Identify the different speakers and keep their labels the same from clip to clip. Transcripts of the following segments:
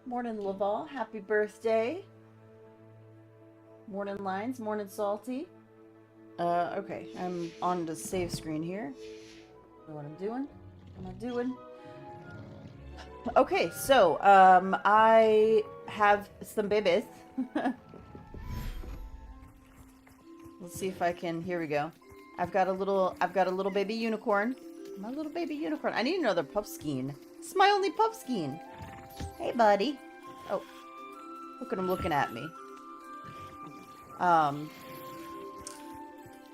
Speaker 1: Morning, Laval. Happy birthday. Morning, Lines. Morning, Salty. Okay. I'm on the save screen here. Know what I'm doing? What am I doing? Okay, so, I have some babies. Let's see if I can, here we go. I've got a little baby unicorn. My little baby unicorn. I need another puffskein. It's my only puffskein. Hey, buddy. Oh, look at him looking at me.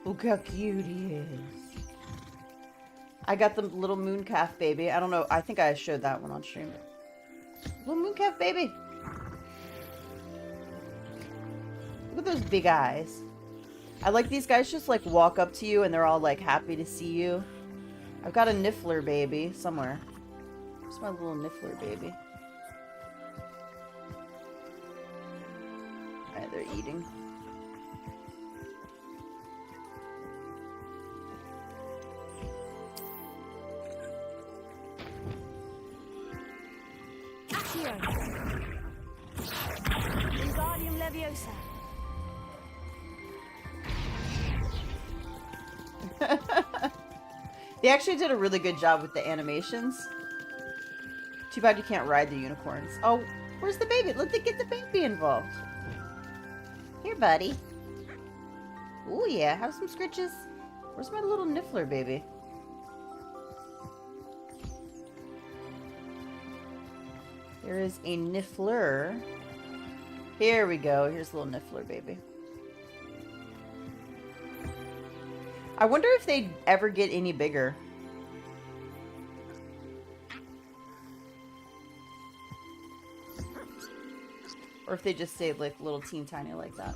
Speaker 1: Look how cute he is. I got the little mooncalf baby. I don't know. I think I showed that one on stream. Little mooncalf baby. Look at those big eyes. I like these guys just like walk up to you and they're all like happy to see you. I've got a niffler baby somewhere. Where's my little niffler baby? Alright, they're eating.
Speaker 2: Wingardium Leviosa.
Speaker 1: They actually did a really good job with the animations. Too bad you can't ride the unicorns. Oh, where's the baby? Let get the baby involved. Here, buddy. Oh yeah, have some scritches. Where's my little niffler baby? There is a niffler. Here we go. Here's a little niffler baby. I wonder if they'd ever get any bigger. Or if they just stayed like little teeny tiny like that.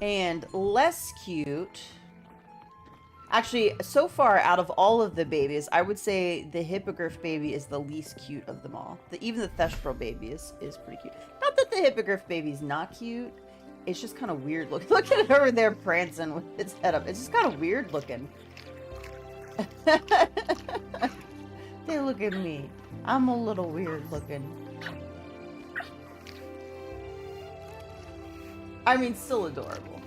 Speaker 1: And less cute. Actually, so far out of all of the babies, I would say the hippogriff baby is the least cute of them all. Even the thestral baby is pretty cute. Not that the hippogriff baby's not cute. It's just kind of weird looking. Look at it over there prancing with its head up. It's just kind of weird looking. They look at me. I'm a little weird looking. I mean, still adorable.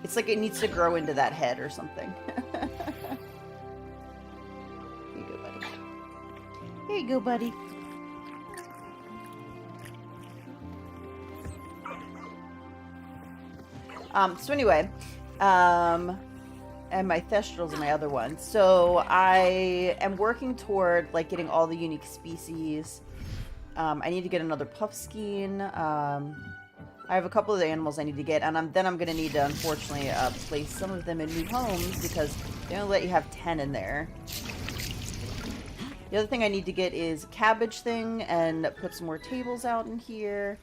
Speaker 1: It's like it needs to grow into that head or something. Here you go, buddy. Here you go, buddy. So anyway, and my thestrals are my other one. So I am working toward like getting all the unique species. I need to get another puffskein. I have a couple of the animals I need to get, and then I'm gonna need to unfortunately place some of them in new homes because they only let you have 10 in there. The other thing I need to get is a cabbage thing and put some more tables out in here.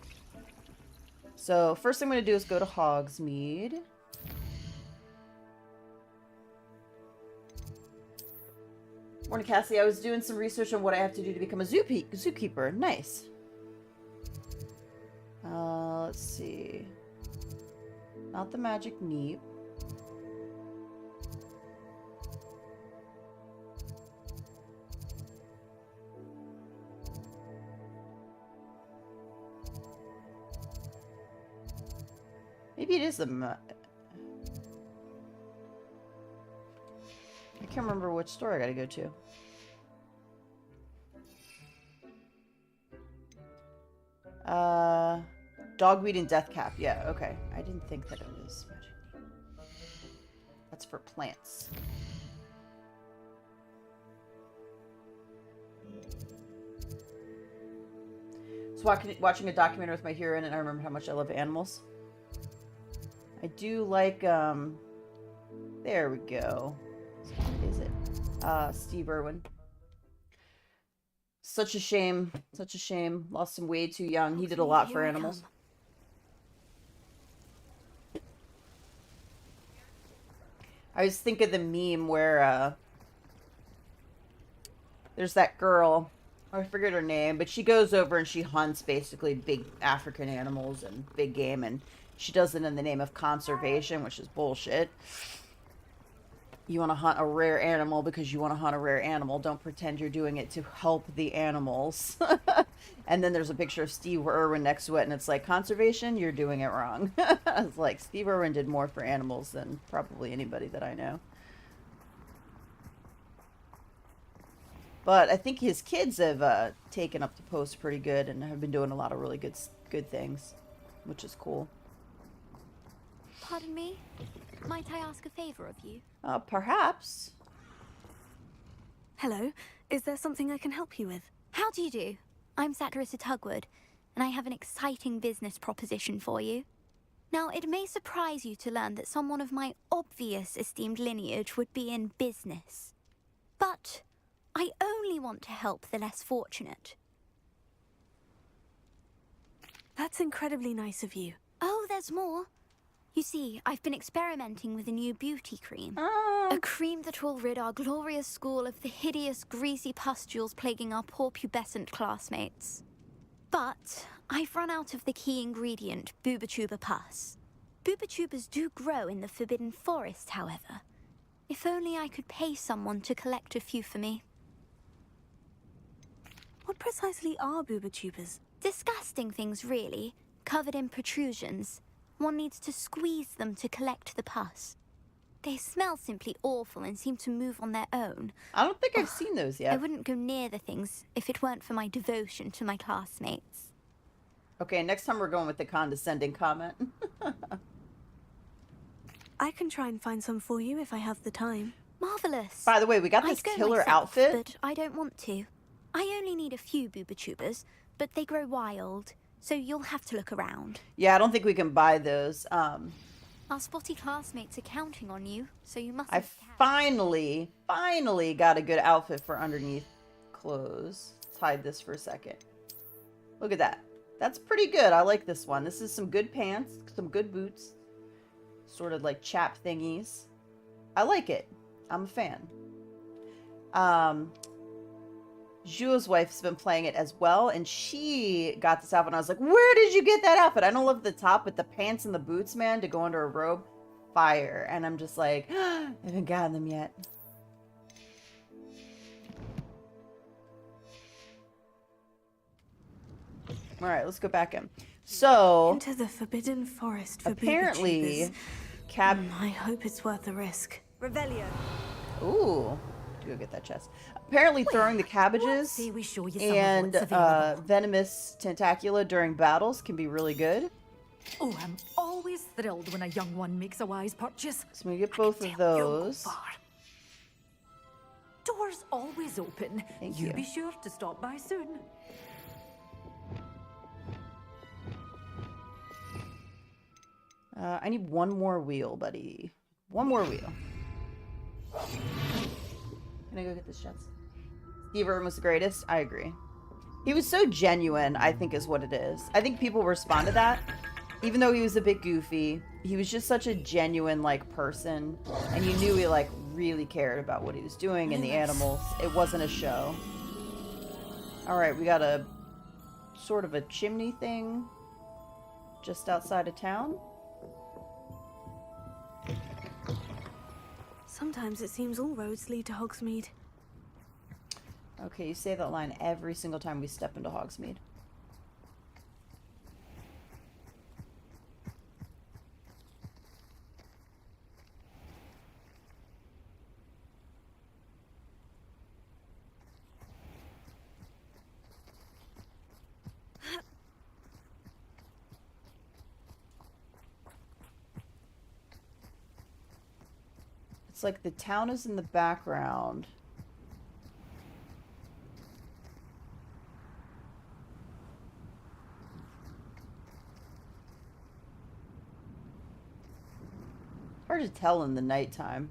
Speaker 1: So first thing I'm going to do is go to Hogsmeade. Morning, Cassie. I was doing some research on what I have to do to become a zookeeper. Nice. Let's see. Not the magic neep. Maybe it is the I can't remember which store I gotta go to. Dogweed and Deathcap. Yeah, okay. I didn't think that it was magic neep. That's for plants. So watching a documentary with my hero in it, and I remember how much I love animals. I do like, there we go. What is it? Steve Irwin. Such a shame. Such a shame. Lost him way too young. He did a lot for animals. I was thinking of the meme where, there's that girl, I forget her name, but she goes over and she hunts basically big African animals and big game, and she does it in the name of conservation, which is bullshit. You want to hunt a rare animal because you want to hunt a rare animal. Don't pretend you're doing it to help the animals. And then there's a picture of Steve Irwin next to it, and it's like, conservation, you're doing it wrong. It's like, Steve Irwin did more for animals than probably anybody that I know. But I think his kids have taken up the post pretty good and have been doing a lot of really good things, which is cool.
Speaker 2: Pardon me? Might I ask a favor of you?
Speaker 1: Perhaps.
Speaker 3: Hello, is there something I can help you with?
Speaker 2: How do you do? I'm Satirissa Tugwood, and I have an exciting business proposition for you. Now, it may surprise you to learn that someone of my obvious esteemed lineage would be in business. But I only want to help the less fortunate.
Speaker 3: That's incredibly nice of you.
Speaker 2: Oh, there's more. You see, I've been experimenting with a new beauty cream. A cream that will rid our glorious school of the hideous, greasy pustules plaguing our poor pubescent classmates. But I've run out of the key ingredient, Booba-Tuba pus. Booba-Tubas do grow in the Forbidden Forest, however. If only I could pay someone to collect a few for me.
Speaker 3: What precisely are Booba-Tubas?
Speaker 2: Disgusting things, really, covered in protrusions. One needs to squeeze them to collect the pus. They smell simply awful and seem to move on their own.
Speaker 1: I don't think I've seen those yet.
Speaker 2: I wouldn't go near the things if it weren't for my devotion to my classmates.
Speaker 1: Okay, next time we're going with the condescending comment.
Speaker 3: I can try and find some for you if I have the time.
Speaker 2: Marvelous.
Speaker 1: By the way, we got
Speaker 2: I'd
Speaker 1: this
Speaker 2: go
Speaker 1: killer
Speaker 2: myself,
Speaker 1: outfit.
Speaker 2: But I don't want to. I only need a few Booba-Tubas, but they grow wild, so you'll have to look around.
Speaker 1: Yeah, I don't think we can buy those.
Speaker 2: Our spotty classmates are counting on you, so you must.
Speaker 1: I finally got a good outfit for underneath clothes. Let's hide this for a second. Look at that. That's pretty good. I like this one. This is some good pants, some good boots. Sort of like chap thingies. I like it. I'm a fan. Jules' wife's been playing it as well, and she got this outfit, and I was like, where did you get that outfit? I don't love the top, but the pants and the boots, man, to go under a robe, fire. And I'm just like, I haven't gotten them yet. All right, let's go back in. So,
Speaker 3: Into the Forbidden Forest for
Speaker 1: apparently,
Speaker 3: Booba-Tubas. I hope it's worth the risk.
Speaker 2: Revelio.
Speaker 1: Ooh, go get that chest. Apparently, throwing the cabbages
Speaker 4: Say we show you some
Speaker 1: and
Speaker 4: of what's available.
Speaker 1: venomous tentacula during battles can be really good.
Speaker 4: Oh, I'm always thrilled when a young one makes a wise purchase.
Speaker 1: So we get both of those.
Speaker 4: Doors always open.
Speaker 1: Thank you.
Speaker 4: Be sure to stop by soon.
Speaker 1: I need one more wheel, buddy. One more wheel. Can I go get this chest? Steve Irwin was the greatest. I agree. He was so genuine, I think is what it is. I think people respond to that. Even though he was a bit goofy, he was just such a genuine, like, person. And you knew he, like, really cared about what he was doing and the animals. It wasn't a show. Alright, we got a sort of a chimney thing just outside of town.
Speaker 3: Sometimes it seems all roads lead to Hogsmeade.
Speaker 1: Okay, you say that line every single time we step into Hogsmeade. It's like the town is in the background. Hard to tell in the nighttime.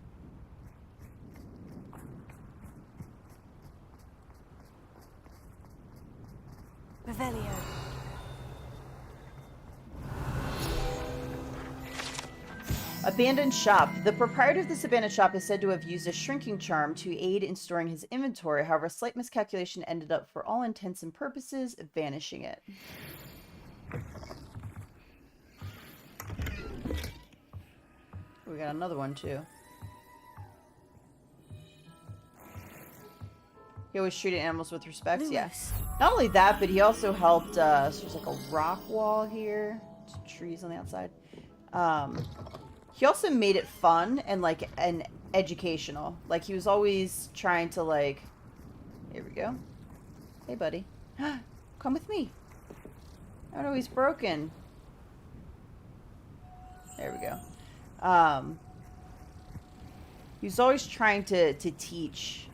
Speaker 3: Revelio.
Speaker 1: Abandoned shop. The proprietor of this abandoned shop is said to have used a shrinking charm to aid in storing his inventory. However, a slight miscalculation ended up, for all intents and purposes, vanishing it. We got another one, too. He always treated animals with respect.
Speaker 3: Lewis.
Speaker 1: Yeah. Not only that, but he also helped. So there's like a rock wall here, trees on the outside. He also made it fun and like an educational. Like he was always trying to like. Here we go. Hey, buddy. Come with me. Oh no, he's broken. There we go. He was always trying to teach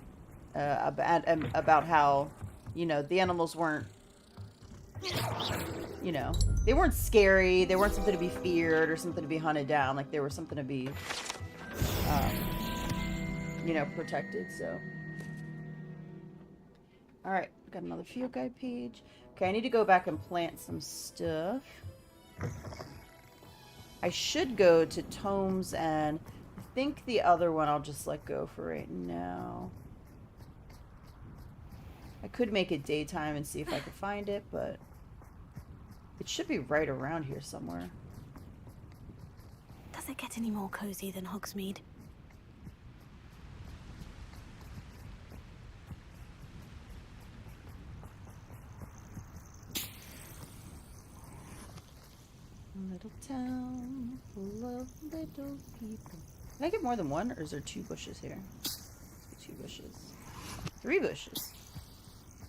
Speaker 1: about how, you know, the animals weren't, you know, they weren't scary. They weren't something to be feared or something to be hunted down. Like they were something to be, you know, protected. So, all right, got another field guide page. Okay, I need to go back and plant some stuff. I should go to Tomes, and I think the other one I'll just let go for right now. I could make it daytime and see if I could find it, but it should be right around here somewhere.
Speaker 3: Does it get any more cozy than Hogsmeade?
Speaker 1: Little town full of little people. Can I get more than one, or is there 2 bushes here? 2 bushes. 3 bushes.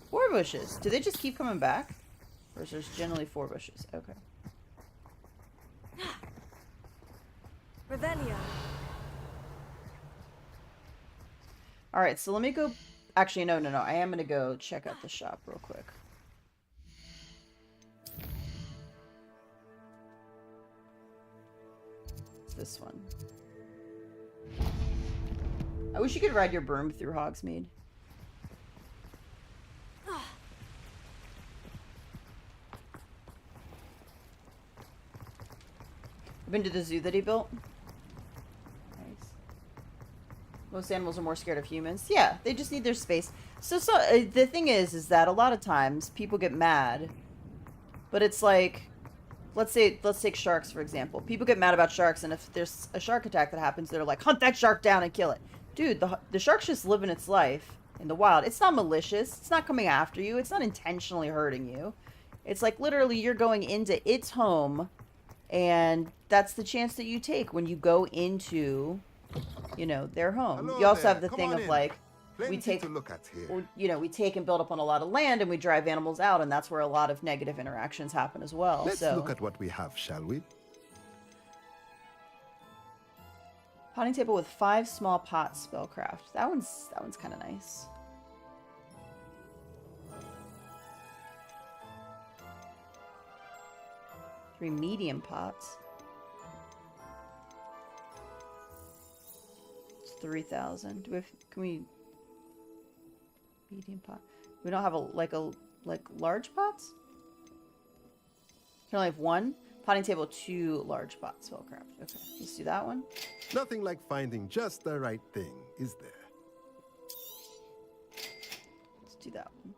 Speaker 1: 4 bushes. Do they just keep coming back? Or is there generally 4 bushes? Okay.
Speaker 3: Revelio.
Speaker 1: Alright, so let me go... Actually, no. I am going to go check out the shop real quick. It's this one. I wish you could ride your broom through Hogsmeade. I've been to the zoo that he built. Nice. Most animals are more scared of humans. Yeah, they just need their space. So the thing is that a lot of times people get mad, but it's like, let's take sharks for example. People get mad about sharks, and if there's a shark attack that happens, they're like, hunt that shark down and kill it. Dude, the shark's just living its life in the wild. It's not malicious. It's not coming after you. It's not intentionally hurting you. It's like literally you're going into its home. And that's the chance that you take when you go into, you know, their home.
Speaker 5: Hello
Speaker 1: you also
Speaker 5: there.
Speaker 1: have the
Speaker 5: Come
Speaker 1: thing
Speaker 5: on
Speaker 1: of
Speaker 5: in.
Speaker 1: like,
Speaker 5: Plenty to look at here.
Speaker 1: you know, we take and build up on a lot of land and we drive animals out, and that's where a lot of negative interactions happen as well.
Speaker 5: Let's
Speaker 1: so
Speaker 5: look at what we have, shall we?
Speaker 1: potting table with 5 small pots spellcraft. That one's kind of nice. Three medium pots. It's 3,000. Do we have, can we medium pot? We don't have like large pots? Can only have 1 potting table, 2 large pots spellcraft. Okay, let's do that one.
Speaker 5: Nothing like finding just the right thing, is there?
Speaker 1: Let's do that one.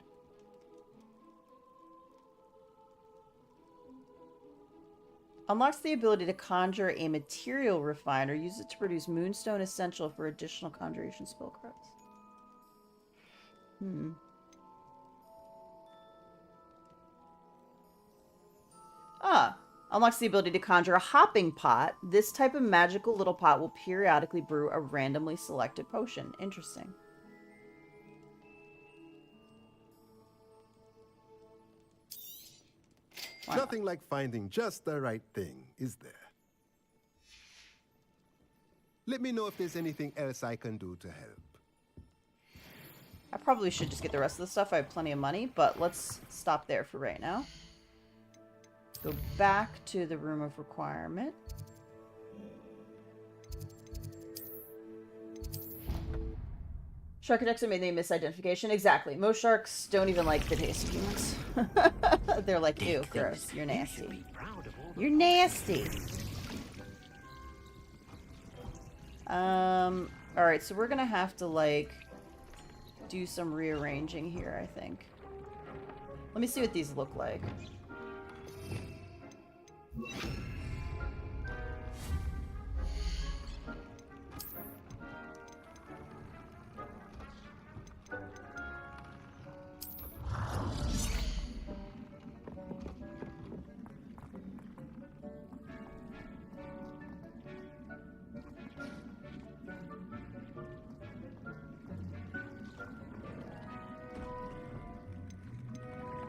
Speaker 1: Unlocks the ability to conjure a material refiner. Use it to produce moonstone essential for additional conjuration spellcrafts. Unlocks the ability to conjure a hopping pot. This type of magical little pot will periodically brew a randomly selected potion. Interesting.
Speaker 5: Nothing like finding just the right thing, is there? Let me know if there's anything else I can do to help.
Speaker 1: I probably should just get the rest of the stuff. I have plenty of money, but let's stop there for right now. Go back to the room of requirement. Shark attacks are made, they misidentification. Exactly. Most sharks don't even like the taste of humans. They're like, ew, gross. You're nasty. You're nasty. Alright, so we're gonna have to, like, do some rearranging here, I think. Let me see what these look like.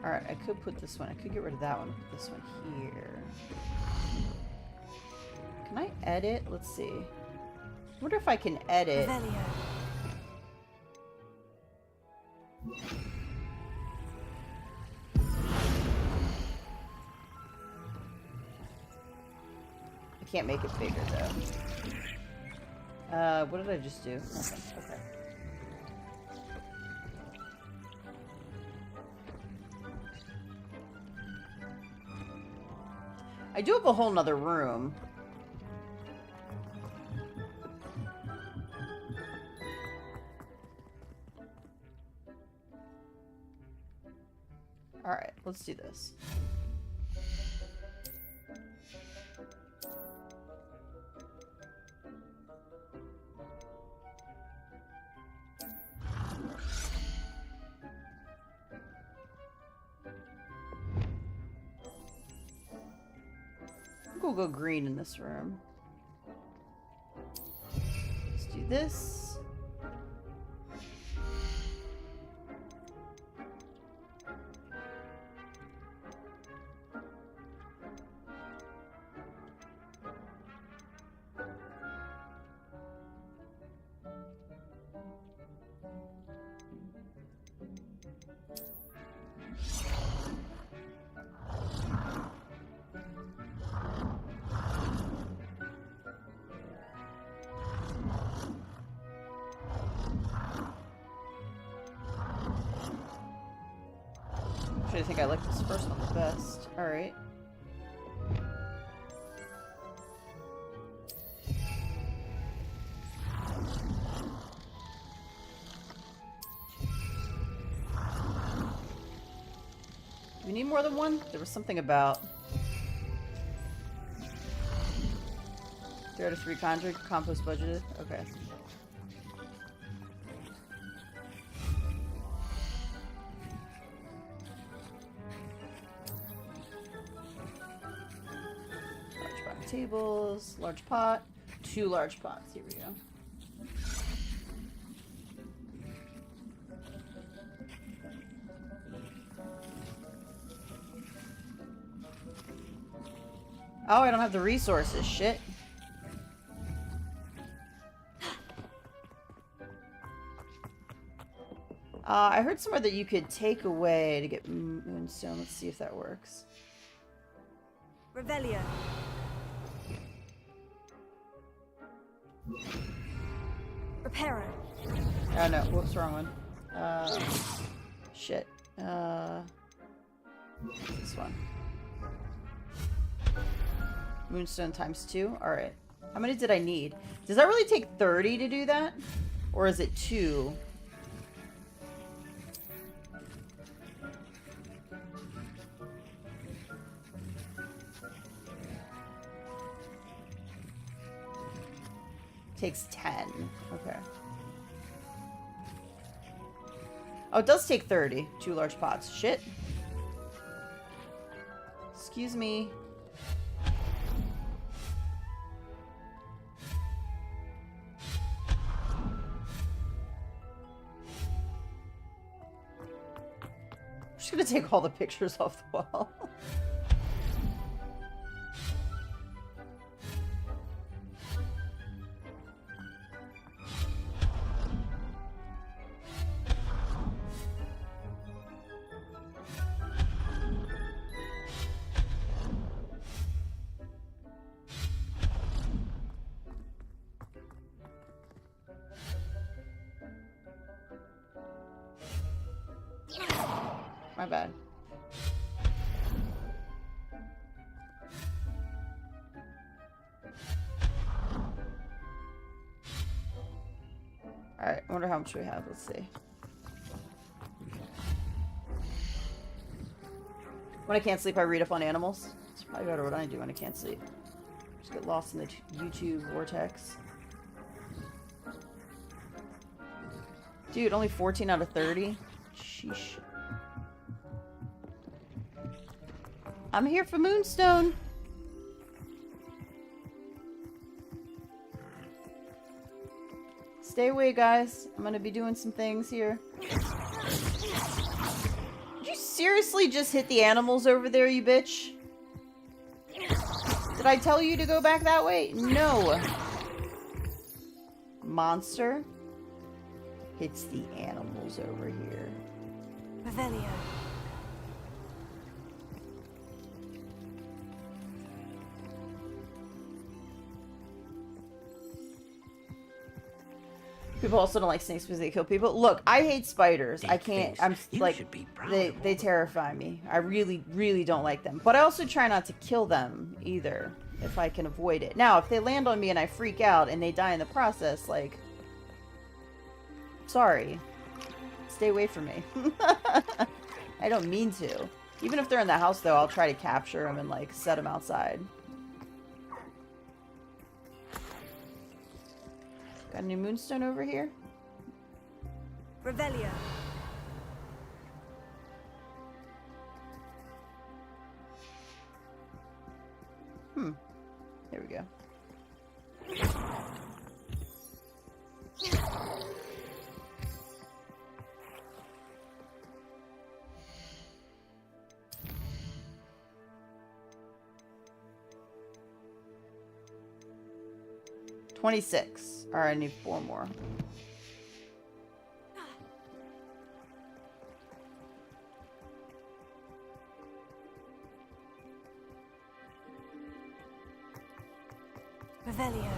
Speaker 1: Alright, I could put this one. I could get rid of that one and put this one here. Can I edit? Let's see. I wonder if I can edit.
Speaker 3: Revelio.
Speaker 1: I can't make it bigger though. What did I just do? Nothing. Okay. I do have a whole nother room. Alright, let's do this. We'll go green in this room. Let's do this. I think I like this first one the best. Alright. Do we need more than one? There was something about 3 out of 3 conjured, compost budgeted. Okay. Tables, large pot, 2 large pots. Here we go. Oh, I don't have the resources. Shit. I heard somewhere that you could take away to get moonstone. Let's see if that works.
Speaker 3: Revelio. Reparo.
Speaker 1: Oh no, whoops, wrong one. Shit. This one. Moonstone times 2? Alright. How many did I need? Does that really take 30 to do that? Or is it 2? Takes 10. Okay. Oh, it does take 30. 2 large pots. Shit. Excuse me. I'm just gonna take all the pictures off the wall. My bad. Alright, I wonder how much we have. Let's see. When I can't sleep, I read up on animals. It's probably better what I do when I can't sleep. Just get lost in the YouTube vortex. Dude, only 14 out of 30? Sheesh. I'm here for Moonstone. Stay away, guys. I'm gonna be doing some things here. Did you seriously just hit the animals over there, you bitch? Did I tell you to go back that way? No. Monster hits the animals over here.
Speaker 3: Revelio.
Speaker 1: People also don't like snakes because they kill people. Look, I hate spiders. I can't. I'm like, they terrify me. I really, really don't like them. But I also try not to kill them either, if I can avoid it. Now, if they land on me and I freak out and they die in the process, like, sorry, stay away from me. I don't mean to. Even if they're in the house, though, I'll try to capture them and like set them outside. Got a new moonstone over here.
Speaker 3: Revelio.
Speaker 1: There we go. $26. Alright, I need 4 more.
Speaker 3: Revelio.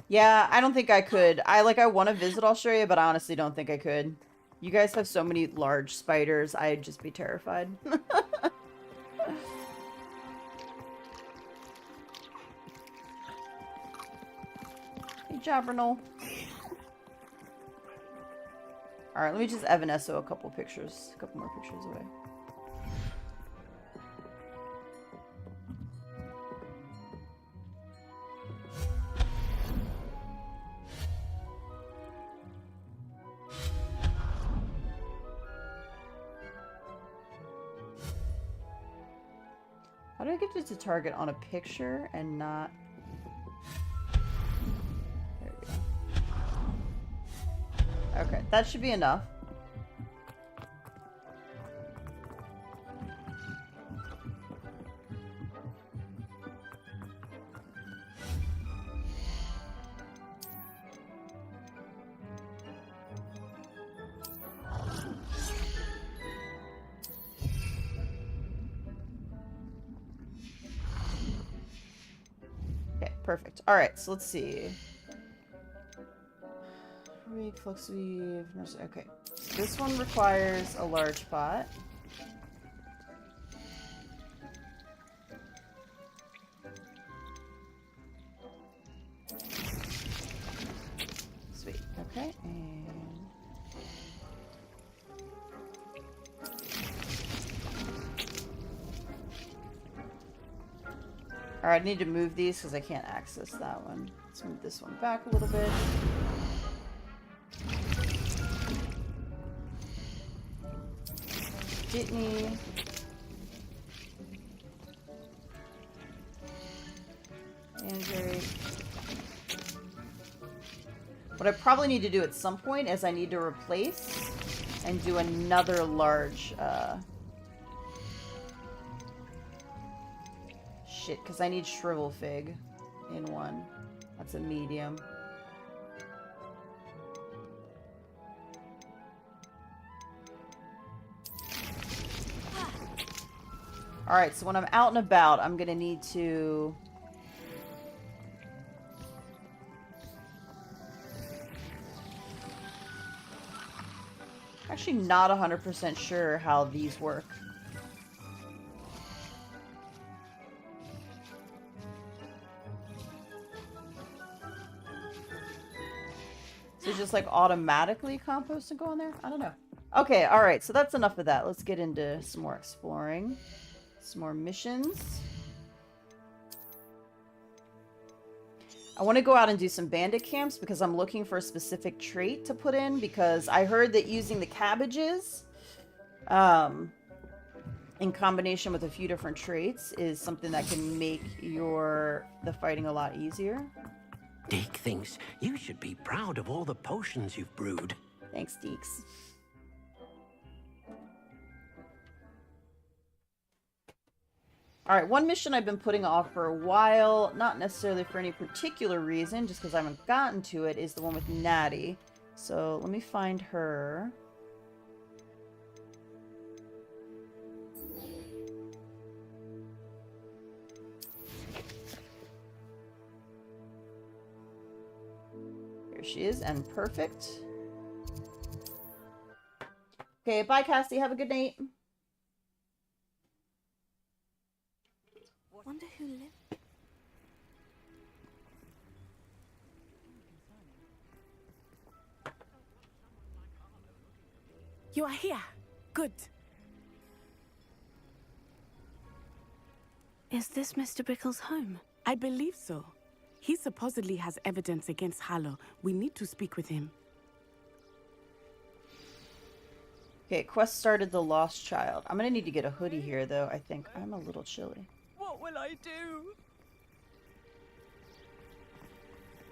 Speaker 1: Yeah, I don't think I could. I want to visit Australia, but I honestly don't think I could. You guys have so many large spiders, I'd just be terrified. Hey, Jabernal. Alright, let me just Evanesso a couple more pictures away. How do I get it to target on a picture and not... There we go. Okay, that should be enough. Perfect. All right, so let's see. Flux weave. Okay, so this one requires a large pot. Sweet. Okay, and alright, I need to move these because I can't access that one. Let's move this one back a little bit. Jitney. Android. What I probably need to do at some point is I need to replace and do another large, shit, because I need Shrivel Fig in one. That's a medium. Alright, so when I'm out and about, I'm gonna need to... Actually not 100% sure how these work. So just like automatically compost and go in there? I don't know. Okay, alright, so that's enough of that. Let's get into some more exploring. Some more missions. I want to go out and do some bandit camps because I'm looking for a specific trait to put in because I heard that using the cabbages in combination with a few different traits, is something that can make the fighting a lot easier.
Speaker 6: Deke thinks you should be proud of all the potions you've brewed.
Speaker 1: Thanks, Deeks. Alright, one mission I've been putting off for a while, not necessarily for any particular reason, just because I haven't gotten to it, is the one with Natty. So let me find her. Here she is, and perfect. Okay, bye Cassie, have a good night.
Speaker 3: Wonder who lived.
Speaker 7: You are here. Good.
Speaker 3: Is this Mr. Bickle's home?
Speaker 7: I believe so. He supposedly has evidence against Harlow. We need to speak with him.
Speaker 1: Okay, quest started the lost child. I'm gonna need to get a hoodie here, though. I think I'm a little chilly.
Speaker 7: What will I do?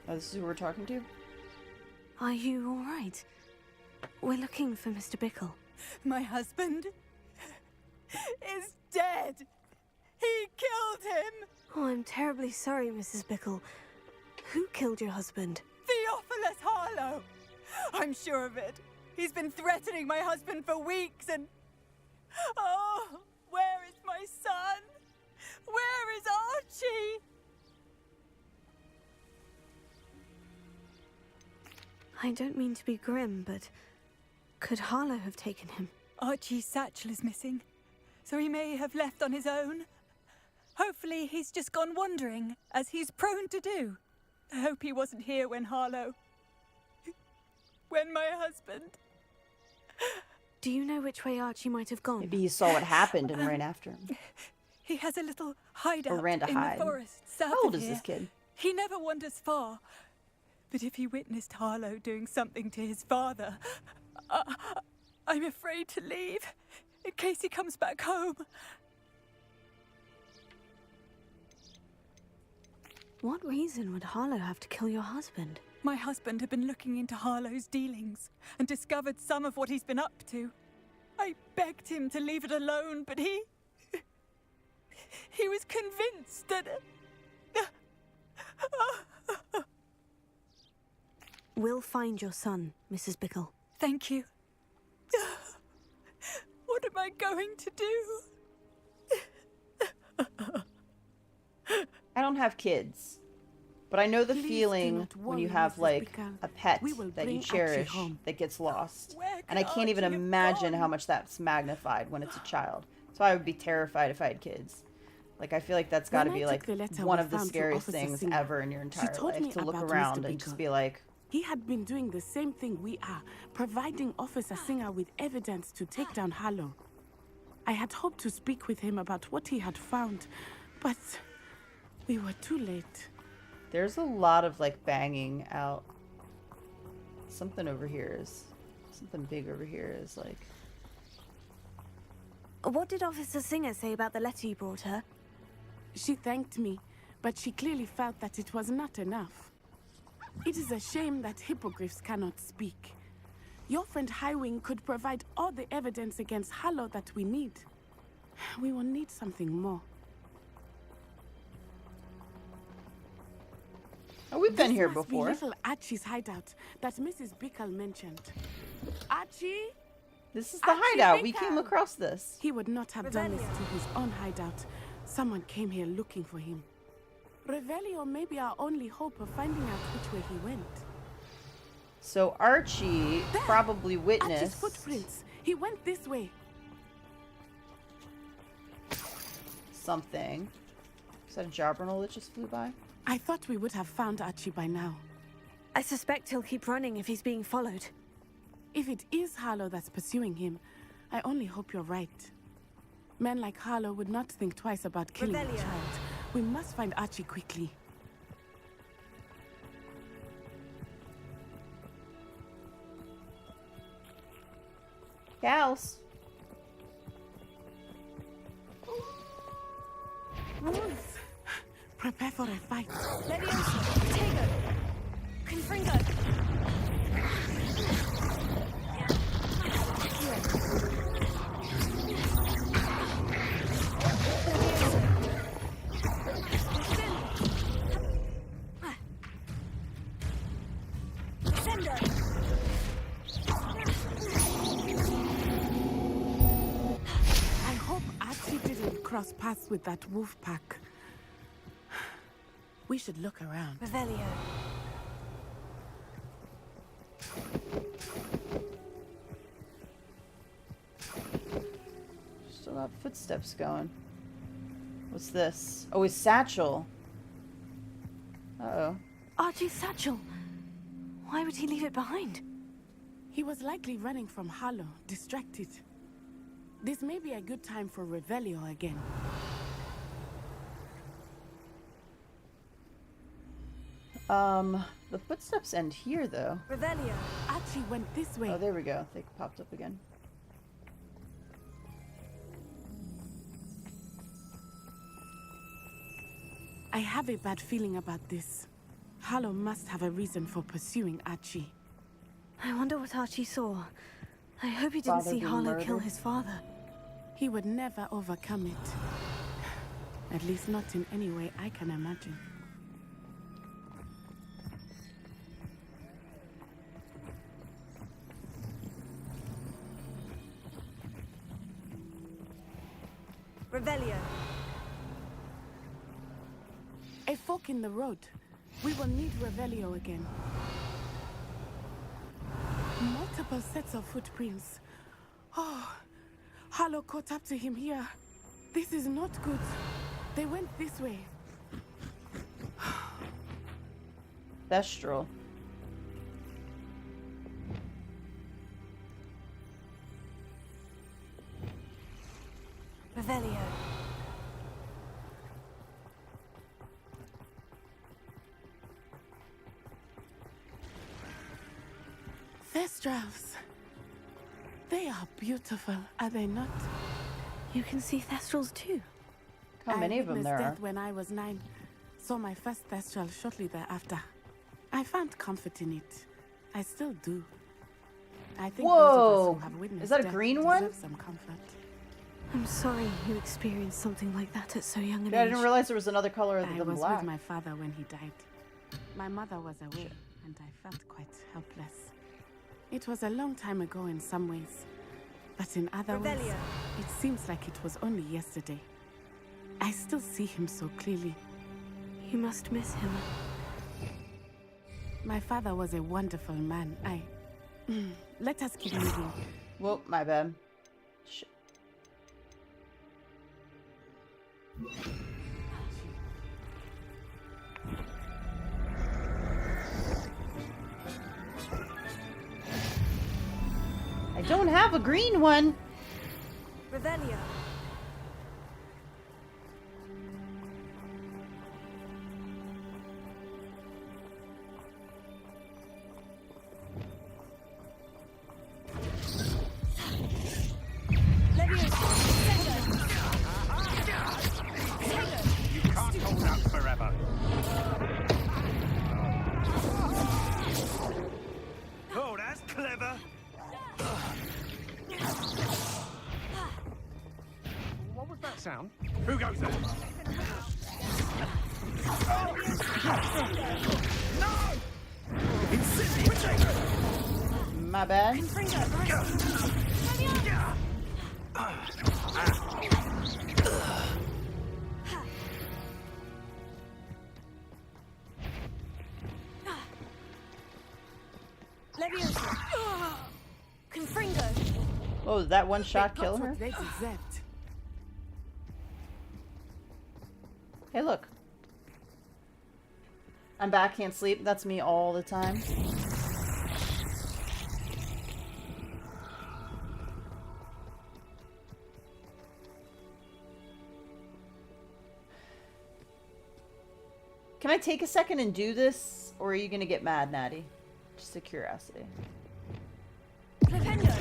Speaker 1: Oh, this is who we're talking to?
Speaker 3: Are you all right? We're looking for Mr. Bickle.
Speaker 7: My husband is dead. He killed him.
Speaker 3: Oh, I'm terribly sorry, Mrs. Bickle. Who killed your husband?
Speaker 7: Theophilus Harlow. I'm sure of it. He's been threatening my husband for weeks and... Oh, where is my son? Where is Archie?
Speaker 3: I don't mean to be grim, but could Harlow have taken him?
Speaker 7: Archie's satchel is missing, so he may have left on his own. Hopefully he's just gone wandering, as he's prone to do. I hope he wasn't here when my husband...
Speaker 3: Do you know which way Archie might have gone?
Speaker 1: Maybe he saw what happened and ran after him.
Speaker 7: He has a little hideout
Speaker 1: Or ran to
Speaker 7: in
Speaker 1: hide.
Speaker 7: the forest south
Speaker 1: How old
Speaker 7: of
Speaker 1: is
Speaker 7: here.
Speaker 1: this kid?
Speaker 7: He never wanders far. But if he witnessed Harlow doing something to his father, I'm afraid to leave, in case he comes back home.
Speaker 3: What reason would Harlow have to kill your husband?
Speaker 7: My husband had been looking into Harlow's dealings and discovered some of what he's been up to. I begged him to leave it alone, but he was convinced that...
Speaker 3: We'll find your son, Mrs. Bickle.
Speaker 7: Thank you. What am I going to do?
Speaker 1: I don't have kids. But I know the
Speaker 7: Please do
Speaker 1: feeling
Speaker 7: not
Speaker 1: when you
Speaker 7: worry,
Speaker 1: have,
Speaker 7: Mrs.
Speaker 1: like,
Speaker 7: Bickle.
Speaker 1: a pet
Speaker 7: We will
Speaker 1: that you
Speaker 7: bring Archie
Speaker 1: cherish
Speaker 7: home.
Speaker 1: that gets lost.
Speaker 7: Where
Speaker 1: And I
Speaker 7: could
Speaker 1: can't even
Speaker 7: Archie have
Speaker 1: imagine
Speaker 7: gone?
Speaker 1: how much that's magnified when it's a child. So I would be terrified if I had kids. Like, I feel like that's got to
Speaker 7: When I
Speaker 1: be,
Speaker 7: took
Speaker 1: like,
Speaker 7: the letter
Speaker 1: one
Speaker 7: we
Speaker 1: of the
Speaker 7: found to
Speaker 1: scariest
Speaker 7: Officer
Speaker 1: things
Speaker 7: Singer,
Speaker 1: ever in your
Speaker 7: she
Speaker 1: entire
Speaker 7: told me
Speaker 1: life. To look
Speaker 7: about
Speaker 1: around
Speaker 7: Mr.
Speaker 1: and just
Speaker 7: Bickle.
Speaker 1: be like,
Speaker 7: He had been doing the same thing we are, providing Officer Singer with evidence to take down Harlow. I had hoped to speak with him about what he had found, but we were too late.
Speaker 1: there's a lot of, like, banging out. Something over here is... Something big over here is, like...
Speaker 3: What did Officer Singer say about the letter you brought her?
Speaker 7: She thanked me, but she clearly felt that it was not enough. It is a shame that hippogriffs cannot speak. Your friend Highwing could provide all the evidence against Harlow that we need. We will need something more.
Speaker 1: Oh, we've been
Speaker 7: This
Speaker 1: here
Speaker 7: must
Speaker 1: before.
Speaker 7: be little Archie's hideout that Mrs. Bickle mentioned. Archie?
Speaker 1: This is the
Speaker 7: Archie
Speaker 1: hideout. We
Speaker 7: Bickle.
Speaker 1: came across this.
Speaker 7: He would not have done this to his own hideout. Someone came here looking for him. Revelio may be our only hope of finding out which way he went.
Speaker 1: So Archie
Speaker 7: There!
Speaker 1: probably
Speaker 7: Archie's
Speaker 1: witnessed
Speaker 7: footprints. He went this way.
Speaker 1: something. Is that a Jarbernal that just flew by?
Speaker 7: I thought we would have found Archie by now.
Speaker 3: I suspect he'll keep running if he's being followed.
Speaker 7: If it is Harlow that's pursuing him, I only hope you're right. Men like Harlow would not think twice about killing a
Speaker 3: Revelio.
Speaker 7: child. We must find Archie quickly.
Speaker 1: Gals.
Speaker 7: for a fight.
Speaker 3: Leviosa, Tego, Confringo.
Speaker 7: I hope Archie didn't cross paths with that wolf pack. We should look around.
Speaker 3: Revelio.
Speaker 1: Still got footsteps going. What's this? Oh, his satchel. Uh-oh.
Speaker 3: Archie's satchel. Why would he leave it behind?
Speaker 7: He was likely running from Harlow, distracted. This may be a good time for Revelio again.
Speaker 1: The footsteps end here, though.
Speaker 3: Revelio.
Speaker 7: Archie went this way.
Speaker 1: Oh, there we go. They popped up again.
Speaker 7: I have a bad feeling about this. Harlow must have a reason for pursuing Archie.
Speaker 3: I wonder what Archie saw. I hope he didn't
Speaker 1: Father
Speaker 3: see
Speaker 1: being
Speaker 3: Harlow kill
Speaker 1: murdered.
Speaker 3: his father.
Speaker 7: He would never overcome it. At least not in any way I can imagine.
Speaker 3: Revelio.
Speaker 7: A fork in the road. We will need Revelio again. Multiple sets of footprints. Oh, Harlow caught up to him here. This is not good. They went this way.
Speaker 1: Thestral.
Speaker 3: Revelio.
Speaker 7: Thestrals. They are beautiful, are they not?
Speaker 3: You can see Thestrals too.
Speaker 1: How many of them
Speaker 7: witnessed
Speaker 1: there are?
Speaker 7: death when I was 9. Saw my first Thestral shortly thereafter. I found comfort in it. I still do. I think those of us
Speaker 1: Whoa!
Speaker 7: who have witnessed
Speaker 1: Is that a
Speaker 7: death
Speaker 1: green one?
Speaker 7: deserve some comfort.
Speaker 3: I'm sorry you experienced something like that at so young an
Speaker 1: Yeah, I
Speaker 3: age.
Speaker 1: didn't realize there was another color other
Speaker 7: I
Speaker 1: than
Speaker 7: was
Speaker 1: black.
Speaker 7: with my father when he died. My mother was away, and I felt quite helpless. It was a long time ago in some ways, but in other ways,
Speaker 3: Revelio.
Speaker 7: it seems like it was only yesterday. I still see him so clearly.
Speaker 3: You must miss him.
Speaker 7: My father was a wonderful man. Let us keep moving.
Speaker 1: Whoa, my bad. Shit. I don't have a green one.
Speaker 3: Revelio.
Speaker 8: You can't hold out forever. Oh, that's clever. What was that sound? Who goes there? No! Incendiary!
Speaker 1: My bad.
Speaker 3: Leviosa. Confringo.
Speaker 1: Oh, did that one shot
Speaker 7: They
Speaker 1: kill
Speaker 7: got
Speaker 1: her?
Speaker 7: what they deserved.
Speaker 1: Hey, look. I'm back, can't sleep. That's me all the time. Can I take a second and do this? Or are you gonna get mad, Natty? Just a curiosity.
Speaker 3: Flipendo.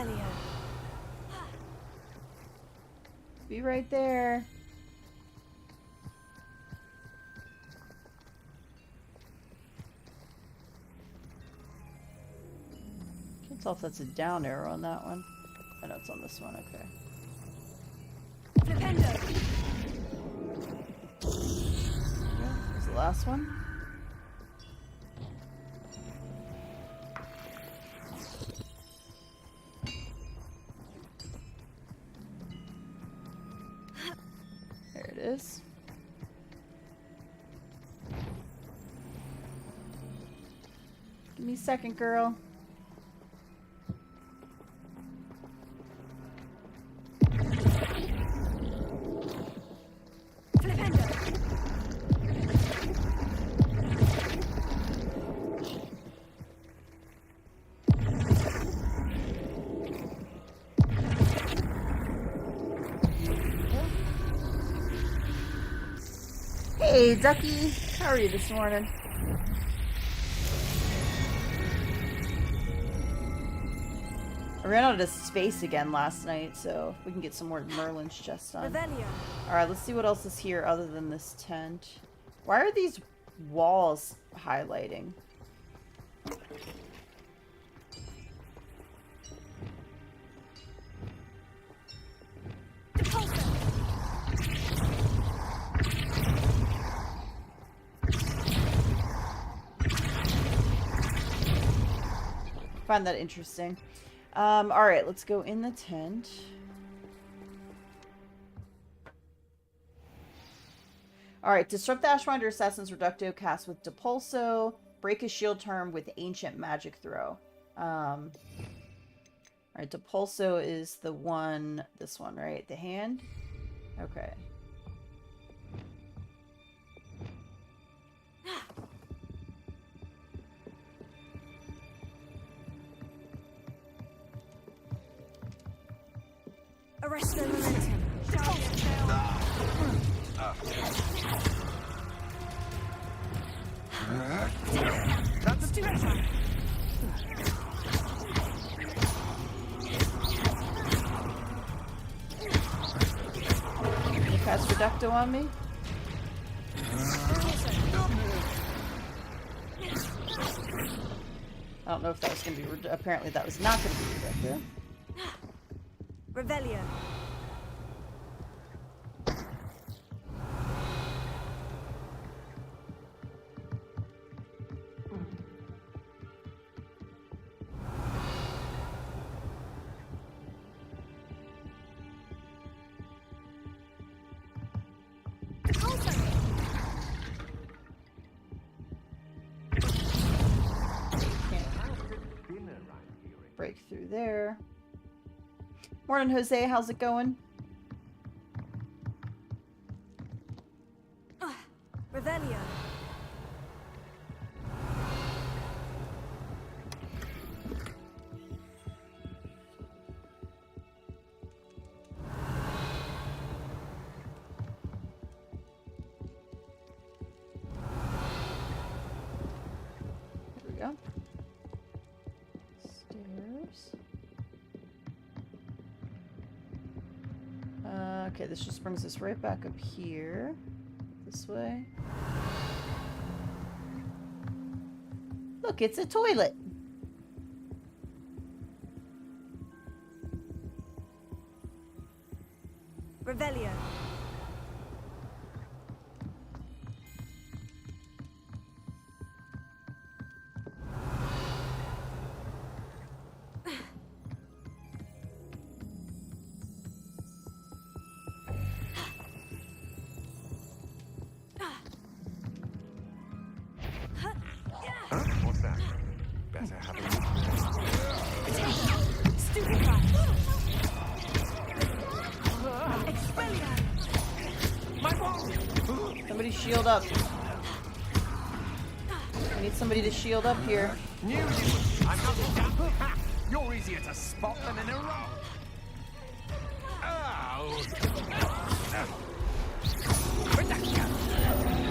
Speaker 3: Revelio.
Speaker 1: Be right there. Can't tell if that's a down arrow on that one. Oh no, it's on this one, okay.
Speaker 3: Flipendo.
Speaker 1: There's the last one. There it is. Give me a second, girl. Hey, Ducky. How are you this morning? I ran out of space again last night, so we can get some more Merlin's chest done.
Speaker 3: Revelio.
Speaker 1: Alright, let's see what else is here other than this tent. Why are these walls highlighting? Find that interesting. Alright, let's go in the tent. Alright, disrupt the Ashwinder Assassin's Reducto cast with Depulso. Break his shield term with Ancient Magic Throw. Alright, Depulso is the one, this one, right? The hand? Okay.
Speaker 3: Arrest the momentum.
Speaker 8: That's too much.
Speaker 1: You cast Reducto on me? I don't know if that was going to be... Apparently that was not going to be Reducto.
Speaker 3: Revelio.
Speaker 1: Break through there. Morning, Jose. How's it going?
Speaker 3: Revelio.
Speaker 1: There we go. Stairs. Okay, this just brings us right back up here. This way. Look, it's a toilet.
Speaker 3: Revelio.
Speaker 8: What's that? Better have a look.
Speaker 3: Stupid guy. Expelliarmus.
Speaker 8: My wall!
Speaker 1: Somebody shield up. We need somebody to shield up here.
Speaker 8: Knew you would. I'm not ha! You're easier to spot than in a row.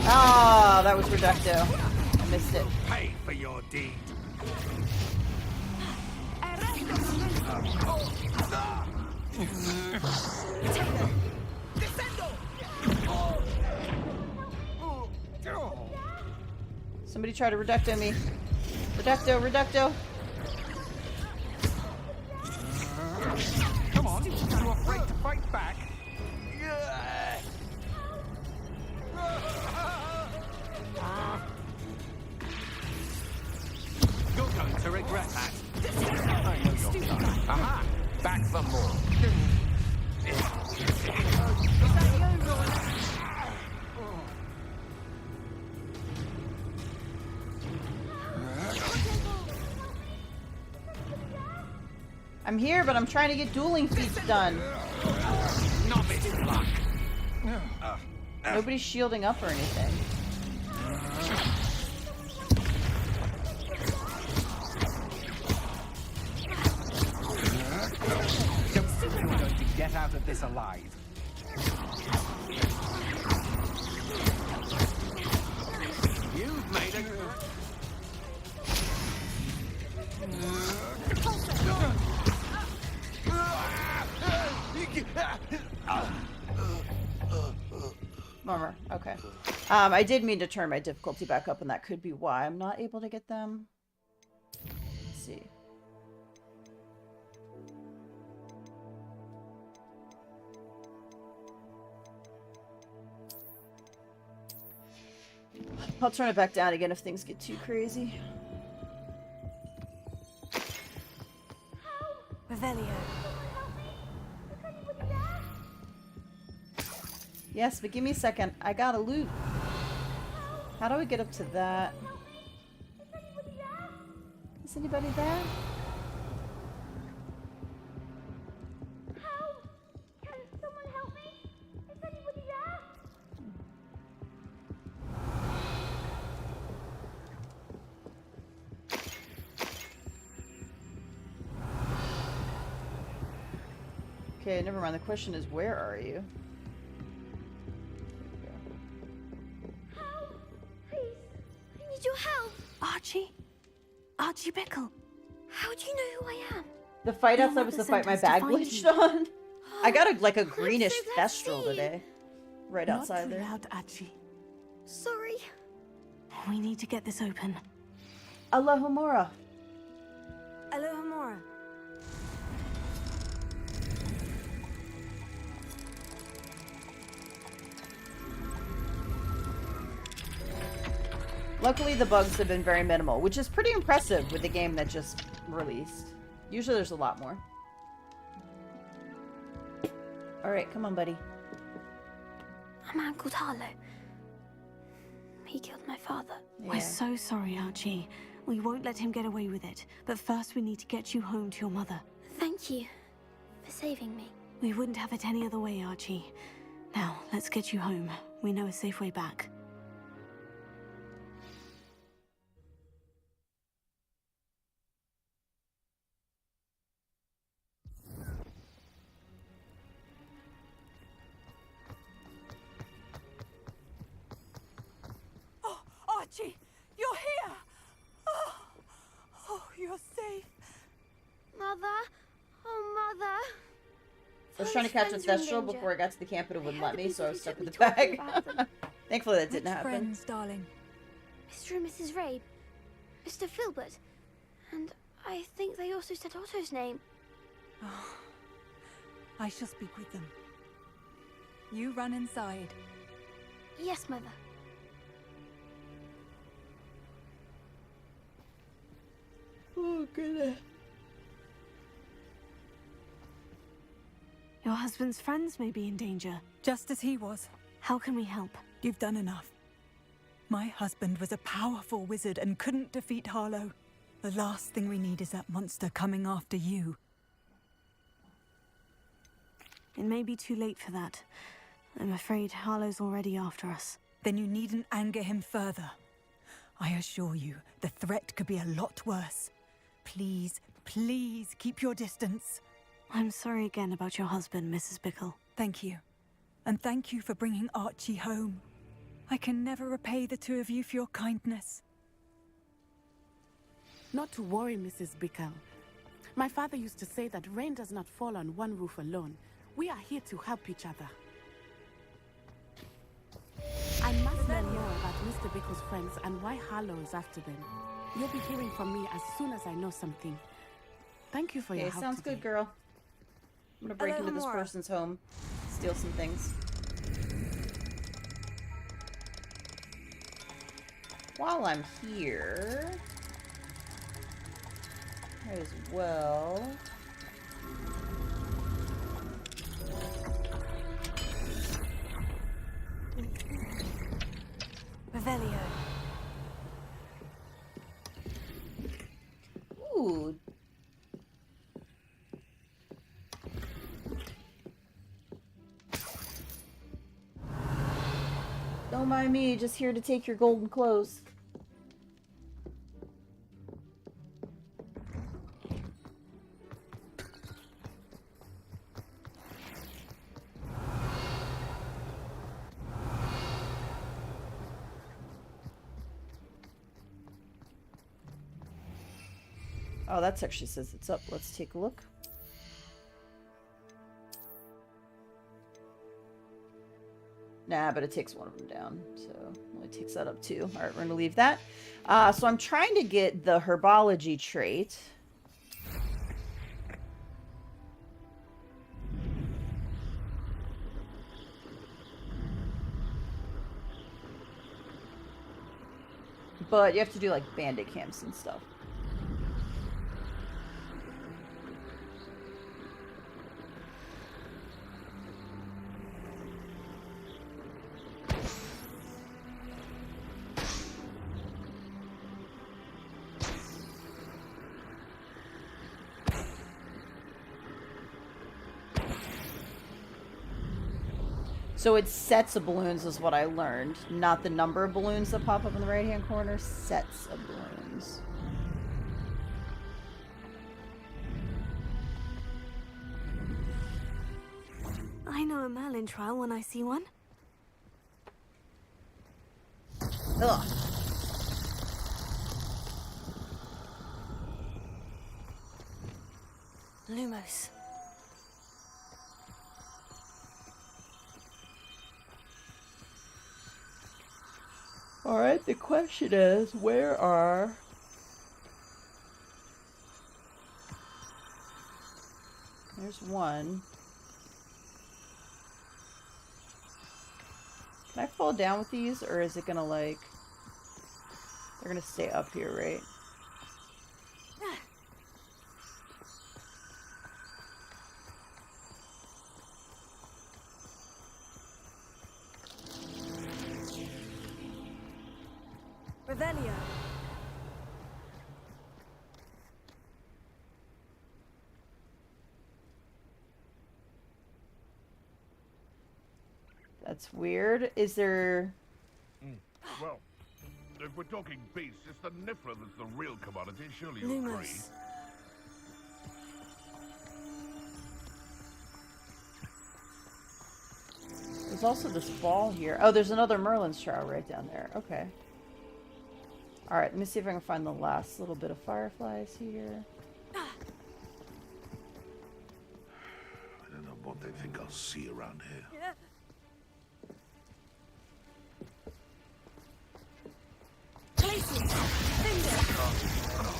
Speaker 1: Ah, that was Reducto. I missed it.
Speaker 8: Pay for your deed.
Speaker 3: Arrest the momentum.
Speaker 1: Somebody try to reducto me. Reducto, reducto.
Speaker 8: Come on, you afraid to fight back? You're going to regret that. I know you're done. Aha! Back some more.
Speaker 1: I'm here, but I'm trying to get dueling feats done.
Speaker 8: Novice luck.
Speaker 1: Nobody's shielding up or anything.
Speaker 8: Don't think you're going to get out of this alive. You've made a...
Speaker 1: Bummer. Okay. I did mean to turn my difficulty back up, and that could be why I'm not able to get them. Let's see. I'll turn it back down again if things get too crazy.
Speaker 3: Revelio.
Speaker 1: Yes, but give me a second. I gotta loot. How do I get up to that? Is anybody there?
Speaker 9: Can someone help me? Is anybody there?
Speaker 1: Okay, never mind. The question is, where are you?
Speaker 9: I need your help.
Speaker 3: Archie? Archie Bickle.
Speaker 9: How do you know who I am?
Speaker 1: The fight
Speaker 3: Your
Speaker 1: outside was the
Speaker 3: mother
Speaker 1: fight my
Speaker 3: sent us to
Speaker 1: bag
Speaker 3: find
Speaker 1: glitched
Speaker 3: you.
Speaker 1: on. I got a
Speaker 9: I'm
Speaker 1: greenish
Speaker 9: so glad to
Speaker 1: thestral
Speaker 9: see you.
Speaker 1: today. Right
Speaker 7: Not
Speaker 1: outside
Speaker 7: too
Speaker 1: there.
Speaker 7: loud, Archie.
Speaker 9: Sorry.
Speaker 3: We need to get this open.
Speaker 1: Allahumora.
Speaker 3: Alohomora.
Speaker 1: Luckily, the bugs have been very minimal, which is pretty impressive with the game that just released. Usually there's a lot more. Alright, come on, buddy.
Speaker 9: A man called Harlow. He killed my father.
Speaker 3: We're so sorry, Archie. We won't let him get away with it. But first we need to get you home to your mother.
Speaker 9: Thank you for saving me.
Speaker 3: We wouldn't have it any other way, Archie. Now, let's get you home. We know a safe way back.
Speaker 7: Archie, you're here! Oh, you're safe.
Speaker 9: Mother? Oh, Mother.
Speaker 1: I was trying to catch a
Speaker 9: Friends are in
Speaker 1: thestral
Speaker 9: danger.
Speaker 1: before I got to the camp, but it wouldn't
Speaker 9: I
Speaker 1: let
Speaker 9: heard
Speaker 1: me,
Speaker 9: the
Speaker 1: so I was
Speaker 9: people
Speaker 1: stuck with the
Speaker 9: talking
Speaker 1: bag.
Speaker 9: about them.
Speaker 1: Thankfully that didn't happen.
Speaker 4: Friends, darling.
Speaker 9: Mr. and Mrs. Rabe. Mr. Filbert. And I think they also said Otto's name.
Speaker 4: Oh, I shall speak with them. You run inside.
Speaker 9: Yes, Mother.
Speaker 1: Oh, goodness.
Speaker 3: Your husband's friends may be in danger.
Speaker 4: Just as he was.
Speaker 3: How can we help?
Speaker 4: You've done enough. My husband was a powerful wizard and couldn't defeat Harlow. The last thing we need is that monster coming after you.
Speaker 3: It may be too late for that. I'm afraid Harlow's already after us.
Speaker 4: Then you needn't anger him further. I assure you, the threat could be a lot worse. Please, please keep your distance.
Speaker 3: I'm sorry again about your husband, Mrs. Bickle.
Speaker 4: Thank you. And thank you for bringing Archie home. I can never repay the two of you for your kindness.
Speaker 7: Not to worry, Mrs. Bickle. My father used to say that rain does not fall on one roof alone. We are here to help each other. I must learn more about Mr. Bickle's friends and why Harlow is after them. You'll be hearing from me as soon as I know something. Thank you for your
Speaker 1: Okay,
Speaker 7: help
Speaker 1: sounds
Speaker 7: today.
Speaker 1: good, girl. I'm gonna break into this person's home, steal some things. While I'm here, might as well.
Speaker 3: Revelio.
Speaker 1: Ooh. Don't mind me, just here to take your golden clothes. Oh, that actually says it's up. Let's take a look. Nah, but it takes one of them down, so it only takes that up too. All right, we're gonna leave that. So I'm trying to get the herbology trait. But you have to do like bandit camps and stuff. So it's sets of balloons is what I learned, not the number of balloons that pop up in the right-hand corner. Sets of balloons.
Speaker 3: I know a Merlin trial when I see one.
Speaker 1: Ugh.
Speaker 3: Lumos.
Speaker 1: Alright, the question is, where are... There's one. Can I fall down with these, or is it gonna, like... They're gonna stay up here, right?
Speaker 3: Revelio.
Speaker 1: That's weird. Is there...
Speaker 10: Well, if we're talking beasts, it's the Niffler that's the real commodity, surely you agree?
Speaker 3: Lumos.
Speaker 1: There's also this ball here. Oh, there's another Merlin's trial right down there. Okay. Alright, let me see if I can find the last little bit of fireflies here.
Speaker 10: I don't know what they think I'll see around here.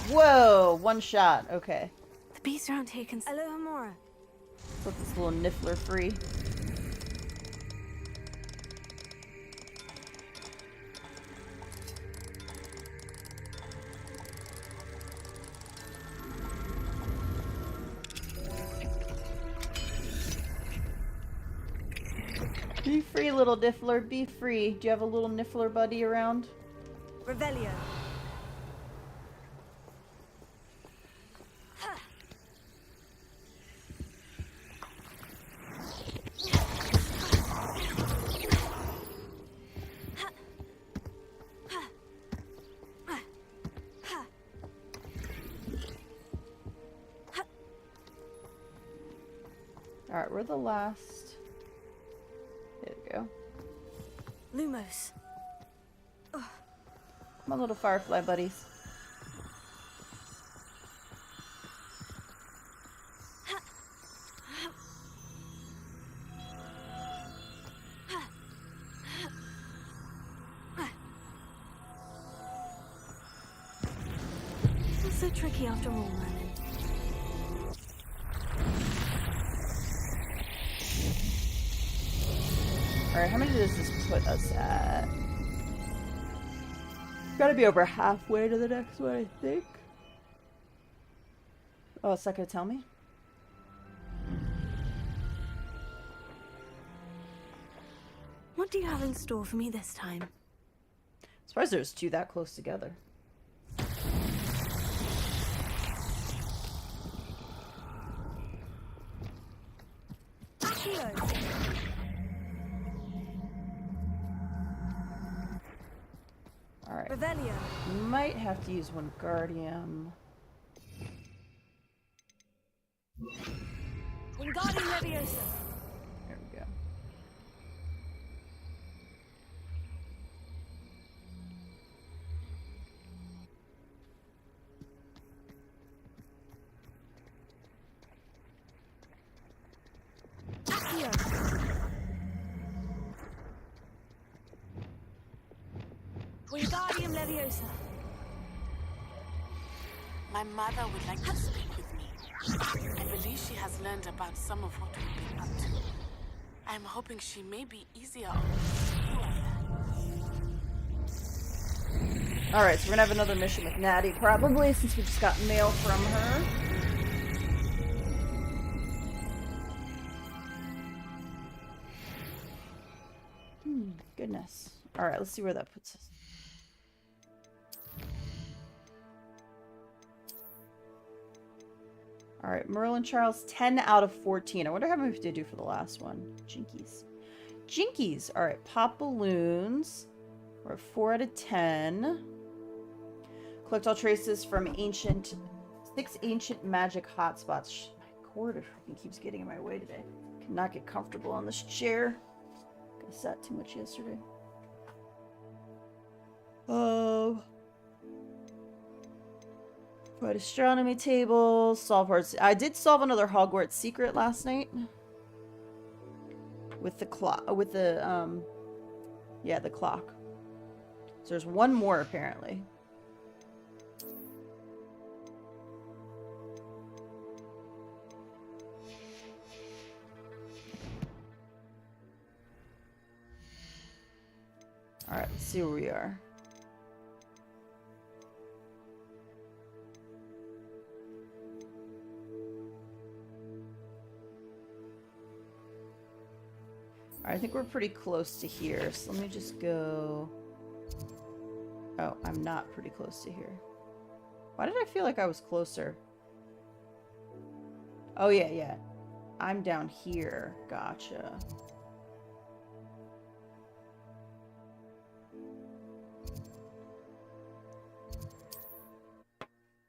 Speaker 1: Whoa! One shot. Okay.
Speaker 3: The beasts around here can... Alohomora.
Speaker 1: Let this little Niffler free. Be free, little Niffler. Be free. Do you have a little Niffler buddy around?
Speaker 3: Revelio.
Speaker 1: Alright, we're the last. There we go.
Speaker 3: Lumos.
Speaker 1: My little firefly buddies.
Speaker 3: so tricky after all, Merlin.
Speaker 1: Alright, how many does this put us at? Gotta be over halfway to the next one, I think. Oh, it's not gonna tell me?
Speaker 3: What do you have in store for me this time?
Speaker 1: Surprised there's two that close together. Alright.
Speaker 3: Revelio.
Speaker 1: Might have to use one Guardium.
Speaker 3: Wingardium Leviosa.
Speaker 1: There we go.
Speaker 3: Wingardium Leviosa.
Speaker 7: My mother would like to speak with me. I believe she has learned about some of what we've been up to. I'm hoping she may be easier on
Speaker 1: Alright, so we're gonna have another mission with Natty, probably, since we just got mail from her. Goodness. Alright, let's see where that puts us. Alright, Merlin Charles, 10 out of 14. I wonder how many did do for the last one. Jinkies. Jinkies! Alright, pop balloons. We're at 4 out of 10. Collect all traces from 6 ancient magic hotspots. My cord freaking keeps getting in my way today. Cannot get comfortable on this chair. I sat too much yesterday. Find astronomy tables, solve Hogwarts. I did solve another Hogwarts secret last night. With the clock, yeah, the clock. So there's one more apparently. Alright, let's see where we are. Alright, I think we're pretty close to here, so let me just go... Oh, I'm not pretty close to here. Why did I feel like I was closer? Oh, yeah, yeah. I'm down here. Gotcha.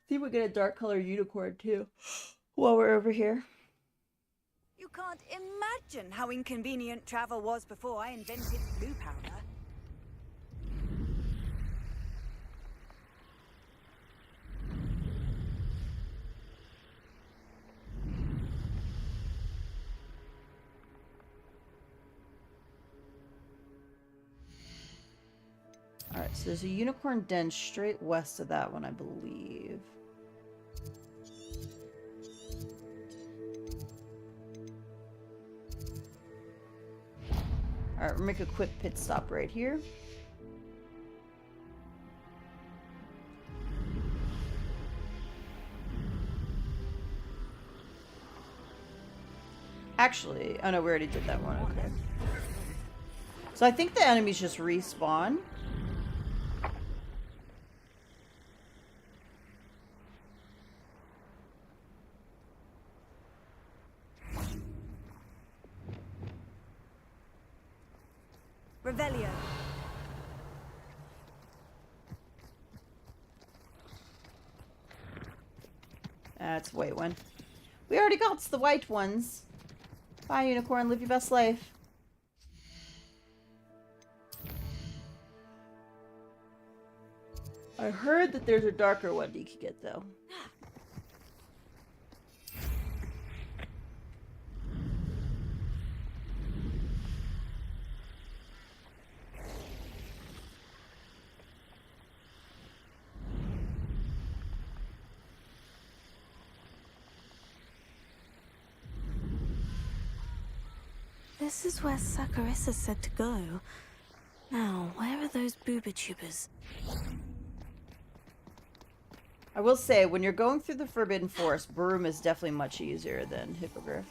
Speaker 1: See if we get a dark color unicorn too while we're over here.
Speaker 4: You can't imagine how inconvenient travel was before I invented blue powder.
Speaker 1: Alright, so there's a unicorn den straight west of that one, I believe. Alright, we'll make a quick pit stop right here. Actually, oh no, we already did that one, okay. So I think the enemies just respawn.
Speaker 4: Revelio.
Speaker 1: That's white one. We already got the white ones. Bye, unicorn. Live your best life. I heard that there's a darker one you could get, though.
Speaker 3: This is where Saccharissa said to go. Now, where are those booba-tubers?
Speaker 1: I will say, when you're going through the Forbidden Forest, Broom is definitely much easier than Hippogriff.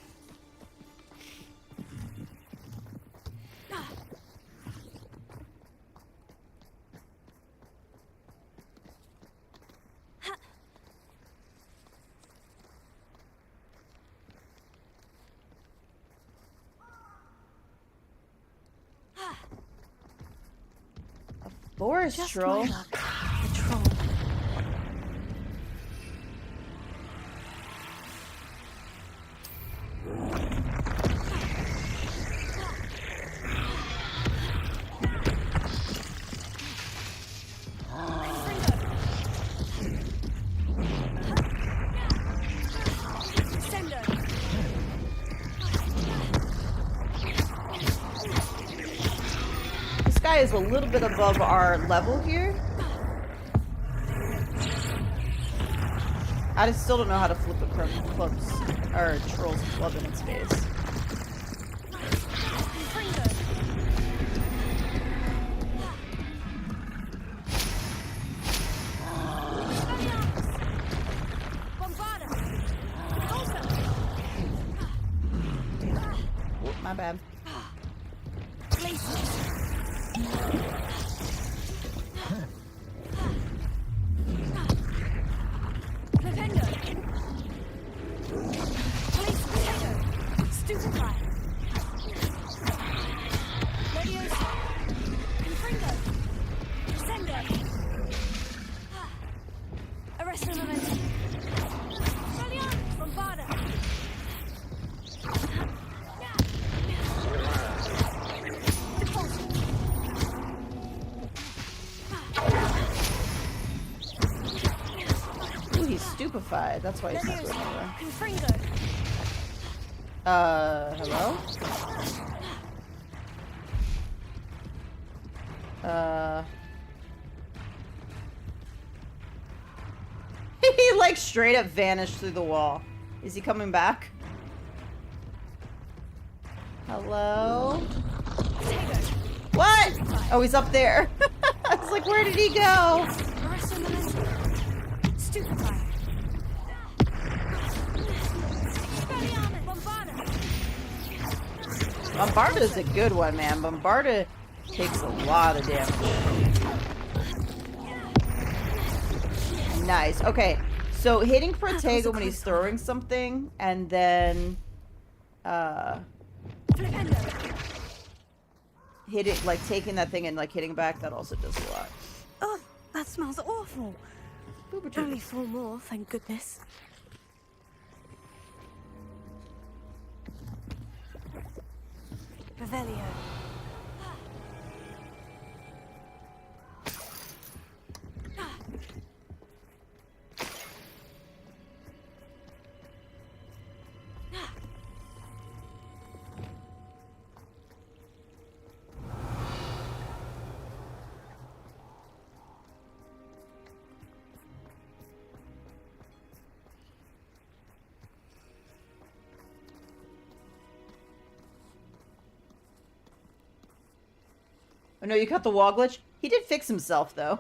Speaker 1: Forest
Speaker 3: Just
Speaker 1: troll.
Speaker 3: my luck. A troll.
Speaker 1: This guy is a little bit above our level here. I just still don't know how to flip a club's or troll's club in its face. Oh, my bad. Ooh, he's stupefied. That's why he's not going anywhere. Hello? He like straight up vanished through the wall. Is he coming back? Hello? What? Oh, he's up there. I was like, where did he go? Bombarda's a good one, man. Bombarda takes a lot of damage. Nice. Okay, so hitting Protego when he's throwing something, and then hit it, like taking that thing and like hitting back, that also does a lot.
Speaker 3: Oh, that smells awful. Only 4 more, thank goodness. Revelio.
Speaker 1: Oh no, you cut the wall glitch? He did fix himself, though.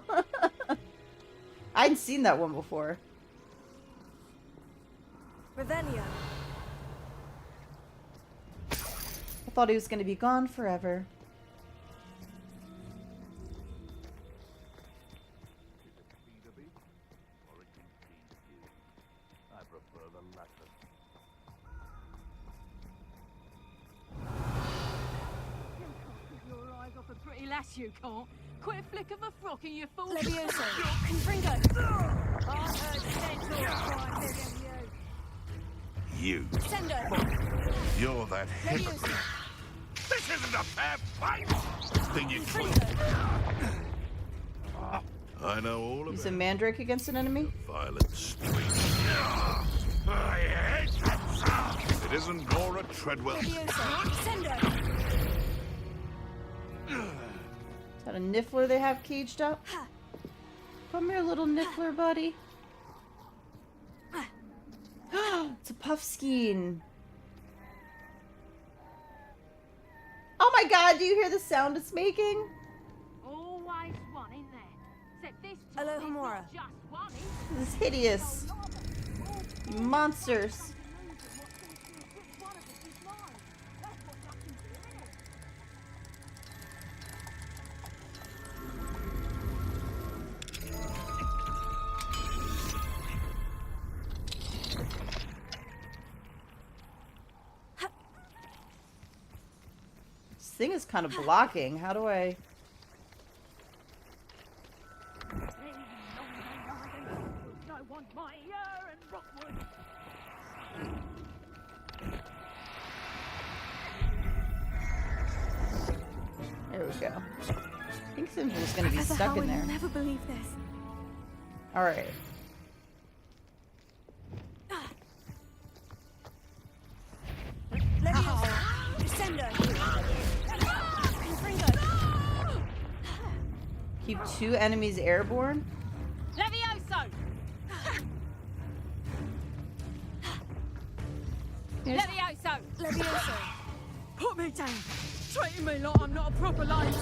Speaker 1: I hadn't seen that one before.
Speaker 3: Revelio.
Speaker 1: I thought he was going to be gone forever.
Speaker 10: I prefer the latter.
Speaker 11: Your eyes off a pretty lass, you can't. Quit a flick of a frock and you fool.
Speaker 3: Levioso. Confringo.
Speaker 11: I heard centaur crying
Speaker 10: You.
Speaker 3: Sendo.
Speaker 10: You're that hypocrite. This isn't a fair fight! Think you I know all about
Speaker 1: Use a mandrake against an enemy?
Speaker 10: violent streak. I hate that sound! It isn't Gora Treadwell.
Speaker 3: Levioso. Sendo.
Speaker 1: Is that a niffler they have caged up? Come here, little niffler buddy. It's a puffskein. my god, do you hear the sound it's making?
Speaker 11: Always one in there. Except this time
Speaker 3: Hello,
Speaker 11: there's
Speaker 3: Hamura.
Speaker 11: not just one.
Speaker 1: This is hideous. You monsters. This thing is kind of blocking. How do I...
Speaker 11: I want my and Rockwood.
Speaker 1: There we go. I think Simba's gonna be
Speaker 3: Professor
Speaker 1: stuck in
Speaker 3: Howard
Speaker 1: there.
Speaker 3: will never believe this.
Speaker 1: Alright. Keep 2 enemies airborne?
Speaker 11: Levioso!
Speaker 1: Yes.
Speaker 11: Levioso!
Speaker 3: Levioso.
Speaker 11: Put me down! Treating me like I'm not a proper lady!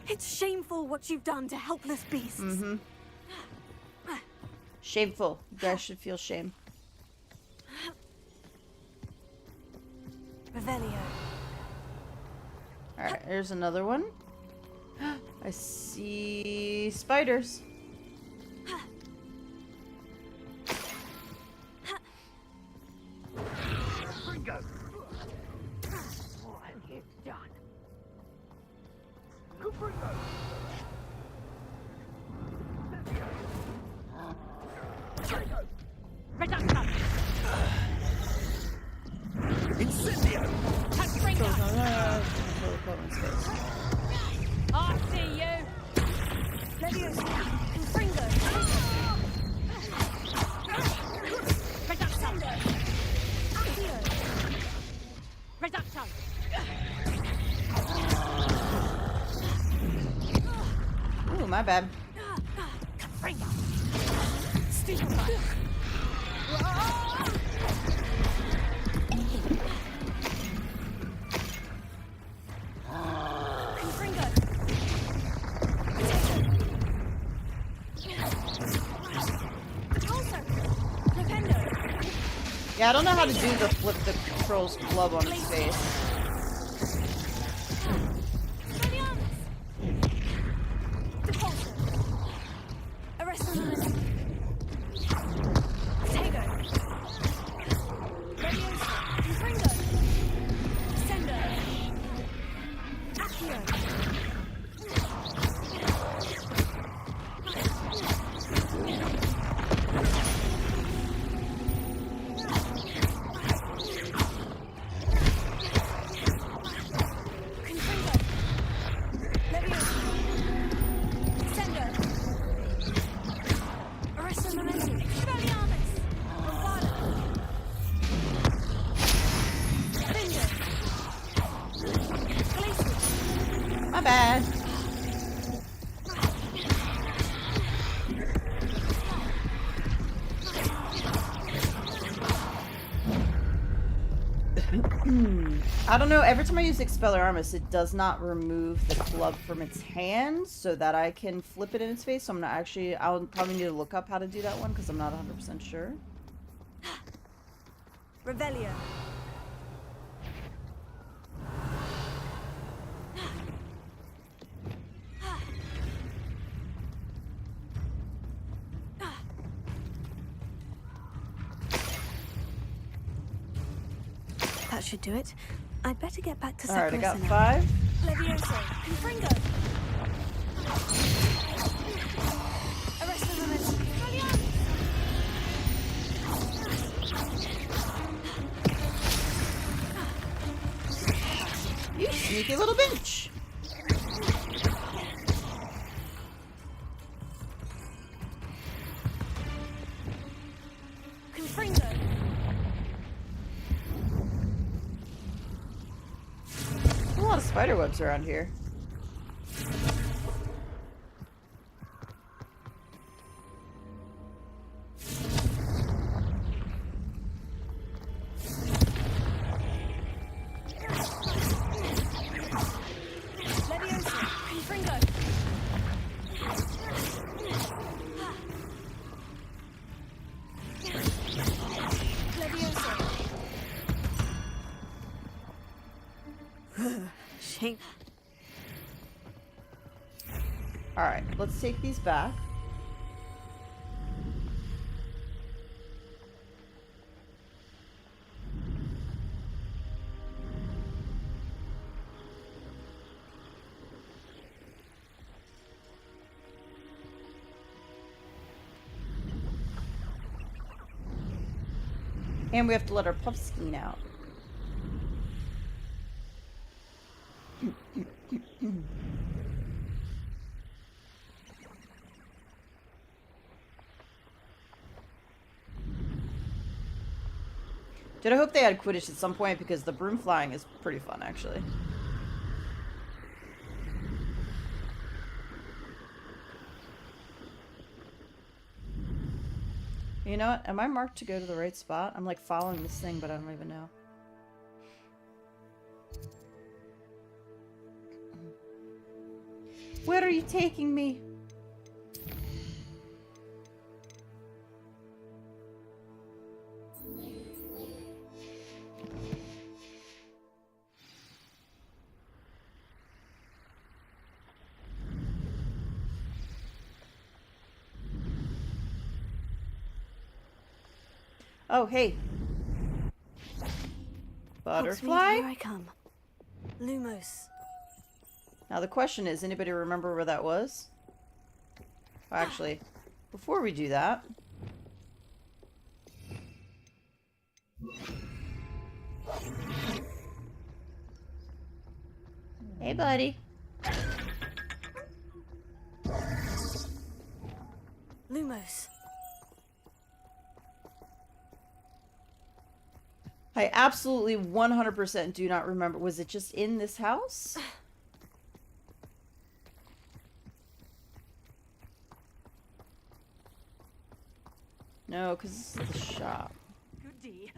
Speaker 3: It's shameful what you've done to helpless beasts.
Speaker 1: Mm-hmm. Shameful. You guys should feel shame.
Speaker 3: Revelio.
Speaker 1: Alright, there's another one. I see spiders.
Speaker 11: Ringo! What have you done? Go Ringo! Reduction!
Speaker 8: Incendio!
Speaker 11: Touch Ringo! I see you!
Speaker 3: Levioso. Confringo.
Speaker 11: Reduction!
Speaker 3: Accio.
Speaker 11: Reduction!
Speaker 1: Ooh, my bad.
Speaker 11: Ringo! Stupefy!
Speaker 1: Yeah, I don't know how to do the flip the controls club on his face. My bad. I don't know, every time I use Expelliarmus, it does not remove the club from its hand so that I can flip it in its face. So I'm not actually, I'll probably need to look up how to do that one because I'm not 100% sure.
Speaker 3: Revelio. That should do it. I'd better get back to
Speaker 1: Alright, I got
Speaker 3: now.
Speaker 1: 5.
Speaker 3: Levioso. Confringo. Arrest the momentum.
Speaker 1: You sneaky little bitch.
Speaker 3: Confringo.
Speaker 1: lot of spider webs around here.
Speaker 3: Shame.
Speaker 1: Alright, let's take these back. And we have to let our Puffskein out. Did I hope they had Quidditch at some point, because the broom flying is pretty fun, actually. You know what? Am I marked to go to the right spot? I'm like following this thing, but I don't even know. Where are you taking me? Oh, hey. Butterfly?
Speaker 3: Here I come. Lumos.
Speaker 1: Now the question is, anybody remember where that was? Well, actually, before we do that... Hey, buddy.
Speaker 3: Lumos.
Speaker 1: I absolutely 100% do not remember. Was it just in this house? No, because this is the shop.
Speaker 11: Good day.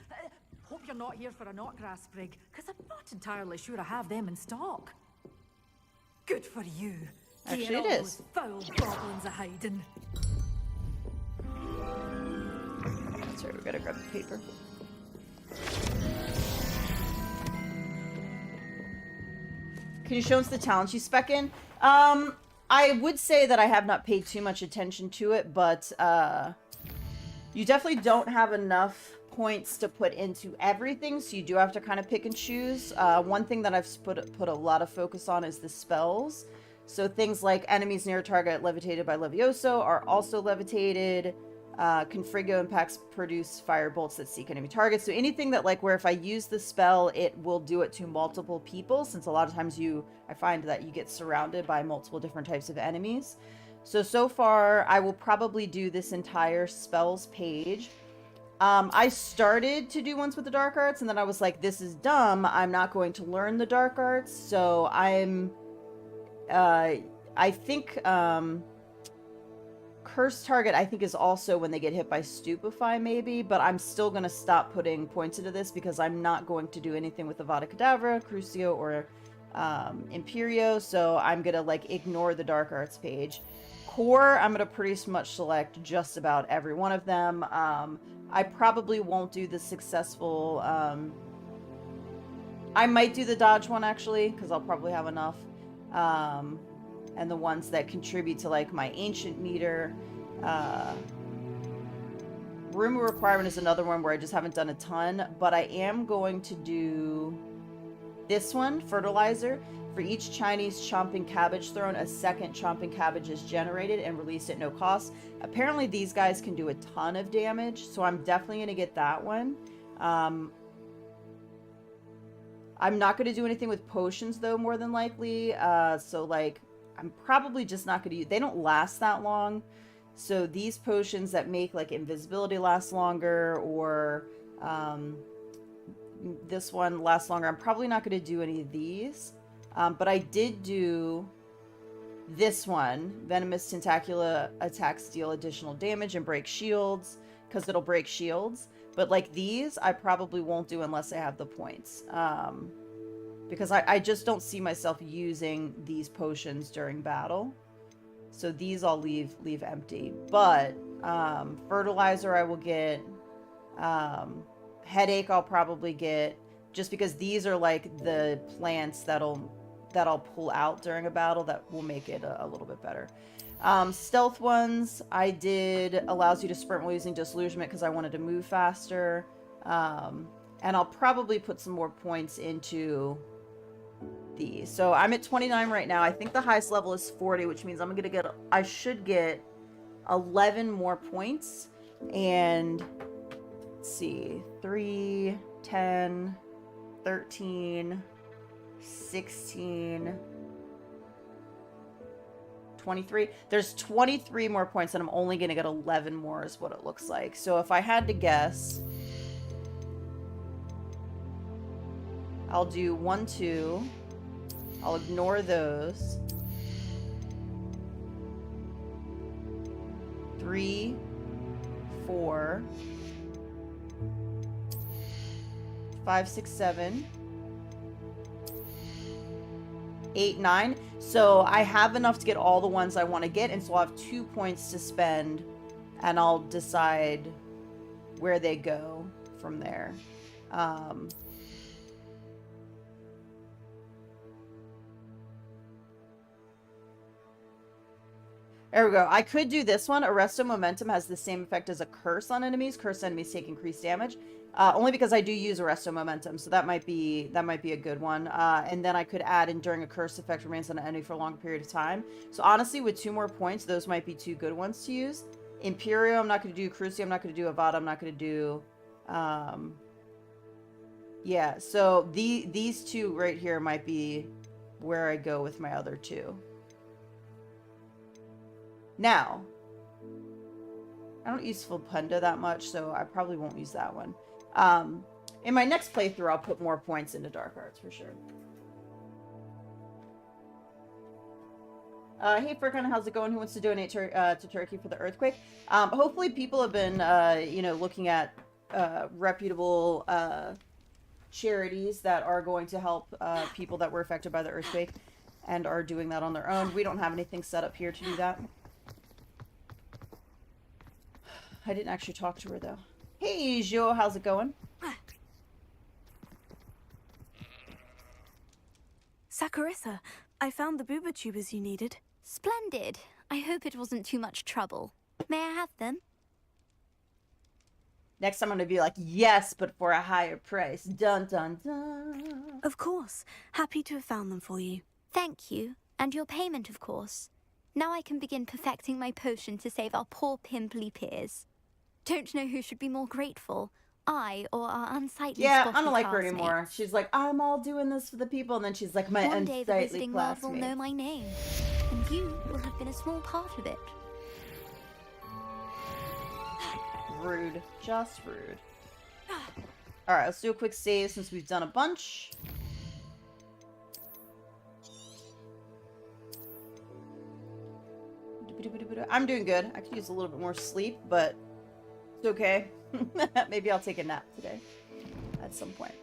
Speaker 11: Hope you're not here for a knotgrass sprig, because I'm not entirely sure I have them in stock. Good for you.
Speaker 1: Actually,
Speaker 11: Get
Speaker 1: it
Speaker 11: all
Speaker 1: is.
Speaker 11: those foul goblins a hiding.
Speaker 1: Sorry, we gotta grab the paper. Can you show us the talents you spec in? I would say that I have not paid too much attention to it, but you definitely don't have enough points to put into everything, so you do have to kind of pick and choose. One thing that I've put a lot of focus on is the spells. So things like enemies near a target levitated by Levioso are also levitated. Confrigo impacts produce fire bolts that seek enemy targets. So anything that, like, where if I use the spell, it will do it to multiple people, since a lot of times I find that you get surrounded by multiple different types of enemies. So far, I will probably do this entire spells page. I started to do ones with the dark arts, and then I was like, this is dumb. I'm not going to learn the dark arts. So I think, Cursed target, I think, is also when they get hit by Stupefy, maybe, but I'm still going to stop putting points into this because I'm not going to do anything with Avada Kedavra, Crucio, or Imperio, so I'm going to, like, ignore the Dark Arts page. Core, I'm going to pretty much select just about every one of them. I probably won't do the successful... I might do the Dodge one, actually, because I'll probably have enough. And the ones that contribute to, like, my ancient meter. Rumor requirement is another one where I just haven't done a ton, but I am going to do this one, fertilizer. For each Chinese chomping cabbage thrown, a second chomping cabbage is generated and released at no cost. Apparently these guys can do a ton of damage, so I'm definitely going to get that one. I'm not going to do anything with potions, though, more than likely. So, like, I'm probably just not going to use... They don't last that long. So these potions that make, like, invisibility last longer, or this one lasts longer, I'm probably not going to do any of these. But I did do this one. Venomous Tentacula attacks deal additional damage and break shields, because it'll break shields. But like these, I probably won't do unless I have the points. Because I just don't see myself using these potions during battle. So these I'll leave empty. But fertilizer I will get. Headache I'll probably get, just because these are like the plants that I'll pull out during a battle that will make it a little bit better. Stealth ones I did allows you to sprint while using disillusionment because I wanted to move faster. And I'll probably put some more points into these. So I'm at 29 right now. I think the highest level is 40, which means I should get 11 more points. And let's see, 3, 10, 13, 16, 23. There's 23 more points, and I'm only going to get 11 more is what it looks like. So if I had to guess, I'll do 1, 2. I'll ignore those. 3, 4, 5, 6, 7, 8, 9. So I have enough to get all the ones I want to get, and so I'll have 2 points to spend, and I'll decide where they go from there. There we go. I could do this one. Arresto Momentum has the same effect as a curse on enemies. Cursed enemies take increased damage. Only because I do use Arresto Momentum, so that might be a good one. And then I could add enduring a curse effect remains on an enemy for a long period of time. So honestly, with 2 more points, those might be 2 good ones to use. Imperio, I'm not going to do. Crucio, I'm not going to do. Avada, I'm not going to do. Yeah, so these 2 right here might be where I go with my other 2. Now, I don't use Fulpenda that much, so I probably won't use that one. In my next playthrough, I'll put more points into Dark Arts for sure. Hey, Furkan, how's it going? Who wants to donate to Turkey for the earthquake? Hopefully people have been, looking at reputable charities that are going to help people that were affected by the earthquake and are doing that on their own. We don't have anything set up here to do that. I didn't actually talk to her, though. Hey, Jo, how's it going?
Speaker 3: Saccharissa, I found the booba tubers you needed.
Speaker 2: Splendid. I hope it wasn't too much trouble. May I have them?
Speaker 1: Next time I'm going to be like, yes, but for a higher price. Dun, dun, dun.
Speaker 3: Of course. Happy to have found them for you.
Speaker 2: Thank you. And your payment, of course. Now I can begin perfecting my potion to save our poor pimply peers. Don't know who should be more grateful, I or our unsightly
Speaker 1: Yeah,
Speaker 2: spotty
Speaker 1: I don't like her
Speaker 2: classmates.
Speaker 1: anymore. She's like, I'm all doing this for the people, and then she's like, my
Speaker 2: One day the
Speaker 1: unsightly
Speaker 2: visiting world will
Speaker 1: classmate.
Speaker 2: know my name, and you will have been a small part of it.
Speaker 1: Rude. Just rude. Alright, let's do a quick save since we've done a bunch. I'm doing good. I could use a little bit more sleep, but it's okay. Maybe I'll take a nap today at some point.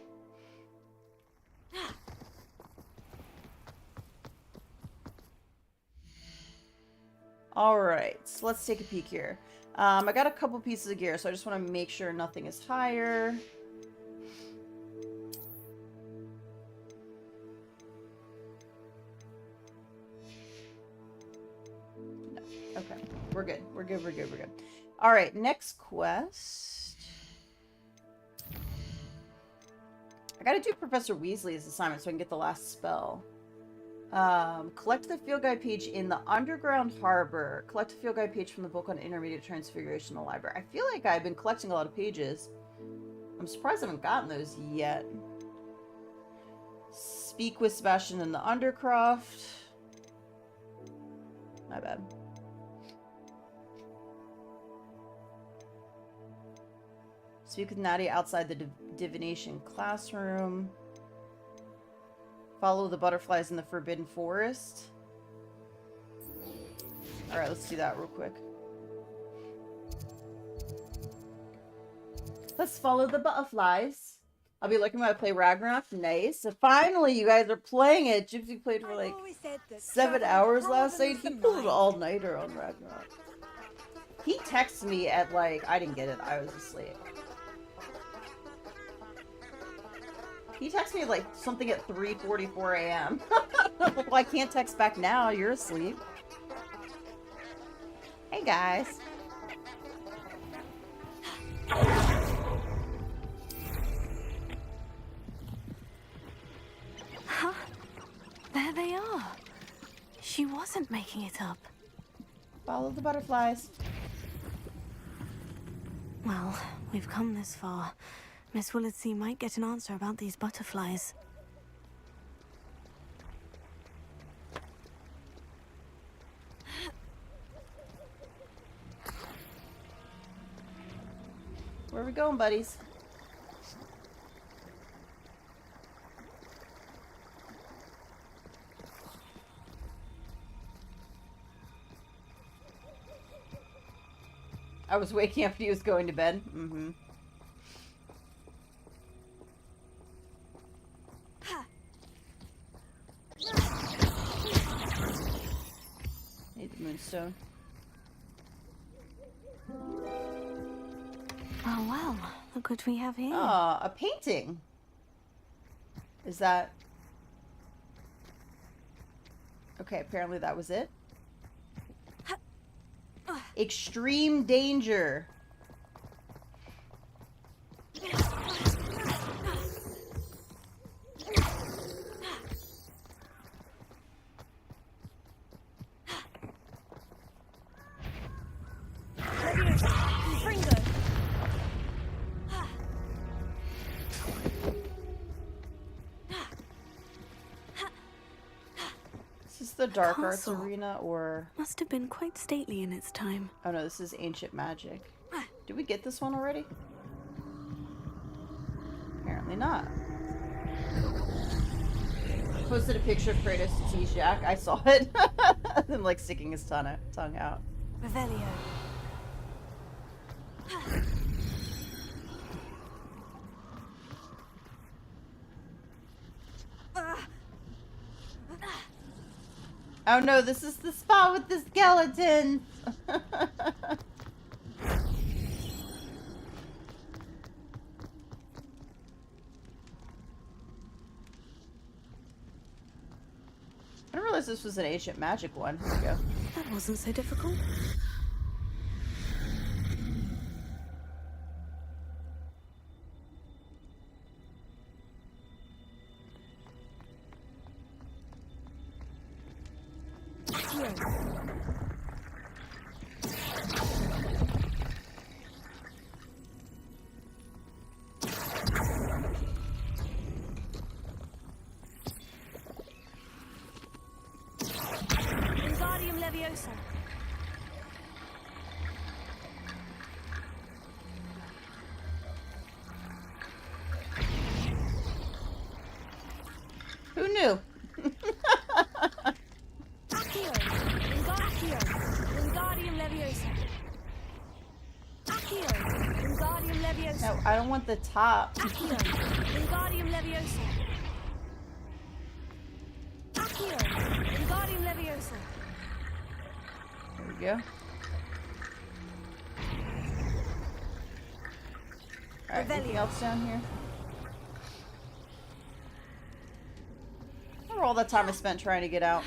Speaker 1: Alright, so let's take a peek here. I got a couple pieces of gear, so I just want to make sure nothing is higher. No. Okay. We're good. We're good. We're good. We're good. Alright, next quest. I gotta do Professor Weasley's assignment so I can get the last spell. Collect the field guide page in the underground harbor. Collect the field guide page from the book on intermediate transfiguration in the library. I feel like I've been collecting a lot of pages. I'm surprised I haven't gotten those yet. Speak with Sebastian in the Undercroft. My bad. Speak with Nadia outside the divination classroom. Follow the butterflies in the Forbidden Forest. Alright, let's do that real quick. Let's follow the butterflies. I'll be looking when I play Ragnarok. Nice. So finally, you guys are playing it. Gypsy played for like 7 hours last night. He pulled an all-nighter on Ragnarok. He texted me at like, I didn't get it. I was asleep. He texted me like something at 3:44 a.m. Well, I can't text back now. You're asleep. Hey, guys.
Speaker 3: Huh? There they are. She wasn't making it up.
Speaker 1: Follow the butterflies.
Speaker 3: Well, we've come this far. Miss Willardsea might get an answer about these butterflies.
Speaker 1: Where are we going, buddies? I was waking up and he was going to bed. Mm-hmm. Need the moonstone.
Speaker 3: Oh, well. Look what we have here.
Speaker 1: Ah, a painting. Is that... Okay, apparently that was it. Extreme danger. Is this the Dark Arts Arena, or...
Speaker 3: Must have been quite stately in its time.
Speaker 1: Oh no, this is Ancient Magic. Did we get this one already? Apparently not. Posted a picture of Kratos to T-Shack. I saw it. Him like sticking his tongue out.
Speaker 3: Revelio.
Speaker 1: Oh no, this is the spot with the skeletons! I didn't realize this was an Ancient Magic one. Here we go.
Speaker 3: That wasn't so difficult. Wingardium Leviosa.
Speaker 1: Who knew?
Speaker 3: Accio. Wingardium Leviosa. Accio. Wingardium Leviosa.
Speaker 1: No, I don't want the top.
Speaker 3: Accio. Wingardium Leviosa. Accio. Wingardium Leviosa.
Speaker 1: There we go. Alright, anything else down here? Remember all that time I spent trying to get out.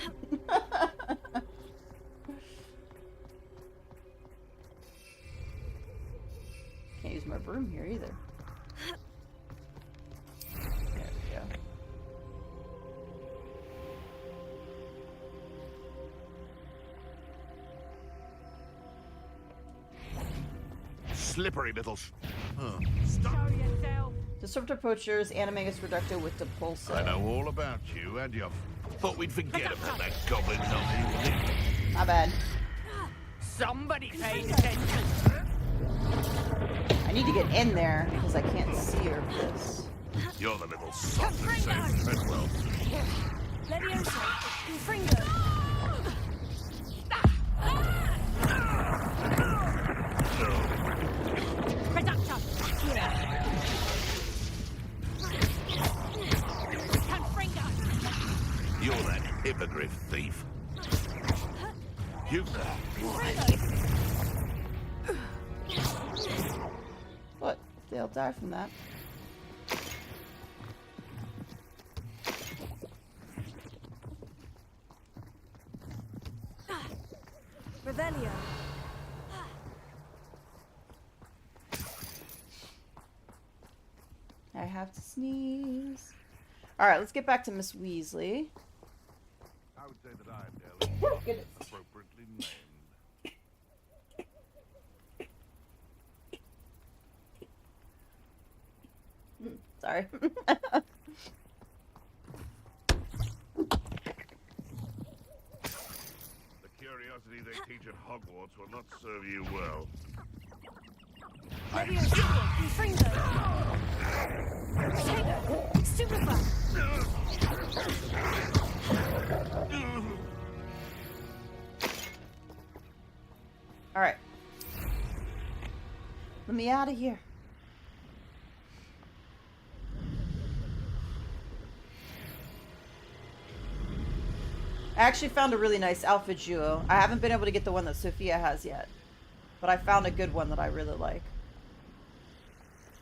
Speaker 1: Can't use my broom here either. There we go.
Speaker 10: Slippery little
Speaker 1: Disruptor Poachers, Animagus Reducto with Depulso.
Speaker 10: I know all about you, and you thought we'd forget about that goblin zombie.
Speaker 1: My bad.
Speaker 8: Somebody paid attention.
Speaker 1: I need to get in there because I can't see over this.
Speaker 10: You're the little sot that saved Treadwell.
Speaker 3: Leviosa! Confringo! Reductor! Confringo!
Speaker 10: You're that hippogriff thief. You
Speaker 1: What? They'll die from that.
Speaker 3: Revelio!
Speaker 1: I have to sneeze. Alright, let's get back to Miss Weasley.
Speaker 10: I would say that I'm nearly appropriately named.
Speaker 1: Sorry.
Speaker 10: The curiosity they teach at Hogwarts will not serve you well.
Speaker 3: Leviosa! Confringo! Potato! Stupefy!
Speaker 1: Alright. Let me out of here. I actually found a really nice outfit duo. I haven't been able to get the one that Sophia has yet. But I found a good one that I really like.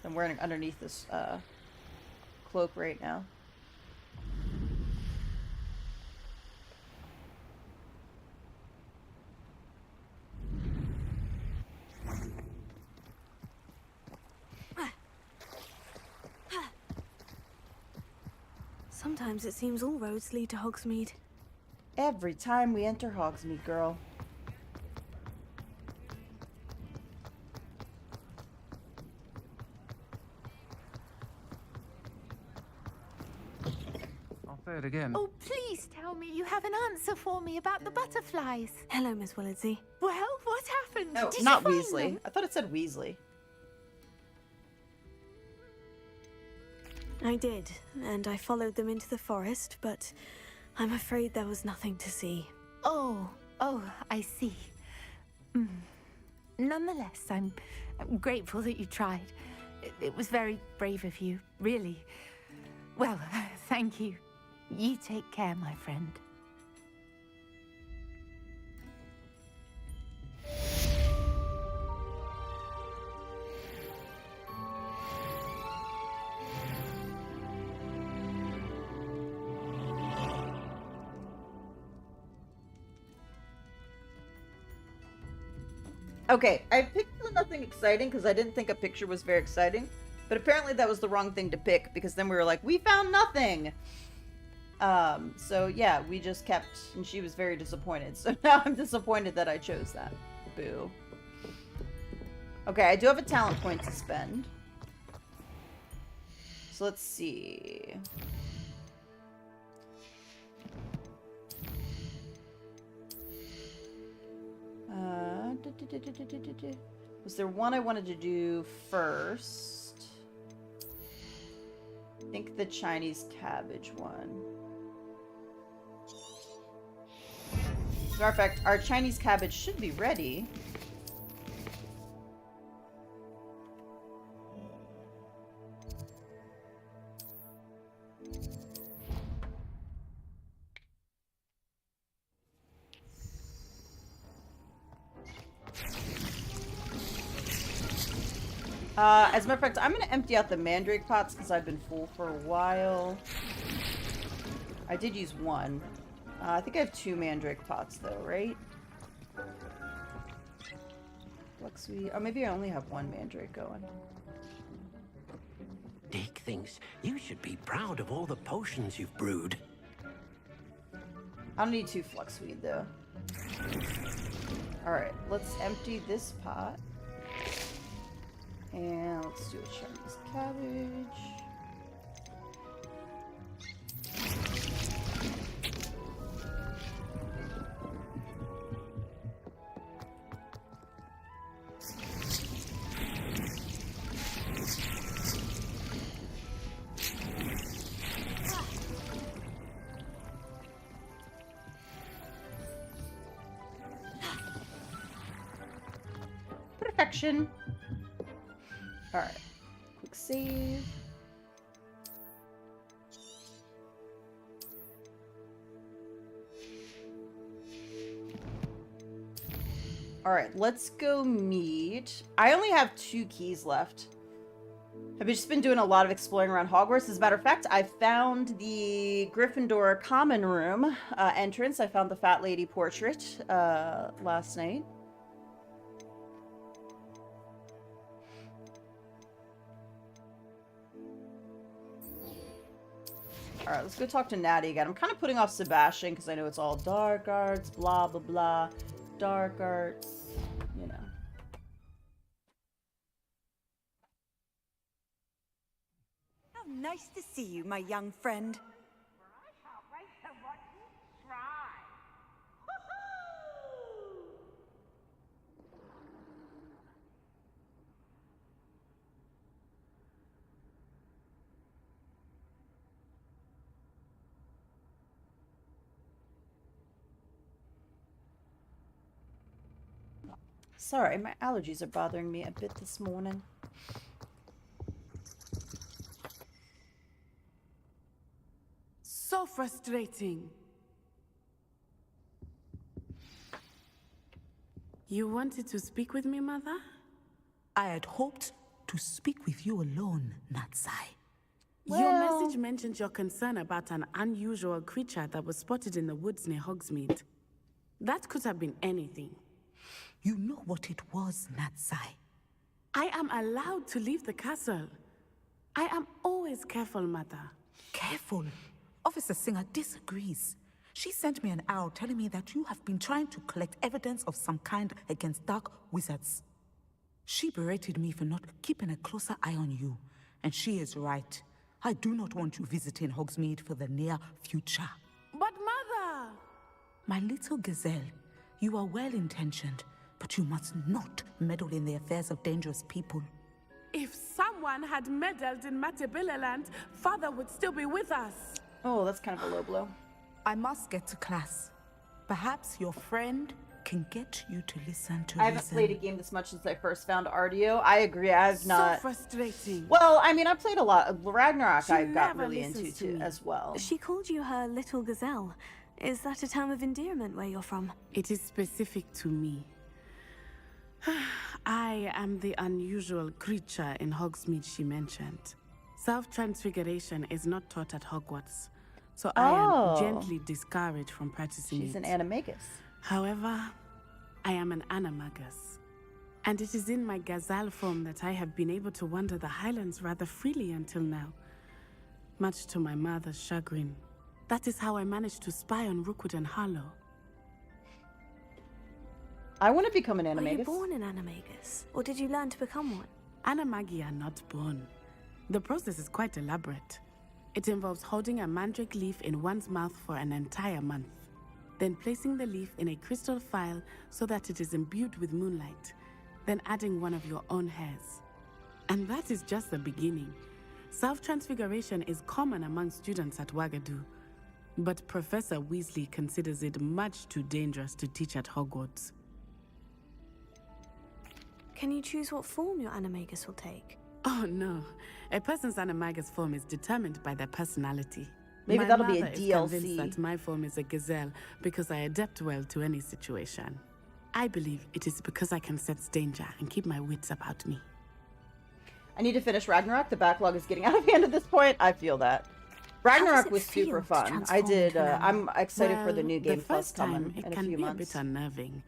Speaker 1: I'm wearing underneath this cloak right now.
Speaker 3: Sometimes it seems all roads lead to Hogsmeade.
Speaker 1: Every time we enter Hogsmeade, girl.
Speaker 8: I'll say it again.
Speaker 2: Oh, please tell me you have an answer for me about the butterflies.
Speaker 3: Hello, Miss Willardsey.
Speaker 2: Well, what happened?
Speaker 1: No,
Speaker 2: Did
Speaker 1: not
Speaker 2: you find
Speaker 1: Weasley.
Speaker 2: them?
Speaker 1: I thought it said Weasley.
Speaker 3: I did, and I followed them into the forest, but I'm afraid there was nothing to see.
Speaker 2: Oh, I see. Nonetheless, I'm grateful that you tried. It was very brave of you, really. Well, thank you. You take care, my friend.
Speaker 1: Okay, I picked the nothing exciting because I didn't think a picture was very exciting. But apparently that was the wrong thing to pick because then we were like, we found nothing! So yeah, we just kept, and she was very disappointed. So now I'm disappointed that I chose that. Boo. Okay, I do have a talent point to spend. So let's see. Was there one I wanted to do first? I think the Chinese cabbage one. As a matter of fact, our Chinese cabbage should be ready. As a matter of fact, I'm going to empty out the mandrake pots because I've been full for a while. I did use one. I think I have 2 mandrake pots though, right? Fluxweed. Oh, maybe I only have 1 mandrake going.
Speaker 6: Dick thinks you should be proud of all the potions you've brewed.
Speaker 1: I don't need 2 fluxweed though. Alright, let's empty this pot. And let's do a Chinese cabbage. protection. Alright. Quick save. Alright, let's go meet. I only have 2 keys left. I've just been doing a lot of exploring around Hogwarts. As a matter of fact, I found the Gryffindor common room entrance. I found the fat lady portrait last night. Alright, let's go talk to Natty again. I'm kind of putting off Sebastian because I know it's all dark arts, blah, blah, blah. Dark arts, you know.
Speaker 4: How nice to see you, my young friend.
Speaker 1: Sorry, my allergies are bothering me a bit this morning.
Speaker 7: So frustrating. You wanted to speak with me, Mother?
Speaker 12: I had hoped to speak with you alone, Natsai.
Speaker 7: Your message mentioned your concern about an unusual creature that was spotted in the woods near Hogsmeade. That could have been anything.
Speaker 12: You know what it was, Natsai.
Speaker 7: I am allowed to leave the castle. I am always careful, Mother.
Speaker 12: Careful? Officer Singer disagrees. She sent me an owl telling me that you have been trying to collect evidence of some kind against dark wizards. She berated me for not keeping a closer eye on you, and she is right. I do not want you visiting Hogsmeade for the near future.
Speaker 7: But Mother!
Speaker 12: My little gazelle, you are well-intentioned, but you must not meddle in the affairs of dangerous people.
Speaker 7: If someone had meddled in Matabeleland, Father would still be with us.
Speaker 1: Oh, that's kind of a low blow.
Speaker 12: I must get to class. Perhaps your friend can get you to listen to
Speaker 1: I haven't played a game this much since I first found Ardio. I agree, I've not...
Speaker 7: So frustrating.
Speaker 1: Well, I mean, I played a lot. Ragnarok I got really into too, as well.
Speaker 3: She called you her little gazelle. Is that a term of endearment where you're from?
Speaker 7: It is specific to me. I am the unusual creature in Hogsmeade she mentioned. Self-transfiguration is not taught at Hogwarts, so I am gently discouraged from practicing it.
Speaker 1: She's an animagus.
Speaker 7: However, I am an animagus, and it is in my gazelle form that I have been able to wander the Highlands rather freely until now, much to my mother's chagrin. That is how I managed to spy on Rookwood and Harlow.
Speaker 1: I want to become an animagus.
Speaker 3: Were you born an animagus, or did you learn to become one?
Speaker 7: Animagi are not born. The process is quite elaborate. It involves holding a mandrake leaf in one's mouth for an entire month, then placing the leaf in a crystal phial so that it is imbued with moonlight, then adding one of your own hairs. And that is just the beginning. Self-transfiguration is common among students at Wagadu, but Professor Weasley considers it much too dangerous to teach at Hogwarts.
Speaker 3: Can you choose what form your animagus will take?
Speaker 7: Oh no, a person's animagus form is determined by their personality.
Speaker 1: Maybe that'll be a
Speaker 7: My mother is
Speaker 1: DLC.
Speaker 7: convinced that my form is a gazelle because I adapt well to any situation. I believe it is because I can sense danger and keep my wits about me.
Speaker 1: I need to finish Ragnarok. The backlog is getting out of hand at this point. I feel that. Ragnarok was super fun. I did. I'm excited for the new Game Plus coming in a few months.
Speaker 7: It can be a bit unnerving.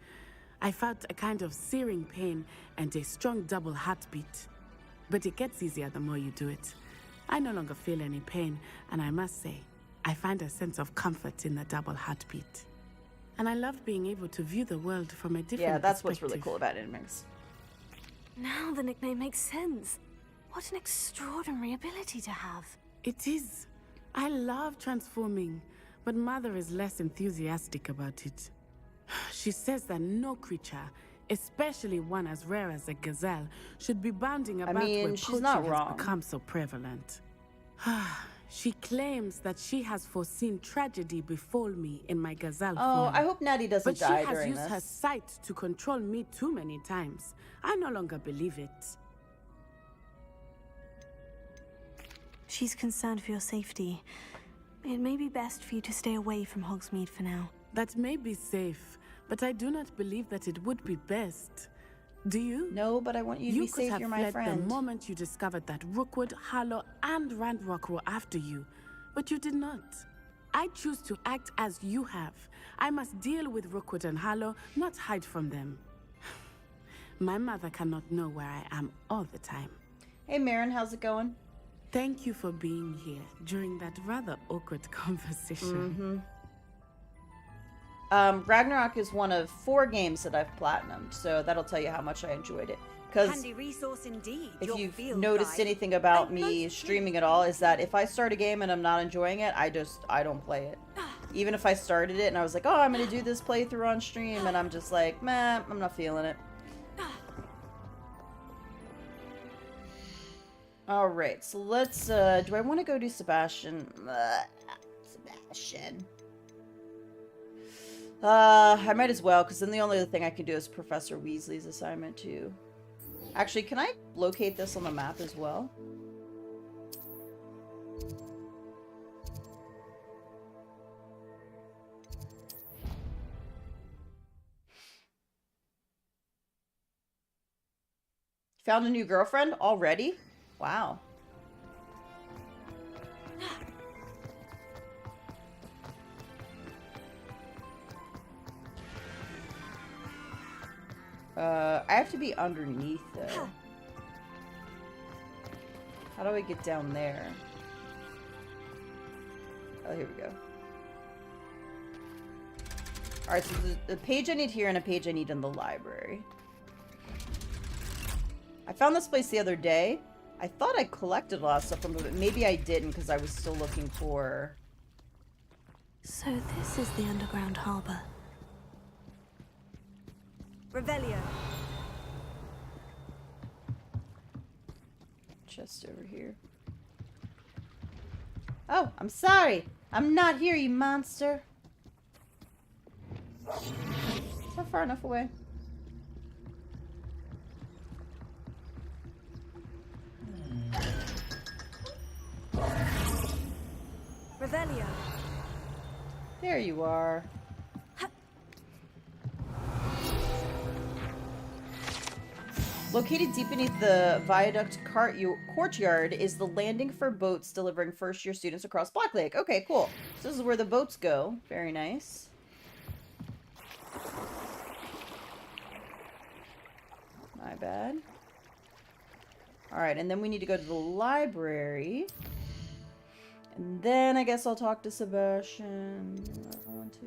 Speaker 7: I felt a kind of searing pain and a strong double heartbeat. But it gets easier the more you do it. I no longer feel any pain, and I must say, I find a sense of comfort in the double heartbeat. And I love being able to view the world from a different perspective.
Speaker 1: Yeah, that's what's really cool about animes.
Speaker 3: Now the nickname makes sense. What an extraordinary ability to have.
Speaker 7: It is. I love transforming, but Mother is less enthusiastic about it. She says that no creature, especially one as rare as a gazelle, should be bounding about when
Speaker 1: she's
Speaker 7: poaching
Speaker 1: not
Speaker 7: has
Speaker 1: wrong.
Speaker 7: become so prevalent. She claims that she has foreseen tragedy befall me in my gazelle
Speaker 1: Oh,
Speaker 7: form.
Speaker 1: I hope Natty doesn't die
Speaker 7: But she has
Speaker 1: during
Speaker 7: used her sight to control me too many times. I no longer believe it.
Speaker 3: She's concerned for your safety. It may be best for you to stay away from Hogsmeade for now.
Speaker 7: That may be safe, but I do not believe that it would be best. Do you?
Speaker 1: No, but I want you to be safe. You're my friend.
Speaker 7: You could have fled the moment you discovered that Rookwood, Harlow, and Randrock were after you, but you did not. I choose to act as you have. I must deal with Rookwood and Harlow, not hide from them. My mother cannot know where I am all the time.
Speaker 1: Hey, Marin, how's it going?
Speaker 7: Thank you for being here during that rather awkward conversation.
Speaker 1: Ragnarok is one of 4 games that I've platinumed, so that'll tell you how much I enjoyed it. Because
Speaker 13: Handy resource indeed.
Speaker 1: if
Speaker 13: your
Speaker 1: you've
Speaker 13: field
Speaker 1: noticed
Speaker 13: guide.
Speaker 1: anything about me streaming at all, is that if I start a game and I'm not enjoying it, I don't play it. Even if I started it and I was like, oh, I'm gonna do this playthrough on stream, and I'm just like, meh, I'm not feeling it. Alright, so let's, do I want to go do Sebastian? Sebastian. I might as well, because then the only other thing I can do is Professor Weasley's assignment, too. Actually, can I locate this on the map as well? Found a new girlfriend already? Wow. I have to be underneath, though. How do I get down there? Oh, here we go. Alright, so there's a page I need here and a page I need in the library. I found this place the other day. I thought I collected a lot of stuff from it, but maybe I didn't because I was still looking for...
Speaker 3: So this is the underground harbor.
Speaker 13: Revelio.
Speaker 1: Chest over here. Oh, I'm sorry. I'm not here, you monster. Is that far enough away?
Speaker 13: Revelio.
Speaker 1: There you are. Located deep beneath the viaduct courtyard is the landing for boats delivering first-year students across Black Lake. Okay, cool. So this is where the boats go. Very nice. My bad. Alright, and then we need to go to the library. And then I guess I'll talk to Sebastian. I want to.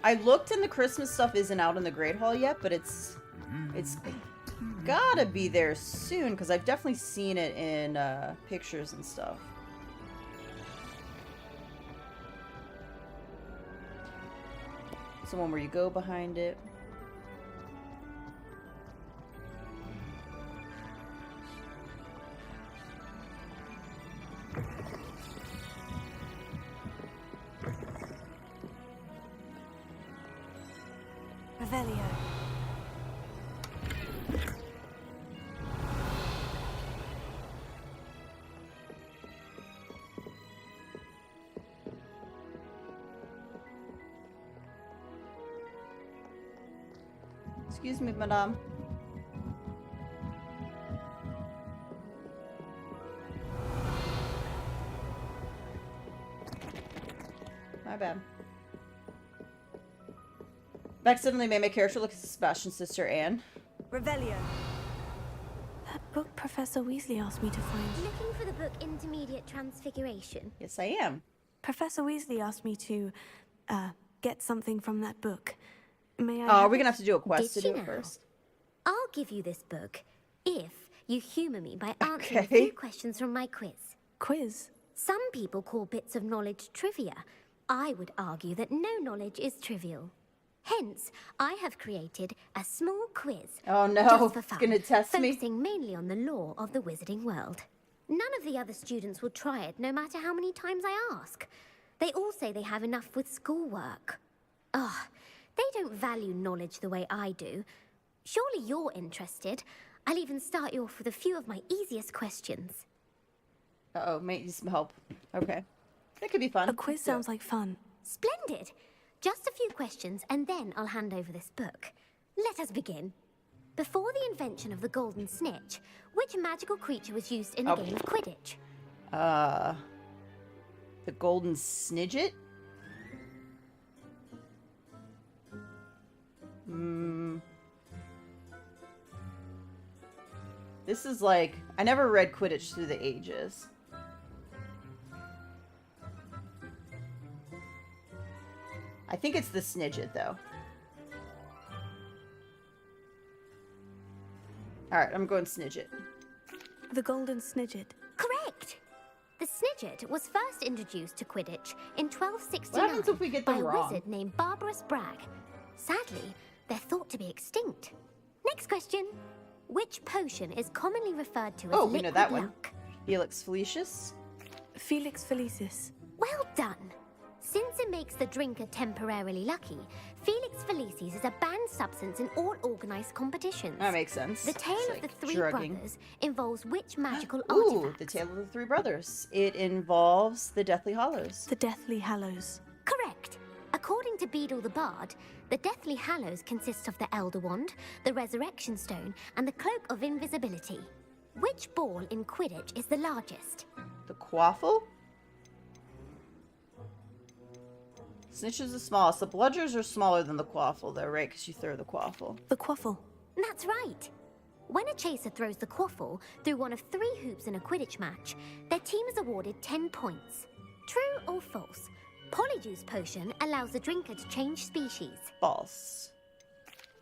Speaker 1: I looked and the Christmas stuff isn't out in the Great Hall yet, but it's gotta be there soon because I've definitely seen it in pictures and stuff. Someone where you go behind it.
Speaker 3: Revelio.
Speaker 1: Excuse me, madame. My bad. Beck suddenly made my character look at Sebastian's sister, Anne.
Speaker 13: Revelio.
Speaker 3: That book Professor Weasley asked me to find.
Speaker 9: Looking for the book Intermediate Transfiguration?
Speaker 1: Yes, I am.
Speaker 3: Professor Weasley asked me to, get something from that book. May I?
Speaker 1: Oh, are we gonna have to do a quest to
Speaker 9: Did
Speaker 1: do
Speaker 9: she
Speaker 1: it
Speaker 9: now?
Speaker 1: first?
Speaker 9: I'll give you this book if
Speaker 14: You humour me by answering a few questions from my quiz.
Speaker 3: Quiz?
Speaker 14: Some people call bits of knowledge trivia. I would argue that no knowledge is trivial. Hence, I have created a small quiz.
Speaker 1: Oh no,
Speaker 14: just for
Speaker 1: it's
Speaker 14: fun,
Speaker 1: gonna test me.
Speaker 14: focusing mainly on the lore of the wizarding world. None of the other students will try it, no matter how many times I ask. They all say they have enough with schoolwork. Ugh, they don't value knowledge the way I do. Surely you're interested. I'll even start you off with a few of my easiest questions.
Speaker 1: Uh-oh, might need some help. Okay. That could be fun.
Speaker 3: A quiz sounds like fun.
Speaker 14: Splendid! Just a few questions, and then I'll hand over this book. Let us begin. Before the invention of the golden snitch, which magical creature was used in the game of Quidditch?
Speaker 1: The golden snidget? This is like... I never read Quidditch through the ages. I think it's the snidget, though. Alright, I'm going snidget.
Speaker 3: The golden snidget.
Speaker 14: Correct! The snidget was first introduced to Quidditch in 1269
Speaker 1: What happens if we get them
Speaker 14: by a
Speaker 1: wrong?
Speaker 14: wizard named Barbarous Bragg. Sadly, they're thought to be extinct. Next question. Which potion is commonly referred to as
Speaker 1: Oh, we know that
Speaker 14: liquid
Speaker 1: one.
Speaker 14: luck?
Speaker 1: Felix Felicis.
Speaker 3: Felix Felicis.
Speaker 14: Well done! Since it makes the drinker temporarily lucky, Felix Felicis is a banned substance in all organised competitions.
Speaker 1: That makes sense.
Speaker 14: The tale
Speaker 1: It's
Speaker 14: of the
Speaker 1: like
Speaker 14: three
Speaker 1: drugging.
Speaker 14: brothers involves which magical
Speaker 1: Ooh,
Speaker 14: artifact?
Speaker 1: the Tale of the Three Brothers. It involves the Deathly Hallows.
Speaker 3: The Deathly Hallows.
Speaker 14: Correct. According to Beadle the Bard, the Deathly Hallows consists of the Elder Wand, the Resurrection Stone, and the Cloak of Invisibility. Which ball in Quidditch is the largest?
Speaker 1: The Quaffle? Snitches are smallest. The Bludgers are smaller than the Quaffle, though, right? Because you throw the Quaffle.
Speaker 3: The Quaffle.
Speaker 14: That's right. When a chaser throws the Quaffle through one of 3 hoops in a Quidditch match, their team is awarded 10 points. True or false? Polyjuice Potion allows the drinker to change species.
Speaker 1: False.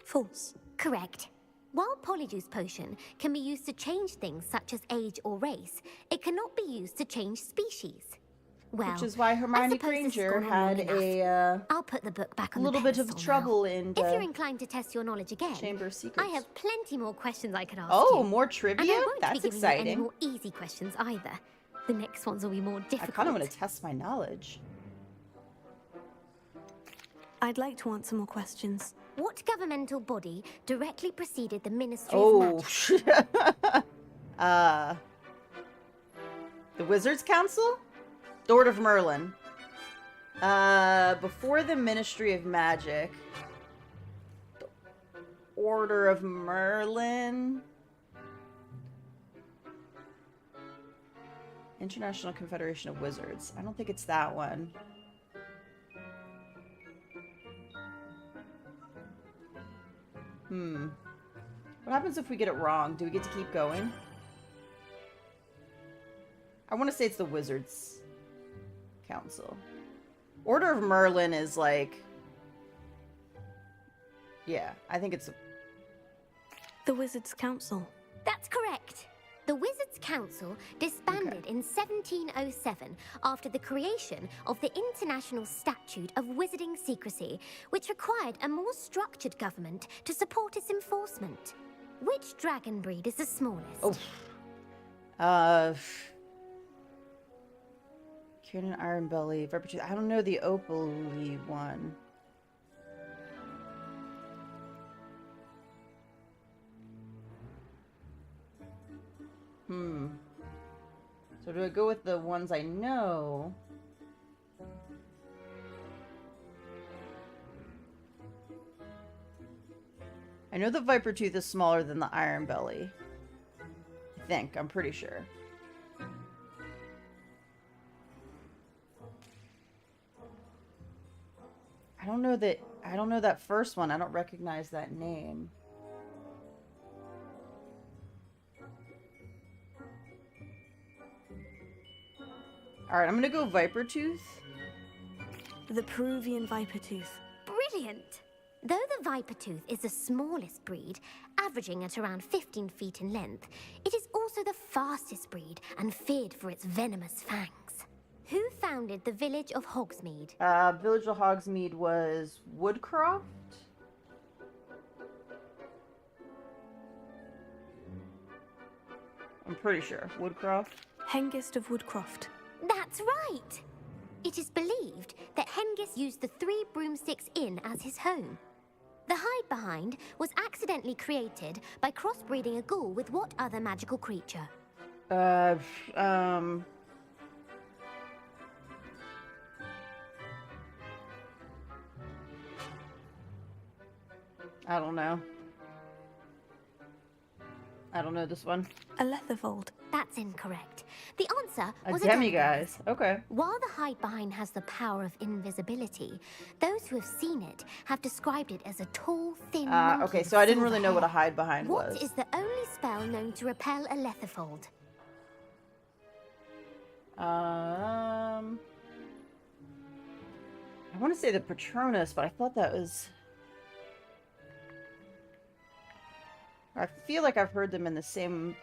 Speaker 3: False.
Speaker 14: Correct. While Polyjuice Potion can be used to change things such as age or race, it cannot be used to change species. Well,
Speaker 1: Which is why
Speaker 14: I
Speaker 1: Hermione
Speaker 14: suppose this has
Speaker 1: Granger
Speaker 14: gone on
Speaker 1: had
Speaker 14: long
Speaker 1: a
Speaker 14: enough. I'll put the book back on
Speaker 1: little
Speaker 14: the
Speaker 1: bit of
Speaker 14: pedestal
Speaker 1: trouble
Speaker 14: now.
Speaker 1: in
Speaker 14: If you're
Speaker 1: the
Speaker 14: inclined to test your knowledge again,
Speaker 1: Chamber of Secrets.
Speaker 14: I have plenty more questions I could ask
Speaker 1: Oh,
Speaker 14: you.
Speaker 1: more
Speaker 14: And
Speaker 1: trivia?
Speaker 14: I won't
Speaker 1: That's
Speaker 14: be giving you any
Speaker 1: exciting.
Speaker 14: more easy questions either. The next ones will be more
Speaker 1: I
Speaker 14: difficult.
Speaker 1: kind of want to test my knowledge.
Speaker 3: I'd like to answer more questions.
Speaker 14: What governmental body directly preceded the Ministry of
Speaker 1: Oh,
Speaker 14: Magic?
Speaker 1: The Wizards Council? The Order of Merlin. Before the Ministry of Magic. The Order of Merlin. International Confederation of Wizards. I don't think it's that one. What happens if we get it wrong? Do we get to keep going? I want to say it's the Wizards Council. Order of Merlin is like... Yeah, I think it's...
Speaker 3: The Wizards Council.
Speaker 14: That's correct. The Wizards Council disbanded in 1707 after the creation of the International Statute of Wizarding Secrecy, which required a more structured government to support its enforcement. Which dragon breed is the smallest?
Speaker 1: Kieran Ironbelly, Viper. I don't know the Opaly one. So do I go with the ones I know? I know the Viper Tooth is smaller than the Iron Belly. I think. I'm pretty sure. I don't know that first one. I don't recognize that name. Alright, I'm gonna go Viper Tooth.
Speaker 3: The Peruvian Viper Tooth.
Speaker 14: Brilliant! Though the viper tooth is the smallest breed, averaging at around 15 feet in length, it is also the fastest breed and feared for its venomous fangs. Who founded the village of Hogsmeade?
Speaker 1: Village of Hogsmeade was Woodcroft? I'm pretty sure. Woodcroft?
Speaker 3: Hengist of Woodcroft.
Speaker 14: That's right! It is believed that Hengist used the 3 Broomsticks Inn as his home. The hide behind was accidentally created by crossbreeding a ghoul with what other magical creature?
Speaker 1: I don't know. I don't know this one.
Speaker 3: A Lethervold.
Speaker 14: That's incorrect. The answer was
Speaker 1: a demiguise. Okay.
Speaker 14: While the hide behind has the power of invisibility, those who have seen it have described it as a tall, thin monkey
Speaker 1: okay,
Speaker 14: with
Speaker 1: so I didn't
Speaker 14: silver
Speaker 1: really know what a
Speaker 14: hair.
Speaker 1: hide behind was.
Speaker 14: What is the only spell known to repel a Letherfold?
Speaker 1: I want to say the Patronus, but I thought that was... I feel like I've heard them in the same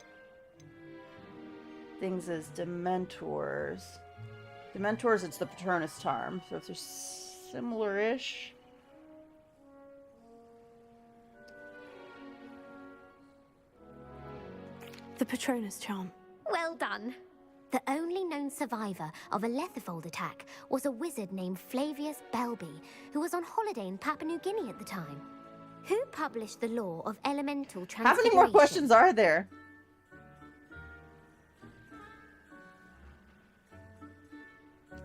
Speaker 1: things as Dementors. Dementors, it's the Patronus charm, so if they're similar-ish.
Speaker 3: The Patronus charm.
Speaker 14: Well done. The only known survivor of a Letherfold attack was a wizard named Flavius Belby, who was on holiday in Papua New Guinea at the time. Who published the law of elemental transfiguration?
Speaker 1: How many more questions are there?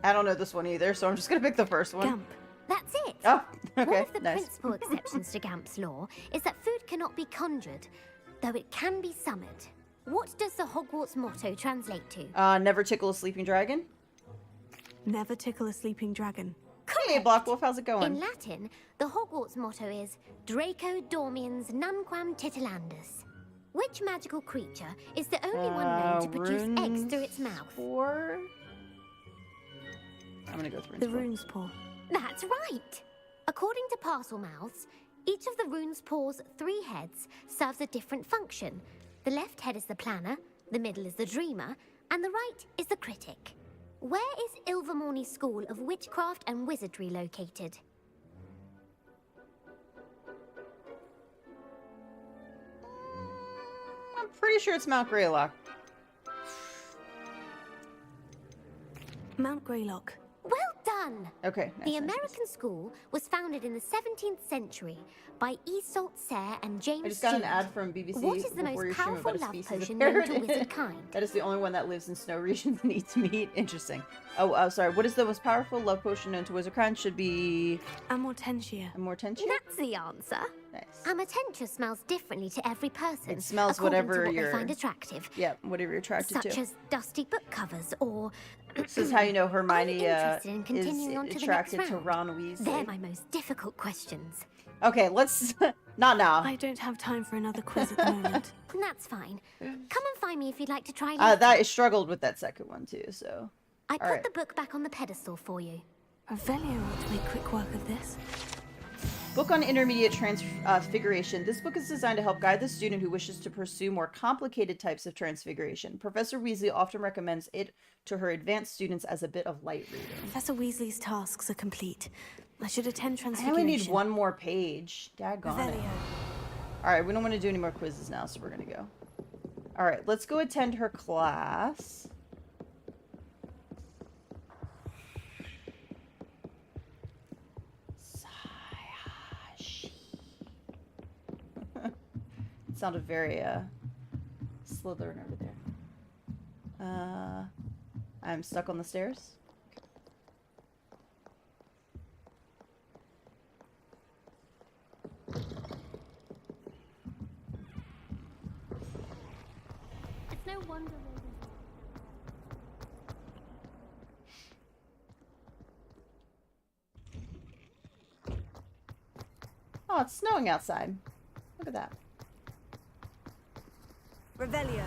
Speaker 1: I don't know this one either, so I'm just gonna pick the first one.
Speaker 14: Gamp. That's it.
Speaker 1: Oh, okay,
Speaker 14: One of the
Speaker 1: nice.
Speaker 14: principal exceptions to Gamp's law is that food cannot be conjured, though it can be summoned. What does the Hogwarts motto translate to?
Speaker 1: Never tickle a sleeping dragon.
Speaker 3: Never tickle a sleeping dragon.
Speaker 1: Hey, Blockwolf, how's it going?
Speaker 14: In Latin, the Hogwarts motto is Draco Dormiens Nunquam Titilandus. Which magical creature is the only one known to produce eggs through its mouth?
Speaker 1: Or I'm gonna go through
Speaker 3: the rune's paw.
Speaker 14: That's right. According to parcel mouths, each of the rune's paw's 3 heads serves a different function. The left head is the planner, the middle is the dreamer, and the right is the critic. Where is Ilvermorny School of Witchcraft and Wizardry located?
Speaker 1: I'm pretty sure it's Mount Greylock.
Speaker 3: Mount Greylock.
Speaker 14: Well done!
Speaker 1: Okay. Nice,
Speaker 14: The
Speaker 1: nice,
Speaker 14: American school was founded in the 17th century by Isolde Sayre and James
Speaker 1: I just got an
Speaker 14: Stewart.
Speaker 1: ad from BBC
Speaker 14: What is the
Speaker 1: before
Speaker 14: most
Speaker 1: your stream
Speaker 14: powerful
Speaker 1: about a
Speaker 14: love
Speaker 1: species of
Speaker 14: potion known to
Speaker 1: parrot.
Speaker 14: wizard kind?
Speaker 1: That is the only one that lives in snow regions and eats meat. Interesting. Oh, sorry. What is the most powerful love potion known to wizard kind? Should be
Speaker 3: Amortentia.
Speaker 1: Amortentia?
Speaker 14: That's the answer.
Speaker 1: Nice.
Speaker 14: Amortentia smells differently to every person.
Speaker 1: It smells
Speaker 14: according
Speaker 1: whatever
Speaker 14: to what
Speaker 1: you're
Speaker 14: they find attractive.
Speaker 1: Yeah, whatever you're attracted
Speaker 14: Such
Speaker 1: to.
Speaker 14: as dusty book covers or...
Speaker 1: This is how you know Hermione
Speaker 14: interested in
Speaker 1: is
Speaker 14: continuing on to the
Speaker 1: attracted
Speaker 14: next
Speaker 1: to
Speaker 14: round?
Speaker 1: Ron Weasley.
Speaker 14: They're my most difficult questions.
Speaker 1: Okay, let's... Not now.
Speaker 3: I don't have time for another quiz at the moment.
Speaker 14: That's fine. Come and find me if you'd like to try later.
Speaker 1: I struggled with that second one too, so...
Speaker 14: I put
Speaker 1: Alright.
Speaker 14: the book back on the pedestal for you.
Speaker 3: Revelio ought to make quick work of this.
Speaker 1: Book on Intermediate Transfiguration. This book is designed to help guide the student who wishes to pursue more complicated types of transfiguration. Professor Weasley often recommends it to her advanced students as a bit of light reading.
Speaker 3: Professor Weasley's tasks are complete. I should attend
Speaker 1: I
Speaker 3: Transfiguration.
Speaker 1: only need one more page. Daggone it.
Speaker 3: Revelio.
Speaker 1: Alright, we don't want to do any more quizzes now, so we're gonna go. Alright, let's go attend her class. It sounded very, Slytherin over there. I'm stuck on the stairs.
Speaker 14: It's no wonder
Speaker 1: Oh, it's snowing outside. Look at that.
Speaker 13: Revelio.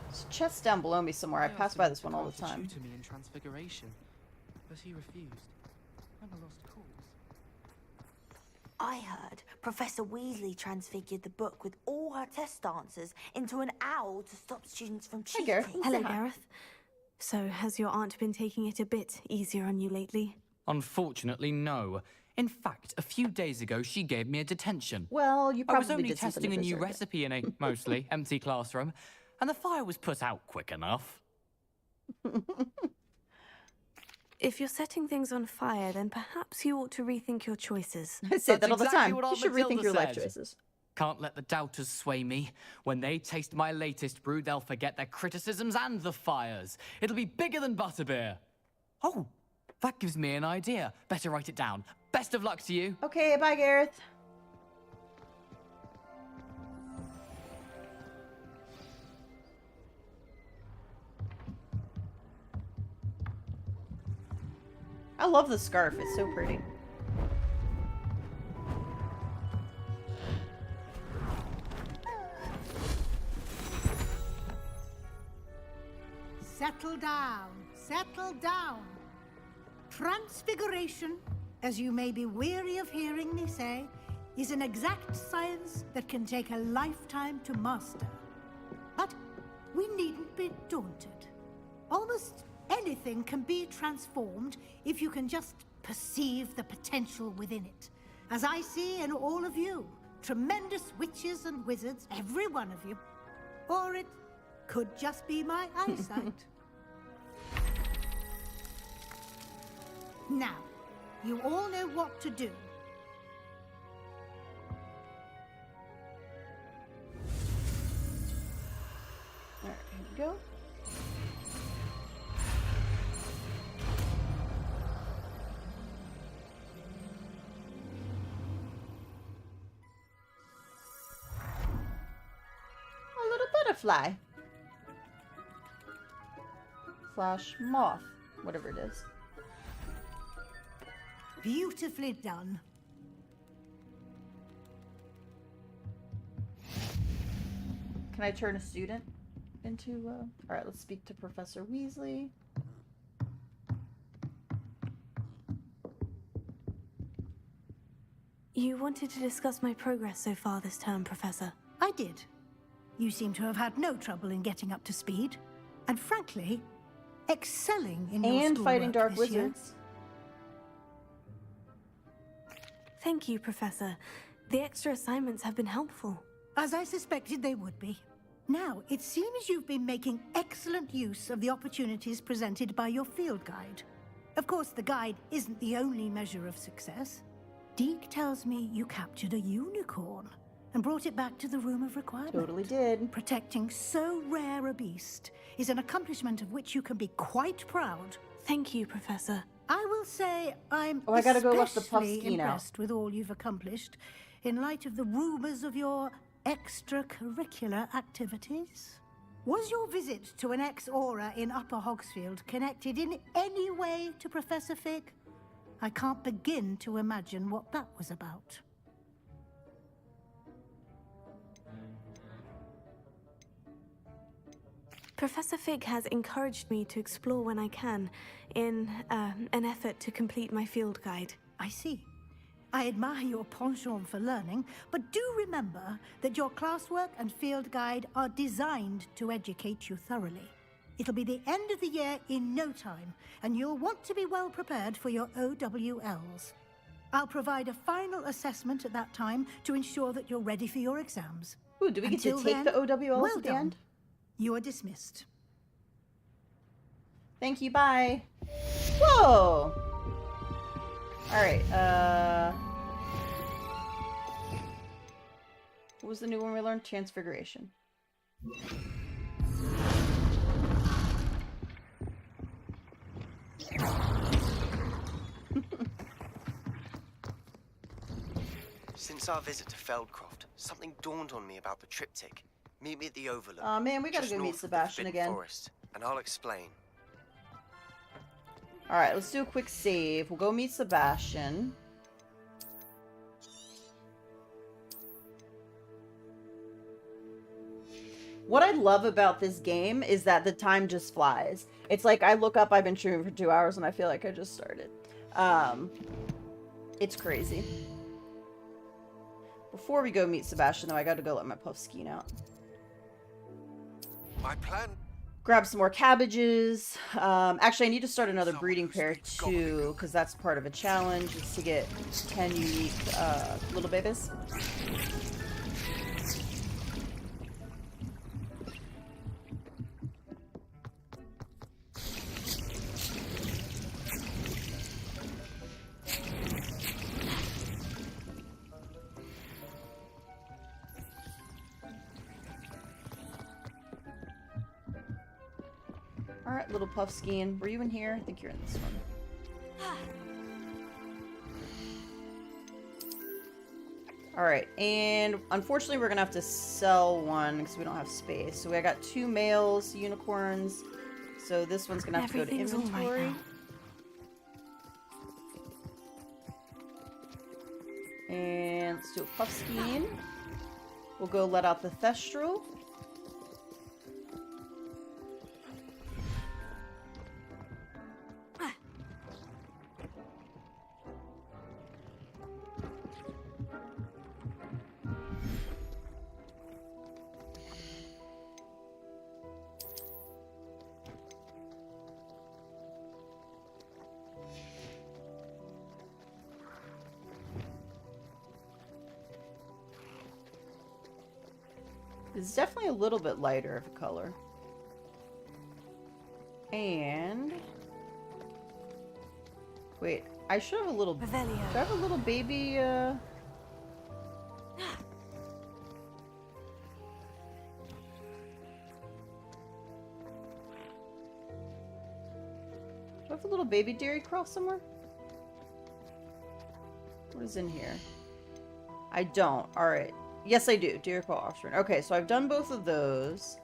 Speaker 1: There's a chest down below me somewhere. I pass by this one all the time.
Speaker 15: To me in Transfiguration, but he refused. I'm a lost I heard Professor Weasley transfigured the book with all her test answers into an owl to stop students from cheating.
Speaker 3: Hello, Gareth. So, has your aunt been taking it a bit easier on you lately?
Speaker 16: Unfortunately, no. In fact, a few days ago, she gave me a detention.
Speaker 1: Well, you
Speaker 16: I was
Speaker 1: probably
Speaker 16: only
Speaker 1: did something
Speaker 16: testing
Speaker 1: to
Speaker 16: a new
Speaker 1: deserve it.
Speaker 16: recipe in a mostly empty classroom, and the fire was put out quick enough.
Speaker 3: If you're setting things on fire, then perhaps you ought to rethink your choices.
Speaker 1: I say that all the
Speaker 16: exactly
Speaker 1: time.
Speaker 16: what
Speaker 1: You
Speaker 16: Aunt
Speaker 1: should
Speaker 16: Matilda
Speaker 1: rethink your life
Speaker 16: said.
Speaker 1: choices.
Speaker 16: Can't let the doubters sway me. When they taste my latest brew, they'll forget their criticisms and the fires. It'll be bigger than butterbeer. Oh, that gives me an idea. Better write it down. Best of luck to you.
Speaker 1: Okay, bye, Gareth. I love the scarf. It's so pretty.
Speaker 17: Settle down. Settle down. Transfiguration, as you may be weary of hearing me say, is an exact science that can take a lifetime to master. But we needn't be daunted. Almost anything can be transformed if you can just perceive the potential within it. As I see in all of you, tremendous witches and wizards, every one of you. Or it could just be my eyesight. Now, you all know what to do.
Speaker 1: Alright, here we go. A little butterfly. Slash moth. Whatever it is.
Speaker 17: Beautifully done.
Speaker 1: Can I turn a student into, Alright, let's speak to Professor Weasley.
Speaker 3: You wanted to discuss my progress so far this term, Professor.
Speaker 17: I did. You seem to have had no trouble in getting up to speed. And frankly, excelling in your
Speaker 1: And fighting
Speaker 17: schoolwork
Speaker 1: dark
Speaker 17: this year.
Speaker 1: wizards.
Speaker 3: Thank you, Professor. The extra assignments have been helpful.
Speaker 17: As I suspected they would be. Now, it seems you've been making excellent use of the opportunities presented by your field guide. Of course, the guide isn't the only measure of success. Deke tells me you captured a unicorn and brought it back to the Room of Requirement.
Speaker 1: Totally did.
Speaker 17: Protecting so rare a beast is an accomplishment of which you can be quite proud.
Speaker 3: Thank you, Professor.
Speaker 17: I will say I'm
Speaker 1: I gotta go watch the
Speaker 17: especially
Speaker 1: Puffskein now.
Speaker 17: impressed with all you've accomplished in light of the rumors of your extracurricular activities. Was your visit to an ex-aura in Upper Hogsfield connected in any way to Professor Fig? I can't begin to imagine what that was about.
Speaker 3: Professor Fig has encouraged me to explore when I can, in an effort to complete my field guide.
Speaker 17: I see. I admire your penchant for learning, but do remember that your classwork and field guide are designed to educate you thoroughly. It'll be the end of the year in no time, and you'll want to be well prepared for your OWLs. I'll provide a final assessment at that time to ensure that you're ready for your exams.
Speaker 1: Ooh, do we get to
Speaker 17: Until
Speaker 1: take
Speaker 17: then,
Speaker 1: the OWLs
Speaker 17: well
Speaker 1: at the
Speaker 17: done.
Speaker 1: end?
Speaker 17: You are dismissed.
Speaker 1: Thank you, bye. Whoa! Alright, what was the new one we learned? Transfiguration.
Speaker 18: Since our visit to Feldcroft, something dawned on me about the triptych. Meet me at the Overlook.
Speaker 1: Aw, man, we gotta
Speaker 18: just
Speaker 1: go meet
Speaker 18: north of the
Speaker 1: Sebastian
Speaker 18: Forbidden
Speaker 1: again.
Speaker 18: Forest, and I'll explain.
Speaker 1: Alright, let's do a quick save. We'll go meet Sebastian. What I love about this game is that the time just flies. It's like I look up, I've been streaming for 2 hours, and I feel like I just started. It's crazy. Before we go meet Sebastian, though, I gotta go let my Puffskein out.
Speaker 19: My plan.
Speaker 1: Grab some more cabbages. Actually, I need to start another breeding pair too, because that's part of a challenge, is to get 10 unique little babies. Alright, little Puffskein. Were you in here? I think you're in this one. Alright, and unfortunately we're gonna have to sell one because we don't have space. So I got 2 males, unicorns. So this one's gonna have to go to inventory. And let's do a Puffskein. We'll go let out the Thestral. It's definitely a little bit lighter of a color. And... wait, I should have a little... do I have a little baby, Do I have a little baby dairy cross somewhere? What is in here? I don't. Alright. Yes, I do. Dairy Crow offspring. Okay, so I've done both of those.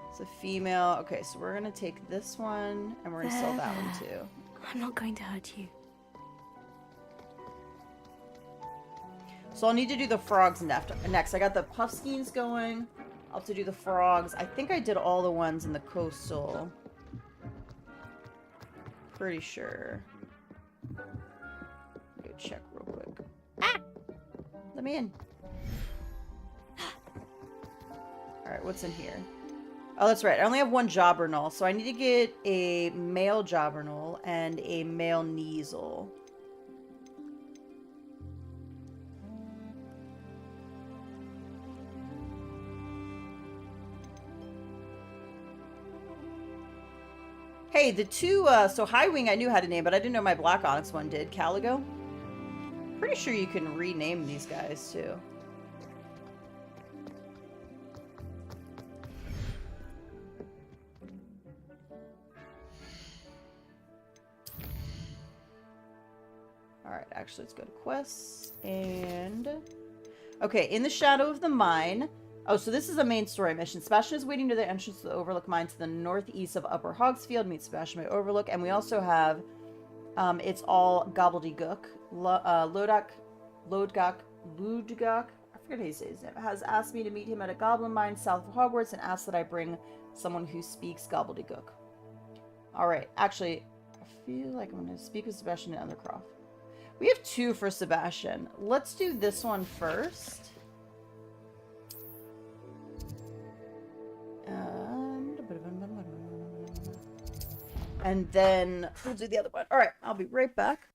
Speaker 1: It's a female. Okay, so we're going to take this one, and we're going to sell that one too.
Speaker 3: I'm not going to hurt you.
Speaker 1: So I'll need to do the frogs next. I got the Puffskeins going. I'll have to do the frogs. I think I did all the ones in the coastal. Pretty sure. Go check real quick. Ah! Let me in. Alright, what's in here? Oh, that's right. I only have 1 Jobbernull, so I need to get a male Jobbernull and a male Kneasel. Hey, the 2, so Highwing I knew how to name, but I didn't know my Black Onyx one did. Caligo? Pretty sure you can rename these guys, too. Alright, actually, let's go to quests, and... okay, in the shadow of the mine... oh, so this is a main story mission. Sebastian is waiting near the entrance to the Overlook Mine to the northeast of Upper Hogsfield. Meet Sebastian by Overlook. And we also have, it's all gobbledygook. Ludgok, I forget how you say his name, has asked me to meet him at a goblin mine south of Hogwarts and asked that I bring someone who speaks gobbledygook. Alright, actually, I feel like I'm going to speak with Sebastian and Undercroft. We have 2 for Sebastian. Let's do this one first. And then we'll do the other one. Alright, I'll be right back.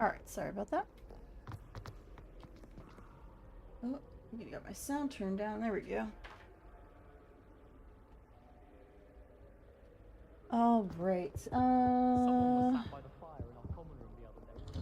Speaker 1: Alright, sorry about that. Oh, I'm gonna get my sound turned down. There we go. Alright,
Speaker 16: Someone was sat by the fire in our common room the other day.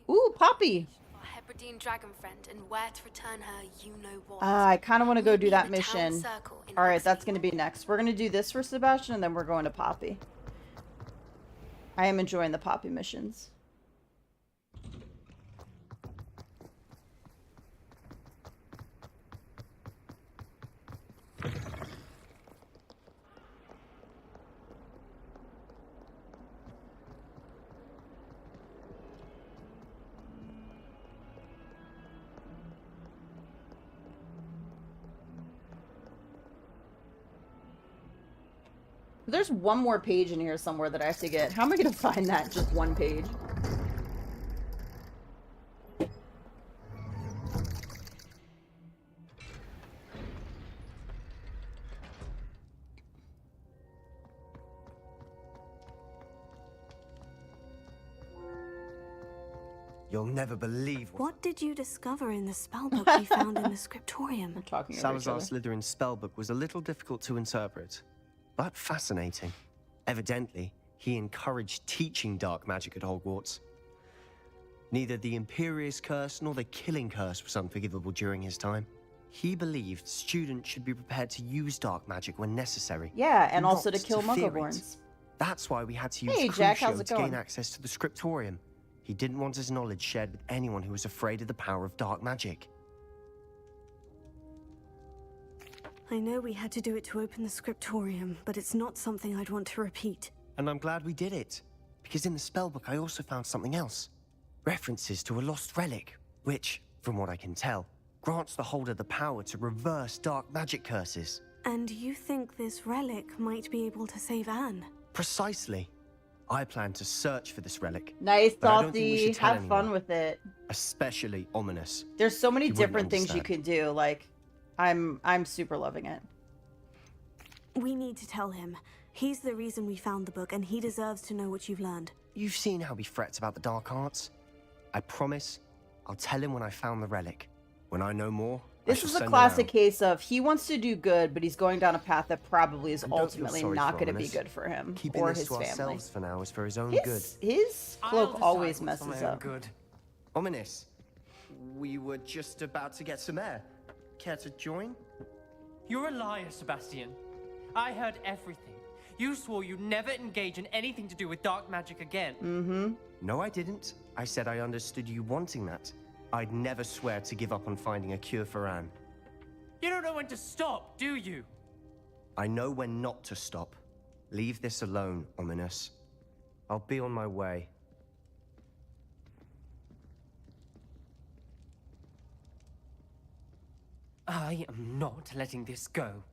Speaker 1: Ooh, Poppy!
Speaker 19: Hebridean dragon friend, and where to return her, you know what.
Speaker 1: I kind of want to go do
Speaker 19: Meet me
Speaker 1: that
Speaker 19: at the town
Speaker 1: mission.
Speaker 19: circle in
Speaker 1: Alright, that's going to be next. We're going to do this for Sebastian, and then we're going to Poppy. I am enjoying the Poppy missions. There's one more page in here somewhere that I have to get. How am I going to find that? Just one page.
Speaker 18: You'll never believe
Speaker 3: What did you discover in the spellbook you found in the scriptorium?
Speaker 1: We're talking over each
Speaker 18: Salazar
Speaker 1: other.
Speaker 18: Slytherin's spellbook was a little difficult to interpret, but fascinating. Evidently, he encouraged teaching dark magic at Hogwarts. Neither the Imperious Curse nor the Killing Curse was unforgivable during his time. He believed students should be prepared to use dark magic when necessary.
Speaker 1: Yeah, and also
Speaker 18: not
Speaker 1: to kill
Speaker 18: fear it.
Speaker 1: Muggleborns.
Speaker 18: That's why we had to use
Speaker 1: Hey, Jack, how's
Speaker 18: Crucio
Speaker 1: it
Speaker 18: to gain
Speaker 1: going?
Speaker 18: access to the scriptorium. He didn't want his knowledge shared with anyone who was afraid of the power of dark magic.
Speaker 3: I know we had to do it to open the scriptorium, but it's not something I'd want to repeat.
Speaker 18: And I'm glad we did it, because in the spellbook I also found something else. References to a lost relic, which, from what I can tell, grants the holder the power to reverse dark magic curses.
Speaker 3: And you think this relic might be able to save Anne?
Speaker 18: Precisely. I plan to search for this relic.
Speaker 1: Nice,
Speaker 18: but I don't think we
Speaker 1: Salty.
Speaker 18: should tell
Speaker 1: Have fun
Speaker 18: anyone.
Speaker 1: with it.
Speaker 18: Especially ominous.
Speaker 1: There's so many
Speaker 18: He wouldn't
Speaker 1: different things you
Speaker 18: understand.
Speaker 1: could do. Like, I'm super loving it.
Speaker 3: We need to tell him. He's the reason we found the book, and he deserves to know what you've learned.
Speaker 18: You've seen how he frets about the dark arts. I promise I'll tell him when I found the relic. When I know more,
Speaker 1: This is a classic case of he wants to do good, but he's going down a path that probably is
Speaker 18: And don't feel
Speaker 1: ultimately
Speaker 18: sorry
Speaker 1: not
Speaker 18: for
Speaker 1: going to be
Speaker 18: Ominous.
Speaker 1: good for him
Speaker 18: Keeping
Speaker 1: or
Speaker 18: this
Speaker 1: his
Speaker 18: to
Speaker 1: family.
Speaker 18: ourselves for now is for his own good.
Speaker 1: His cloak always messes up.
Speaker 18: Good. Ominous, we were just about to get some air. Care to join?
Speaker 20: You're a liar, Sebastian. I heard everything. You swore you'd never engage in anything to do with dark magic again.
Speaker 1: Mm-hmm.
Speaker 18: No, I didn't. I said I understood you wanting that. I'd never swear to give up on finding a cure for Anne.
Speaker 20: You don't know when to stop, do you?
Speaker 18: I know when not to stop. Leave this alone, Ominous. I'll be on my way.
Speaker 20: I am not letting this go.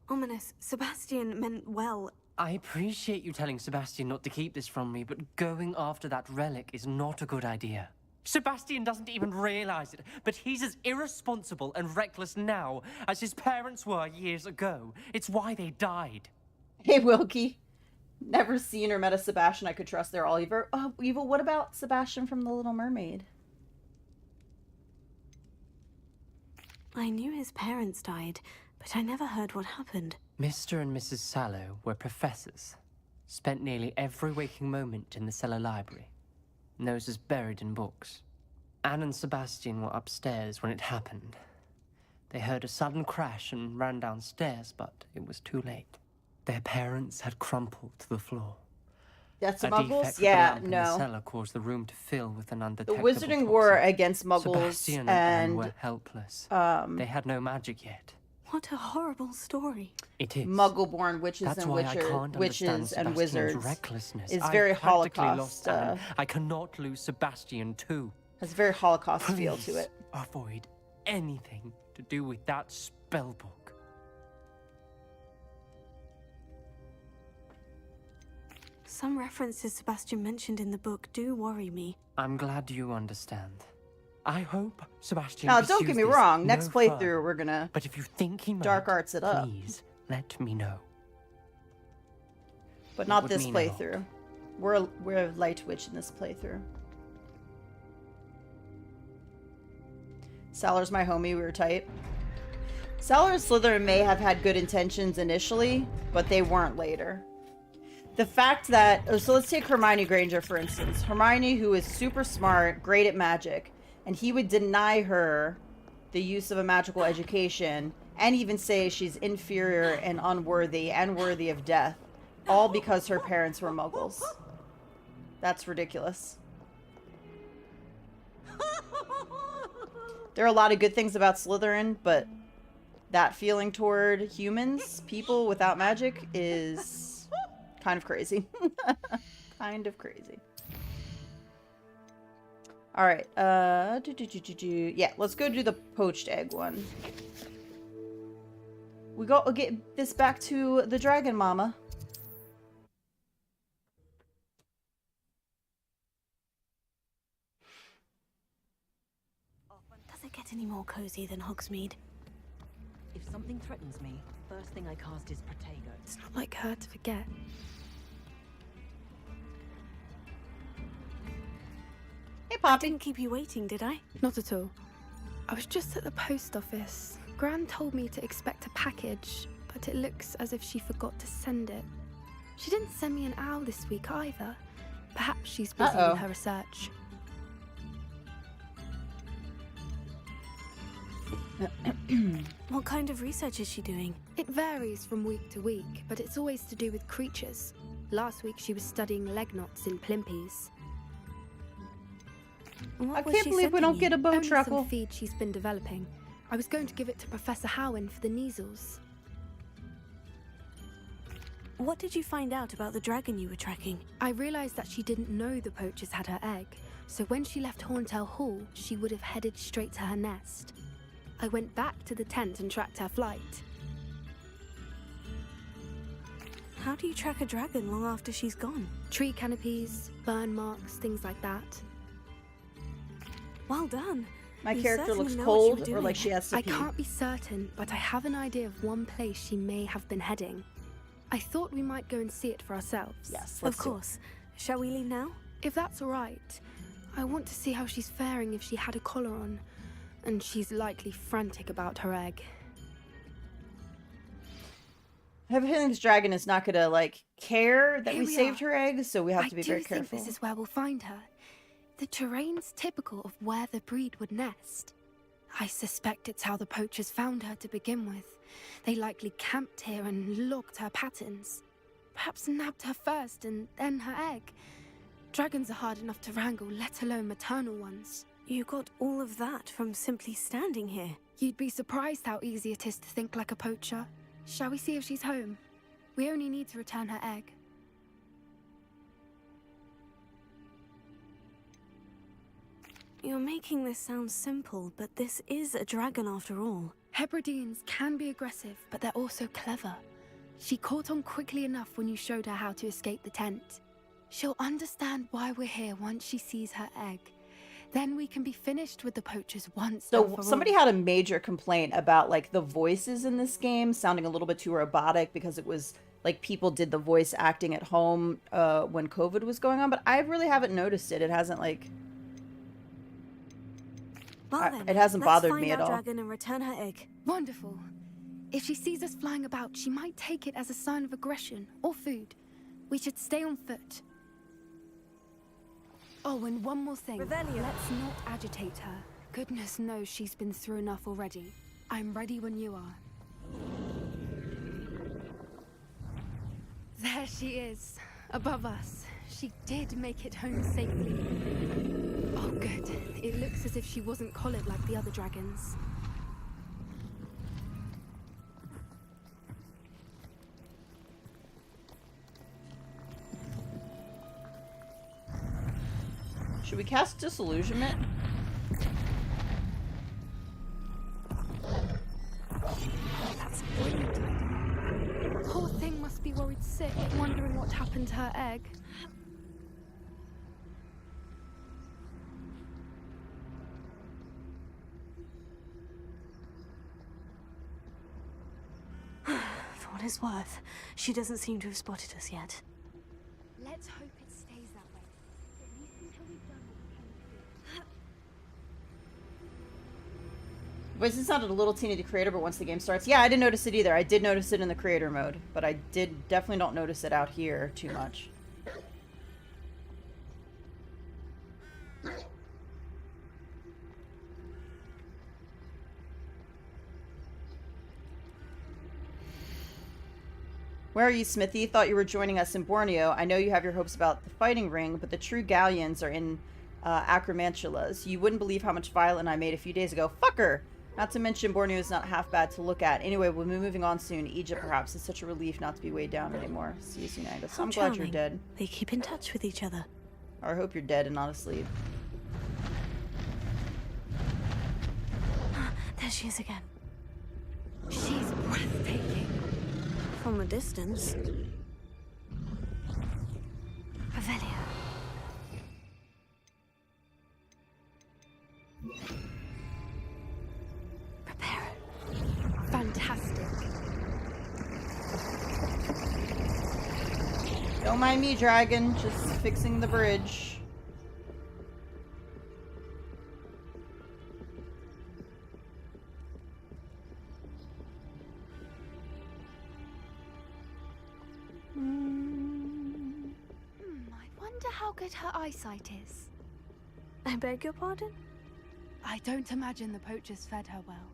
Speaker 3: Ominous, Sebastian meant well.
Speaker 20: I appreciate you telling Sebastian not to keep this from me, but going after that relic is not a good idea. Sebastian doesn't even realize it, but he's as irresponsible and reckless now as his parents were years ago. It's why they died.
Speaker 1: Hey, Wilkie. Never seen or met a Sebastian I could trust. They're all evil. Oh, evil. What about Sebastian from The Little Mermaid?
Speaker 3: I knew his parents died, but I never heard what happened.
Speaker 20: Mr. and Mrs. Sallow were professors. Spent nearly every waking moment in the cellar library. Noses buried in books. Anne and Sebastian were upstairs when it happened. They heard a sudden crash and ran downstairs, but it was too late. Their parents had crumpled to the floor.
Speaker 1: That's
Speaker 20: A
Speaker 1: Muggles?
Speaker 20: defect with the
Speaker 1: Yeah,
Speaker 20: lamp in the
Speaker 1: no.
Speaker 20: cellar caused the room to fill with an
Speaker 1: The
Speaker 20: undetectable
Speaker 1: Wizarding War
Speaker 20: toxin.
Speaker 1: against Muggles
Speaker 20: Sebastian and Anne
Speaker 1: and
Speaker 20: were helpless. They had no magic yet.
Speaker 3: What a horrible story.
Speaker 20: It is.
Speaker 1: Muggle-born witches
Speaker 20: That's
Speaker 1: and
Speaker 20: why I can't
Speaker 1: witches
Speaker 20: understand
Speaker 1: and
Speaker 20: Sebastian's
Speaker 1: wizards
Speaker 20: recklessness.
Speaker 1: is
Speaker 20: I
Speaker 1: very
Speaker 20: practically
Speaker 1: Holocaust.
Speaker 20: lost Anne. I cannot lose Sebastian too.
Speaker 1: Has a very Holocaust feel to
Speaker 20: Please
Speaker 1: it.
Speaker 20: avoid anything to do with that spellbook.
Speaker 3: Some references Sebastian mentioned in the book do worry me.
Speaker 20: I'm glad you understand. I hope Sebastian.
Speaker 1: Now, don't get me wrong. Next playthrough,
Speaker 20: further.
Speaker 1: we're gonna.
Speaker 20: But if you think he might,
Speaker 1: dark arts it up.
Speaker 20: please let me know.
Speaker 1: But
Speaker 20: It
Speaker 1: not
Speaker 20: would
Speaker 1: this
Speaker 20: mean a lot.
Speaker 1: playthrough. We're a light witch in this playthrough. Salor's my homie. We were tight. Salor and Slytherin may have had good intentions initially, but they weren't later. The fact that... So let's take Hermione Granger, for instance. Hermione, who is super smart, great at magic, and he would deny her the use of a magical education and even say she's inferior and unworthy and worthy of death, all because her parents were muggles. That's ridiculous. There are a lot of good things about Slytherin, but that feeling toward humans, people without magic, is kind of crazy. Kind of crazy. Alright, yeah, let's go do the poached egg one. We'll get this back to the dragon mama.
Speaker 3: Does it get any more cozy than Hogsmeade?
Speaker 21: If something threatens me, first thing I cast is Protego.
Speaker 19: It's not like her to forget.
Speaker 1: Hey,
Speaker 3: I didn't keep you waiting, did I?
Speaker 19: Not at all. I was just at the post office. Gran told me to expect a package, but it looks as if she forgot to send it. She didn't send me an owl this week either. Perhaps she's busy with her research.
Speaker 3: What kind of research is she doing?
Speaker 19: It varies from week to week, but it's always to do with creatures. Last week she was studying leg knots in Plimpies.
Speaker 1: I can't believe we don't get a bow
Speaker 19: Only
Speaker 1: truckle.
Speaker 19: some feed she's been developing. I was going to give it to Professor Howen for the measles.
Speaker 3: What did you find out about the dragon you were tracking?
Speaker 19: I realized that she didn't know the poachers had her egg, so when she left Horntail Hall, she would have headed straight to her nest. I went back to the tent and tracked her flight.
Speaker 3: How do you track a dragon long after she's gone?
Speaker 19: Tree canopies, burn marks, things like that.
Speaker 3: Well done.
Speaker 1: My
Speaker 3: You
Speaker 1: character
Speaker 3: certainly
Speaker 1: looks
Speaker 3: know what
Speaker 1: cold
Speaker 3: you were
Speaker 1: or like
Speaker 3: doing.
Speaker 1: she has to
Speaker 19: I
Speaker 1: pee.
Speaker 19: can't be certain, but I have an idea of one place she may have been heading. I thought we might go and see it for ourselves.
Speaker 1: Yes,
Speaker 3: Of course. Shall we leave now?
Speaker 19: If that's all right. I want to see how she's faring if she had a collar on. And she's likely frantic about her egg.
Speaker 1: I have a feeling this dragon is not gonna, like, care that
Speaker 19: Here
Speaker 1: we
Speaker 19: we
Speaker 1: saved
Speaker 19: are.
Speaker 1: her egg, so we have to be very
Speaker 19: I do think
Speaker 1: careful.
Speaker 19: this is where we'll find her. The terrain's typical of where the breed would nest. I suspect it's how the poachers found her to begin with. They likely camped here and logged her patterns. Perhaps nabbed her first and then her egg. Dragons are hard enough to wrangle, let alone maternal ones.
Speaker 3: You got all of that from simply standing here.
Speaker 19: You'd be surprised how easy it is to think like a poacher. Shall we see if she's home? We only need to return her egg.
Speaker 3: You're making this sound simple, but this is a dragon after all.
Speaker 19: Hebrideans can be aggressive, but they're also clever. She caught on quickly enough when you showed her how to escape the tent. She'll understand why we're here once she sees her egg. Then we can be finished with the poachers once and
Speaker 1: So
Speaker 19: for
Speaker 1: somebody
Speaker 19: all.
Speaker 1: had a major complaint about, like, the voices in this game sounding a little bit too robotic because it was like people did the voice acting at home when COVID was going on, but I really haven't noticed it. It hasn't, like,
Speaker 3: Well then,
Speaker 1: it hasn't
Speaker 3: let's
Speaker 1: bothered
Speaker 3: find
Speaker 1: me at
Speaker 3: our
Speaker 1: all.
Speaker 3: dragon and return her egg.
Speaker 19: Wonderful. If she sees us flying about, she might take it as a sign of aggression or food. We should stay on foot. Oh, and one more thing.
Speaker 13: Revelio.
Speaker 19: Let's not agitate her. Goodness knows she's been through enough already. I'm ready when you are. There she is, above us. She did make it home safely. Oh, good. It looks as if she wasn't collared like the other dragons.
Speaker 1: Should we cast Disillusionment?
Speaker 19: That's brilliant. Poor thing must be worried sick, wondering what happened to her egg.
Speaker 3: what it's worth, she doesn't seem to have spotted us yet.
Speaker 19: Let's hope it stays that way. At least until we've done what we came to do.
Speaker 1: Voice sounded a little teeny to creator, but once the game starts, yeah, I didn't notice it either. I did notice it in the creator mode, but I definitely don't notice it out here too much. Where are you, Smithy? Thought you were joining us in Borneo. I know you have your hopes about the fighting ring, but the true galleons are in Acromantulas. You wouldn't believe how much violin I made a few days ago. Fucker! Not to mention Borneo is not half bad to look at. Anyway, we'll be moving on soon. Egypt, perhaps. It's such a relief not to be weighed down anymore. See you soon, Angus. I'm glad you're dead.
Speaker 3: They keep in touch with each other.
Speaker 1: Or I hope you're dead and not asleep.
Speaker 3: There she is again.
Speaker 19: She's breathtaking.
Speaker 3: From a distance. Revelio. Prepare it.
Speaker 19: Fantastic.
Speaker 1: Don't mind me, dragon. Just fixing the bridge.
Speaker 19: I wonder how good her eyesight is.
Speaker 3: I beg your pardon?
Speaker 19: I don't imagine the poachers fed her well.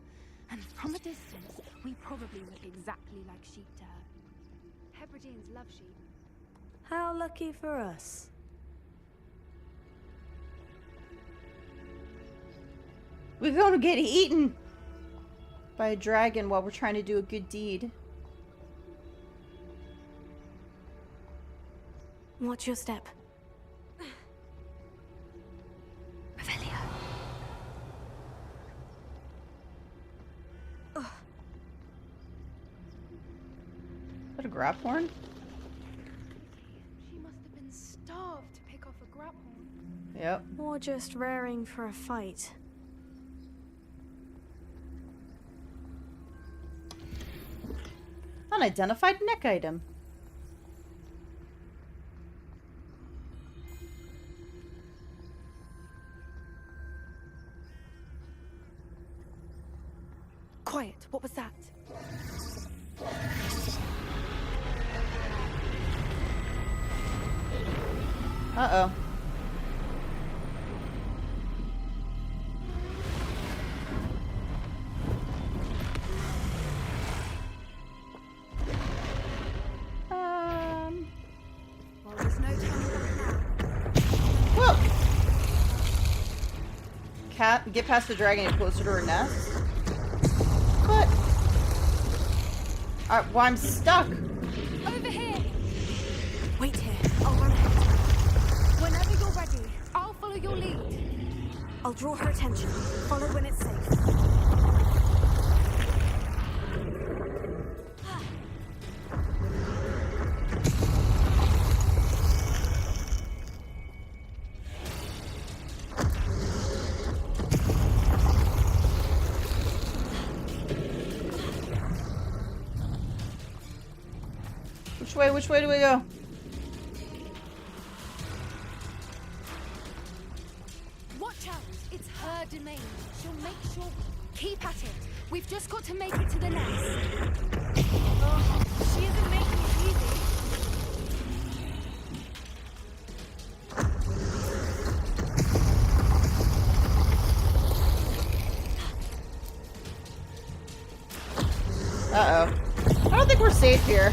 Speaker 19: And from a distance, we probably look exactly like sheep to her. Hebrideans love sheep.
Speaker 13: How lucky for us.
Speaker 1: We're gonna get eaten by a dragon while we're trying to do a good deed.
Speaker 3: Watch your step. Revelio.
Speaker 1: Is that a graphorn?
Speaker 19: She must have been starved to pick off a graphorn.
Speaker 1: Yep.
Speaker 3: Or just raring for a fight.
Speaker 1: Unidentified neck item.
Speaker 19: Quiet, what was that?
Speaker 1: Uh-oh.
Speaker 19: Well, there's no time now.
Speaker 1: Whoa! Cat, get past the dragon and closer to her nest. What? Well, I'm stuck.
Speaker 19: Over here!
Speaker 3: Wait here. I'll run ahead.
Speaker 19: Whenever you're ready, I'll follow your lead.
Speaker 3: I'll draw her attention. Follow when it's safe.
Speaker 1: Which way do we go?
Speaker 19: Watch out! It's her domain. She'll make sure. Keep at it. We've just got to make it to the nest. Oh, she isn't making it easy.
Speaker 1: Uh-oh. I don't think we're safe here.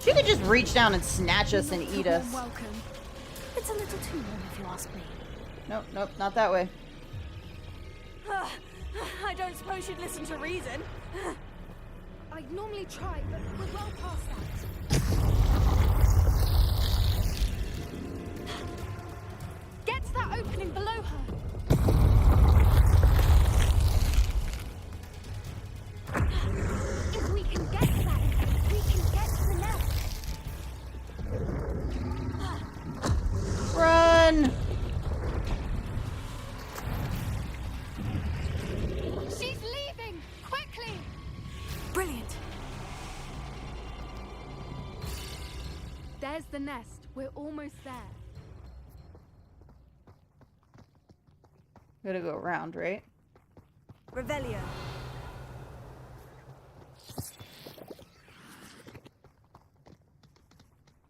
Speaker 1: She could just reach down and snatch us and eat us.
Speaker 19: Welcome.
Speaker 3: It's a little too warm if you ask me.
Speaker 1: Nope, nope, not that way.
Speaker 13: I don't suppose you'd listen to reason.
Speaker 19: I'd normally try, but we're well past that. Get to that opening below her. If we can get to that, we can get to the nest.
Speaker 1: Run!
Speaker 19: She's leaving! Quickly! the nest. We're almost there.
Speaker 1: Gotta go around, right?
Speaker 13: Revelio.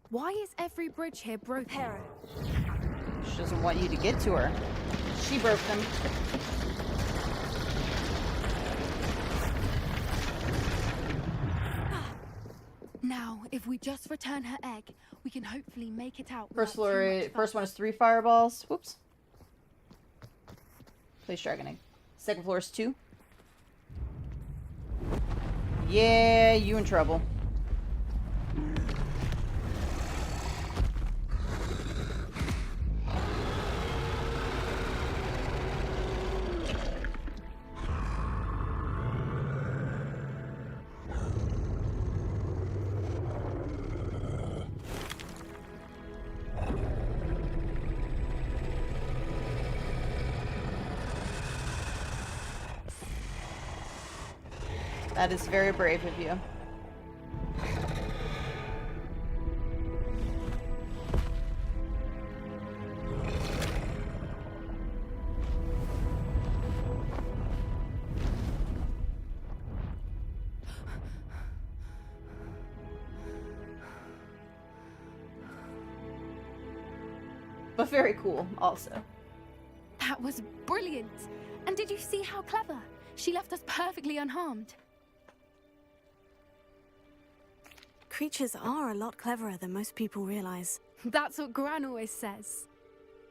Speaker 19: Why is every bridge here broken?
Speaker 1: She doesn't want you to get to her. She broke them.
Speaker 19: Now, if we just return her egg, we can hopefully make it out.
Speaker 1: First floor, first one is 3 fireballs. Whoops. Place dragon egg. Second floor is 2. Yeah, you in trouble. That is very brave of you. But very cool, also.
Speaker 19: That was brilliant. And did you see how clever? She left us perfectly unharmed.
Speaker 3: Creatures are a lot cleverer than most people realize.
Speaker 19: That's what Gran always says.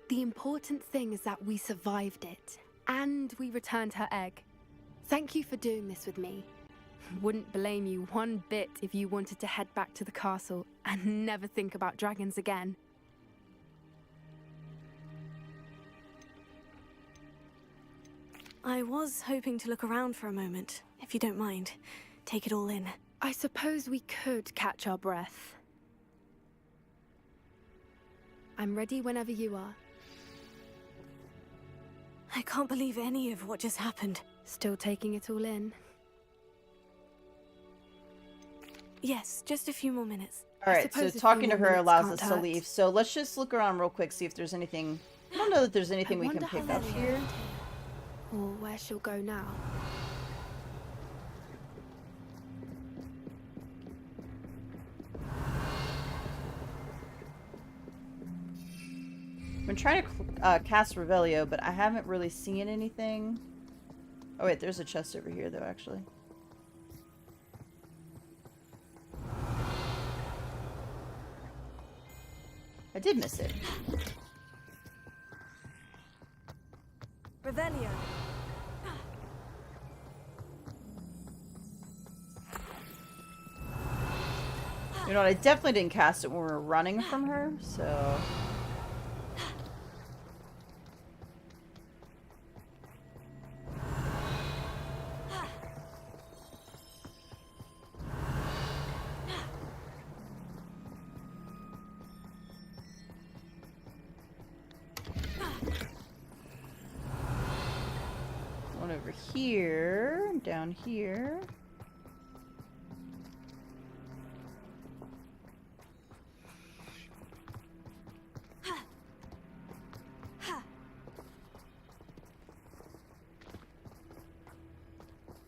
Speaker 19: The important thing is that we survived it, and we returned her egg. Thank you for doing this with me. Wouldn't blame you one bit if you wanted to head back to the castle and never think about dragons again.
Speaker 3: I was hoping to look around for a moment, if you don't mind. Take it all in.
Speaker 19: I suppose we could catch our breath. I'm ready whenever you are.
Speaker 3: I can't believe any of what just happened.
Speaker 19: Still taking it all in?
Speaker 3: Yes, just a few more minutes.
Speaker 1: Alright, so talking to her allows us to leave. So let's just look around real quick, see if there's anything... I don't know that there's anything we can pick up here.
Speaker 19: Or where she'll go now.
Speaker 1: I've been trying to cast Revelio, but I haven't really seen anything. Oh wait, there's a chest over here though, actually. I did miss it.
Speaker 13: Revelio.
Speaker 1: You know what, I definitely didn't cast it when we were running from her, so... One over here, down here.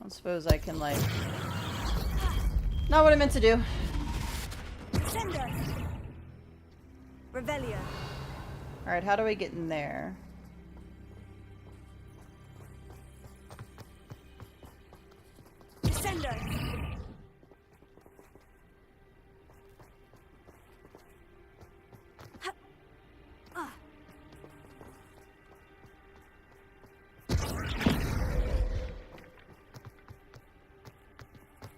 Speaker 1: I suppose I can, like... Not what I meant to do.
Speaker 13: Sender. Revelio.
Speaker 1: Alright, how do I get in there?
Speaker 13: Sender.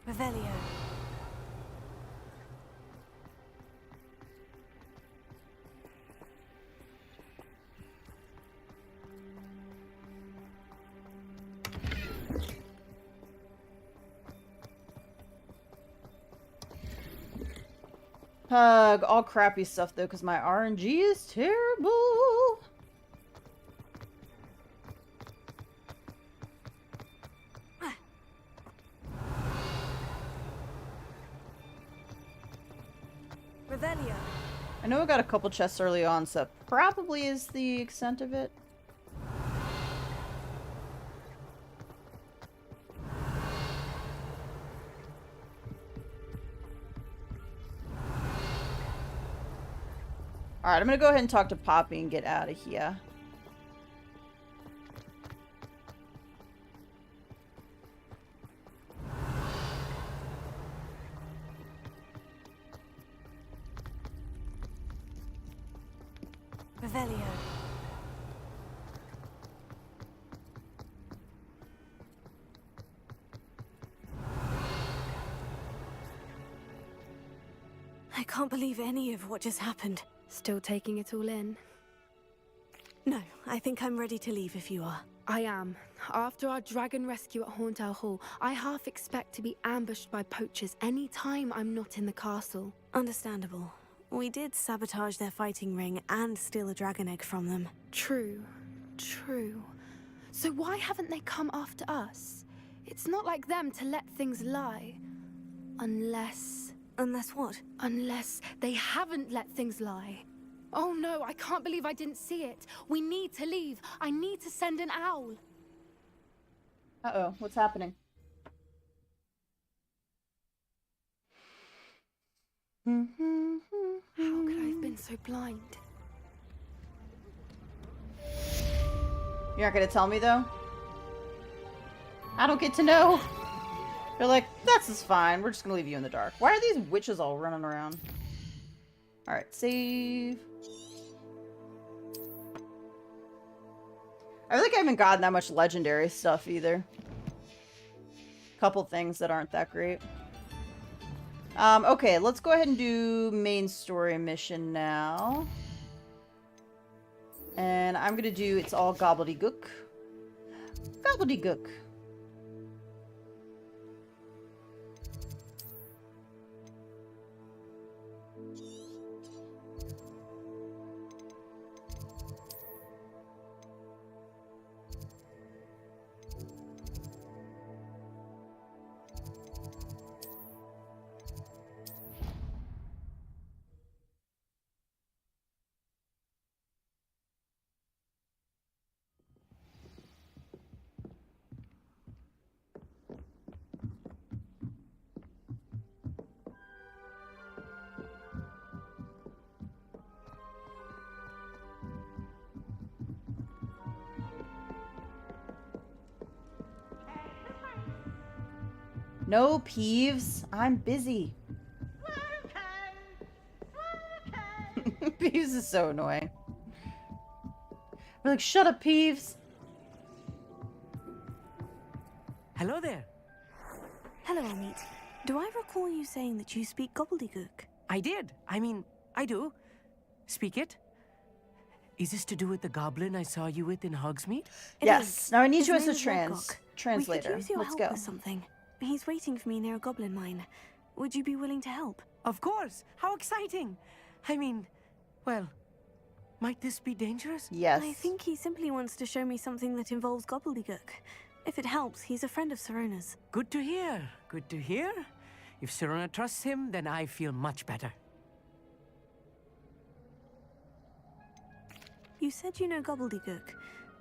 Speaker 13: Revelio.
Speaker 1: All crappy stuff though, because my RNG is terrible.
Speaker 13: Revelio.
Speaker 1: I know I got a couple chests early on, so probably is the extent of it. Alright, I'm gonna go ahead and talk to Poppy and get out of here.
Speaker 13: Revelio.
Speaker 3: I can't believe any of what just happened.
Speaker 19: Still taking it all in?
Speaker 3: No, I think I'm ready to leave if you are.
Speaker 19: I am. After our dragon rescue at Hauntel Hall, I half expect to be ambushed by poachers any time I'm not in the castle.
Speaker 3: Understandable. We did sabotage their fighting ring and steal a dragon egg from them.
Speaker 19: True. True. So why haven't they come after us? It's not like them to let things lie. Unless...
Speaker 3: Unless what?
Speaker 19: Unless they haven't let things lie. Oh no, I can't believe I didn't see it. We need to leave. I need to send an owl.
Speaker 1: Uh-oh, what's happening?
Speaker 19: How could I have been so blind?
Speaker 1: You're not gonna tell me, though? I don't get to know. They're like, that's just fine. We're just gonna leave you in the dark. Why are these witches all running around? Alright, save. I feel like I haven't gotten that much legendary stuff either. Couple things that aren't that great. Okay, let's go ahead and do main story mission now. And I'm gonna do It's All Gobbledygook. Gobbledygook. No, Peeves. I'm busy. Peeves is so annoying. We're like, shut up, Peeves.
Speaker 3: Hello there. Hello, Amit. Do I recall you saying that you speak gobbledygook?
Speaker 5: I did. I mean, I do. Speak it. Is this to do with the goblin I saw you with in Hogsmeade?
Speaker 1: Yes. Now I need
Speaker 3: His
Speaker 1: you as a
Speaker 3: name is Wogok.
Speaker 1: translator.
Speaker 3: We could use your
Speaker 1: Let's
Speaker 3: help
Speaker 1: go.
Speaker 3: with something. He's waiting for me near a goblin mine. Would you be willing to help?
Speaker 5: Of course. How exciting. I mean, well, might this be dangerous?
Speaker 1: Yes.
Speaker 3: I think he simply wants to show me something that involves gobbledygook. If it helps, he's a friend of Sirona's.
Speaker 5: Good to hear. Good to hear. If Sirona trusts him, then I feel much better.
Speaker 3: You said you know gobbledygook,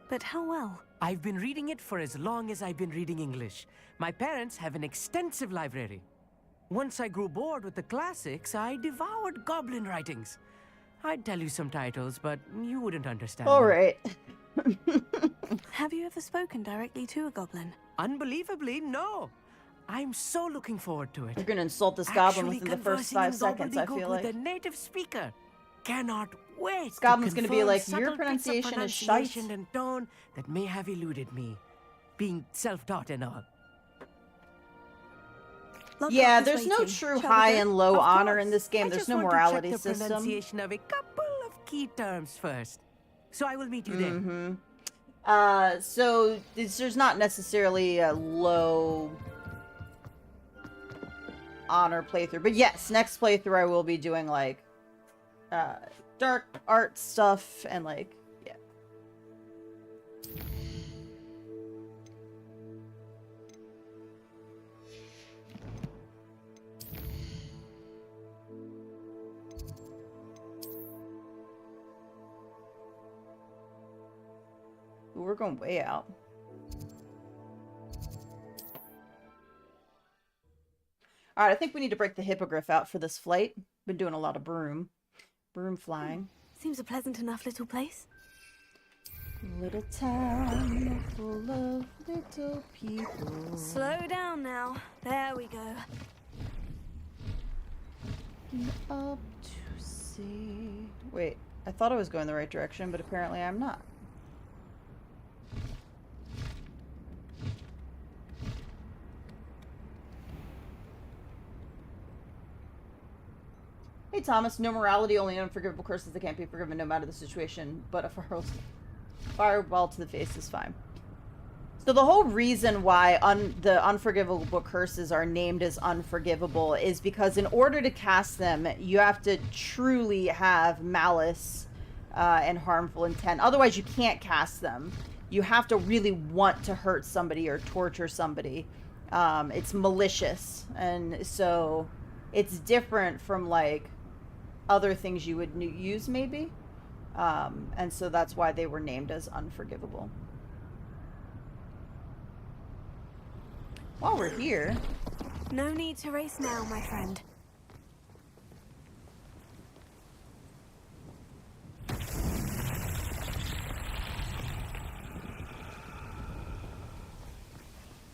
Speaker 3: but how well?
Speaker 5: I've been reading it for as long as I've been reading English. My parents have an extensive library. Once I grew bored with the classics, I devoured goblin writings. I'd tell you some titles, but you wouldn't understand.
Speaker 1: All
Speaker 5: them.
Speaker 1: right.
Speaker 3: Have you ever spoken directly to a goblin?
Speaker 5: Unbelievably, no. I'm so looking forward to it.
Speaker 1: You're gonna insult this goblin
Speaker 5: Actually
Speaker 1: within the first
Speaker 5: conversing
Speaker 1: 5
Speaker 5: in
Speaker 1: seconds, I
Speaker 5: gobbledygook
Speaker 1: feel
Speaker 5: with
Speaker 1: like.
Speaker 5: a native speaker. Cannot wait.
Speaker 1: This goblin's gonna be
Speaker 5: confirm
Speaker 1: like,
Speaker 5: subtle
Speaker 1: your
Speaker 5: bits of
Speaker 1: pronunciation is shite.
Speaker 5: pronunciation and tone that may have eluded me, being self-taught and all.
Speaker 1: Yeah, there's no true high and low
Speaker 5: Of
Speaker 1: honor
Speaker 5: course.
Speaker 1: in this game.
Speaker 5: I
Speaker 1: There's
Speaker 5: just
Speaker 1: no
Speaker 5: want to
Speaker 1: morality
Speaker 5: check the
Speaker 1: system.
Speaker 5: pronunciation of a couple of key terms first. So I will meet you there.
Speaker 1: So there's not necessarily a low honor playthrough, but yes, next playthrough I will be doing like dark art stuff and like yeah. Ooh, we're going way out. All right, I think we need to break the hippogriff out for this flight. Been doing a lot of broom flying.
Speaker 3: Seems a pleasant enough little place.
Speaker 1: Little town full of little people.
Speaker 3: Slow down now. There we go.
Speaker 1: Up to sea. Wait, I thought I was going the right direction, but apparently I'm not. Hey Thomas, no morality, only unforgivable curses that can't be forgiven no matter the situation, but a fireball to the face is fine. So the whole reason why the unforgivable curses are named as unforgivable is because in order to cast them, you have to truly have malice and harmful intent. Otherwise, you can't cast them. You have to really want to hurt somebody or torture somebody. It's malicious. And so it's different from, like, other things you would use, maybe. And so that's why they were named as unforgivable. While we're here...
Speaker 3: No need to race now, my friend.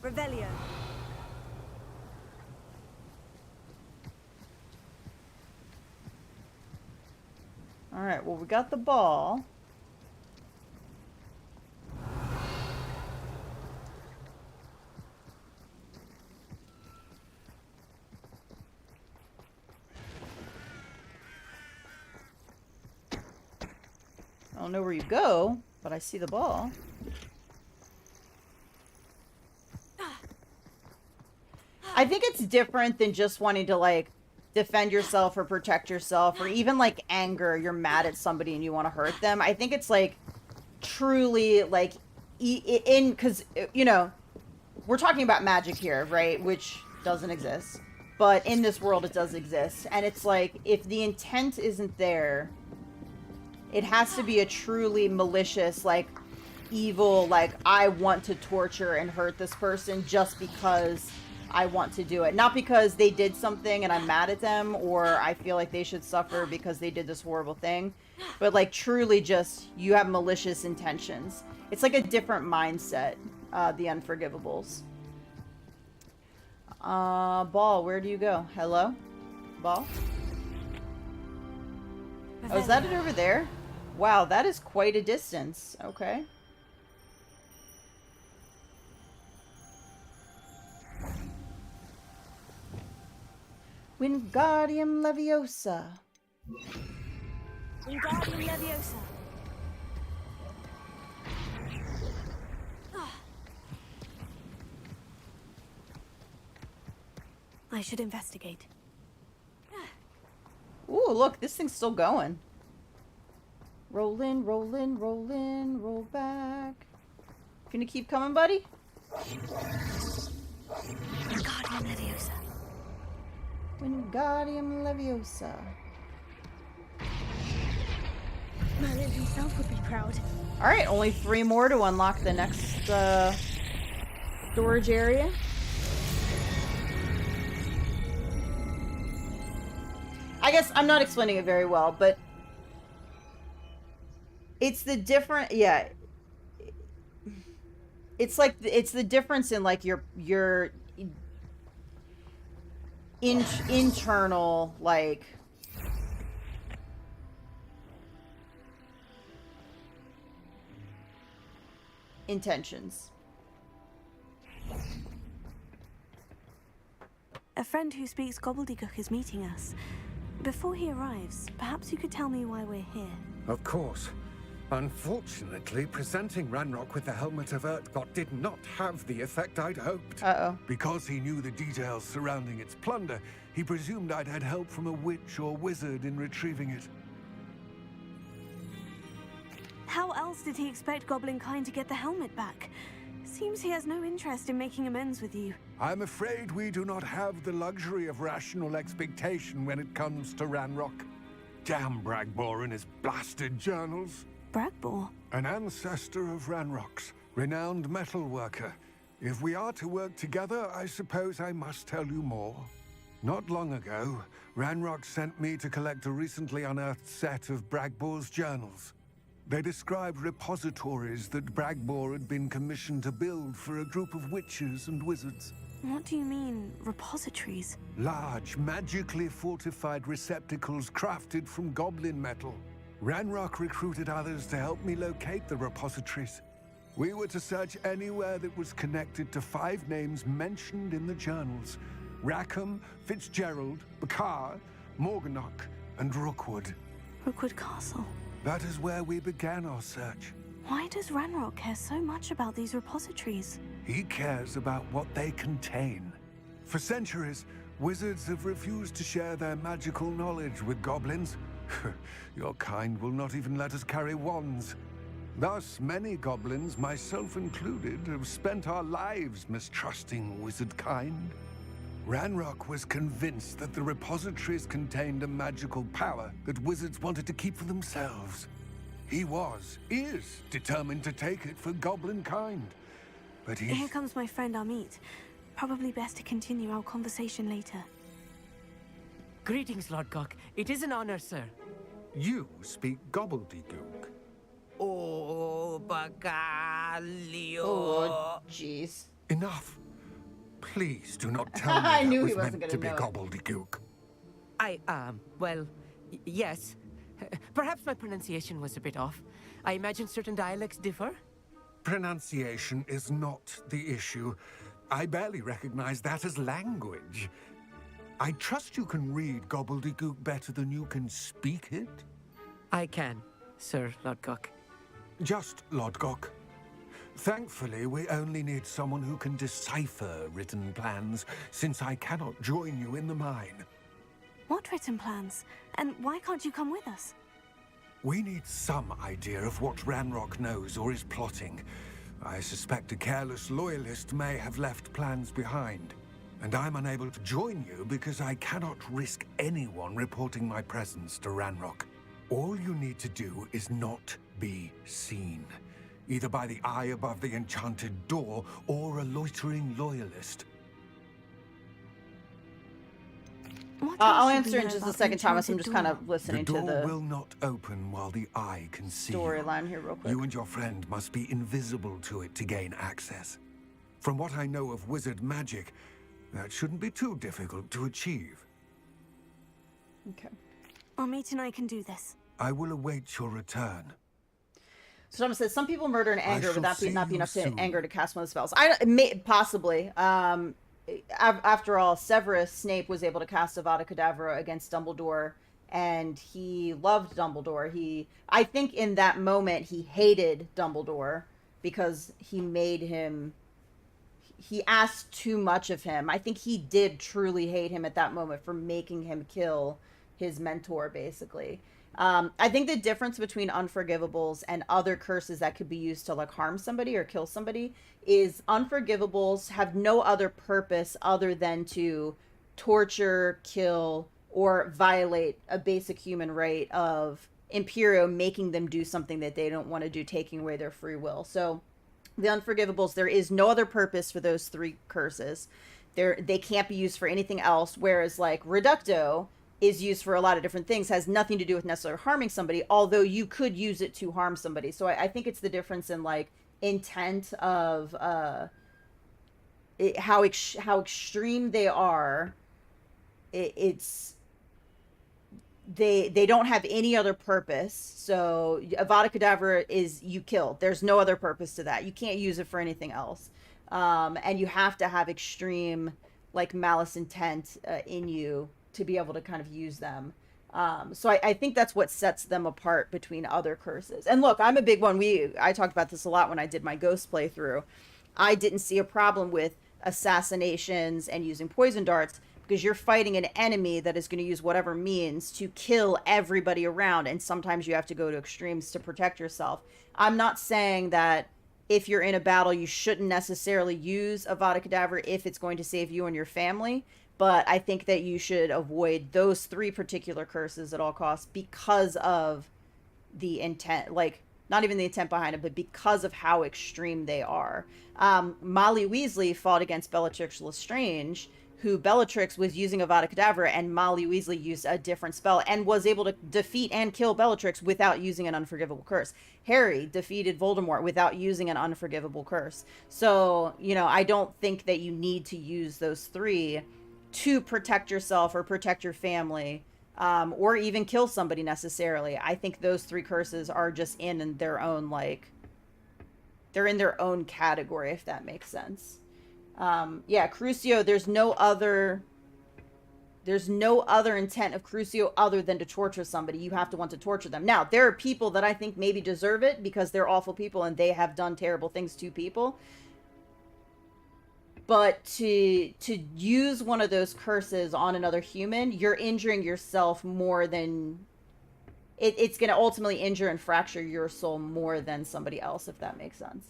Speaker 13: Revelio.
Speaker 1: Alright, well, we got the ball. I don't know where you go, but I see the ball. I think it's different than just wanting to, like, defend yourself or protect yourself, or even, like, anger. You're mad at somebody and you want to hurt them. I think it's, like, truly, like, because, you know, we're talking about magic here, right? Which doesn't exist. But in this world, it does exist. And it's like, if the intent isn't there, it has to be a truly malicious, like, evil, like, I want to torture and hurt this person just because I want to do it. Not because they did something and I'm mad at them, or I feel like they should suffer because they did this horrible thing. But, like, truly just, you have malicious intentions. It's like a different mindset, the Unforgivables. Ball, where do you go? Hello? Ball? Oh, is that it over there? Wow, that is quite a distance. Okay. Wingardium Leviosa.
Speaker 3: Wingardium Leviosa. I should investigate.
Speaker 1: Ooh, look, this thing's still going. Roll in, roll in, roll in, roll back. Gonna keep coming, buddy?
Speaker 3: Wingardium Leviosa.
Speaker 1: Wingardium Leviosa.
Speaker 3: Merlin himself would be proud.
Speaker 1: Alright, only 3 more to unlock the next storage area. I guess I'm not explaining it very well, but it's the different, yeah. It's like, it's the difference in, like, your internal, like, intentions.
Speaker 3: A friend who speaks gobbledygook is meeting us. Before he arrives, perhaps you could tell me why we're here.
Speaker 11: Of course. Unfortunately, presenting Ranrock with the Helmet of Urtkot did not have the effect I'd hoped.
Speaker 1: Uh-oh.
Speaker 11: Because he knew the details surrounding its plunder, he presumed I'd had help from a witch or wizard in retrieving it.
Speaker 3: How else did he expect Goblinkind to get the helmet back? Seems he has no interest in making amends with you.
Speaker 11: I'm afraid we do not have the luxury of rational expectation when it comes to Ranrock. Damn Bragbor and his blasted journals.
Speaker 3: Bragbor?
Speaker 11: An ancestor of Ranrock's, renowned metal worker. If we are to work together, I suppose I must tell you more. Not long ago, Ranrock sent me to collect a recently unearthed set of Bragbor's journals. They described repositories that Bragbor had been commissioned to build for a group of witches and wizards.
Speaker 3: What do you mean, repositories?
Speaker 11: Large, magically fortified receptacles crafted from goblin metal. Ranrock recruited others to help me locate the repositories. We were to search anywhere that was connected to 5 names mentioned in the journals: Rackham, Fitzgerald, Bakar, Morganach, and Rookwood.
Speaker 3: Rookwood Castle.
Speaker 11: That is where we began our search.
Speaker 3: Why does Ranrock care so much about these repositories?
Speaker 11: He cares about what they contain. For centuries, wizards have refused to share their magical knowledge with goblins. Your kind will not even let us carry wands. Thus, many goblins, myself included, have spent our lives mistrusting wizard kind. Ranrock was convinced that the repositories contained a magical power that wizards wanted to keep for themselves. He is determined to take it for goblin kind. But
Speaker 3: Here comes my friend Amit. Probably best to continue our conversation later.
Speaker 5: Greetings, Lord Gok. It is an honor, sir.
Speaker 11: You speak gobbledygook.
Speaker 5: Oh, Bagalio.
Speaker 1: Oh, jeez.
Speaker 11: Enough. Please do not tell me
Speaker 1: I
Speaker 11: that
Speaker 1: knew
Speaker 11: was
Speaker 1: he wasn't
Speaker 11: meant
Speaker 1: gonna
Speaker 11: to be
Speaker 1: know it.
Speaker 11: gobbledygook.
Speaker 5: Well, yes. Perhaps my pronunciation was a bit off. I imagine certain dialects differ.
Speaker 11: Pronunciation is not the issue. I barely recognize that as language. I trust you can read gobbledygook better than you can speak it?
Speaker 5: I can, Sir Lord Gok.
Speaker 11: Just Lord Gok. Thankfully, we only need someone who can decipher written plans, since I cannot join you in the mine.
Speaker 3: What written plans? And why can't you come with us?
Speaker 11: We need some idea of what Ranrock knows or is plotting. I suspect a careless loyalist may have left plans behind. And I'm unable to join you because I cannot risk anyone reporting my presence to Ranrock. All you need to do is not be seen, either by the eye above the enchanted door or a loitering loyalist.
Speaker 1: I'll answer in just a second, Thomas. I'm just kind of listening
Speaker 11: The
Speaker 1: to
Speaker 11: door
Speaker 1: the
Speaker 11: will not open while the eye can see you.
Speaker 1: storyline here real quick.
Speaker 11: You and your friend must be invisible to it to gain access. From what I know of wizard magic, that shouldn't be too difficult to achieve.
Speaker 1: Okay.
Speaker 3: Amit and I can do this.
Speaker 11: I will await your return.
Speaker 1: So Thomas says some people murder in anger,
Speaker 11: shall
Speaker 1: but that
Speaker 11: see
Speaker 1: not be
Speaker 11: you
Speaker 1: enough to
Speaker 11: soon.
Speaker 1: anger to cast one of the spells. Possibly. After all, Severus Snape was able to cast Avada Kedavra against Dumbledore, and he loved Dumbledore. I think in that moment he hated Dumbledore because he made him. He asked too much of him. I think he did truly hate him at that moment for making him kill his mentor, basically. I think the difference between unforgivables and other curses that could be used to like harm somebody or kill somebody is unforgivables have no other purpose other than to torture, kill, or violate a basic human right of Imperio, making them do something that they don't want to do, taking away their free will. So the unforgivables, there is no other purpose for those 3 curses. They can't be used for anything else, whereas like Reducto is used for a lot of different things, has nothing to do with necessarily harming somebody, although you could use it to harm somebody. So I think it's the difference in like intent of how extreme they are. They don't have any other purpose. So Avada Kedavra is you kill. There's no other purpose to that. You can't use it for anything else. And you have to have extreme like malice intent in you to be able to kind of use them. So I think that's what sets them apart between other curses. And look, I'm a big one. I talked about this a lot when I did my Ghost playthrough. I didn't see a problem with assassinations and using poison darts because you're fighting an enemy that is going to use whatever means to kill everybody around. And sometimes you have to go to extremes to protect yourself. I'm not saying that if you're in a battle, you shouldn't necessarily use Avada Kedavra if it's going to save you and your family. But I think that you should avoid those 3 particular curses at all costs because of the intent. Like, not even the intent behind it, but because of how extreme they are. Molly Weasley fought against Bellatrix Lestrange, who Bellatrix was using Avada Kedavra, and Molly Weasley used a different spell and was able to defeat and kill Bellatrix without using an unforgivable curse. Harry defeated Voldemort without using an unforgivable curse. So, you know, I don't think that you need to use those three to protect yourself or protect your family, or even kill somebody necessarily. I think those three curses are just in their own, like, they're in their own category, if that makes sense. Yeah, Crucio, there's no other intent of Crucio other than to torture somebody. You have to want to torture them. Now, there are people that I think maybe deserve it because they're awful people and they have done terrible things to people. But to use one of those curses on another human, you're injuring yourself more than... It's going to ultimately injure and fracture your soul more than somebody else, if that makes sense.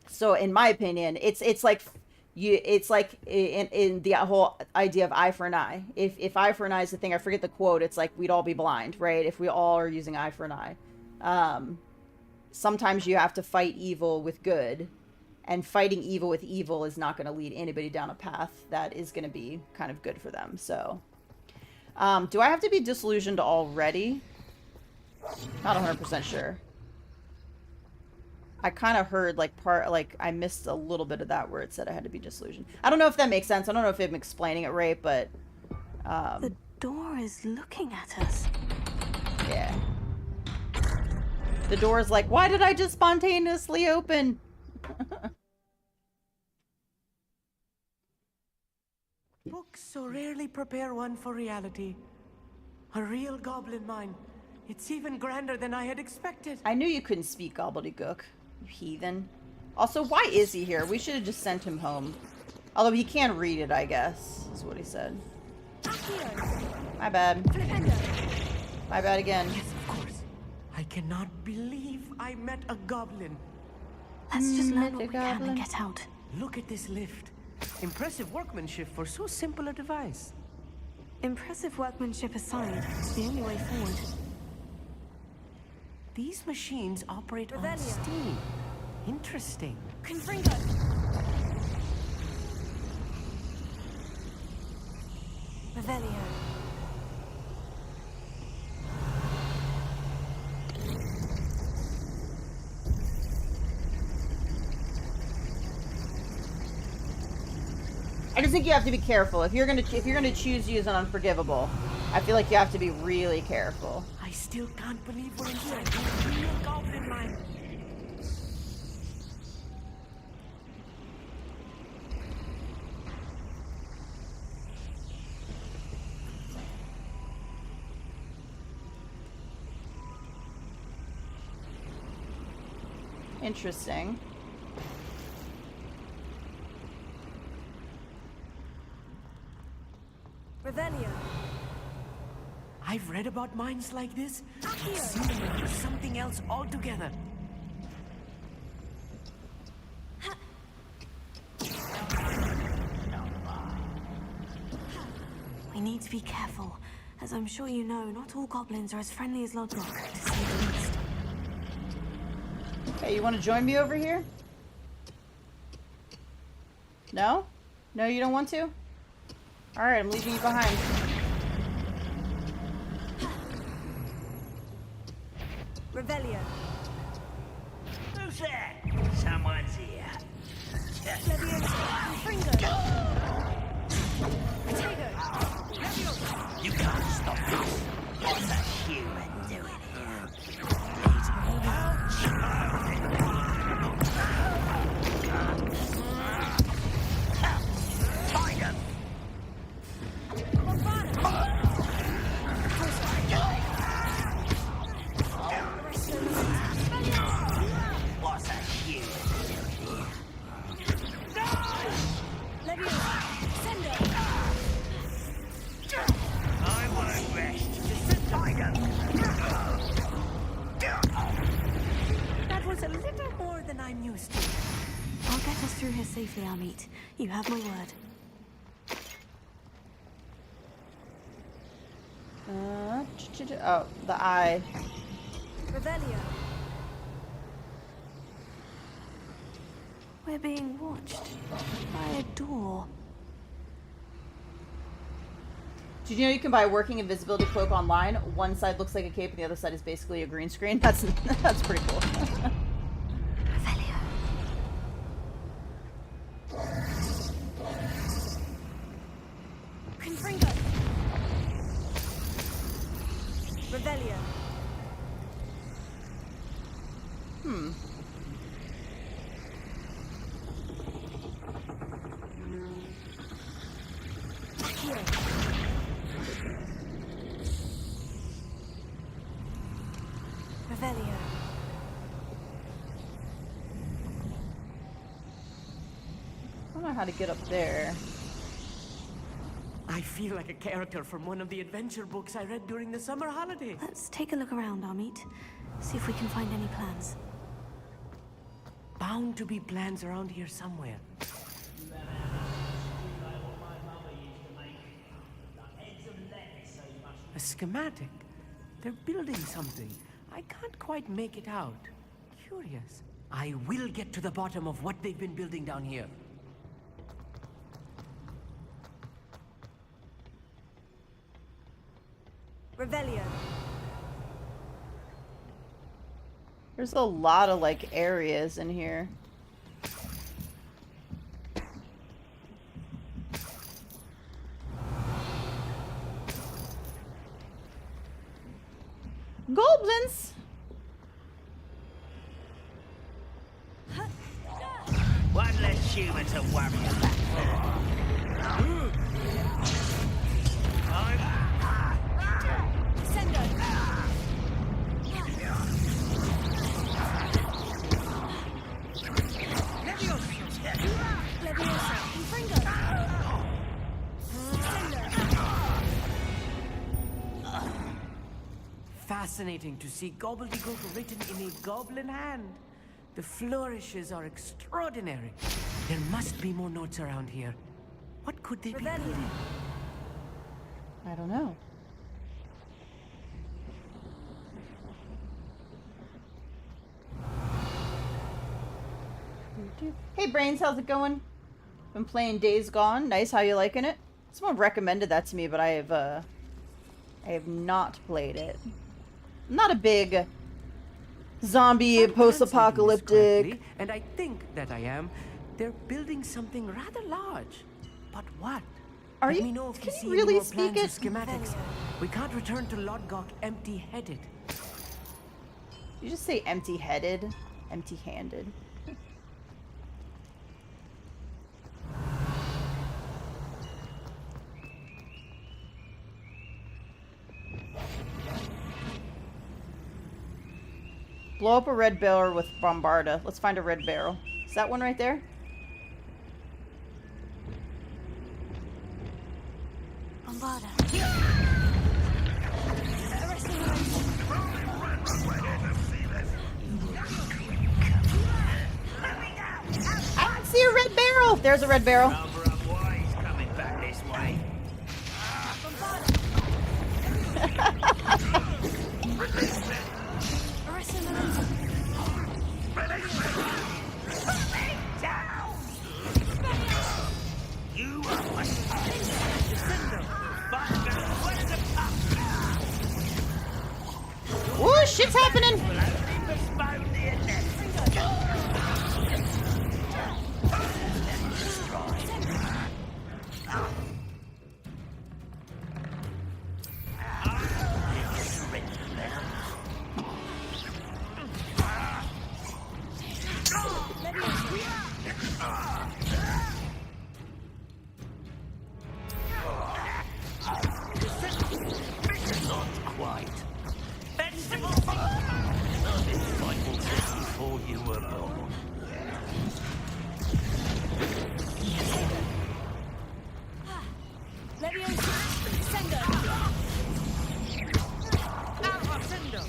Speaker 1: So in my opinion, it's like in the whole idea of eye for an eye. If eye for an eye is the thing, I forget the quote. It's like we'd all be blind, right? If we all are using eye for an eye. Sometimes you have to fight evil with good, and fighting evil with evil is not going to lead anybody down a path that is going to be kind of good for them. So, do I have to be disillusioned already? Not 100% sure. I kind of heard I missed a little bit of that where it said I had to be disillusioned. I don't know if that makes sense. I don't know if I'm explaining it right, but
Speaker 3: the door is looking at us.
Speaker 1: Yeah. The door is like, why did I just spontaneously open?
Speaker 5: Books so rarely prepare one for reality. A real goblin mine. It's even grander than I had expected.
Speaker 1: I knew you couldn't speak gobbledygook, you heathen. Also, why is he here? We should have just sent him home. Although he can read it, I guess, is what he said. My bad. My bad again.
Speaker 5: Yes, of course. I cannot believe I met a goblin.
Speaker 3: Let's just learn what we can and get out.
Speaker 5: Look at this lift. Impressive workmanship for so simple a device.
Speaker 3: Impressive workmanship aside, it's the only way forward.
Speaker 5: These machines operate on steam. Interesting.
Speaker 13: Confringo. Revelio.
Speaker 1: I just think you have to be careful. If you're gonna choose to use an unforgivable, I feel like you have to be really careful.
Speaker 5: I still can't believe we're inside a real goblin mine.
Speaker 1: Interesting.
Speaker 13: Revelio.
Speaker 5: I've read about mines like this. It seems like something else altogether.
Speaker 3: We need to be careful. As I'm sure you know, not all goblins are as friendly as Lodgok, to say the least.
Speaker 1: Hey, you want to join me over here? No? No, you don't want to? Alright, I'm leaving you behind.
Speaker 13: Revelio.
Speaker 10: Who's there? Someone's here.
Speaker 13: Confringo. Potato.
Speaker 10: You can't stop this. What's a human doing here? Tiger! What's a human doing here? I won't rest. Tiger!
Speaker 5: That was a little more than I'm used to.
Speaker 3: I'll get us through here safely, Amit. You have my word.
Speaker 1: Oh, the eye.
Speaker 13: Revelio.
Speaker 3: We're being watched by a door.
Speaker 1: Did you know you can buy a working invisibility cloak online? One side looks like a cape and the other side is basically a green screen. That's pretty cool.
Speaker 13: Confringo. Revelio. Accio. Revelio.
Speaker 1: I don't know how to get up there.
Speaker 5: I feel like a character from one of the adventure books I read during the summer holidays.
Speaker 3: Let's take a look around, Amit. See if we can find any plans.
Speaker 5: Bound to be plans around here somewhere. A schematic. They're building something. I can't quite make it out. Curious. I will get to the bottom of what they've been building down here.
Speaker 13: Revelio.
Speaker 1: There's a lot of, like, areas in here. Goblins!
Speaker 10: One less human to worry about.
Speaker 5: Fascinating to see gobbledygook written in a goblin hand. The flourishes are extraordinary. There must be more notes around here. What could they be building?
Speaker 1: I don't know. Hey Brains, how's it going? Been playing Days Gone. Nice, how you liking it? Someone recommended that to me, but I have not played it. I'm not a big zombie post-apocalyptic.
Speaker 5: And I think that I am. They're building something rather large. But what?
Speaker 1: Let
Speaker 5: me know if you see
Speaker 1: really
Speaker 5: any more
Speaker 1: speak
Speaker 5: plans
Speaker 1: it?
Speaker 5: or schematics. We can't return to Lodgok empty-headed.
Speaker 1: You just say empty-headed, empty-handed. Blow up a red barrel with Bombarda. Let's find a red barrel. Is that one right there?
Speaker 3: Bombarda.
Speaker 1: I don't see a red barrel. There's a red barrel.
Speaker 10: Coming back this way. You are my
Speaker 1: Ooh, shit's happening.
Speaker 10: Not quite. Vegetable! This fight will just before you were born.
Speaker 13: Leviosa. Sendo. Alpha Sendo.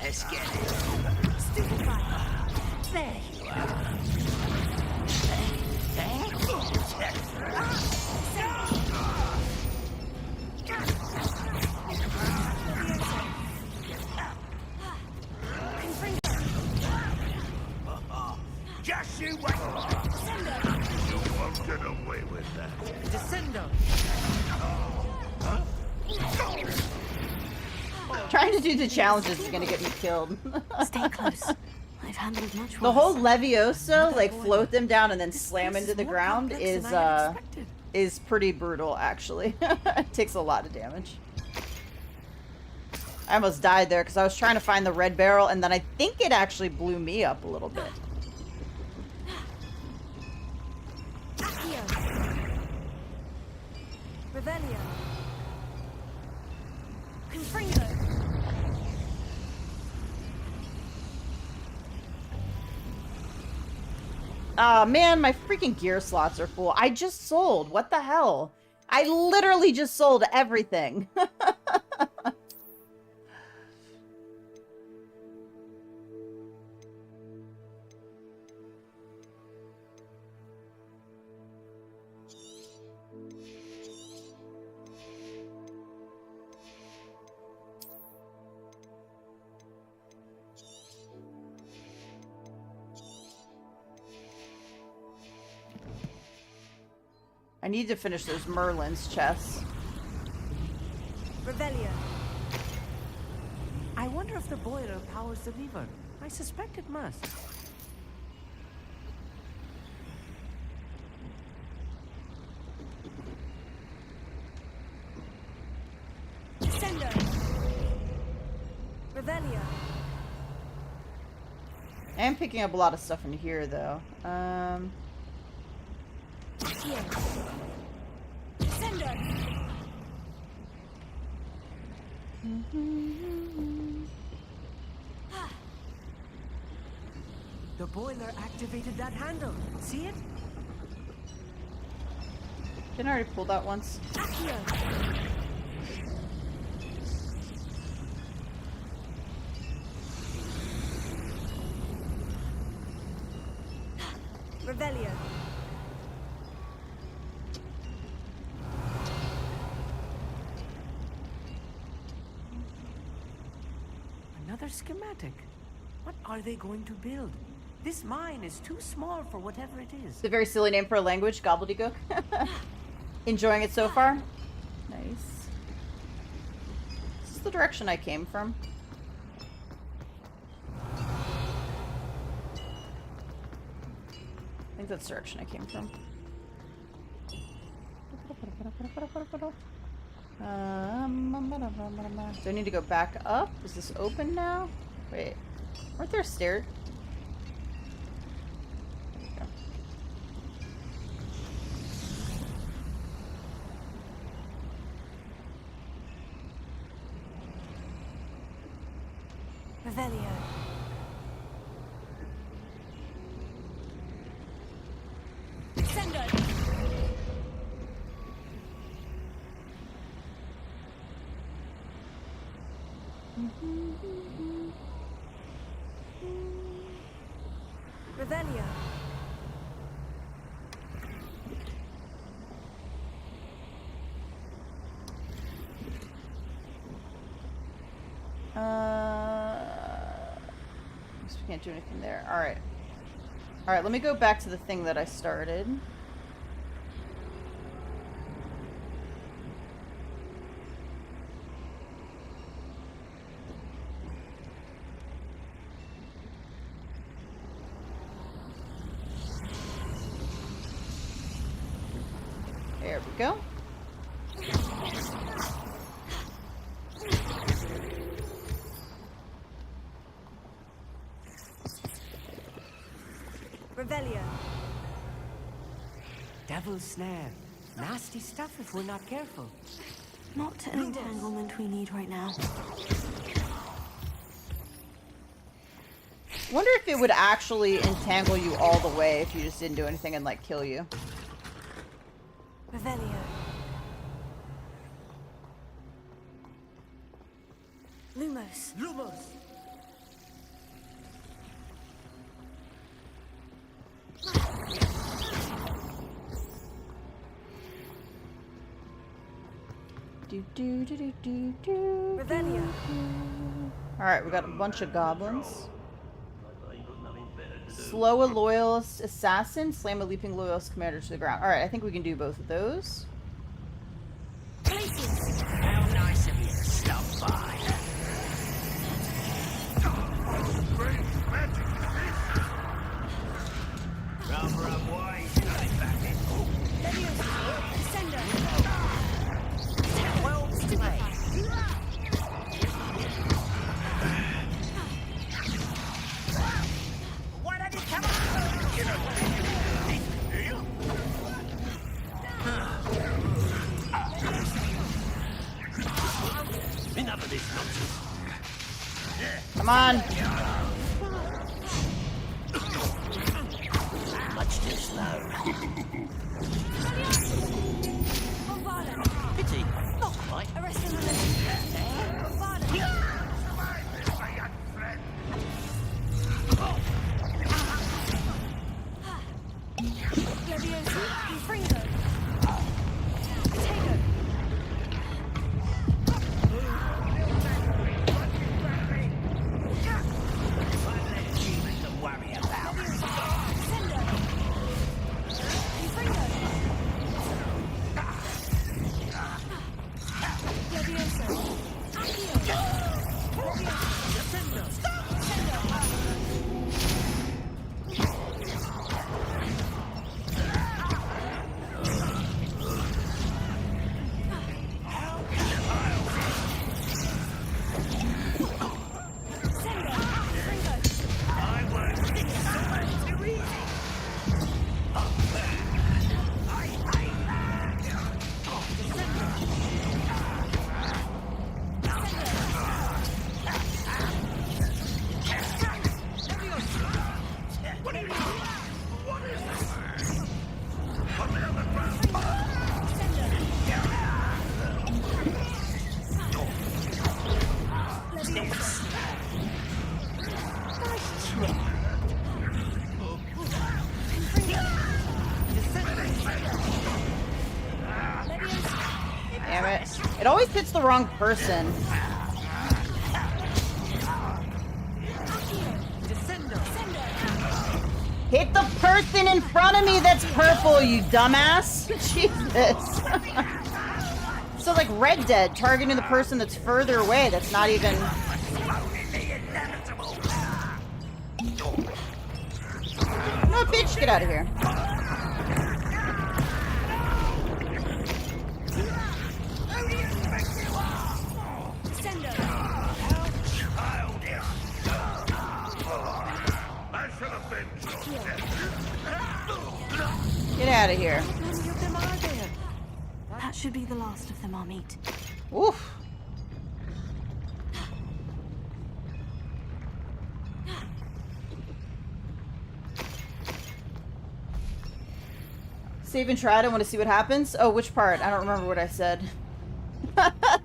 Speaker 10: There's
Speaker 1: Trying to do the challenges is gonna get me killed.
Speaker 3: Stay close. I've handled much
Speaker 1: The
Speaker 3: worse.
Speaker 1: whole Levioso, like float them down and then slam into the ground, is pretty brutal. Actually, it takes a lot of damage. I almost died there because I was trying to find the red barrel, and then I think it actually blew me up a little bit.
Speaker 13: Revelio. Confringo.
Speaker 1: Ah, man, my freaking gear slots are full. I just sold. What the hell? I literally just sold everything. I need to finish those Merlin's chests.
Speaker 13: Revelio.
Speaker 5: I wonder if the boiler powers the lever. I suspect it must.
Speaker 13: Sendo. Revelio.
Speaker 1: I am picking up a lot of stuff in here, though.
Speaker 13: Here. Sendo.
Speaker 5: The boiler activated that handle. See it?
Speaker 1: Didn't I already pull that once?
Speaker 13: Accio. Revelio.
Speaker 5: Another schematic. What are they going to build? This mine is too small for whatever it is.
Speaker 1: It's a very silly name for a language, gobbledygook. Enjoying it so far? Nice. This is the direction I came from. I think that's the direction I came from. Do I need to go back up? Is this open now? Wait, weren't there stairs? There we go.
Speaker 13: Revelio. Sendo. Revelio.
Speaker 1: Guess we can't do anything there. Alright. Alright, let me go back to the thing that I started. There we go.
Speaker 13: Revelio.
Speaker 5: Devil's snare. Nasty stuff if we're not careful.
Speaker 3: Not an entanglement we need right now.
Speaker 1: Wonder if it would actually entangle you all the way if you just didn't do anything and like kill you.
Speaker 13: Revelio. Lumos.
Speaker 5: Lumos.
Speaker 13: Revelio.
Speaker 1: Alright, we got a bunch of goblins. Slow a loyalist assassin, slam a leaping loyalist commander to the ground. Alright, I think we can do both of those.
Speaker 10: How nice of you to stop by. enough of this nonsense.
Speaker 1: Come on.
Speaker 10: Much too slow. Pity, not quite.
Speaker 13: Arrest him. Leviosa, Fringo. Tego.
Speaker 1: Damn it. It always hits the wrong person. Hit the person in front of me that's purple, you dumbass. Jesus. So like Red Dead, targeting the person that's further away, that's not even... No, bitch, get out of here. Get out of here.
Speaker 3: That should be the last of them I'll meet.
Speaker 1: Oof. Save and try. I want to see what happens. Oh, which part? I don't remember what I said.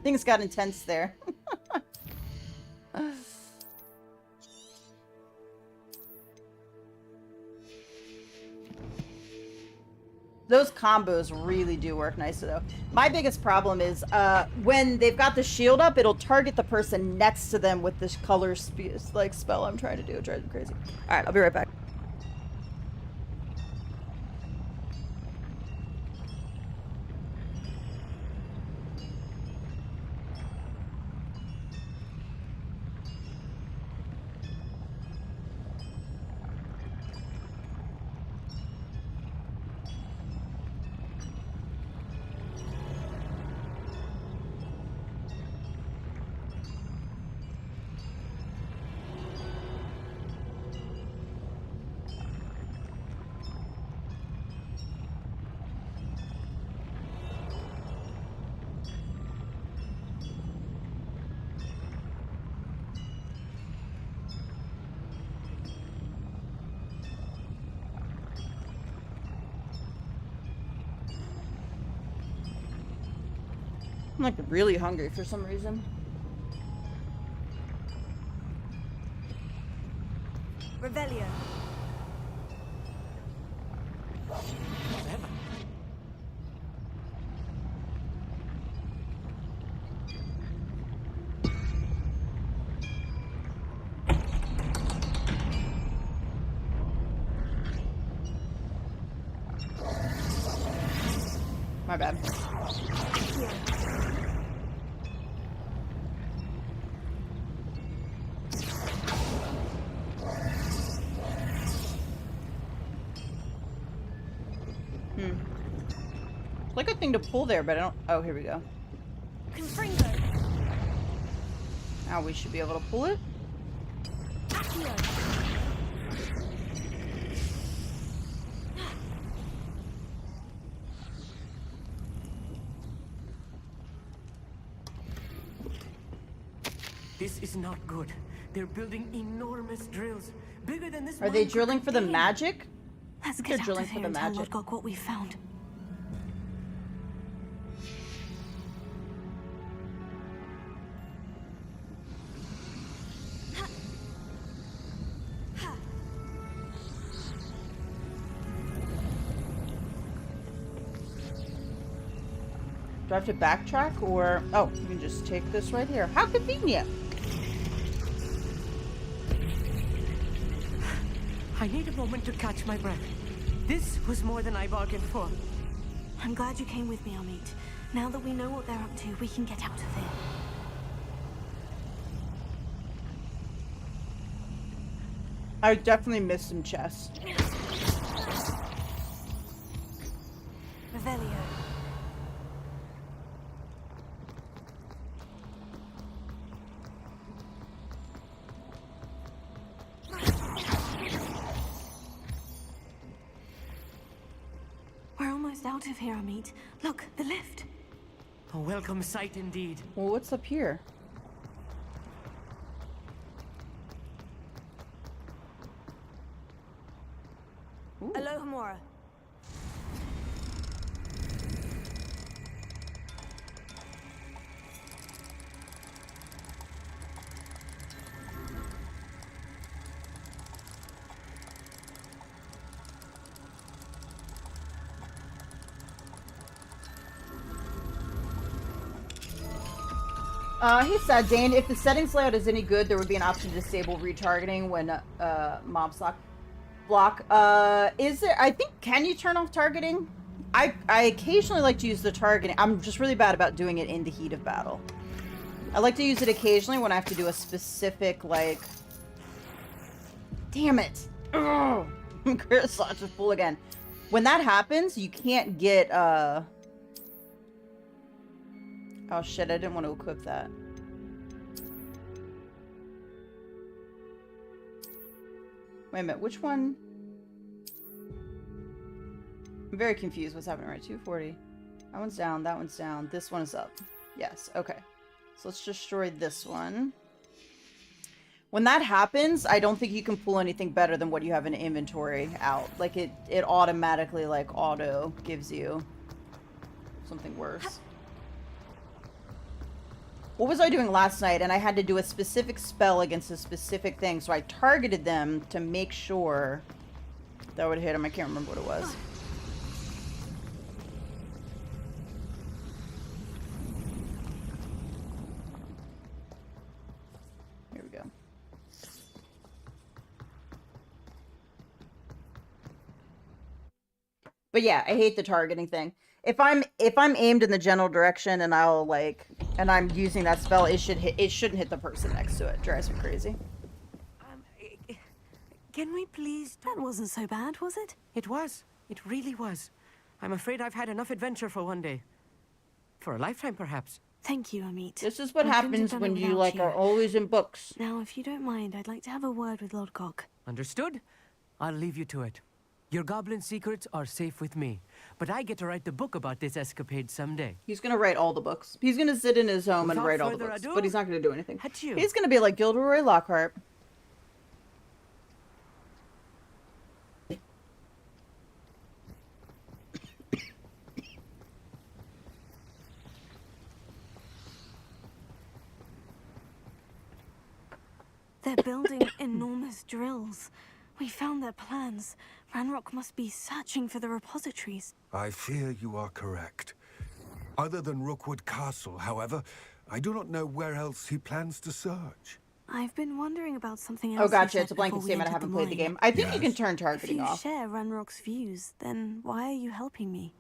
Speaker 1: Things got intense there. Those combos really do work nice though. My biggest problem is when they've got the shield up, it'll target the person next to them with this color spell I'm trying to do. It drives me crazy. All right, I'll be right back. I'm like really hungry for some reason.
Speaker 13: Revelio.
Speaker 1: My bad. Like a thing to pull there, but I don't... Oh, here we go.
Speaker 13: Confringo.
Speaker 1: Now we should be able to pull it.
Speaker 5: This is not good. They're building enormous drills, bigger than this.
Speaker 1: Are they drilling for the magic?
Speaker 3: Let's
Speaker 1: They're
Speaker 3: get out
Speaker 1: drilling
Speaker 3: of
Speaker 1: for
Speaker 3: here
Speaker 1: the
Speaker 3: and tell
Speaker 1: magic.
Speaker 3: Lodgok what we found.
Speaker 1: Do I have to backtrack or... Oh, you can just take this right here. How convenient.
Speaker 5: I need a moment to catch my breath. This was more than I bargained for.
Speaker 3: I'm glad you came with me, Amit. Now that we know what they're up to, we can get out of here.
Speaker 1: I definitely missed some chess.
Speaker 3: Revelio. We're almost out of here, Amit. Look, the lift.
Speaker 5: A welcome sight indeed.
Speaker 1: Well, what's up here?
Speaker 13: Alohomora.
Speaker 1: He said, Dane, if the settings layout is any good, there would be an option to disable retargeting when mobs block. Is it? I think, can you turn off targeting? I occasionally like to use the targeting. I'm just really bad about doing it in the heat of battle. I like to use it occasionally when I have to do a specific, like... Damn it! Ugh! Such a fool again. When that happens, you can't get, Oh shit, I didn't want to equip that. Wait a minute, which one? I'm very confused what's happening, right? 240. That one's down, that one's down. This one is up. Yes, okay. So let's destroy this one. When that happens, I don't think you can pull anything better than what you have in inventory out. Like, it automatically, like, auto gives you something worse. What was I doing last night? And I had to do a specific spell against a specific thing. So I targeted them to make sure that would hit them. I can't remember what it was. Here we go. But yeah, I hate the targeting thing. If I'm aimed in the general direction and I'm using that spell, it shouldn't hit the person next to it. Drives me crazy.
Speaker 5: Can we please...
Speaker 3: That wasn't so bad, was it?
Speaker 5: It was. It really was. I'm afraid I've had enough adventure for one day. For a lifetime, perhaps.
Speaker 3: Thank you, Amit.
Speaker 1: This is what happens when you, like, are always in books.
Speaker 3: Now, if you don't mind, I'd like to have a word with Lodgok.
Speaker 5: Understood? I'll leave you to it. Your goblin secrets are safe with me, but I get to write the book about this escapade someday.
Speaker 1: He's gonna write all the books. He's gonna sit in his home and write all the books, but he's not gonna do anything. He's gonna be like Gilderoy Lockhart.
Speaker 3: They're building enormous drills. We found their plans. Ranrock must be searching for the repositories.
Speaker 11: I fear you are correct. Other than Rookwood Castle, however, I do not know where else he plans to search.
Speaker 3: I've been wondering about something else.
Speaker 1: Oh, gotcha. It's a blanket statement. I haven't played the game. I think you can turn targeting off.
Speaker 3: If you share Ranrock's views, then why are you helping me?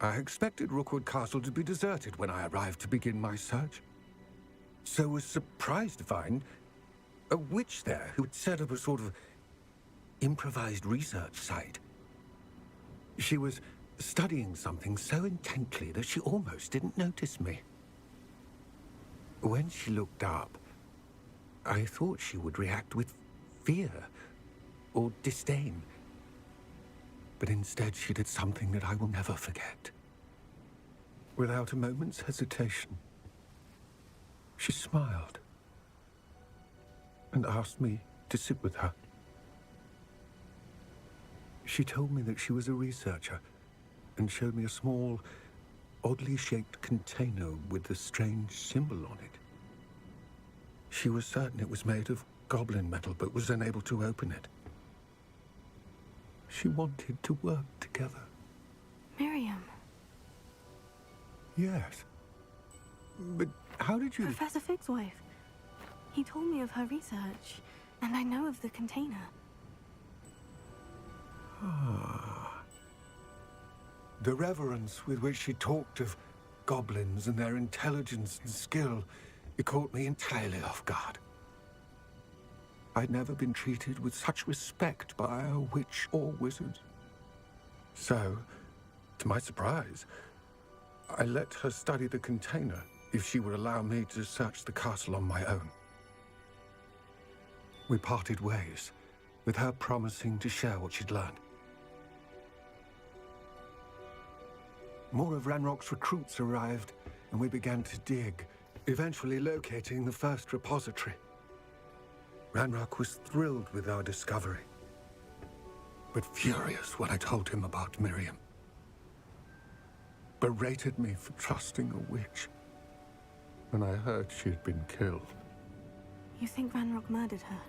Speaker 11: I expected Rookwood Castle to be deserted when I arrived to begin my search. So was surprised to find a witch there who had set up a sort of improvised research site. She was studying something so intently that she almost didn't notice me. When she looked up, I thought she would react with fear or disdain. But instead she did something that I will never forget. Without a moment's hesitation, she smiled. and asked me to sit with her. She told me that she was a researcher and showed me a small, oddly shaped container with a strange symbol on it. She was certain it was made of goblin metal, but was unable to open it. She wanted to work together.
Speaker 3: Miriam.
Speaker 11: Yes. But how did you...
Speaker 3: Professor Fig's wife. He told me of her research, and I know of the container.
Speaker 11: Ah. The reverence with which she talked of goblins and their intelligence and skill, it caught me entirely off guard. I'd never been treated with such respect by a witch or wizard. So, to my surprise, I let her study the container if she would allow me to search the castle on my own. We parted ways, with her promising to share what she'd learned. More of Ranrock's recruits arrived, and we began to dig, eventually locating the first repository. Ranrock was thrilled with our discovery, but furious when I told him about Miriam. Berated me for trusting a witch when I heard she had been killed.
Speaker 3: You think Ranrock murdered her?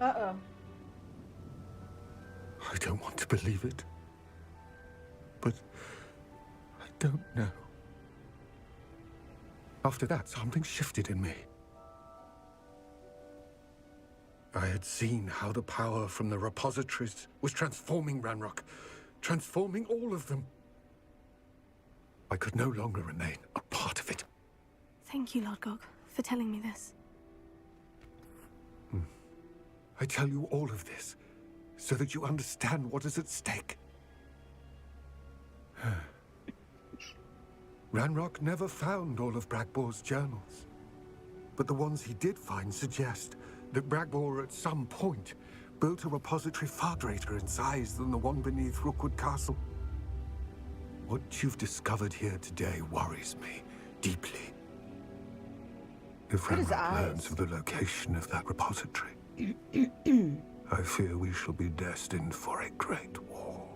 Speaker 1: Uh-oh.
Speaker 11: I don't want to believe it, but I don't know. After that, something shifted in me. I had seen how the power from the repositories was transforming Ranrock, transforming all of them. I could no longer remain a part of it.
Speaker 3: Thank you, Lord Gog, for telling me this.
Speaker 11: I tell you all of this so that you understand what is at stake. Ranrock never found all of Bragbor's journals, but the ones he did find suggest that Bragbor at some point built a repository far greater in size than the one beneath Rookwood Castle. What you've discovered here today worries me deeply. If Ranrock learns of the location of that repository, I fear we shall be destined for a great war.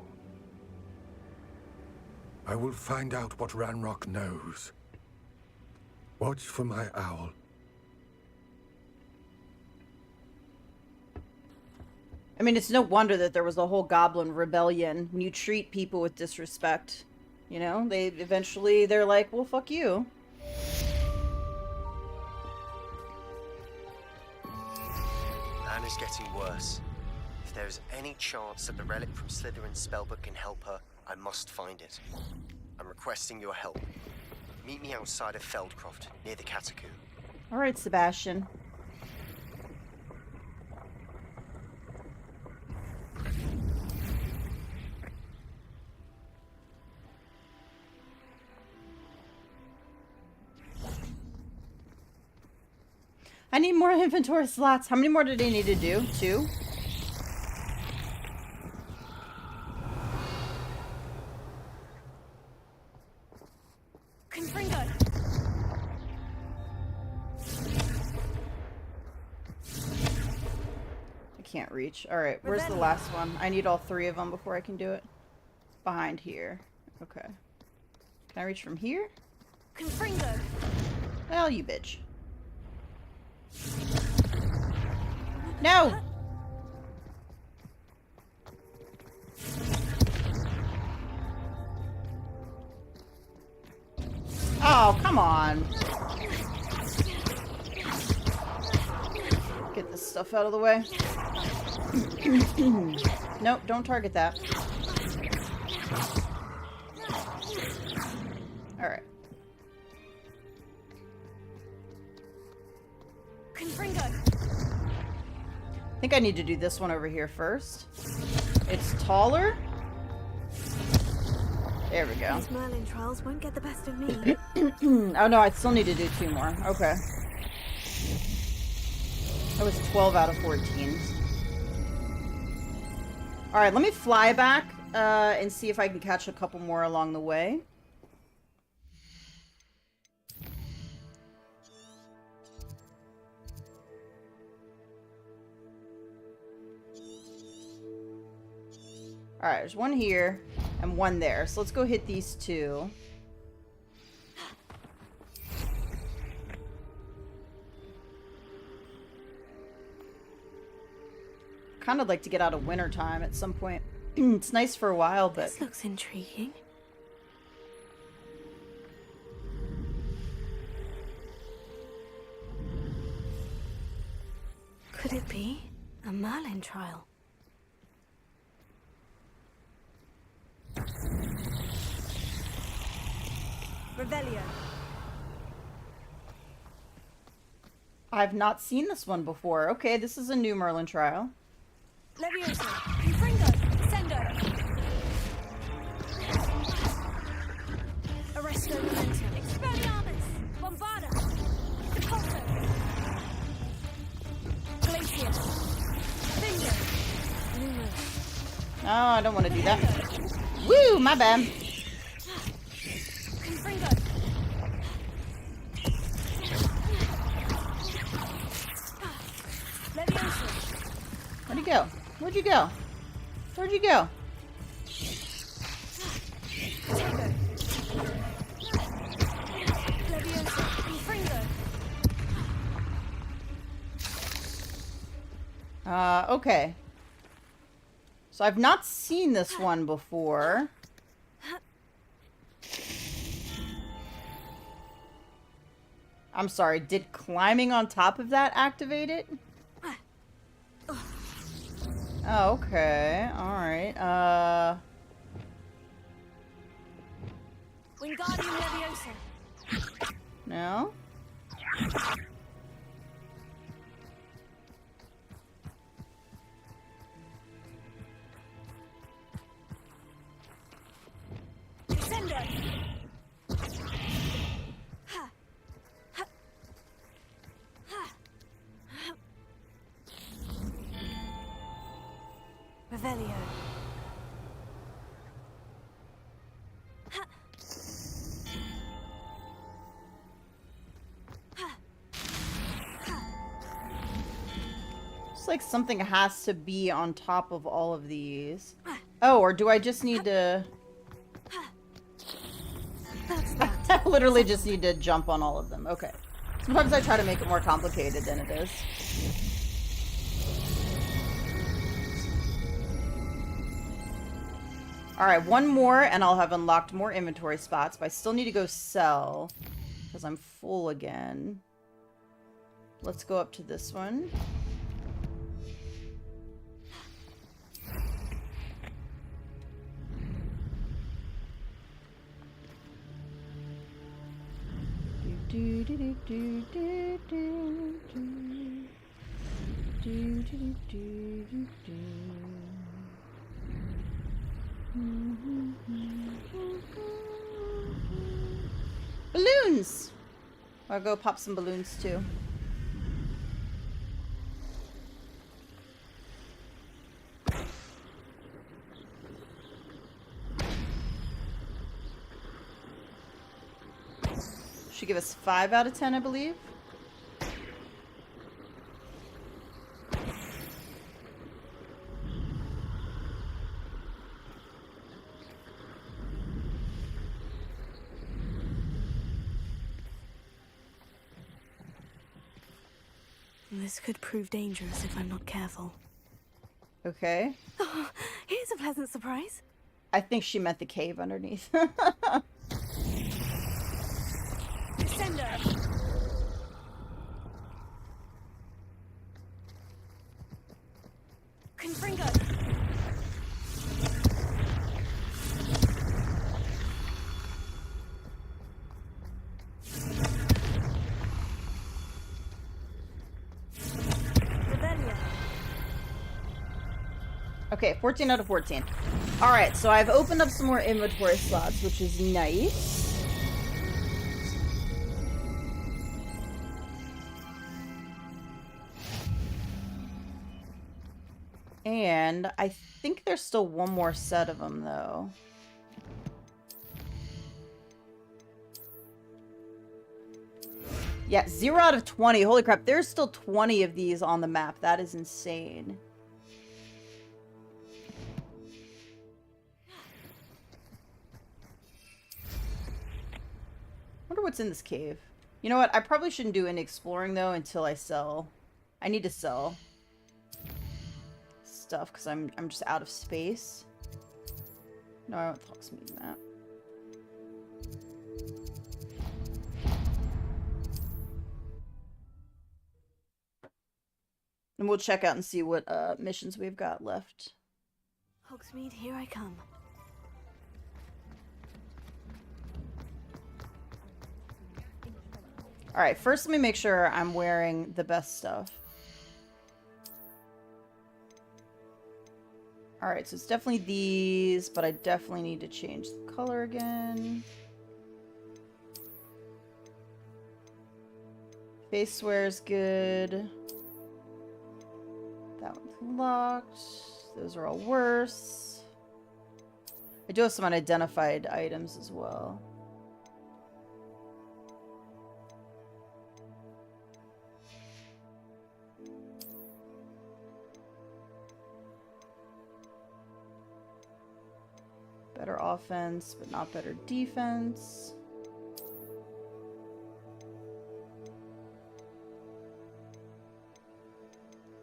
Speaker 11: I will find out what Ranrock knows. Watch for my owl.
Speaker 1: I mean, it's no wonder that there was a whole goblin rebellion. When you treat people with disrespect, you know, they're like, well, fuck you.
Speaker 18: Anne is getting worse. If there is any chance that the relic from Slytherin's spellbook can help her, I must find it. I'm requesting your help. Meet me outside of Feldcroft, near the Catacomb.
Speaker 1: All right, Sebastian. I need more inventory slots. How many more did I need to do? 2?
Speaker 3: Confringo!
Speaker 1: I can't reach. Alright, where's the last one? I need all 3 of them before I can do it. Behind here. Okay. Can I reach from here?
Speaker 3: Confringo!
Speaker 1: Well, you bitch. No! Oh, come on. Get this stuff out of the way. Nope, don't target that. Alright.
Speaker 3: Confringo!
Speaker 1: I think I need to do this one over here first. It's taller. There we go.
Speaker 3: These Merlin trials won't get the best of me.
Speaker 1: Oh no, I still need to do 2 more. Okay. That was 12 out of 14. Alright, let me fly back and see if I can catch a couple more along the way. Alright, there's one here and one there. So let's go hit these two. Kind of like to get out of wintertime at some point. It's nice for a while, but...
Speaker 3: This looks intriguing. Could it be a Merlin trial?
Speaker 13: Revelio.
Speaker 1: I've not seen this one before. Okay, this is a new Merlin trial.
Speaker 13: Levioso. Confringo. Sendo. Arresto Momentum. Expelliarmus. Bombarda. Depulso. Glacier. Finger. Lumos.
Speaker 1: Oh, I don't want to do that. Woo, my bad.
Speaker 13: Confringo. Levioso.
Speaker 1: Where'd he go? Where'd you go? Where'd you go?
Speaker 13: Tego. Levioso. Confringo.
Speaker 1: Okay. So I've not seen this one before. I'm sorry, did climbing on top of that activate it? Oh, okay. Alright.
Speaker 13: Wingardium Leviosa.
Speaker 1: No?
Speaker 13: Descendo. Revelio.
Speaker 1: It's like something has to be on top of all of these. Oh, or do I just need to... I literally just need to jump on all of them. Okay. Sometimes I try to make it more complicated than it is. Alright, one more and I'll have unlocked more inventory spots, but I still need to go sell because I'm full again. Let's go up to this one. Do do do do do do do do do do do. Balloons! I'll go pop some balloons too. Should give us 5 out of 10, I believe.
Speaker 3: This could prove dangerous if I'm not careful.
Speaker 1: Okay.
Speaker 3: Oh, here's a pleasant surprise.
Speaker 1: I think she meant the cave underneath.
Speaker 13: Descendo. Confringo.
Speaker 1: Okay, 14 out of 14. Alright, so I've opened up some more inventory slots, which is nice. And I think there's still one more set of them, though. Yeah, 0 out of 20. Holy crap, there's still 20 of these on the map. That is insane. what's in this cave. You know what? I probably shouldn't do any exploring, though, until I sell. I need to sell stuff, because I'm just out of space. No, I want Hogsmeade map. And we'll check out and see what missions we've got left.
Speaker 3: Hogsmeade, here I come.
Speaker 1: Alright, first let me make sure I'm wearing the best stuff. Alright, so it's definitely these, but I definitely need to change the color again. Face wear is good. That one's locked. Those are all worse. I do have some unidentified items as well. Better offense, but not better defense.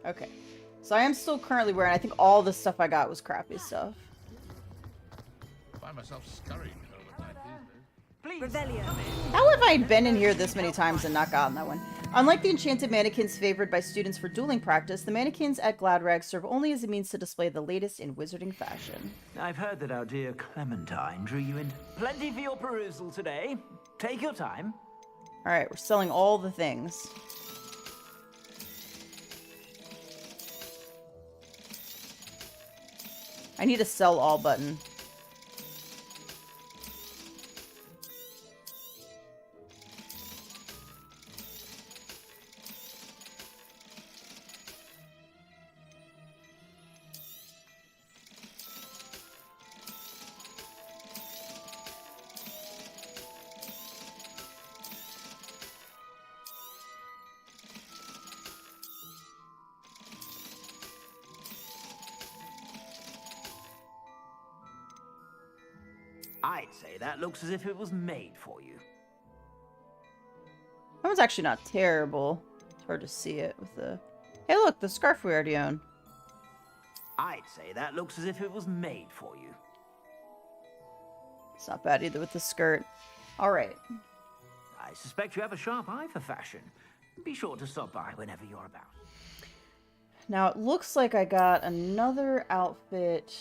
Speaker 1: Okay. So I am still currently wearing, I think all the stuff I got was crappy stuff.
Speaker 10: I find myself scurrying over like these days.
Speaker 3: Revelio.
Speaker 1: How have I been in here this many times and not gotten that one? Unlike the enchanted mannequins favored by students for dueling practice, the mannequins at Gladrag serve only as a means to display the latest in wizarding fashion.
Speaker 8: I've heard that our dear Clementine drew you in. Plenty for your perusal today. Take your time.
Speaker 1: Alright, we're selling all the things. I need a sell all button.
Speaker 8: I'd say that looks as if it was made for you.
Speaker 1: That one's actually not terrible. It's hard to see it with the... Hey look, the scarf we already own.
Speaker 8: I'd say that looks as if it was made for you.
Speaker 1: It's not bad either with the skirt. Alright.
Speaker 8: I suspect you have a sharp eye for fashion. Be sure to stop by whenever you're about.
Speaker 1: Now it looks like I got another outfit...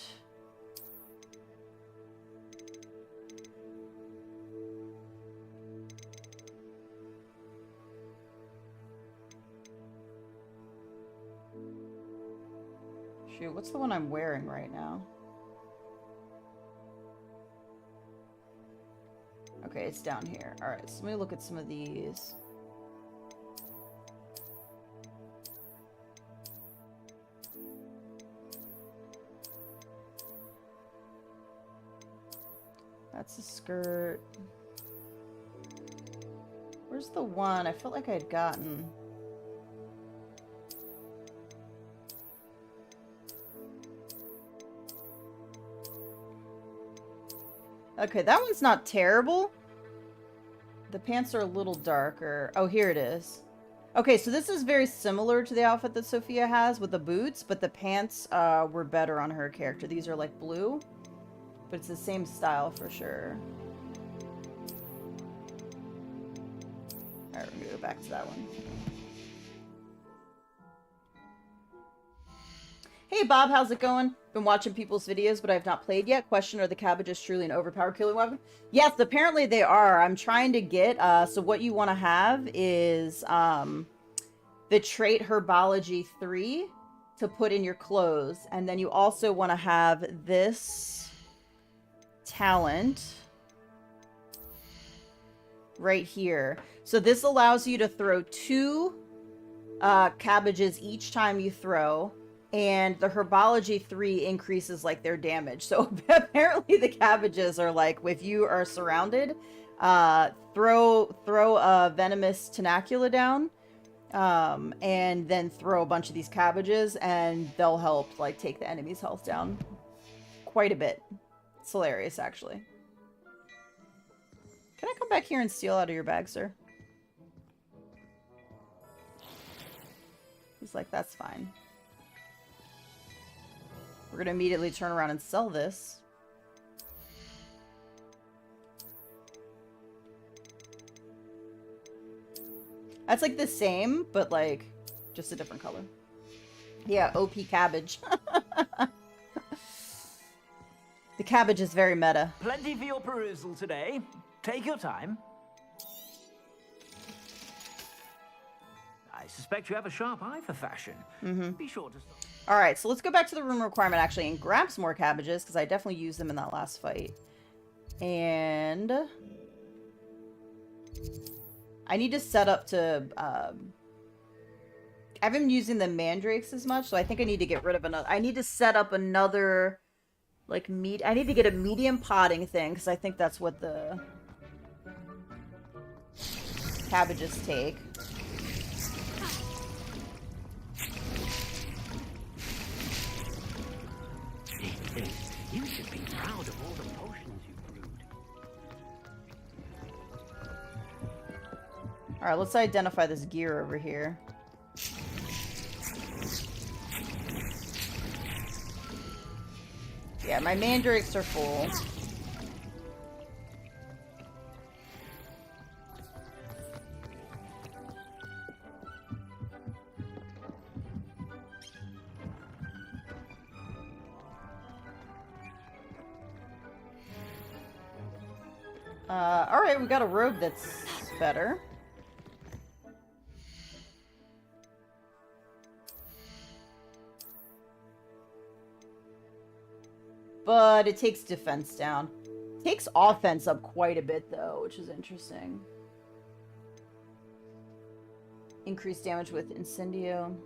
Speaker 1: Shoot, what's the one I'm wearing right now? Okay, it's down here. Alright, so let me look at some of these. That's a skirt. Where's the one? I felt like I'd gotten... Okay, that one's not terrible. The pants are a little darker. Oh, here it is. Okay, so this is very similar to the outfit that Sophia has with the boots, but the pants were better on her character. These are like blue, but it's the same style for sure. Alright, we're gonna go back to that one. Hey Bob, how's it going? Been watching people's videos, but I've not played yet. Question, are the cabbages truly an overpowered killing weapon? Yes, apparently they are. I'm trying to get, so what you want to have is the trait Herbology 3 to put in your clothes. And then you also want to have this talent right here. So this allows you to throw 2 cabbages each time you throw. And the Herbology 3 increases, like, their damage. So, apparently the cabbages are, like, if you are surrounded, throw a Venomous Tenacula down, and then throw a bunch of these cabbages, and they'll help, like, take the enemy's health down quite a bit. It's hilarious, actually. Can I come back here and steal out of your bag, sir? He's like, that's fine. We're gonna immediately turn around and sell this. That's like the same, but like just a different color. Yeah, OP cabbage. The cabbage is very meta.
Speaker 8: Plenty for your perusal today. Take your time. I suspect you have a sharp eye for fashion. Be sure to...
Speaker 1: All right, so let's go back to the room requirement actually and grab some more cabbages because I definitely used them in that last fight. And I need to set up to... I haven't been using the mandrakes as much, so I think I need to get rid of another... I need to set up another, like, I need to get a medium potting thing because I think that's what the cabbages take.
Speaker 6: You should be proud of all the potions you brewed.
Speaker 1: Alright, let's identify this gear over here. Yeah, my mandrakes are full. Alright, we got a robe that's better. But it takes defense down. Takes offense up quite a bit, though, which is interesting. Increased damage with Incendio.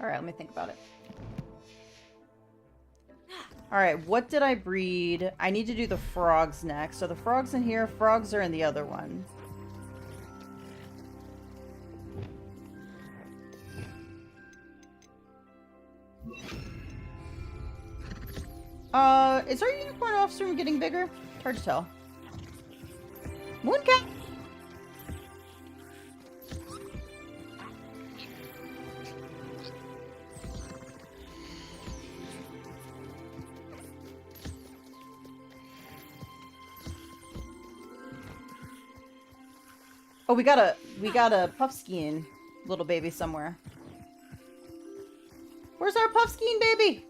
Speaker 1: Alright, let me think about it. Alright, what did I breed? I need to do the frogs next. Are the frogs in here? Frogs are in the other one. Is our unicorn offspring getting bigger? Hard to tell. Mooncat! Oh, we got a Puffskein little baby somewhere. Where's our Puffskein baby?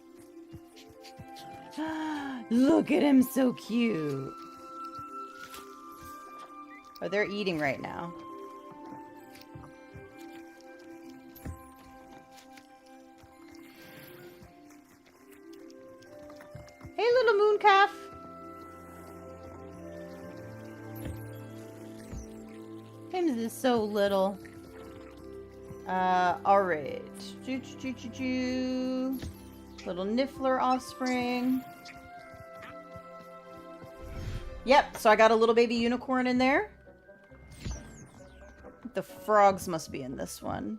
Speaker 1: Look at him, so cute. Oh, they're eating right now. Hey, little moon calf. Him is so little. Alright. Little Niffler offspring. Yep, so I got a little baby unicorn in there. The frogs must be in this one.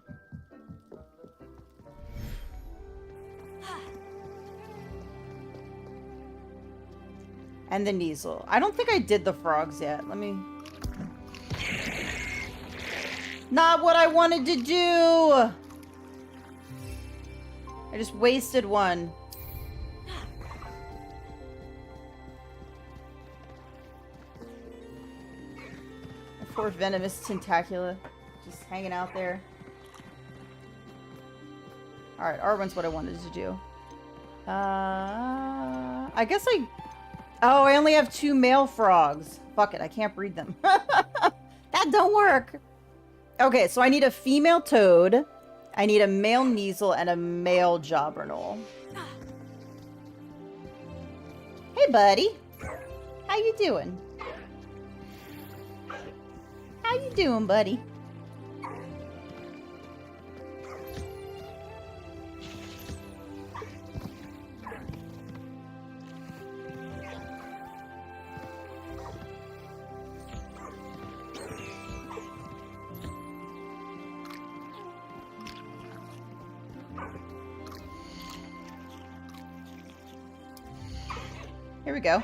Speaker 1: And the Kneasel. I don't think I did the frogs yet. Let me... Not what I wanted to do! I just wasted one. A poor venomous tentacula. Just hanging out there. Alright, R1's what I wanted to do. I guess I... Oh, I only have 2 male frogs. Fuck it, I can't breed them. That don't work! Okay, so I need a female toad. I need a male Kneasel and a male Jobberknoll. Hey, buddy. How you doing? How you doing, buddy? Here we go.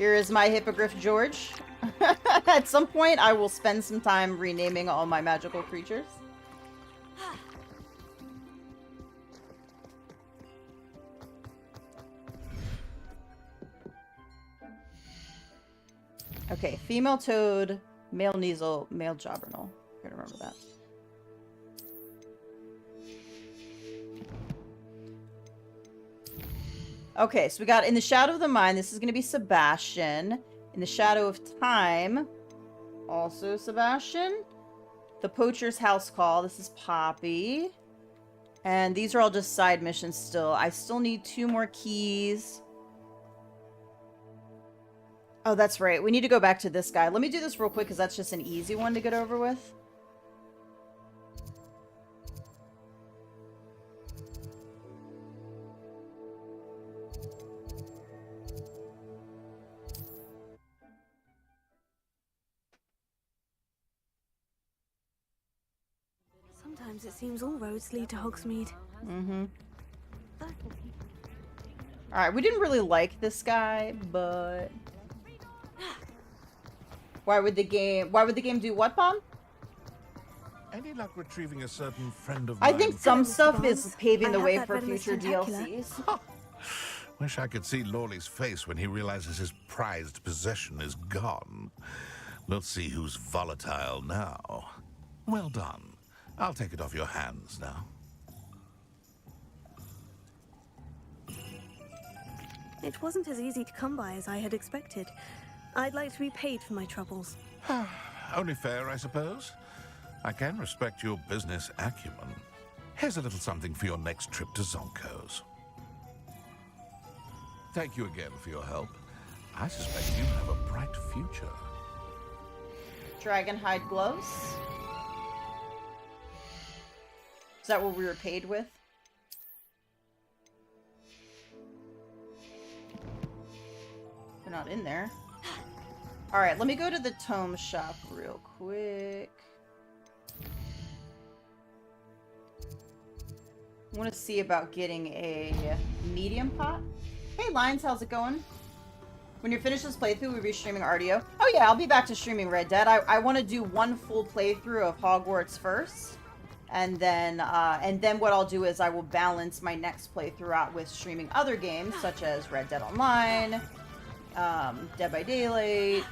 Speaker 1: Here is my Hippogriff George. At some point, I will spend some time renaming all my magical creatures. Okay, female toad, male Kneasel, male Jobberknoll. Gotta remember that. Okay, so we got In the Shadow of the Mind. This is going to be Sebastian. In the Shadow of Time, also Sebastian. The Poacher's House Call. This is Poppy. And these are all just side missions still. I still need 2 more keys. Oh, that's right. We need to go back to this guy. Let me do this real quick because that's just an easy one to get over with.
Speaker 3: Sometimes it seems all roads lead to Hogsmeade.
Speaker 1: Mm-hmm. Alright, we didn't really like this guy, but... Why would the game do what, Bomb?
Speaker 2: Any luck retrieving a certain friend of
Speaker 1: I
Speaker 2: mine?
Speaker 1: think some stuff is paving the way for future DLCs.
Speaker 2: Wish I could see Lawley's face when he realizes his prized possession is gone. Let's see who's volatile now. Well done. I'll take it off your hands now.
Speaker 3: It wasn't as easy to come by as I had expected. I'd like to be paid for my troubles.
Speaker 2: Only fair, I suppose. I can respect your business acumen. Here's a little something for your next trip to Zonko's. Thank you again for your help. I suspect you have a bright future.
Speaker 1: Dragonhide gloves. Is that what we were paid with? They're not in there. Alright, let me go to the tome shop real quick. I want to see about getting a medium pot. Hey Lines, how's it going? When you're finished this playthrough, we'll be streaming RDO. Oh yeah, I'll be back to streaming Red Dead. I want to do one full playthrough of Hogwarts first. And then what I'll do is I will balance my next playthrough out with streaming other games, such as Red Dead Online, Dead by Daylight,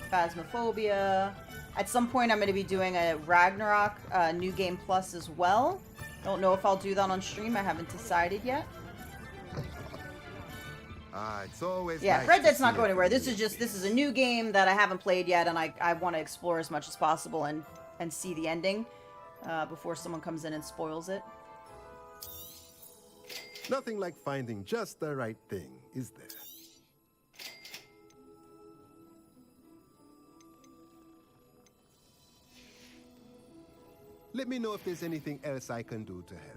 Speaker 1: Phasmophobia. At some point, I'm going to be doing a Ragnarok New Game Plus as well. Don't know if I'll do that on stream. I haven't decided yet.
Speaker 22: It's always
Speaker 1: Yeah,
Speaker 22: nice
Speaker 1: Red
Speaker 22: to
Speaker 1: Dead's
Speaker 22: see
Speaker 1: not going
Speaker 22: a
Speaker 1: anywhere. This is a new game that I haven't played yet, and I want to explore as much as possible and see the ending before someone comes in and spoils it.
Speaker 22: Nothing like finding just the right thing, is there? Let me know if there's anything else I can do to help.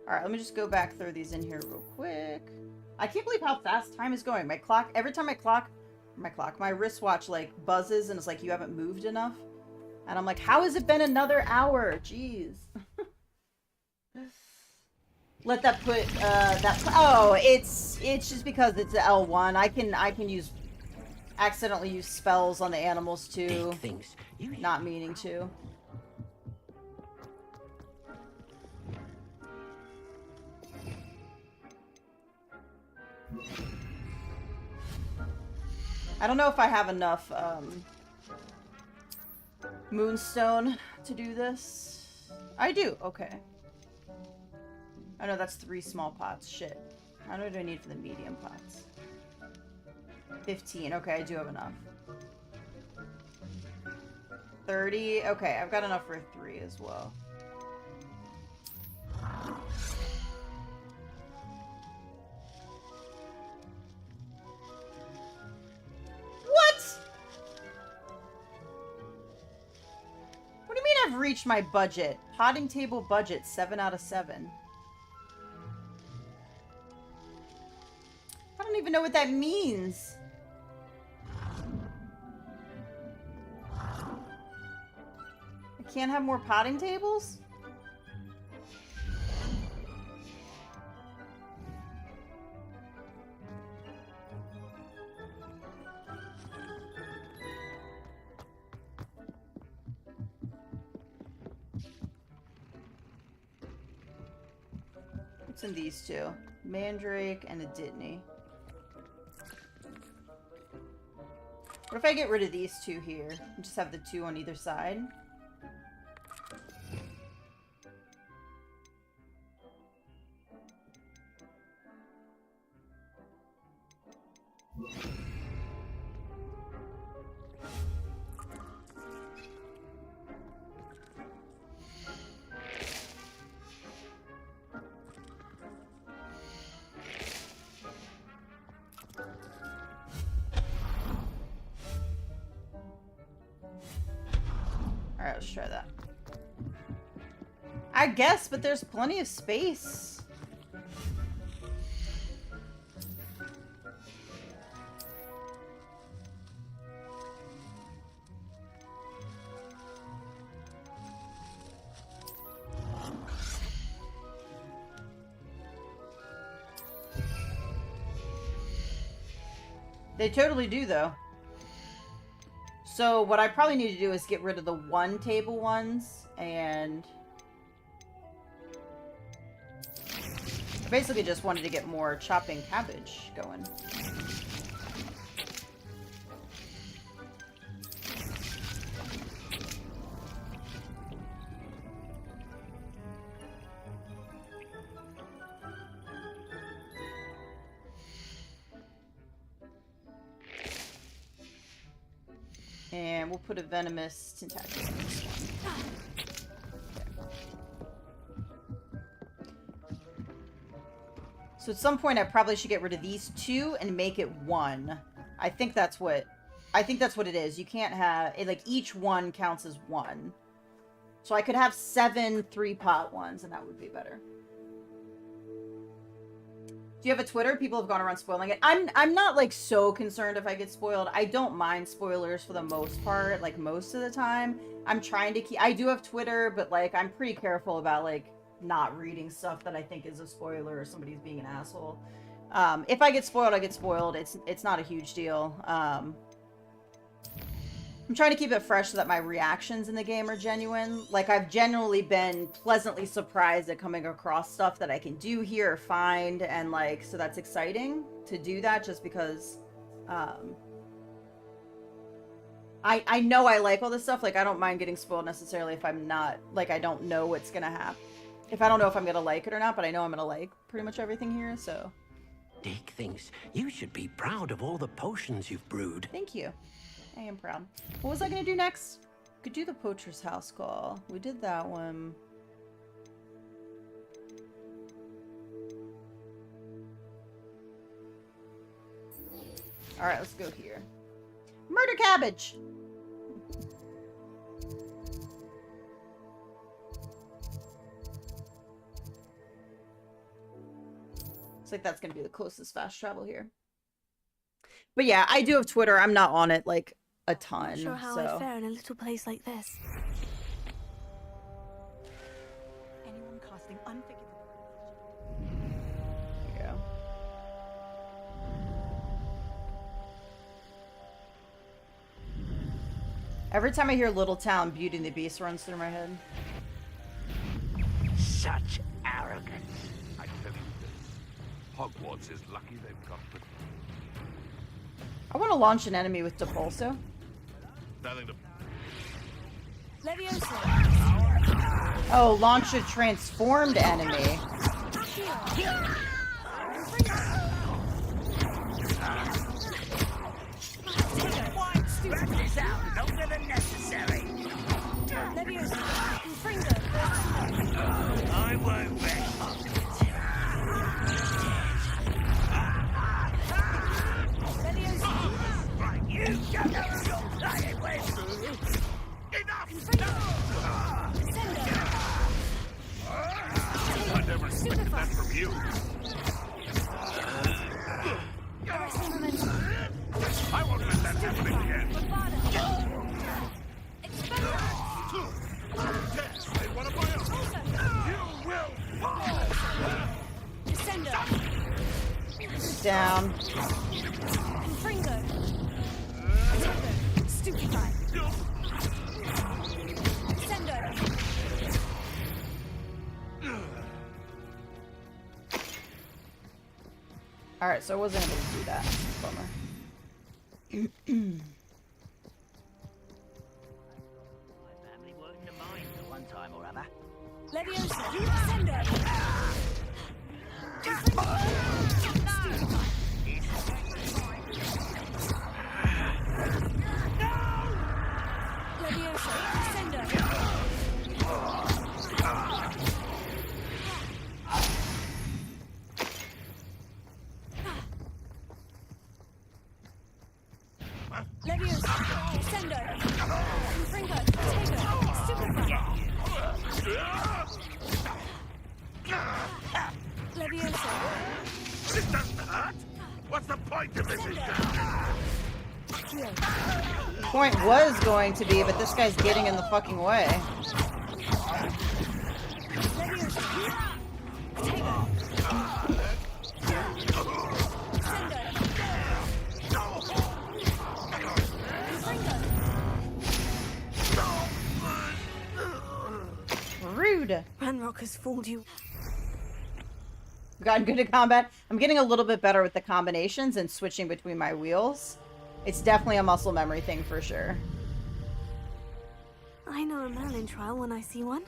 Speaker 1: Alright, let me just go back through these in here real quick. I can't believe how fast time is going. My clock, every time my wristwatch like buzzes and it's like, you haven't moved enough. And I'm like, how has it been another hour? Jeez. Let that put, oh, it's just because it's L1. I can accidentally use spells on the animals too. Not meaning to. I don't know if I have enough moonstone to do this. I do, okay. Oh no, that's 3 small pots. Shit. How many do I need for the medium pots? 15. Okay, I do have enough. 30. Okay, I've got enough for 3 as well. What? What do you mean I've reached my budget? Potting table budget, 7 out of 7. I don't even know what that means. I can't have more potting tables? What's in these two? Mandrake and a Dittany. What if I get rid of these two here and just have the two on either side? Alright, let's try that. I guess, but there's plenty of space. They totally do, though. So what I probably need to do is get rid of the one table ones and I basically just wanted to get more chopping cabbage going. And we'll put a venomous tentacle on this one. So at some point I probably should get rid of these two and make it one. I think that's what it is. You can't have it, like each one counts as one. So I could have 7 3-pot ones and that would be better. Do you have a Twitter? People have gone around spoiling it. I'm not like so concerned if I get spoiled. I don't mind spoilers for the most part, like most of the time. I'm trying to keep I do have Twitter, but like I'm pretty careful about like not reading stuff that I think is a spoiler or somebody's being an asshole. If I get spoiled, I get spoiled. It's not a huge deal. I'm trying to keep it fresh so that my reactions in the game are genuine. Like, I've genuinely been pleasantly surprised at coming across stuff that I can do here or find, and, like, so that's exciting to do that just because, I know I like all this stuff. Like, I don't mind getting spoiled necessarily if I'm not, like, I don't know what's gonna happen. If I don't know if I'm gonna like it or not, but I know I'm gonna like pretty much everything here, so.
Speaker 6: Dick thinks you should be proud of all the potions you've brewed.
Speaker 1: Thank you. I am proud. What was I gonna do next? Could do the Poacher's House Call. We did that one. Alright, let's go here. Murder Cabbage! Looks like that's gonna be the closest fast travel here. But yeah, I do have Twitter. I'm not on it, like, a ton.
Speaker 3: Not sure how I'd fare in a little place like this.
Speaker 21: Anyone casting unforgivable.
Speaker 1: Yeah. Every time I hear Little Town, Beauty and the Beast runs through my head.
Speaker 4: Such arrogance. I tell you this. Hogwarts is lucky they've got the...
Speaker 1: I want to launch an enemy with Depulso.
Speaker 2: Nothing to...
Speaker 13: Leviosa.
Speaker 1: Oh, launch a transformed enemy.
Speaker 21: Practice out longer than necessary.
Speaker 13: Leviosa.
Speaker 21: I won't rest. Right, you don't know who you're playing with. Enough! I never expected that from you.
Speaker 1: down.
Speaker 3: Fringo. Stupefy. Sendo.
Speaker 1: Alright, so I wasn't able to do that. Bummer.
Speaker 10: Family were in the mines at one time or other.
Speaker 3: Leviosa. Sendo. Leviosa. Sendo. Leviosa. Sendo. Fringo. Tego. Stupefy. Leviosa.
Speaker 4: This doesn't hurt. What's the point of this?
Speaker 1: Point was going to be, but this guy's getting in the fucking way. Rude.
Speaker 3: Ranrock has fooled you.
Speaker 1: Gotten good at combat. I'm getting a little bit better with the combinations and switching between my wheels. It's definitely a muscle memory thing for sure.
Speaker 3: I know a Merlin trial when I see one.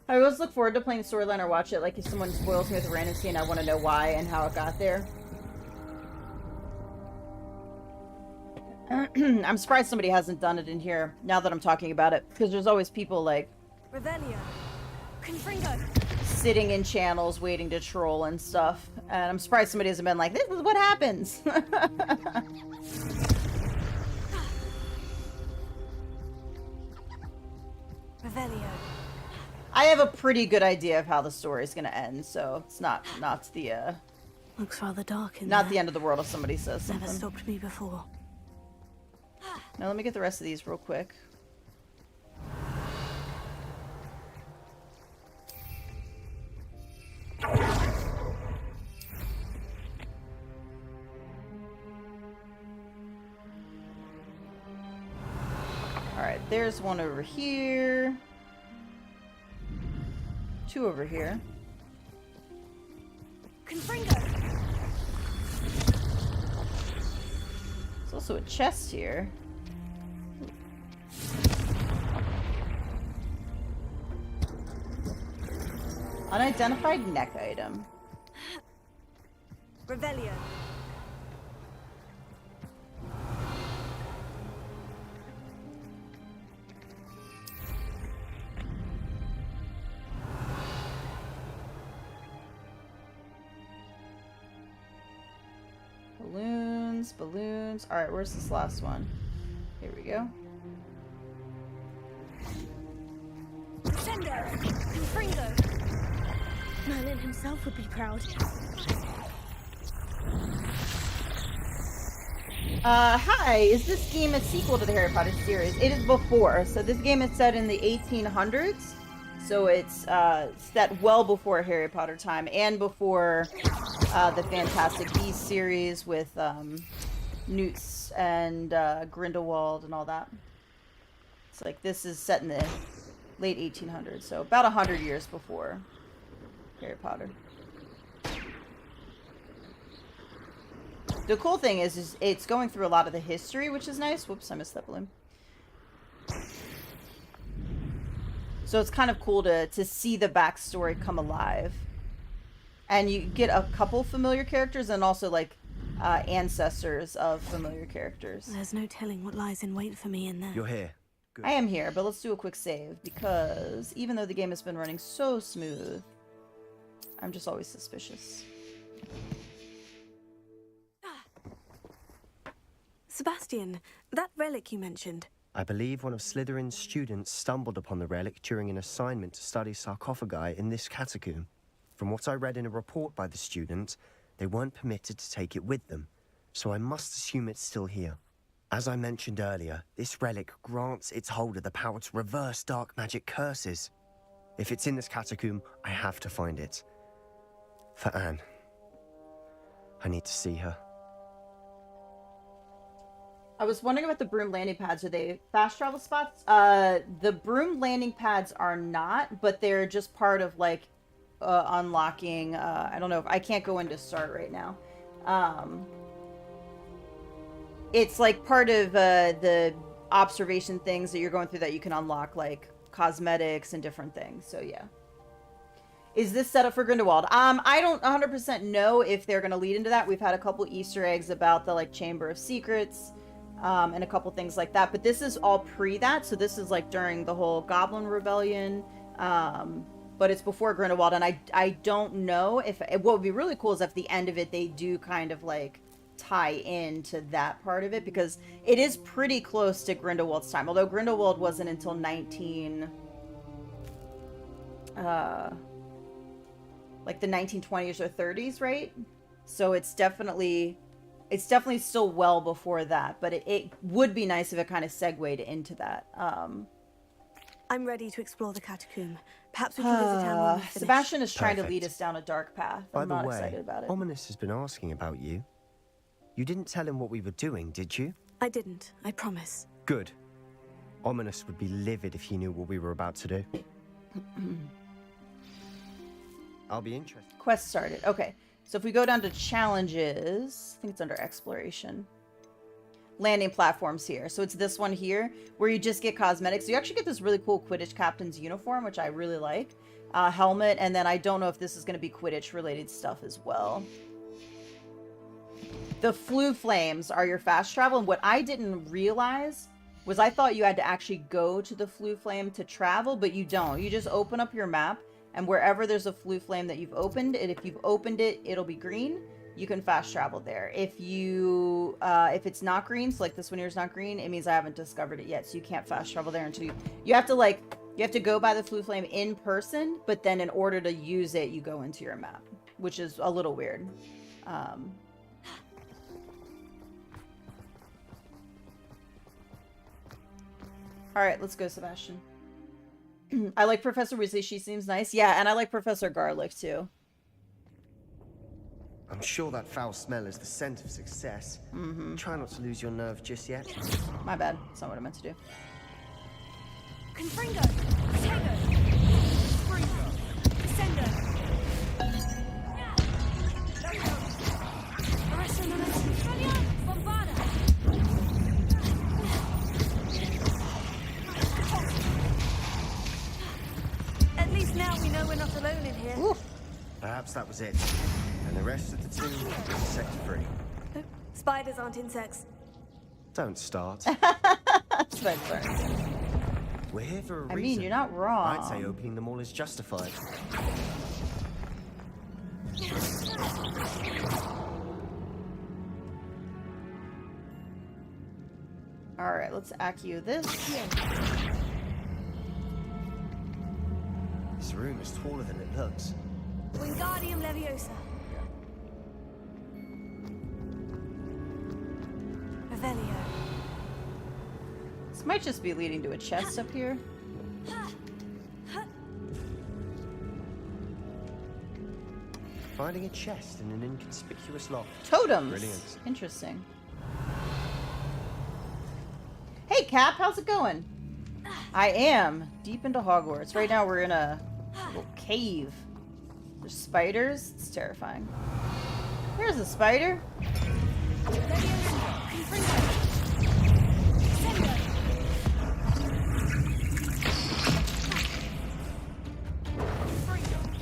Speaker 1: I always look forward to playing storyline or watch it. Like if someone spoils me with a random scene, I want to know why and how it got there. I'm surprised somebody hasn't done it in here now that I'm talking about it, because there's always people like
Speaker 3: Revelio. Confringo.
Speaker 1: sitting in channels waiting to troll and stuff, and I'm surprised somebody hasn't been like, this is what happens.
Speaker 3: Revelio.
Speaker 1: I have a pretty good idea of how the story is going to end, so it's not the
Speaker 3: Looks rather dark in
Speaker 1: not
Speaker 3: there.
Speaker 1: the end of the world if somebody says something.
Speaker 3: Never stopped me before.
Speaker 1: Now let me get the rest of these real quick. Alright, there's one over here. Two over here.
Speaker 3: Confringo.
Speaker 1: There's also a chest here. Unidentified neck item.
Speaker 3: Revelio.
Speaker 1: Balloons, balloons. Alright, where's this last one? Here we go.
Speaker 3: Sendo. Confringo. Merlin himself would be proud.
Speaker 1: Hi, is this game a sequel to the Harry Potter series? It is before, so this game is set in the 1800s, so it's set well before Harry Potter time, and before the Fantastic Beasts series with Newts and Grindelwald and all that. It's like this is set in the late 1800s, so about 100 years before Harry Potter. The cool thing is it's going through a lot of the history, which is nice. Whoops, I missed that balloon. So it's kind of cool to see the backstory come alive. And you get a couple familiar characters and also like ancestors of familiar characters.
Speaker 3: There's no telling what lies in wait for me in there.
Speaker 18: You're here. Good.
Speaker 1: I am here, but let's do a quick save because even though the game has been running so smooth, I'm just always suspicious.
Speaker 3: Sebastian, that relic you mentioned.
Speaker 18: I believe one of Slytherin's students stumbled upon the relic during an assignment to study sarcophagi in this catacomb. From what I read in a report by the student, they weren't permitted to take it with them, so I must assume it's still here. As I mentioned earlier, this relic grants its holder the power to reverse dark magic curses. If it's in this catacomb, I have to find it. For Anne. I need to see her.
Speaker 1: I was wondering about the broom landing pads. Are they fast travel spots? The broom landing pads are not, but they're just part of like unlocking. I don't know if I can't go into start right now. It's like part of the observation things that you're going through that you can unlock, like cosmetics and different things. So yeah. Is this set up for Grindelwald? I don't 100% know if they're going to lead into that. We've had a couple Easter eggs about the like Chamber of Secrets. And a couple things like that, but this is all pre that, so this is like during the whole Goblin Rebellion, but it's before Grindelwald, and I don't know if what would be really cool is if at the end of it they do kind of like tie into that part of it, because it is pretty close to Grindelwald's time, although Grindelwald wasn't until like the 1920s or 30s, right? So it's definitely still well before that, but it would be nice if it kind of segued into that.
Speaker 3: I'm ready to explore the catacomb. Perhaps we can visit Anne when we finish.
Speaker 1: Sebastian is trying to
Speaker 18: Perfect.
Speaker 1: lead us down a dark path.
Speaker 18: By
Speaker 1: I'm
Speaker 18: the
Speaker 1: not
Speaker 18: way,
Speaker 1: excited about it.
Speaker 18: Ominous has been asking about you. You didn't tell him what we were doing, did you?
Speaker 3: I didn't, I promise.
Speaker 18: Good. Ominous would be livid if he knew what we were about to do. I'll be interested.
Speaker 1: Quest started. Okay. So if we go down to challenges, I think it's under exploration. Landing platforms here. So it's this one here where you just get cosmetics. You actually get this really cool Quidditch captain's uniform, which I really like. Helmet, and then I don't know if this is going to be Quidditch related stuff as well. The Flue Flames are your fast travel, and what I didn't realize was I thought you had to actually go to the Flue Flame to travel, but you don't. You just open up your map, and wherever there's a Flue Flame that you've opened, and if you've opened it, it'll be green. You can fast travel there. If you, if it's not green, so like this one here is not green, it means I haven't discovered it yet, so you can't fast travel there until you have to go by the Flue Flame in person, but then in order to use it, you go into your map, which is a little weird. All right, let's go, Sebastian. I like Professor Weasley. She seems nice. Yeah, and I like Professor Garlick, too.
Speaker 18: I'm sure that foul smell is the scent of success.
Speaker 1: Mm-hmm.
Speaker 18: Try not to lose your nerve just yet.
Speaker 1: My bad. That's not what I meant to do.
Speaker 3: Confringo! Tego! Confringo! Descendo! Arresto momentum! Bombarda! At least now we know we're not alone in here.
Speaker 1: Oof.
Speaker 18: Perhaps that was it. And the rest of the team is set free.
Speaker 3: Spiders aren't insects.
Speaker 18: Don't start.
Speaker 1: Spiders aren't.
Speaker 18: We're here for a reason.
Speaker 1: I mean, you're not wrong.
Speaker 18: I'd say opening them all is justified.
Speaker 1: All right, let's accio this.
Speaker 18: This room is taller than it looks.
Speaker 3: Wingardium Leviosa. Revelio.
Speaker 1: This might just be leading to a chest up here.
Speaker 18: Finding a chest in an inconspicuous loft.
Speaker 1: Totems.
Speaker 18: Brilliant.
Speaker 1: Interesting. Hey, Cap, how's it going? I am deep into Hogwarts. Right now we're in a little cave. There's spiders. It's terrifying. There's a spider.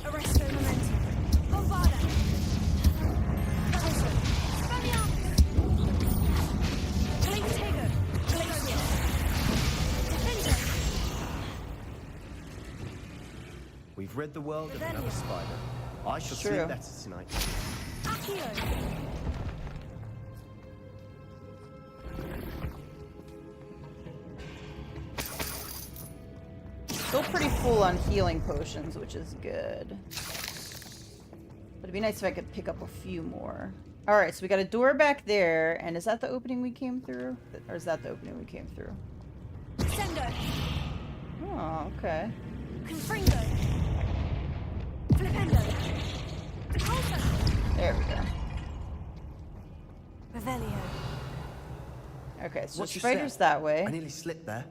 Speaker 3: Arresto momentum. Bombarda. Tego. Defender.
Speaker 18: We've rid the world of another spider. I shall
Speaker 1: True.
Speaker 18: sleep better tonight.
Speaker 3: Accio.
Speaker 1: Still pretty full on healing potions, which is good. But it'd be nice if I could pick up a few more. Alright, so we got a door back there, and is that the opening we came through? Or is that the opening we came through?
Speaker 3: Descendo.
Speaker 1: Oh, okay.
Speaker 3: Confringo. Flipendo.
Speaker 1: There we go.
Speaker 3: Revelio.
Speaker 1: Okay, so
Speaker 18: What's your
Speaker 1: spiders
Speaker 18: step?
Speaker 1: that way.
Speaker 18: I nearly slipped there.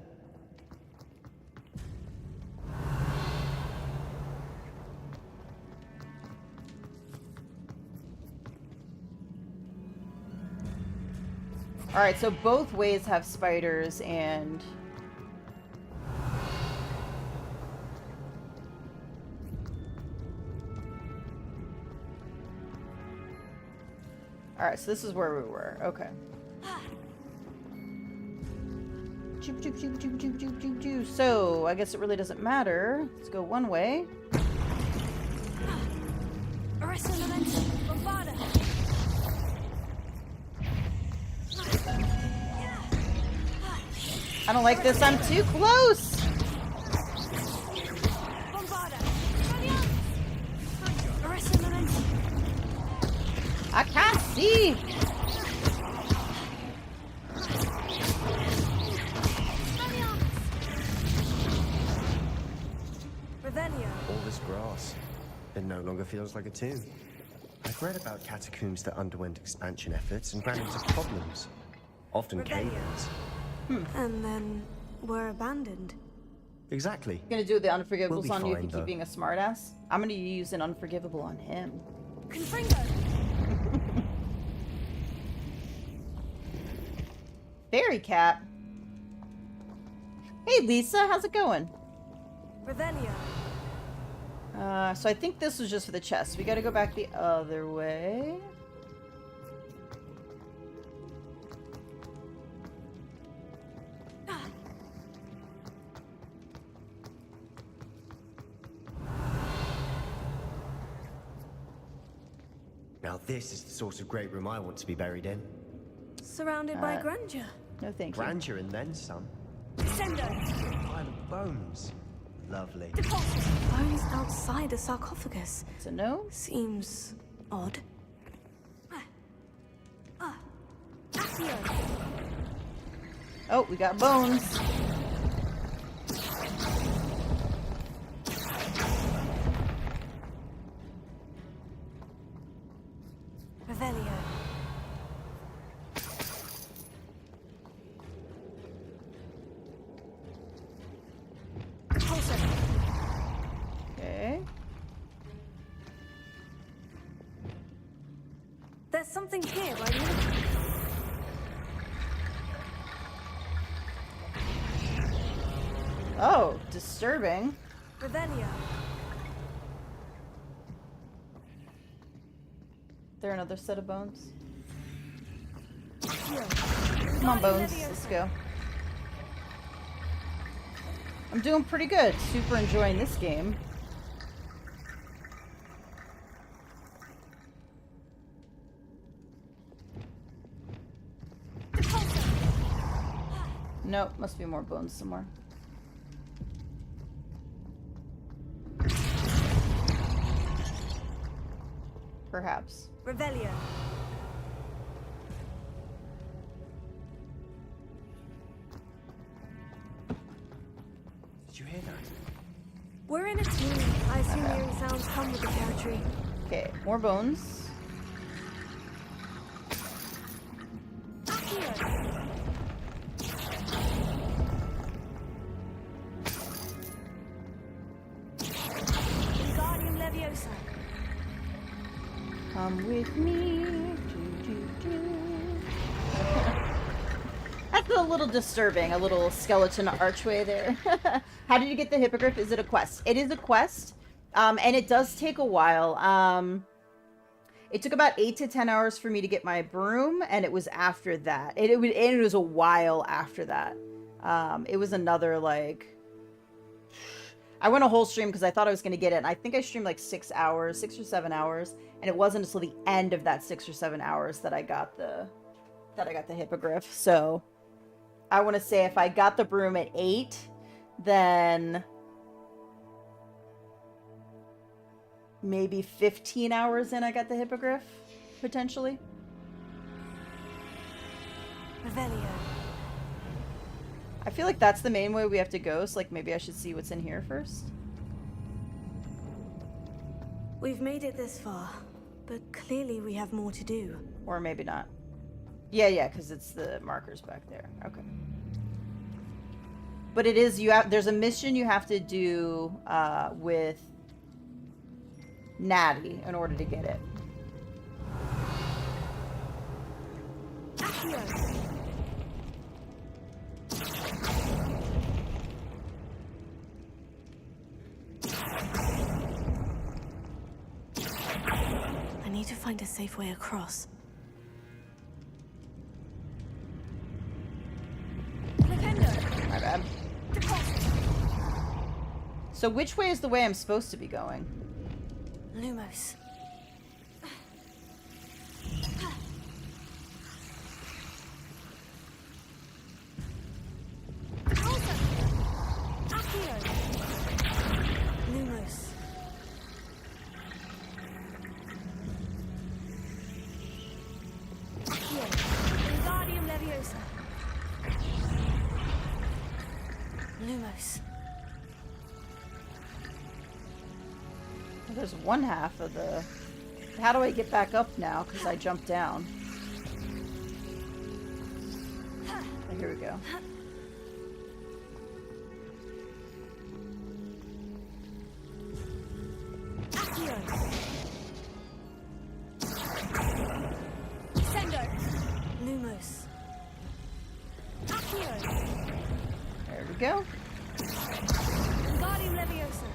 Speaker 1: Alright, so both ways have spiders and... Alright, so this is where we were. Okay. So, I guess it really doesn't matter. Let's go one way. I don't like this. I'm too close. I can't see.
Speaker 18: All this grass. It no longer feels like a tomb. I've read about catacombs that underwent expansion efforts and ran into problems. Often cave-ins.
Speaker 3: And then were abandoned.
Speaker 18: Exactly.
Speaker 1: You're gonna do the unforgivables
Speaker 18: We'll be
Speaker 1: on you if
Speaker 18: fine,
Speaker 1: you keep
Speaker 18: though.
Speaker 1: being a smartass? I'm gonna use an unforgivable on him.
Speaker 3: Confringo.
Speaker 1: Fairy cat. Hey Lisa, how's it going?
Speaker 3: Revelio.
Speaker 1: So I think this was just for the chest. We gotta go back the other way.
Speaker 18: Now this is the sort of great room I want to be buried in.
Speaker 3: Surrounded by grandeur.
Speaker 1: No thank you.
Speaker 18: Grandeur and then some.
Speaker 3: Descendo.
Speaker 18: Pile of bones. Lovely.
Speaker 3: Bones outside a sarcophagus.
Speaker 1: So no?
Speaker 3: Seems odd.
Speaker 1: Oh, we got bones.
Speaker 3: Revelio.
Speaker 1: Okay.
Speaker 3: There's something here, right?
Speaker 1: Oh, disturbing.
Speaker 3: Revelio.
Speaker 1: There another set of bones? Come on, bones. Let's go. I'm doing pretty good. Super enjoying this game. Nope, must be more bones somewhere. Perhaps.
Speaker 3: Revelio.
Speaker 18: Did you hear that?
Speaker 3: We're in a team. I assume hearing sounds come with the territory.
Speaker 1: Okay, more bones.
Speaker 3: Wingardium Leviosa.
Speaker 1: Come with me. Do, do, do. That's a little disturbing, a little skeleton archway there. How did you get the hippogriff? Is it a quest? It is a quest, and it does take a while. It took about 8 to 10 hours for me to get my broom, and it was after that. It was a while after that. It was another, like... I went a whole stream because I thought I was going to get it, and I think I streamed like 6 or 7 hours, and it wasn't until the end of that 6 or 7 hours that I got the hippogriff. So I want to say if I got the broom at 8, then maybe 15 hours in I got the hippogriff, potentially.
Speaker 3: Revelio.
Speaker 1: I feel like that's the main way we have to go, so like maybe I should see what's in here first.
Speaker 3: We've made it this far, but clearly we have more to do.
Speaker 1: Or maybe not. Yeah, because it's the markers back there. Okay. But it is, there's a mission you have to do with Natty in order to get it.
Speaker 3: I need to find a safe way across.
Speaker 1: My bad. So which way is the way I'm supposed to be going?
Speaker 3: Lumos. Lumos. Wingardium Leviosa. Lumos.
Speaker 1: Well, there's one half of the... How do I get back up now? Because I jumped down. Oh, here we go.
Speaker 3: Lumos.
Speaker 1: There we go.
Speaker 3: Wingardium Leviosa.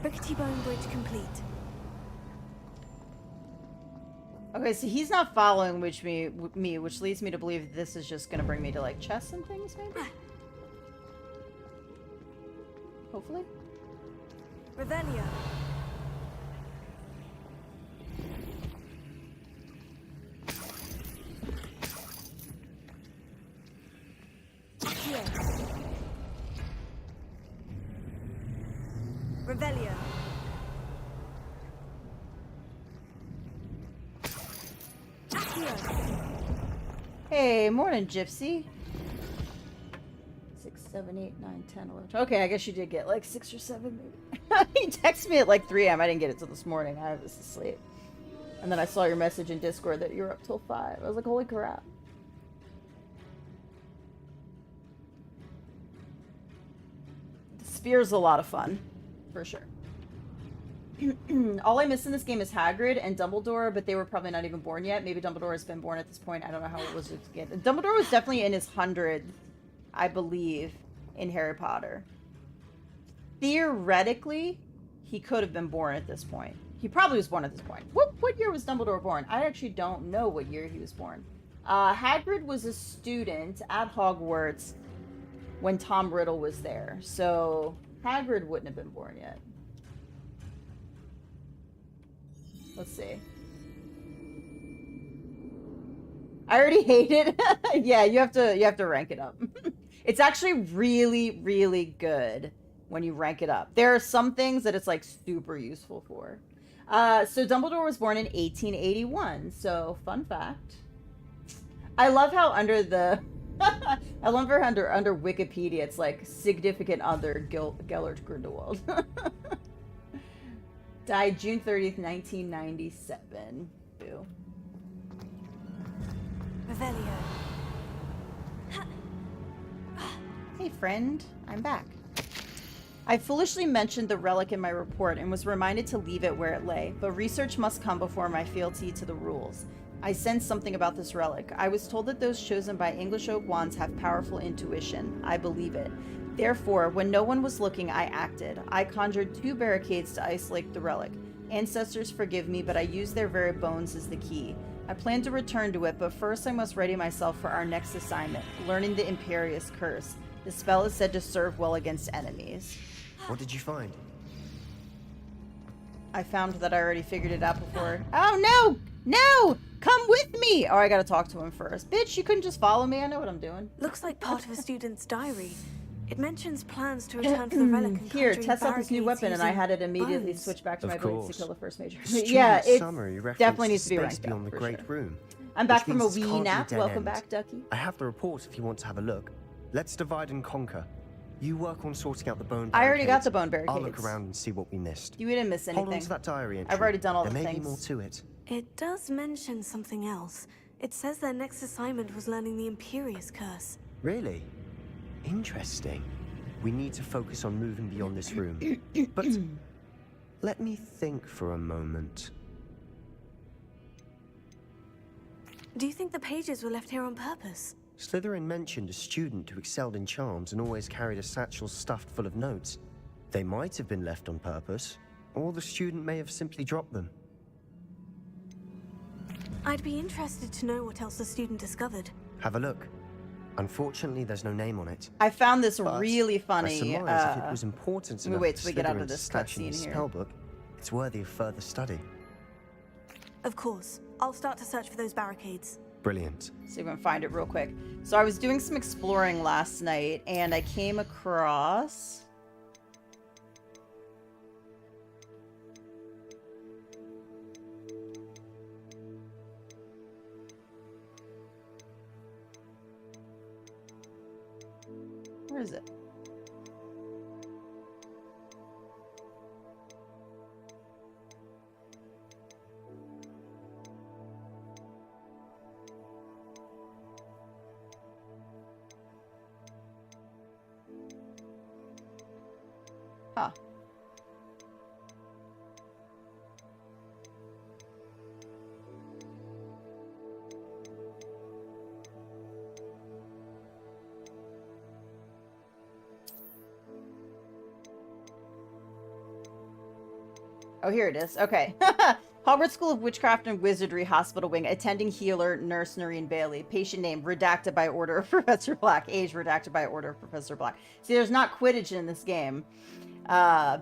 Speaker 3: Rickety Bone Bridge complete.
Speaker 1: Okay, so he's not following me, which leads me to believe this is just gonna bring me to like chests and things, maybe? Hopefully.
Speaker 3: Revelio. Revelio.
Speaker 1: Hey, morning, Gypsy. 6, 7, 8, 9, 10, 11. Okay, I guess you did get like 6 or 7, maybe. He texted me at like 3 a.m. I didn't get it till this morning. I was asleep. And then I saw your message in Discord that you were up till 5. I was like, holy crap. The spear's a lot of fun, for sure. All I miss in this game is Hagrid and Dumbledore, but they were probably not even born yet. Maybe Dumbledore has been born at this point. I don't know how old was it again. Dumbledore was definitely in his 100th, I believe, in Harry Potter. Theoretically, he could have been born at this point. He probably was born at this point. What year was Dumbledore born? I actually don't know what year he was born. Hagrid was a student at Hogwarts when Tom Riddle was there. So Hagrid wouldn't have been born yet. Let's see. I already hate it. Yeah, you have to rank it up. It's actually really, really good when you rank it up. There are some things that it's like super useful for. So Dumbledore was born in 1881. So fun fact. I love how under the I love how under Wikipedia it's like significant other Gellert Grindelwald. Died June 30th, 1997. Boo.
Speaker 3: Revelio.
Speaker 1: Hey friend, I'm back. I foolishly mentioned the relic in my report and was reminded to leave it where it lay, but research must come before my fealty to the rules. I sensed something about this relic. I was told that those chosen by English Oak Wands have powerful intuition. I believe it. Therefore, when no one was looking, I acted. I conjured 2 barricades to isolate the relic. Ancestors forgive me, but I used their very bones as the key. I plan to return to it, but first I must ready myself for our next assignment, learning the Imperious Curse. The spell is said to serve well against enemies.
Speaker 18: What did you find?
Speaker 1: I found that I already figured it out before. Oh, no! No! Come with me! Oh, I gotta talk to him first. Bitch, you couldn't just follow me? I know what I'm doing.
Speaker 3: Looks like part of a student's diary. It mentions plans to return for the relic and
Speaker 1: Here,
Speaker 3: conjuring
Speaker 1: test out this new
Speaker 3: barricades
Speaker 1: weapon, and I had it immediately
Speaker 3: bones.
Speaker 1: switch back to
Speaker 18: Of
Speaker 1: my abilities
Speaker 18: course.
Speaker 1: to kill the first major.
Speaker 18: Student
Speaker 1: Yeah, it
Speaker 18: summary referenced
Speaker 1: definitely needs to be
Speaker 18: space
Speaker 1: ranked
Speaker 18: beyond
Speaker 1: up,
Speaker 18: the
Speaker 1: for
Speaker 18: Great
Speaker 1: sure.
Speaker 18: Room.
Speaker 1: I'm back
Speaker 18: which
Speaker 1: from a
Speaker 18: means this
Speaker 1: wee
Speaker 18: can't be
Speaker 1: nap.
Speaker 18: dead
Speaker 1: Welcome
Speaker 18: end.
Speaker 1: back, Ducky.
Speaker 18: I have the report if you want to have a look. Let's divide and conquer. You work on sorting out the bone
Speaker 1: I already got
Speaker 18: barricades.
Speaker 1: the bone barricades.
Speaker 18: I'll look around and see what we missed.
Speaker 1: You didn't miss anything.
Speaker 18: Hold on to that diary entry.
Speaker 1: I've already done all
Speaker 18: there
Speaker 1: the
Speaker 18: may
Speaker 1: things.
Speaker 18: be more to it.
Speaker 3: It does mention something else. It says their next assignment was learning the Imperious Curse.
Speaker 18: Really? Interesting. We need to focus on moving beyond this room. But let me think for a moment.
Speaker 3: Do you think the pages were left here on purpose?
Speaker 18: Slytherin mentioned a student who excelled in charms and always carried a satchel stuffed full of notes. They might have been left on purpose, or the student may have simply dropped them.
Speaker 3: I'd be interested to know what else the student discovered.
Speaker 18: Have a look. Unfortunately, there's no name on it.
Speaker 1: I found this
Speaker 18: But
Speaker 1: really
Speaker 18: I
Speaker 1: funny.
Speaker 18: surmise if it was important
Speaker 1: Let me
Speaker 18: enough
Speaker 1: wait
Speaker 18: for
Speaker 1: till we get out of
Speaker 18: Slytherin to
Speaker 1: this
Speaker 18: stash in
Speaker 1: cutscene
Speaker 18: the
Speaker 1: here.
Speaker 18: spellbook, it's worthy of further study.
Speaker 3: Of course. I'll start to search for those barricades.
Speaker 18: Brilliant.
Speaker 1: See if I can find it real quick. So I was doing some exploring last night, and I came across... Where is it? Huh. Oh, here it is. Okay. Hogwarts School of Witchcraft and Wizardry Hospital Wing. Attending healer, Nurse Noreen Bailey. Patient name, redacted by order of Professor Black. Age, redacted by order of Professor Black. See, there's not Quidditch in this game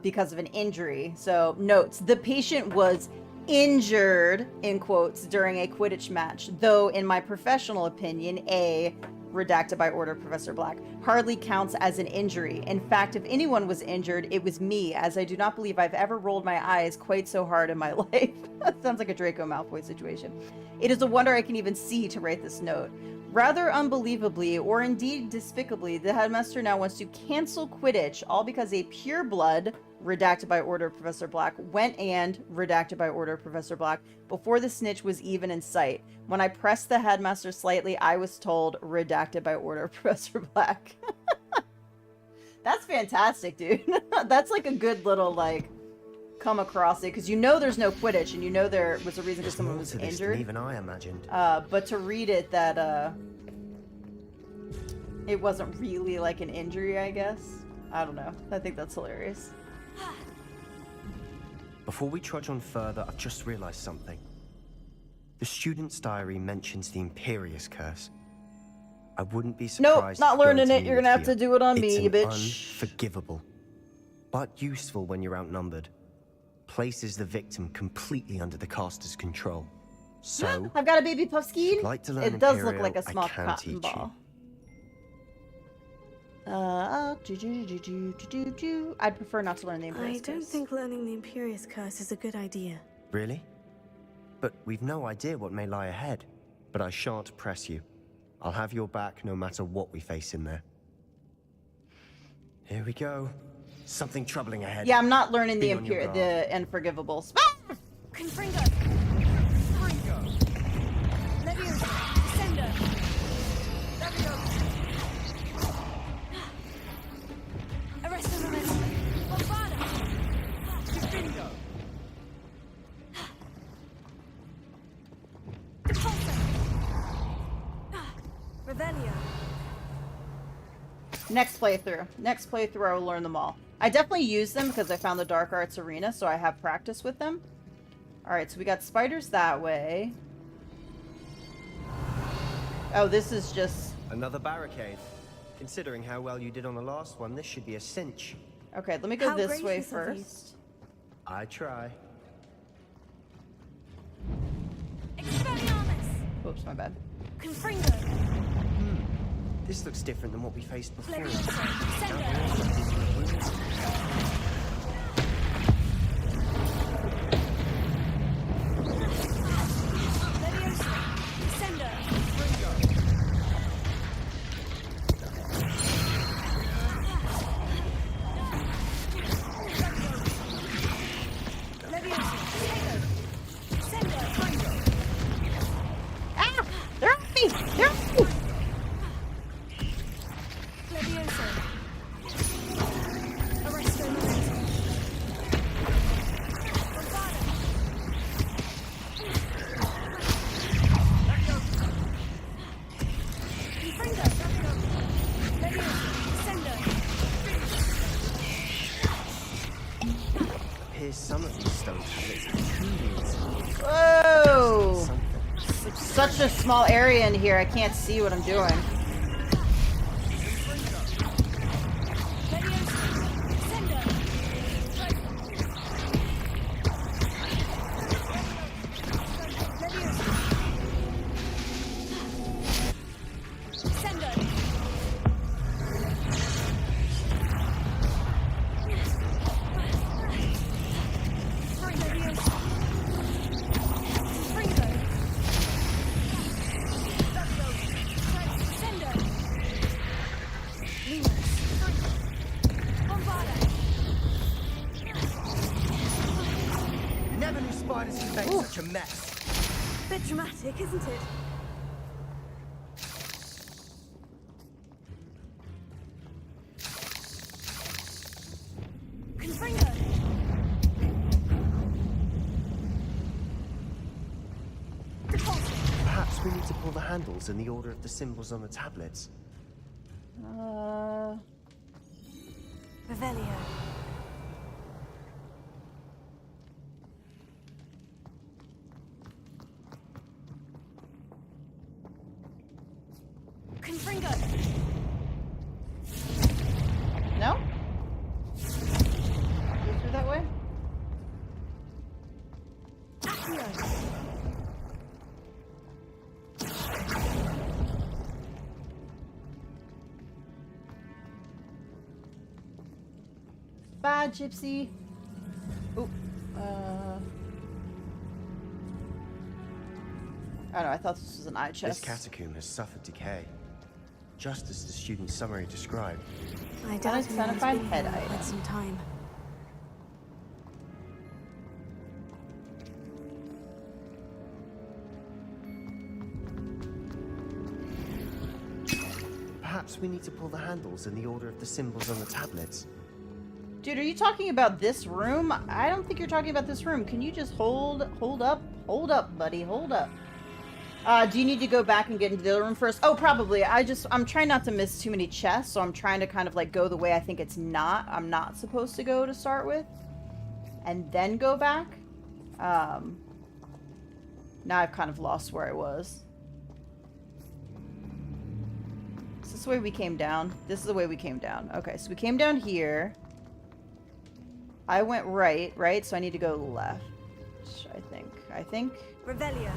Speaker 1: because of an injury. So, notes. The patient was injured, in quotes, during a Quidditch match. Though, in my professional opinion, a redacted by order of Professor Black, hardly counts as an injury. In fact, if anyone was injured, it was me, as I do not believe I've ever rolled my eyes quite so hard in my life. That sounds like a Draco Malfoy situation. It is a wonder I can even see to write this note. Rather unbelievably, or indeed despicably, the headmaster now wants to cancel Quidditch, all because a pureblood, redacted by order of Professor Black, went and, redacted by order of Professor Black, before the snitch was even in sight. When I pressed the headmaster slightly, I was told, redacted by order of Professor Black. That's fantastic, dude. That's like a good little, like, come across it, because you know there's no Quidditch, and you know there was a reason because someone was injured.
Speaker 18: Even I imagined.
Speaker 1: But to read it that, it wasn't really like an injury, I guess. I don't know. I think that's hilarious.
Speaker 18: Before we trudge on further, I've just realized something. The student's diary mentions the Imperious Curse. I wouldn't be surprised.
Speaker 1: Nope, not
Speaker 18: if going
Speaker 1: learning
Speaker 18: to
Speaker 1: it. You're gonna have to do it on me, you bitch.
Speaker 18: Unforgivable, but useful when you're outnumbered. Places the victim completely under the caster's control. So,
Speaker 1: I've got a baby Puffskein.
Speaker 18: like to learn
Speaker 1: It does look
Speaker 18: Imperial,
Speaker 1: like a small
Speaker 18: I can
Speaker 1: cotton
Speaker 18: teach
Speaker 1: ball. I'd prefer not to learn the Imperious
Speaker 3: I don't
Speaker 1: Curse.
Speaker 3: think learning the Imperious Curse is a good idea.
Speaker 18: Really? But we've no idea what may lie ahead. But I shan't press you. I'll have your back no matter what we face in there. Here we go. Something troubling ahead.
Speaker 1: Yeah, I'm not learning
Speaker 18: Be on your guard.
Speaker 1: the Unforgivable.
Speaker 3: Confringo! Confringo! Leviosa! Descender! Leviosa! Arresto Momento! Bombada! Confringo! Revelio!
Speaker 1: Next playthrough, I will learn them all. I definitely use them because I found the Dark Arts Arena, so I have practice with them. Alright, so we got spiders that way. Oh, this is just...
Speaker 18: Another barricade. Considering how well you did on the last one, this should be a cinch.
Speaker 1: Okay, let me go
Speaker 3: How
Speaker 1: this way
Speaker 3: gracious of you.
Speaker 1: first.
Speaker 18: I try.
Speaker 3: Expelliarmus!
Speaker 1: Oops, my bad.
Speaker 3: Confringo!
Speaker 18: This looks different than what we faced before.
Speaker 3: Leviosa! Descender! Leviosa! Descender!
Speaker 18: appears some of these stone tablets are truly inside.
Speaker 1: Whoa!
Speaker 18: Something.
Speaker 1: It's such a small area in here, I can't see what I'm doing.
Speaker 18: Never knew spiders could make such a mess.
Speaker 3: Bit dramatic, isn't it? Confringo!
Speaker 18: Perhaps we need to pull the handles in the order of the symbols on the tablets.
Speaker 3: Revelio. Confringo!
Speaker 1: No? Go through that way? Bye, Gypsy. Oh, oh no, I thought this was an eye chest.
Speaker 18: This catacomb has suffered decay, just as the student's summary described.
Speaker 3: I doubt anyone's
Speaker 1: Unidentified
Speaker 3: been
Speaker 1: head
Speaker 3: here in
Speaker 1: item.
Speaker 3: quite some time.
Speaker 18: Perhaps we need to pull the handles in the order of the symbols on the tablets.
Speaker 1: Dude, are you talking about this room? I don't think you're talking about this room. Can you just hold up, buddy, hold up. Do you need to go back and get into the other room first? Oh, probably. I'm trying not to miss too many chests, so I'm trying to kind of like go the way I think I'm not supposed to go to start with. And then go back. Now I've kind of lost where I was. Is this the way we came down? This is the way we came down. Okay, so we came down here. I went right? So I need to go left, I think.
Speaker 3: Revelio.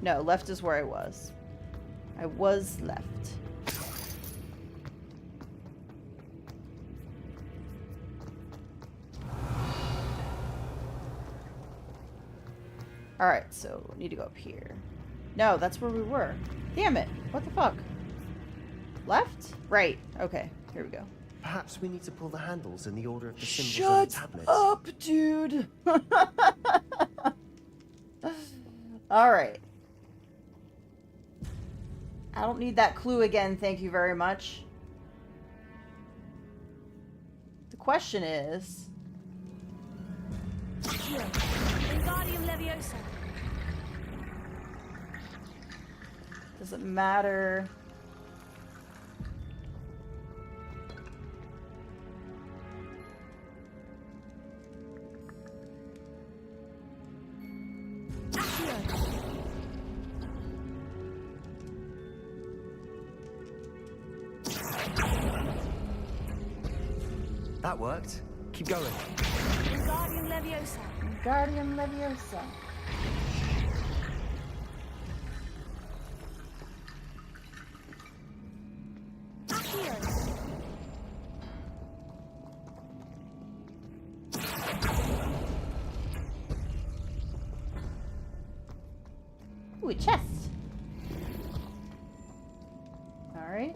Speaker 1: No, left is where I was. I was left. Alright, so I need to go up here. No, that's where we were. Damn it. What the fuck? Left? Right. Okay, here we go.
Speaker 18: Perhaps we need to pull the handles in the order of the symbols on the tablets.
Speaker 1: Shut up, dude! Alright. I don't need that clue again, thank you very much. The question is...
Speaker 3: Wingardium Leviosa.
Speaker 1: Does it matter?
Speaker 18: That worked. Keep going.
Speaker 3: Wingardium Leviosa.
Speaker 1: Wingardium Leviosa. Ooh, a chest. Alright,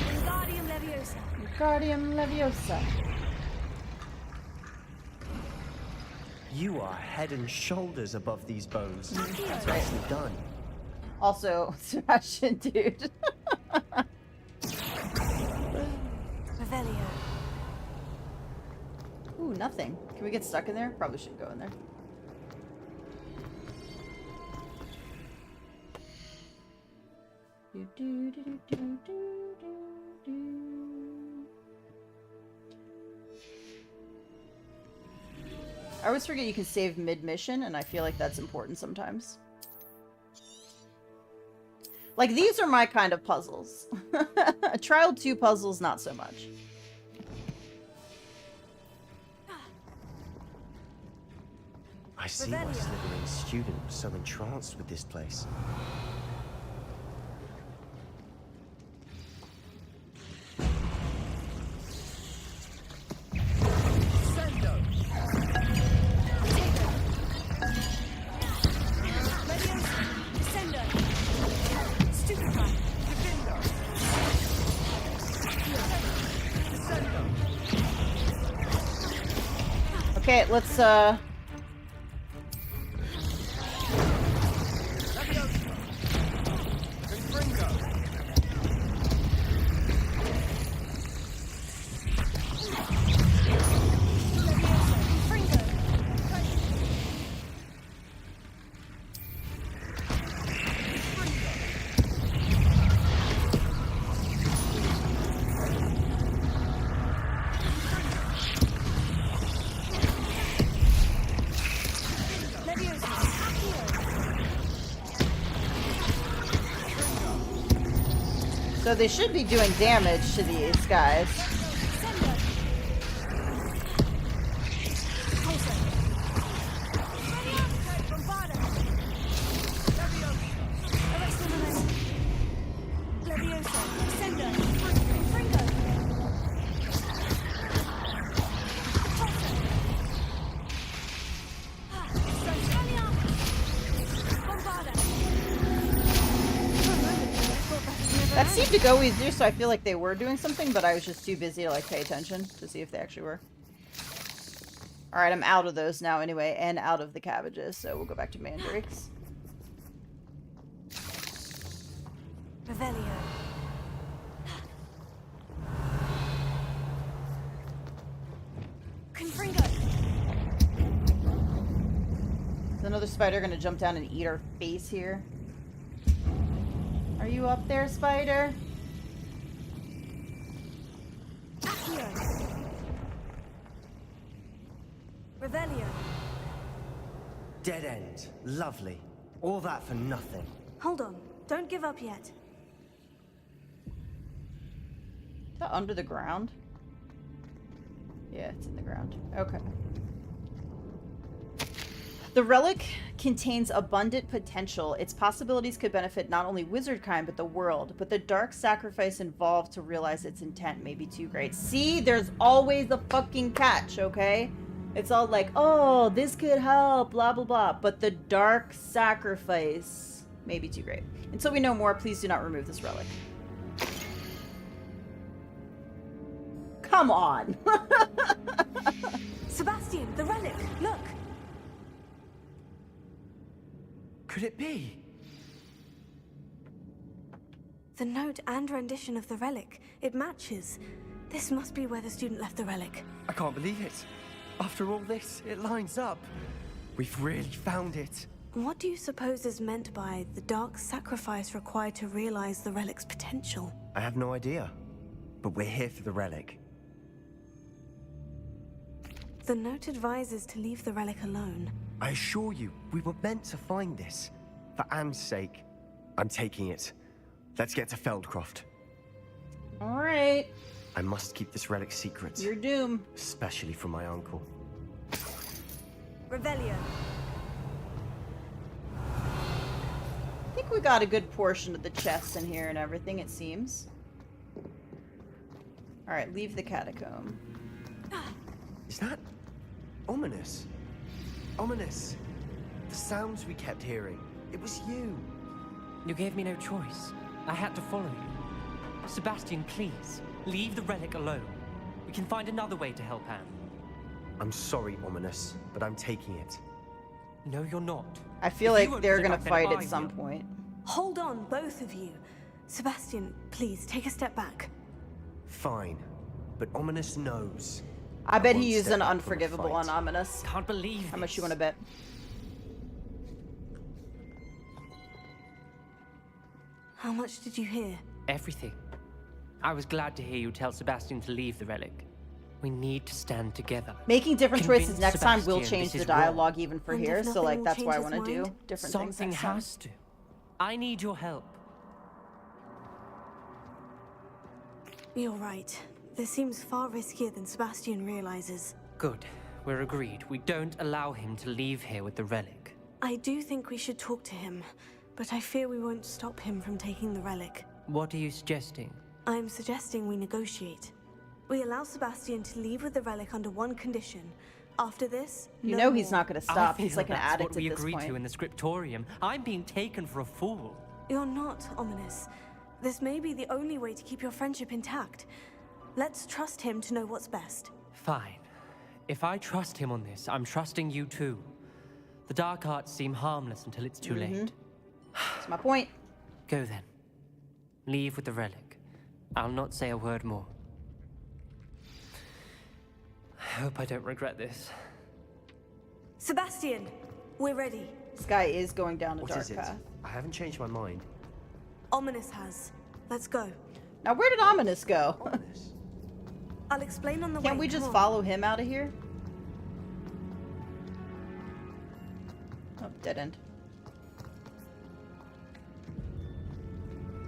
Speaker 3: Wingardium Leviosa.
Speaker 1: Wingardium Leviosa.
Speaker 18: You are head and shoulders above these bones. That's nicely done.
Speaker 1: Also, Sebastian, dude.
Speaker 3: Revelio.
Speaker 1: nothing. Can we get stuck in there? Probably shouldn't go in there. I always forget you can save mid-mission, and I feel like that's important sometimes. Like, these are my kind of puzzles. Trial 2 puzzles, not so much.
Speaker 18: I see why Slytherin's student was so entranced with this place.
Speaker 1: Okay, let's So they should be doing damage to these guys. That seemed to go easier, so I feel like they were doing something, but I was just too busy to like pay attention to see if they actually were. Alright, I'm out of those now anyway, and out of the cabbages, so we'll go back to mandrakes.
Speaker 3: Revelio. Confringo.
Speaker 1: Is another spider gonna jump down and eat our face here? Are you up there, spider?
Speaker 3: Revelio.
Speaker 18: Dead end. Lovely. All that for nothing.
Speaker 3: Hold on. Don't give up yet.
Speaker 1: Is that under the ground? Yeah, it's in the ground. Okay. The relic contains abundant potential. Its possibilities could benefit not only wizardkind, but the world. But the dark sacrifice involved to realize its intent may be too great. See, there's always a fucking catch, okay? It's all like, oh, this could help, blah, blah, blah. But the dark sacrifice may be too great. Until we know more, please do not remove this relic. Come on.
Speaker 3: Sebastian, the relic, look.
Speaker 18: Could it be?
Speaker 3: The note and rendition of the relic. It matches. This must be where the student left the relic.
Speaker 18: I can't believe it. After all this, it lines up. We've really found it.
Speaker 3: What do you suppose is meant by the dark sacrifice required to realize the relic's potential?
Speaker 18: I have no idea. But we're here for the relic.
Speaker 3: The note advises to leave the relic alone.
Speaker 18: I assure you, we were meant to find this. For Anne's sake, I'm taking it. Let's get to Feldcroft.
Speaker 1: All right.
Speaker 18: I must keep this relic secret.
Speaker 1: Your doom.
Speaker 18: Especially from my uncle.
Speaker 3: Revelio.
Speaker 1: I think we got a good portion of the chests in here and everything, it seems. All right, leave the catacomb.
Speaker 18: Is that ominous? Ominous. The sounds we kept hearing. It was you.
Speaker 20: You gave me no choice. I had to follow you. Sebastian, please, leave the relic alone. We can find another way to help Anne.
Speaker 18: I'm sorry, Ominous, but I'm taking it.
Speaker 20: No, you're not.
Speaker 1: I feel like they're gonna fight at some point.
Speaker 3: Hold on, both of you. Sebastian, please, take a step back.
Speaker 18: Fine. But Ominous knows.
Speaker 1: I bet he
Speaker 18: one
Speaker 1: used
Speaker 18: step
Speaker 1: an
Speaker 18: from a
Speaker 1: unforgivable
Speaker 18: fight.
Speaker 1: on Ominous.
Speaker 5: Can't believe
Speaker 1: How much
Speaker 5: this.
Speaker 1: you want to bet?
Speaker 3: How much did you hear?
Speaker 20: Everything. I was glad to hear you tell Sebastian to leave the relic. We need to stand together.
Speaker 1: Making different choices
Speaker 20: Convince
Speaker 1: next time will
Speaker 20: Sebastian
Speaker 1: change
Speaker 20: this
Speaker 1: the
Speaker 20: is wrong.
Speaker 1: dialogue even for
Speaker 3: And if
Speaker 1: here. So
Speaker 3: nothing
Speaker 1: like
Speaker 3: will
Speaker 1: that's
Speaker 3: change
Speaker 1: why I
Speaker 3: his
Speaker 1: want to do
Speaker 3: mind?
Speaker 1: different
Speaker 20: Something
Speaker 1: things next time.
Speaker 20: has to. I need your help.
Speaker 3: You're right. This seems far riskier than Sebastian realizes.
Speaker 20: Good. We're agreed. We don't allow him to leave here with the relic.
Speaker 3: I do think we should talk to him, but I fear we won't stop him from taking the relic.
Speaker 20: What are you suggesting?
Speaker 3: I'm suggesting we negotiate. We allow Sebastian to leave with the relic under one condition. After this,
Speaker 1: You
Speaker 3: no
Speaker 1: know he's
Speaker 3: more.
Speaker 1: not going to
Speaker 20: I
Speaker 1: stop.
Speaker 20: feel
Speaker 1: He's like an
Speaker 20: that's
Speaker 1: addict
Speaker 20: what we
Speaker 1: at this
Speaker 20: agreed
Speaker 1: point.
Speaker 20: to in the scriptorium. I'm being taken for a fool.
Speaker 3: You're not, Ominous. This may be the only way to keep your friendship intact. Let's trust him to know what's best.
Speaker 20: Fine. If I trust him on this, I'm trusting you too. The dark arts seem harmless until it's too late.
Speaker 1: That's my point.
Speaker 20: Go then. Leave with the relic. I'll not say a word more. I hope I don't regret this.
Speaker 3: Sebastian, we're ready.
Speaker 1: This guy is going down a
Speaker 18: What
Speaker 1: dark
Speaker 18: is it?
Speaker 1: path.
Speaker 18: I haven't changed my mind.
Speaker 3: Ominous has. Let's go.
Speaker 1: Now where did Ominous go?
Speaker 3: I'll explain on the way.
Speaker 1: Can't we just
Speaker 3: come on.
Speaker 1: follow him out of here? Oh, dead end.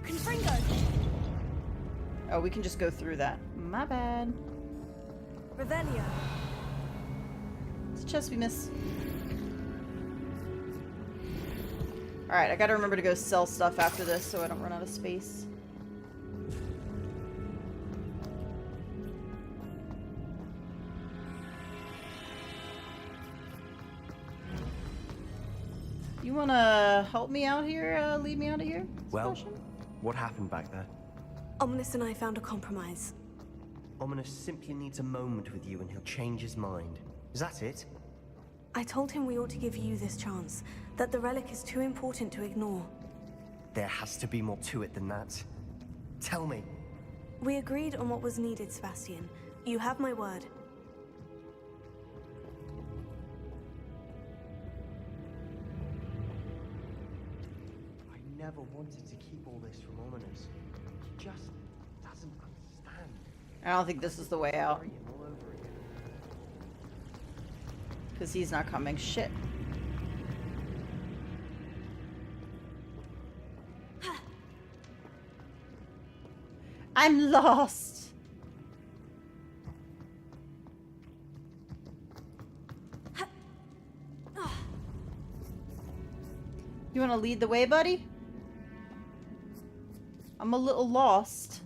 Speaker 3: Confringo!
Speaker 1: Oh, we can just go through that. My bad.
Speaker 3: Revelio.
Speaker 1: It's a chest we miss. Alright, I gotta remember to go sell stuff after this so I don't run out of space. You wanna help me out here? Lead me out of here?
Speaker 18: Well, what happened back there?
Speaker 3: Ominous and I found a compromise.
Speaker 18: Ominous simply needs a moment with you and he'll change his mind. Is that it?
Speaker 3: I told him we ought to give you this chance, that the relic is too important to ignore.
Speaker 18: There has to be more to it than that. Tell me.
Speaker 3: We agreed on what was needed, Sebastian. You have my word.
Speaker 18: I never wanted to keep all this from Ominous. He just doesn't understand.
Speaker 1: I don't think this is the way out.
Speaker 18: Worry him all over again.
Speaker 1: Because he's not coming. Shit. I'm lost. You want to lead the way, buddy? I'm a little lost.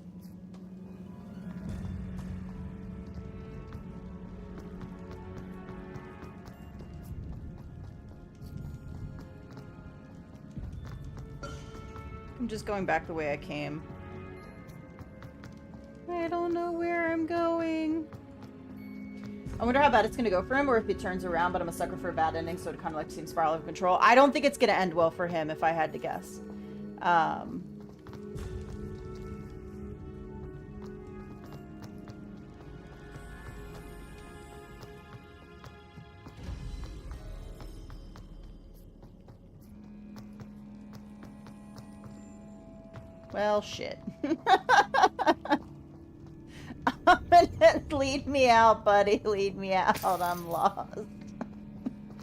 Speaker 1: I'm just going back the way I came. I don't know where I'm going. I wonder how bad it's gonna go for him, or if he turns around, but I'm a sucker for a bad ending, so it kind of like seems spiral of control. I don't think it's gonna end well for him, if I had to guess. Well, shit. Lead me out, buddy. Lead me out. I'm lost.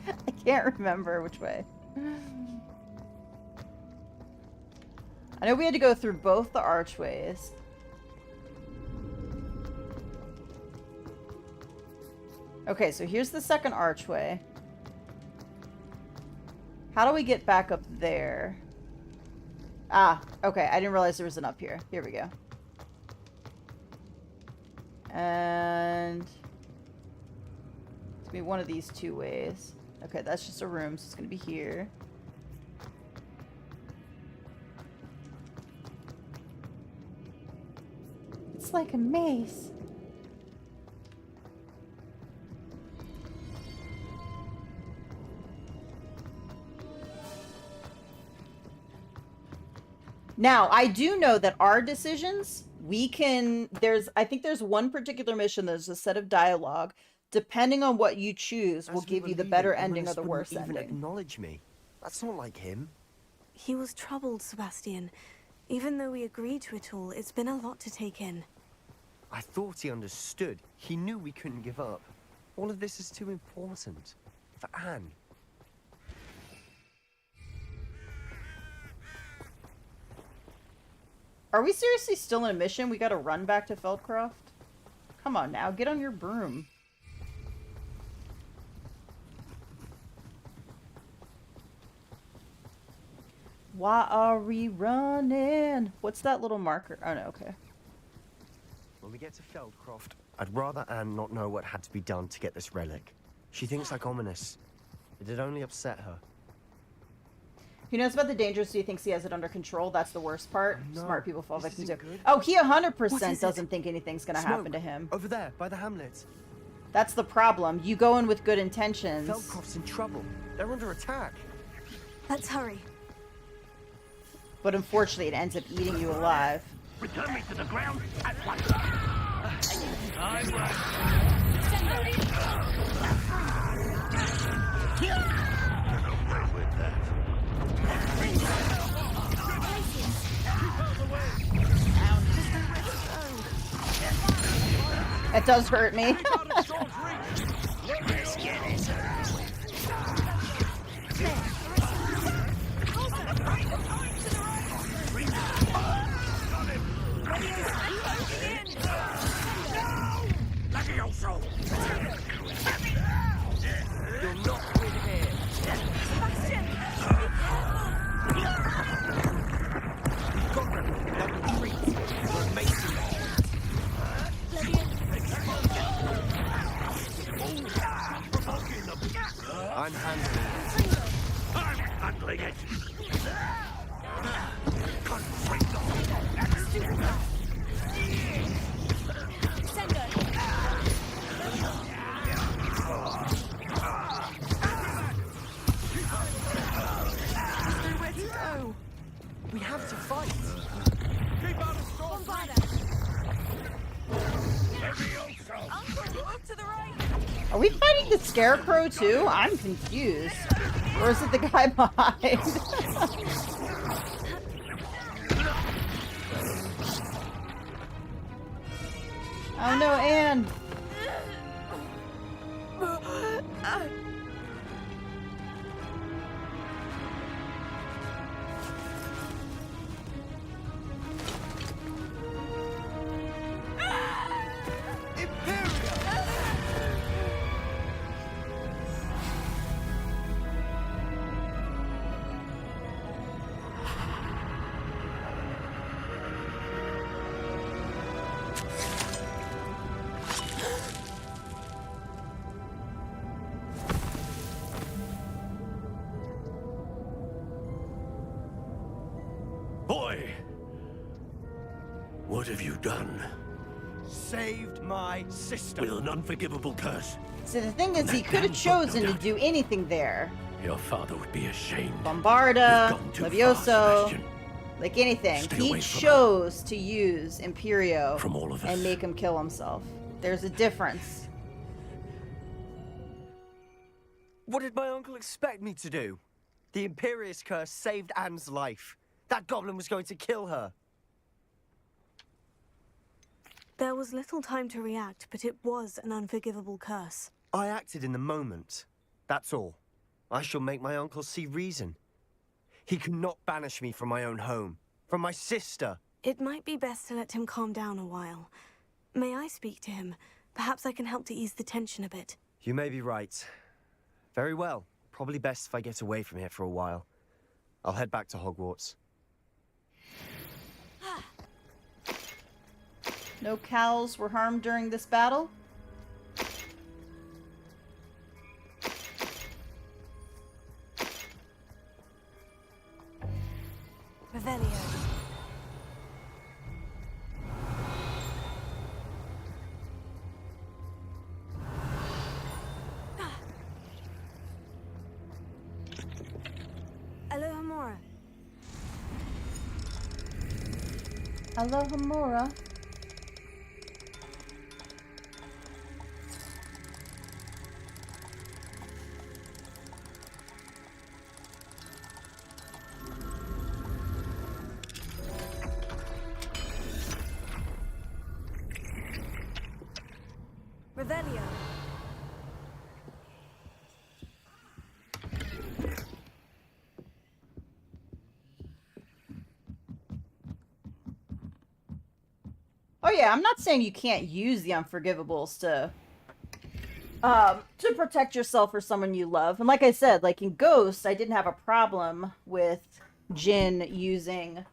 Speaker 1: I can't remember which way. I know we had to go through both the archways. Okay, so here's the second archway. How do we get back up there? Ah, okay. I didn't realize there was an up here. Here we go. And it's gonna be one of these two ways. Okay, that's just a room, so it's gonna be here. It's like a maze. Now, I do know that our decisions we can, I think there's one particular mission, there's a set of dialogue. Depending on what you choose, will give you the better ending or the worse
Speaker 18: even
Speaker 1: ending.
Speaker 18: Acknowledge me. That's not like him.
Speaker 3: He was troubled, Sebastian. Even though we agreed to it all, it's been a lot to take in.
Speaker 18: I thought he understood. He knew we couldn't give up. All of this is too important. For Anne.
Speaker 1: Are we seriously still in a mission? We gotta run back to Feldcroft? Come on now, get on your broom. Why are we running? What's that little marker? Oh no, okay.
Speaker 18: When we get to Feldcroft, I'd rather Anne not know what had to be done to get this relic. She thinks like ominous. It'd only upset her.
Speaker 1: He knows about the dangers, so he thinks he has it under control. That's the worst part.
Speaker 18: No,
Speaker 1: Smart people fall
Speaker 18: this
Speaker 1: victim to.
Speaker 18: isn't good.
Speaker 1: Oh, he 100%
Speaker 18: What is
Speaker 1: doesn't think anything's gonna
Speaker 18: Smoke.
Speaker 1: happen to him.
Speaker 18: Over there, by the hamlet.
Speaker 1: That's the problem. You go in with good intentions.
Speaker 18: Feldcroft's in trouble. They're under attack.
Speaker 3: Let's hurry.
Speaker 1: But unfortunately, it ends up eating you alive.
Speaker 21: Return me to the ground at once. I'm right.
Speaker 1: It does hurt me.
Speaker 21: Lucky old soul.
Speaker 18: You're not with here.
Speaker 21: Sebastian!
Speaker 18: We've got them. They'll retreat. We're making them. I'm handling it.
Speaker 21: I'm handling it.
Speaker 18: Where to go? We have to fight.
Speaker 21: Keep out of storm.
Speaker 15: To the right.
Speaker 1: Are we fighting the Scarecrow too? I'm confused. Or is it the guy behind? Oh no, Anne!
Speaker 6: Boy! What have you done?
Speaker 18: Saved my sister.
Speaker 6: With an unforgivable curse.
Speaker 1: So the thing is, he could have chosen to do anything there.
Speaker 6: Your father would be ashamed.
Speaker 1: Bombarda,
Speaker 6: You've gone too far,
Speaker 1: Levioso,
Speaker 6: Sebastian.
Speaker 1: like anything.
Speaker 6: Stay
Speaker 1: He
Speaker 6: away from
Speaker 1: chose to use Imperio
Speaker 6: From all of us.
Speaker 1: and make him kill himself. There's a difference.
Speaker 18: What did my uncle expect me to do? The Imperious curse saved Anne's life. That goblin was going to kill her.
Speaker 3: There was little time to react, but it was an unforgivable curse.
Speaker 18: I acted in the moment. That's all. I shall make my uncle see reason. He cannot banish me from my own home, from my sister.
Speaker 3: It might be best to let him calm down a while. May I speak to him? Perhaps I can help to ease the tension a bit.
Speaker 18: You may be right. Very well. Probably best if I get away from here for a while. I'll head back to Hogwarts.
Speaker 1: No cows were harmed during this battle.
Speaker 3: Revelio.
Speaker 1: Alohomora.
Speaker 3: Revelio.
Speaker 1: Oh yeah, I'm not saying you can't use the unforgivables to protect yourself or someone you love. And like I said, like in Ghost, I didn't have a problem with Jin using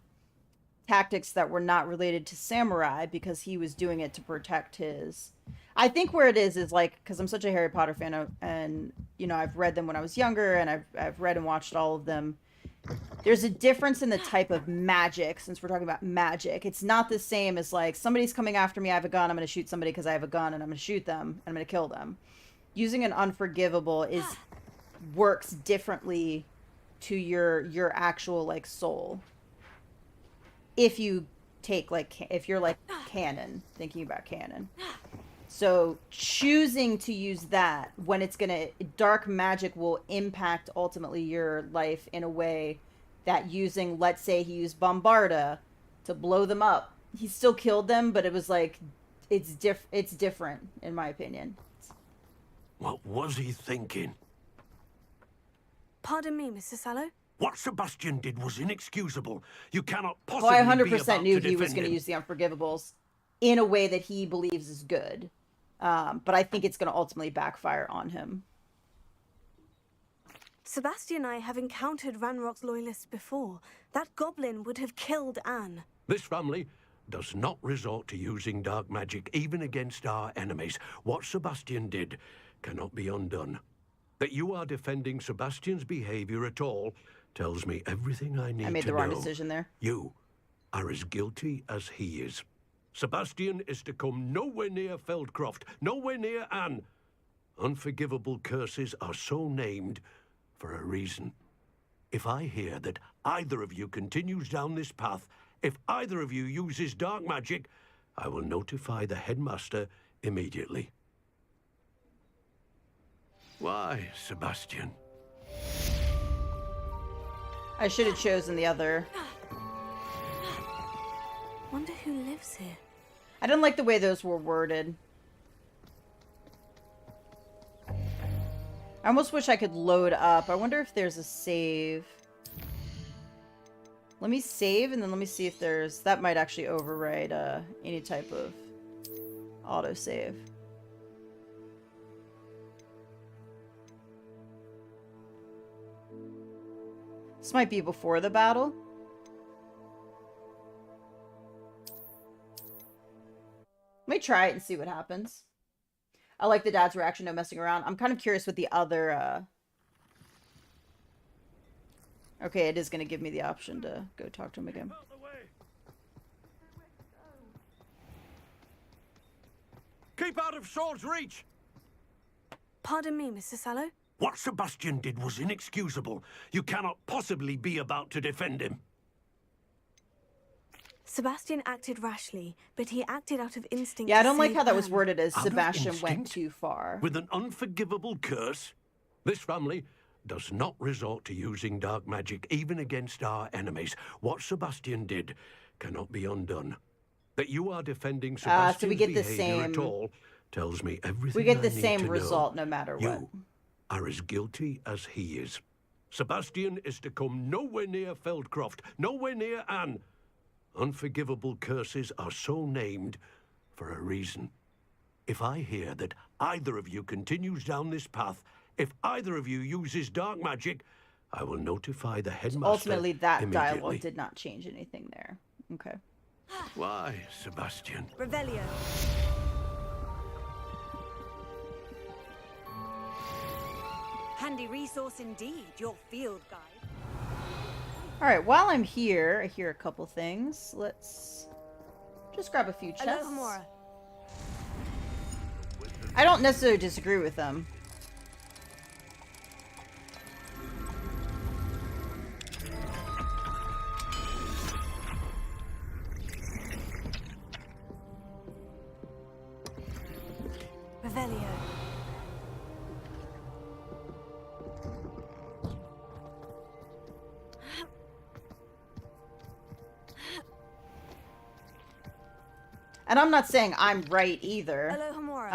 Speaker 1: tactics that were not related to samurai because he was doing it to protect his. I think where it is like because I'm such a Harry Potter fan and you know I've read them when I was younger and I've read and watched all of them. There's a difference in the type of magic, since we're talking about magic. It's not the same as like, somebody's coming after me, I have a gun, I'm going to shoot somebody because I have a gun, and I'm going to shoot them, and I'm going to kill them. Using an unforgivable works differently to your actual, like, soul. If you take, like, if you're, like, canon, thinking about canon. So, choosing to use that when it's gonna... Dark magic will impact, ultimately, your life in a way that using... Let's say he used Bombarda to blow them up. He still killed them, but it was like... It's different, in my opinion.
Speaker 6: What was he thinking?
Speaker 3: Pardon me, Mr. Sallow?
Speaker 6: What Sebastian did was inexcusable. You cannot
Speaker 1: Well,
Speaker 6: possibly
Speaker 1: I
Speaker 6: be
Speaker 1: 100%
Speaker 6: about
Speaker 1: knew
Speaker 6: to
Speaker 1: he was
Speaker 6: defend
Speaker 1: going to
Speaker 6: him.
Speaker 1: use the unforgivables in a way that he believes is good. But I think it's going to ultimately backfire on him.
Speaker 3: Sebastian and I have encountered Ranrock's loyalists before. That goblin would have killed Anne.
Speaker 6: This family does not resort to using dark magic even against our enemies. What Sebastian did cannot be undone. That you are defending Sebastian's behavior at all tells me everything I need to know.
Speaker 1: I made the wrong decision there.
Speaker 6: You are as guilty as he is. Sebastian is to come nowhere near Feldcroft, nowhere near Anne. Unforgivable curses are so named for a reason. If I hear that either of you continues down this path, if either of you uses dark magic, I will notify the headmaster immediately. Why, Sebastian?
Speaker 1: I should have chosen the other.
Speaker 3: Wonder who lives here.
Speaker 1: I didn't like the way those were worded. I almost wish I could load up. I wonder if there's a save. Let me save, and then let me see if there's... That might actually override any type of autosave. This might be before the battle. Let me try it and see what happens. I like the dad's reaction, no messing around. I'm kind of curious what the other... Okay, it is going to give me the option to go talk to him again.
Speaker 6: Keep out of sword's reach!
Speaker 3: Pardon me, Mr. Sallow?
Speaker 6: What Sebastian did was inexcusable. You cannot possibly be about to defend him.
Speaker 3: Sebastian acted rashly, but he acted out of instinct.
Speaker 1: Yeah, I
Speaker 3: to
Speaker 1: don't like
Speaker 3: save
Speaker 1: how that was
Speaker 3: Anne.
Speaker 1: worded as
Speaker 6: Out of
Speaker 1: Sebastian went
Speaker 6: instinct?
Speaker 1: too far.
Speaker 6: With an unforgivable curse? This family does not resort to using dark magic even against our enemies. What Sebastian did cannot be undone. That you are defending Sebastian's
Speaker 1: so we get the
Speaker 6: behavior at
Speaker 1: same-
Speaker 6: all tells me everything
Speaker 1: We get
Speaker 6: I
Speaker 1: the
Speaker 6: need
Speaker 1: same
Speaker 6: to know.
Speaker 1: result no matter
Speaker 6: You
Speaker 1: what.
Speaker 6: are as guilty as he is. Sebastian is to come nowhere near Feldcroft, nowhere near Anne. Unforgivable curses are so named for a reason. If I hear that either of you continues down this path, if either of you uses dark magic, I will notify the headmaster
Speaker 1: Ultimately, that
Speaker 6: immediately.
Speaker 1: dialogue did not change anything there. Okay.
Speaker 6: Why, Sebastian?
Speaker 3: Revelio.
Speaker 13: Handy resource indeed, your field guide.
Speaker 1: Alright, while I'm here, I hear a couple things. Let's just grab a few chests.
Speaker 3: Hello, Hamura.
Speaker 1: I don't necessarily disagree with them.
Speaker 3: Revelio.
Speaker 1: And I'm not saying I'm right either.
Speaker 3: Hello, Hamura.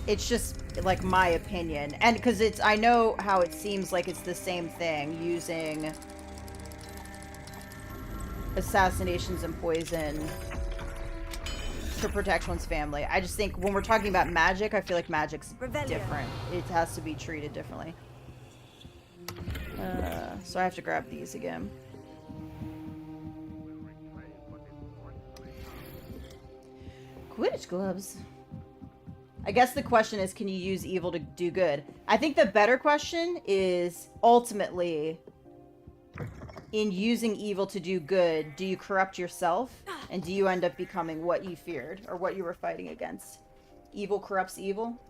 Speaker 1: It's just like my opinion, and because I know how it seems like it's the same thing, using assassinations and poison to protect one's family. I just think when we're talking about magic, I feel like magic's different. It has to be treated differently. So I have to grab these again. Quidditch gloves. I guess the question is, can you use evil to do good? I think the better question is, ultimately, in using evil to do good, do you corrupt yourself? And do you end up becoming what you feared or what you were fighting against? Evil corrupts evil?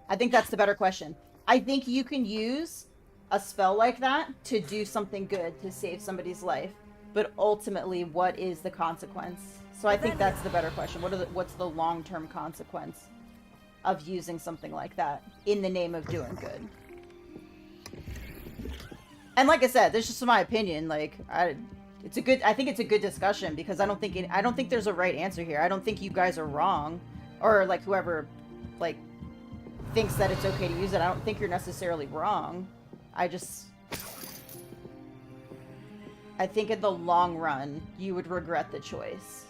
Speaker 1: I think that's the better question. I think you can use a spell like that to do something good, to save somebody's life. But ultimately, what is the consequence? So I think that's the better question. What's the long-term consequence of using something like that in the name of doing good? And like I said, this is just my opinion. Like, I think it's a good discussion, because I don't think there's a right answer here. I don't think you guys are wrong, or like whoever like thinks that it's okay to use it. I don't think you're necessarily wrong. I think in the long run, you would regret the choice.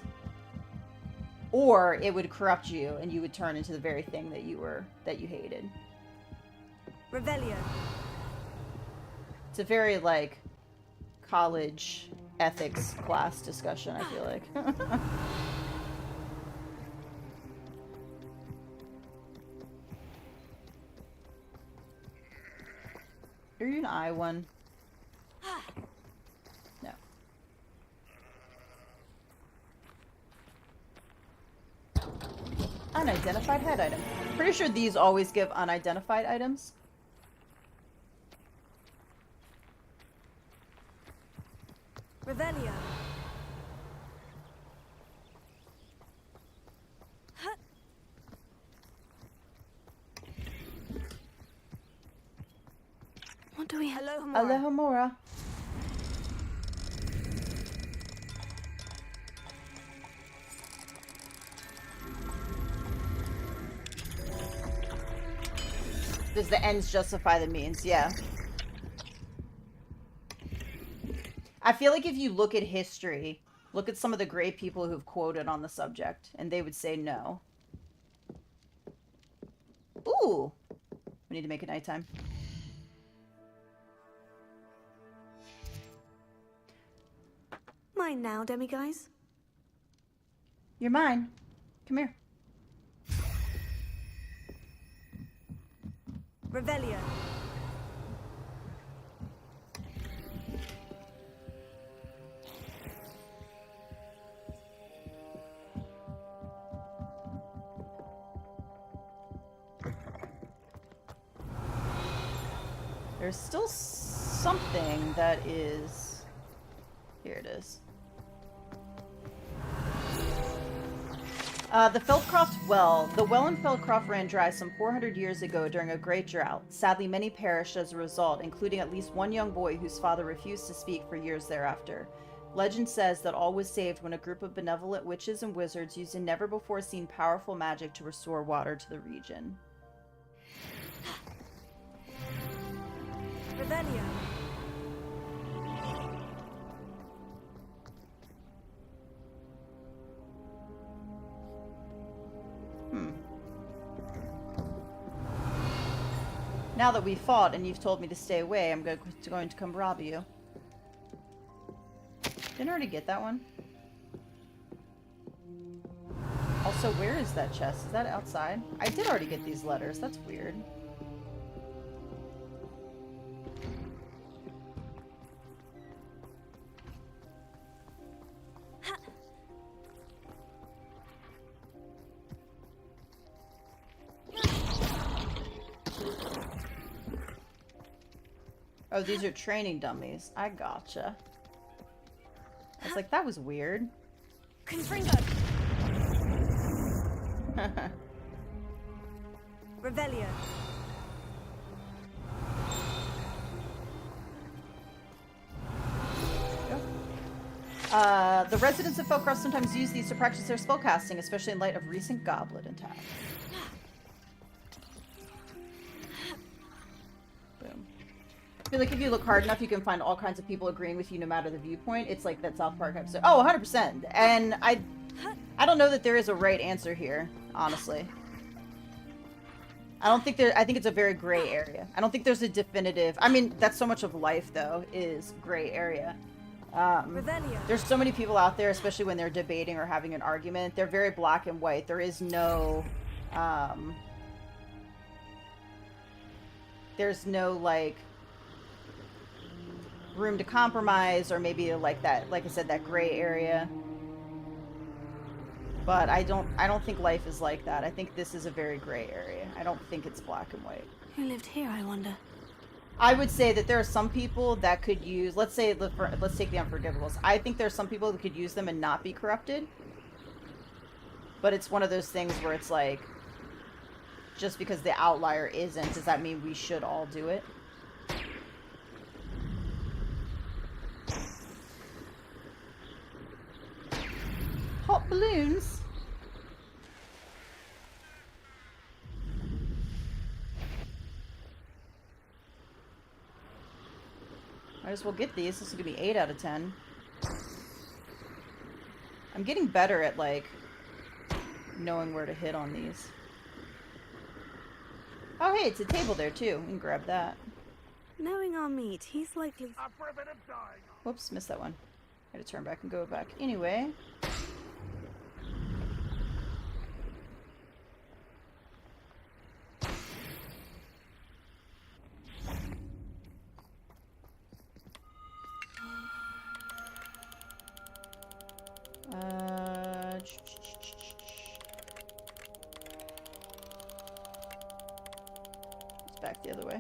Speaker 1: Or it would corrupt you and you would turn into the very thing that you hated.
Speaker 13: Revelio.
Speaker 1: It's a very, like, college ethics class discussion, I feel like. Are you an I one? No. Unidentified head item. Pretty sure these always give unidentified items.
Speaker 13: Revelio.
Speaker 19: What do we have?
Speaker 1: Alohomora. Does the ends justify the means? Yeah. I feel like if you look at history, look at some of the great people who've quoted on the subject, and they would say no. Ooh. We need to make it nighttime.
Speaker 13: Mine now, demiguise.
Speaker 1: You're mine. Come here.
Speaker 13: Revelio.
Speaker 1: There's still something that is... Here it is. The Feldcroft Well. The well in Feldcroft ran dry some 400 years ago during a great drought. Sadly, many perished as a result, including at least one young boy whose father refused to speak for years thereafter. Legend says that all was saved when a group of benevolent witches and wizards used a never-before-seen powerful magic to restore water to the region.
Speaker 13: Revelio.
Speaker 1: Now that we've fought and you've told me to stay away, I'm going to come rob you. Didn't I already get that one? Also, where is that chest? Is that outside? I did already get these letters. That's weird. Oh, these are training dummies. I gotcha. I was like, that was weird.
Speaker 13: Confringo. Revelio.
Speaker 1: The residents of Felcroft sometimes use these to practice their spellcasting, especially in light of recent goblin attacks. Boom. I feel like if you look hard enough, you can find all kinds of people agreeing with you no matter the viewpoint. It's like that South Park episode. Oh, 100%. And I don't know that there is a right answer here, honestly. I think it's a very gray area. I don't think there's a definitive... I mean, that's so much of life, though, is gray area. There's so many people out there, especially when they're debating or having an argument. They're very black and white. There is no... there's no, like, room to compromise or maybe, like that, like I said, that gray area. But I don't think life is like that. I think this is a very gray area. I don't think it's black and white.
Speaker 3: Who lived here, I wonder?
Speaker 1: I would say that there are some people that could use, let's take the Unforgivables. I think there are some people that could use them and not be corrupted. But it's one of those things where it's like, just because the outlier isn't, does that mean we should all do it? Hot balloons? Might as well get these. This is gonna be 8 out of 10. I'm getting better at, like, knowing where to hit on these. Oh, hey, it's a table there, too. We can grab that.
Speaker 3: Knowing our meat, he's likely...
Speaker 1: Whoops, missed that one. I had to turn back and go back. Anyway. It's back the other way.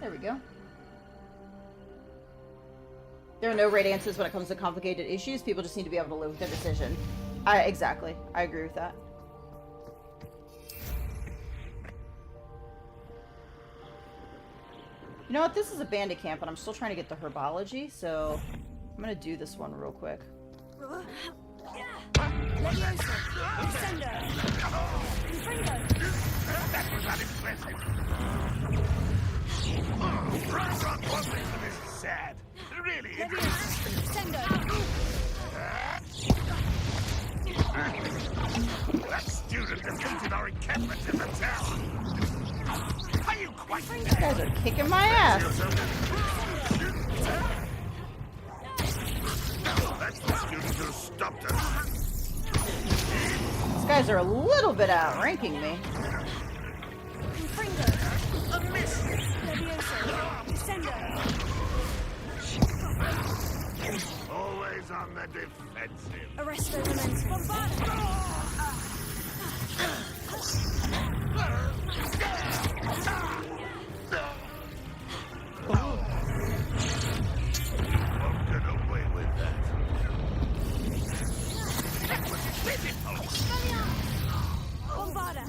Speaker 1: There we go. There are no right answers when it comes to complicated issues. People just need to be able to live with their decision. Exactly. I agree with that. You know what? This is a bandit camp, and I'm still trying to get the herbology, so I'm gonna do this one real quick.
Speaker 21: That was unimpressive. Ranrock wasn't for this sad. Really? That student defeated our encampment in the tower. Are you quite
Speaker 1: These guys are kicking my ass.
Speaker 21: That's the student who stopped us.
Speaker 1: These guys are a little bit outranking me.
Speaker 21: A miss. Always on the defensive.
Speaker 3: Arresto momentum.
Speaker 21: Won't get away with that. That was pitiful.
Speaker 3: Bombarda.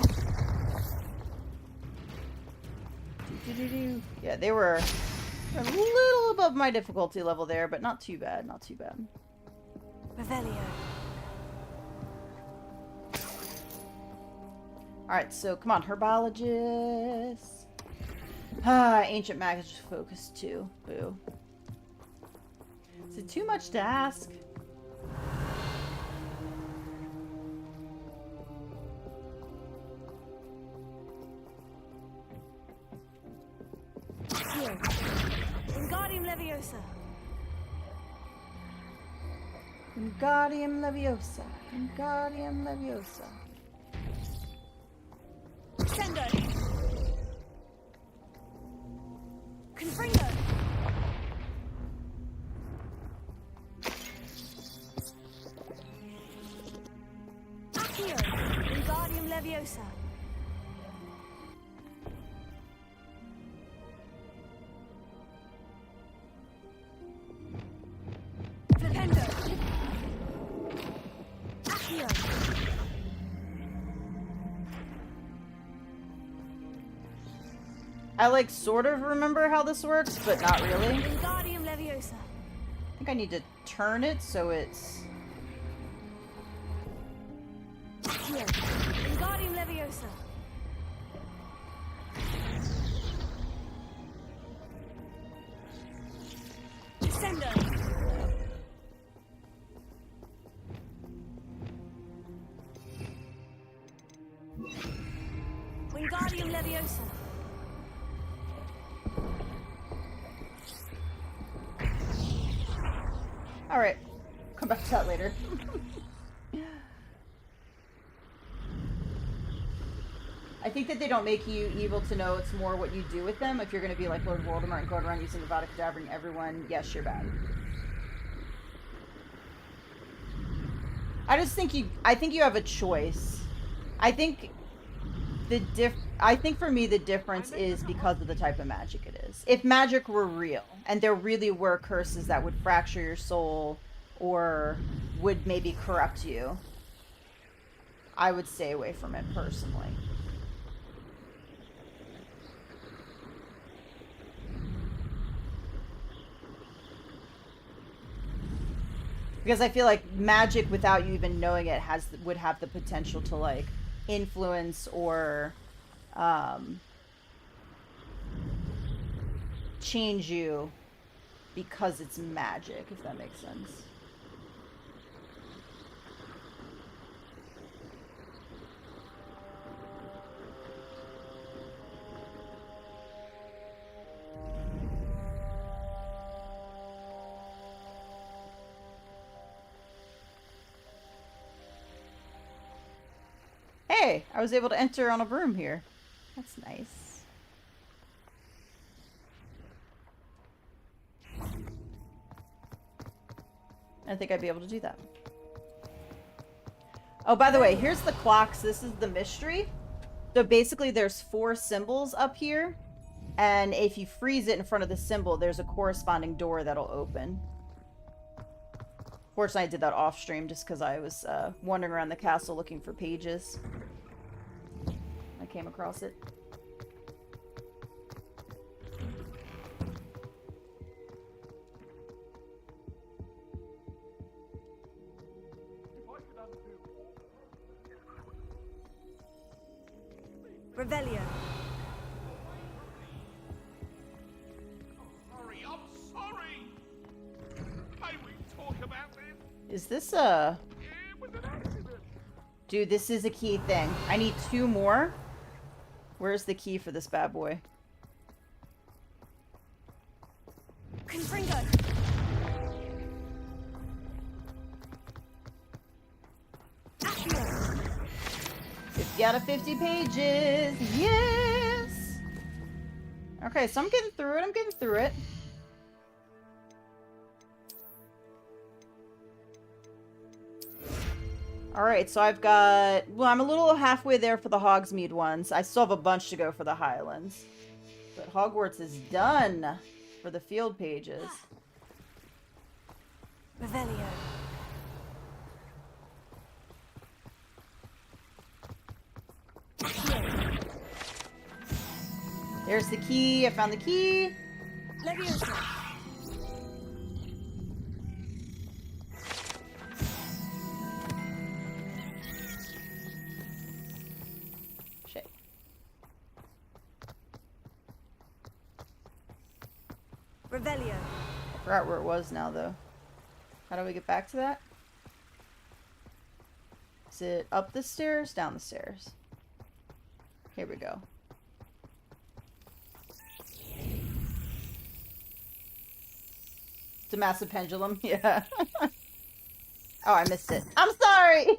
Speaker 1: Yeah, they were a little above my difficulty level there, but not too bad, not too bad.
Speaker 3: Revelio.
Speaker 1: Alright, so come on, herbologist. Ancient magic focus too. Boo. Is it too much to ask?
Speaker 3: Here. Wingardium Leviosa.
Speaker 1: Wingardium Leviosa. Wingardium Leviosa.
Speaker 3: Sendo. Confringo. Accio. Wingardium Leviosa. Flipendo. Accio.
Speaker 1: I like sort of remember how this works, but not really.
Speaker 3: Wingardium Leviosa.
Speaker 1: I think I need to turn it so it's...
Speaker 3: Here. Wingardium Leviosa. Descender. Wingardium Leviosa.
Speaker 1: Alright. Come back to that later. I think that they don't make you evil to know, it's more what you do with them. If you're going to be like Lord Voldemort and going around using the Avada Kedavra and everyone, yes, you're bad. I just think I think you have a choice. I think for me the difference is because of the type of magic it is. If magic were real and there really were curses that would fracture your soul or would maybe corrupt you, I would stay away from it personally. Because I feel like magic without you even knowing it would have the potential to like influence or change you because it's magic, if that makes sense. Hey, I was able to enter on a broom here. That's nice. I think I'd be able to do that. Oh, by the way, here's the clocks. This is the mystery. So basically there's 4 symbols up here. And if you freeze it in front of the symbol, there's a corresponding door that'll open. Fortunately, I did that off stream just because I was wandering around the castle looking for pages. I came across it.
Speaker 3: Revelio.
Speaker 4: Sorry, I'm sorry. May we talk about this?
Speaker 1: Is this
Speaker 4: Yeah, it was an accident.
Speaker 1: Dude, this is a key thing. I need 2 more. Where's the key for this bad boy?
Speaker 3: Confringo.
Speaker 1: 50 out of 50 pages. Yes! Okay, so I'm getting through it. I'm getting through it. Alright, so I've got... Well, I'm a little halfway there for the Hogsmeade ones. I still have a bunch to go for the Highlands. But Hogwarts is done for the field pages.
Speaker 3: Revelio.
Speaker 1: There's the key. I found the key.
Speaker 3: Leviosa.
Speaker 1: Shit.
Speaker 3: Revelio.
Speaker 1: I forgot where it was now, though. How do we get back to that? Is it up the stairs? Down the stairs? Here we go. It's a massive pendulum. Yeah. Oh, I missed it. I'm sorry!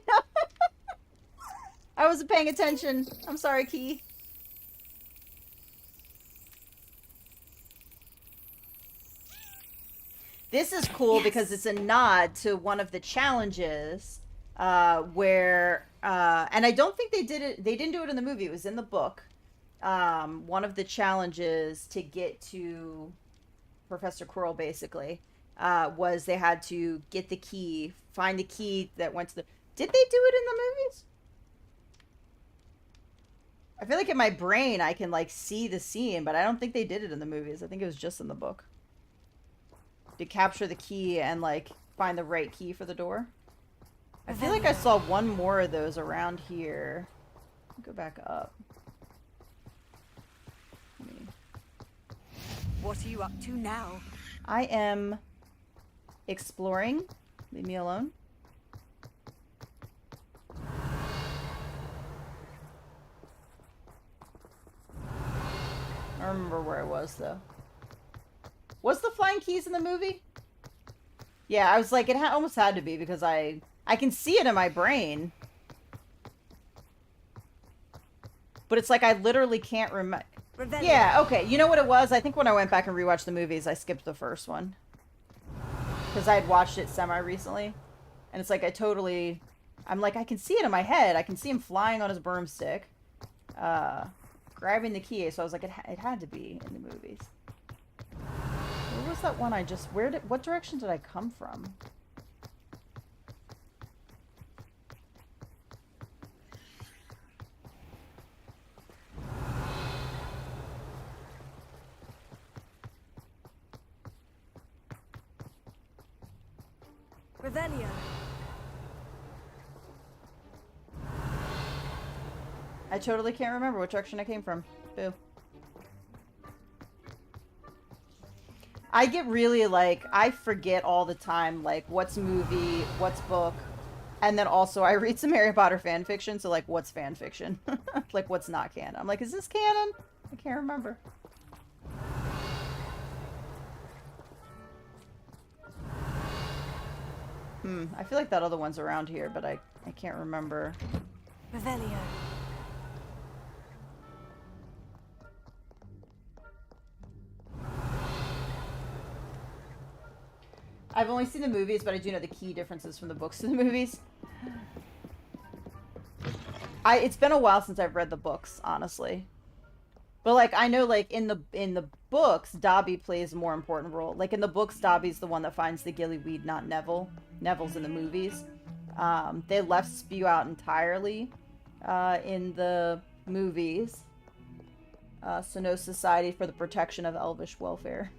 Speaker 1: I wasn't paying attention. I'm sorry, Key. This is cool because it's a nod to one of the challenges where, and I don't think they didn't do it in the movie, it was in the book. One of the challenges to get to Professor Quirrell, basically, was they had to get the key, find the key that went to the... Did they do it in the movies? I feel like in my brain I can like see the scene, but I don't think they did it in the movies. I think it was just in the book. To capture the key and like find the right key for the door. I feel like I saw one more of those around here. Go back up.
Speaker 13: What are you up to now?
Speaker 1: I am exploring. Leave me alone. I don't remember where I was though. Was the flying keys in the movie? Yeah, I was like, it almost had to be because I can see it in my brain. But it's like I literally can't remember. Yeah, okay. You know what it was? I think when I went back and rewatched the movies, I skipped the first one. Because I had watched it semi-recently. And it's like I'm like, I can see it in my head. I can see him flying on his broomstick. Grabbing the key. So I was like, it had to be in the movies. Where was that one I just... What direction did I come from?
Speaker 13: Revelio.
Speaker 1: I totally can't remember which direction I came from. Boo. I get really like, I forget all the time, like, what's movie, what's book, and then also I read some Harry Potter fan fiction, so like, what's fan fiction? Like, what's not canon? I'm like, is this canon? I can't remember. I feel like that other one's around here, but I can't remember.
Speaker 13: Revelio.
Speaker 1: I've only seen the movies, but I do know the key differences from the books to the movies. It's been a while since I've read the books, honestly. But like I know like in the books, Dobby plays a more important role. Like in the books, Dobby's the one that finds the gillyweed, not Neville. Neville's in the movies. They left Spew out entirely in the movies. So no Society for the Protection of Elvish Welfare.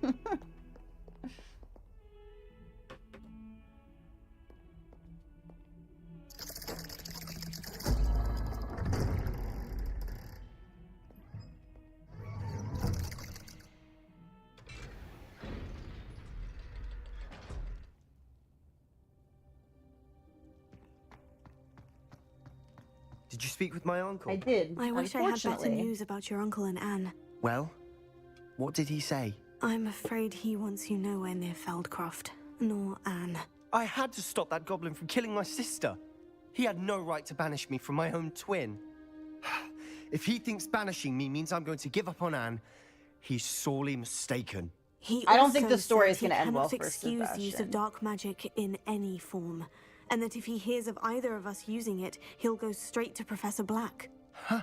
Speaker 18: Did you speak with my uncle?
Speaker 1: I did.
Speaker 3: I wish I had better news about your uncle and Anne.
Speaker 18: Well, what did he say?
Speaker 3: I'm afraid he wants you nowhere near Feldcroft, nor Anne.
Speaker 18: I had to stop that goblin from killing my sister. He had no right to banish me from my own twin. If he thinks banishing me means I'm going to give up on Anne, he's sorely mistaken.
Speaker 1: I don't think the story is going to end well for
Speaker 3: excuse the use of dark magic in any form, and that if he hears of either of us using it, he'll go straight to Professor Black.
Speaker 18: Huh.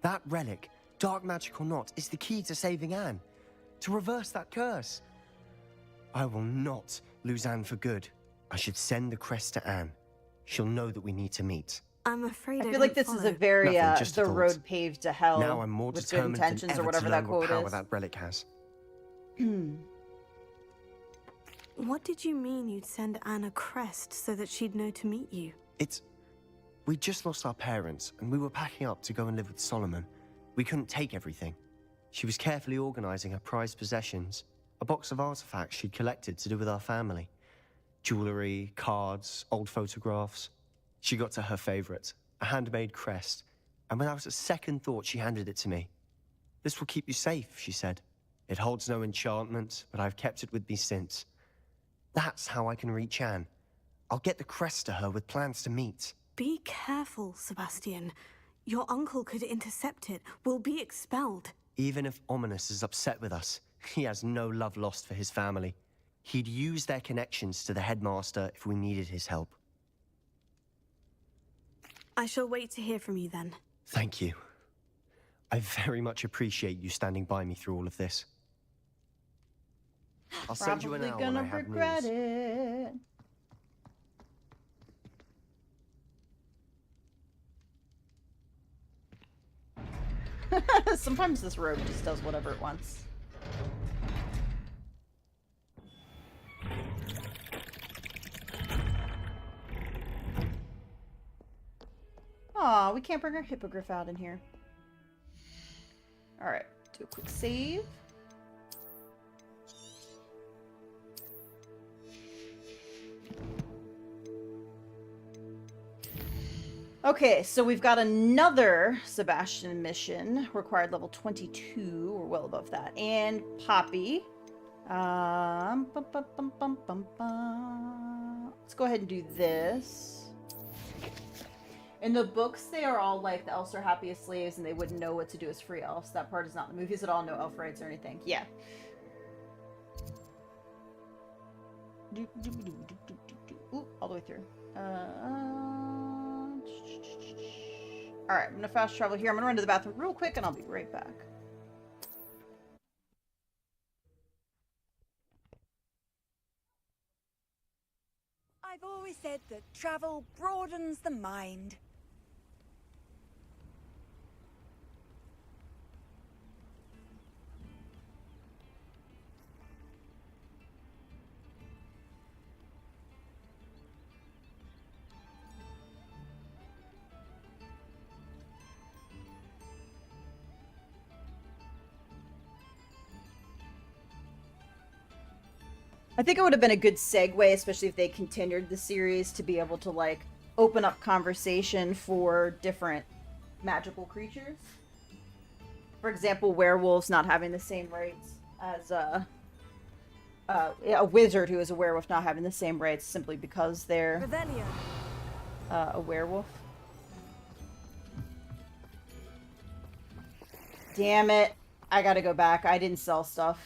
Speaker 18: That relic, dark magic or not, is the key to saving Anne. To reverse that curse. I will not lose Anne for good. I should send the crest to Anne. She'll know that we need to meet.
Speaker 3: I'm afraid
Speaker 1: I feel like this is a very the road paved to hell.
Speaker 18: Now I'm more
Speaker 1: with good
Speaker 18: determined
Speaker 1: intentions
Speaker 18: than ever
Speaker 1: or whatever
Speaker 18: to
Speaker 1: that
Speaker 18: learn what
Speaker 1: quote
Speaker 18: power
Speaker 1: is.
Speaker 18: that relic has.
Speaker 3: What did you mean you'd send Anne a crest so that she'd know to meet you?
Speaker 18: We just lost our parents, and we were packing up to go and live with Solomon. We couldn't take everything. She was carefully organizing her prized possessions, a box of artifacts she'd collected to do with our family. Jewelry, cards, old photographs. She got to her favorite, a handmade crest, and when I was at second thought, she handed it to me. This will keep you safe, she said. It holds no enchantment, but I've kept it with me since. That's how I can reach Anne. I'll get the crest to her with plans to meet.
Speaker 3: Be careful, Sebastian. Your uncle could intercept it. We'll be expelled.
Speaker 18: Even if Ominous is upset with us, he has no love lost for his family. He'd use their connections to the headmaster if we needed his help.
Speaker 3: I shall wait to hear from you then.
Speaker 18: Thank you. I very much appreciate you standing by me through all of this. I'll send you an hour when I have
Speaker 1: regret
Speaker 18: news.
Speaker 1: it. Sometimes this robe just does whatever it wants. Aw, we can't bring our hippogriff out in here. Alright, do a quick save. Okay, so we've got another Sebastian mission, required level 22, or well above that, and Poppy. Let's go ahead and do this. In the books, they are all like, the elves are happiest slaves and they wouldn't know what to do as free elves. That part is not in the movies at all, no elf rights or anything. Yeah. Ooh, all the way through. Alright, I'm gonna fast travel here. I'm gonna run to the bathroom real quick and I'll be right back.
Speaker 13: I've always said that travel broadens the mind.
Speaker 1: I think it would have been a good segue, especially if they continued the series, to be able to, like, open up conversation for different magical creatures. For example, werewolves not having the same rights as a wizard who is a werewolf not having the same rights simply because they're a werewolf. Damn it. I gotta go back. I didn't sell stuff.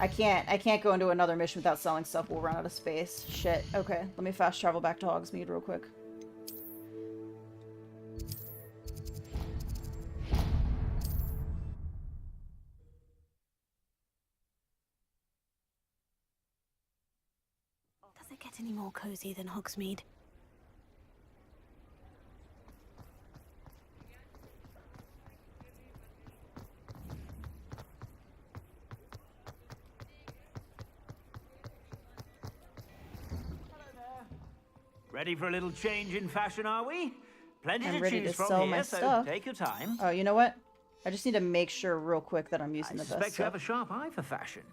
Speaker 1: I can't go into another mission without selling stuff. We'll run out of space. Shit. Okay, let me fast travel back to Hogsmeade real quick.
Speaker 3: Does it get any more cozy than Hogsmeade?
Speaker 8: Ready for a little change in fashion, are we? Plenty
Speaker 1: I'm
Speaker 8: to
Speaker 1: ready
Speaker 8: choose
Speaker 1: to
Speaker 8: from
Speaker 1: sell
Speaker 8: here,
Speaker 1: my
Speaker 8: so
Speaker 1: stuff.
Speaker 8: take your time.
Speaker 1: Oh, you know what? I just need to make sure real quick that I'm using the
Speaker 8: I
Speaker 1: best
Speaker 8: suspect you
Speaker 1: stuff.
Speaker 8: have a sharp eye for fashion.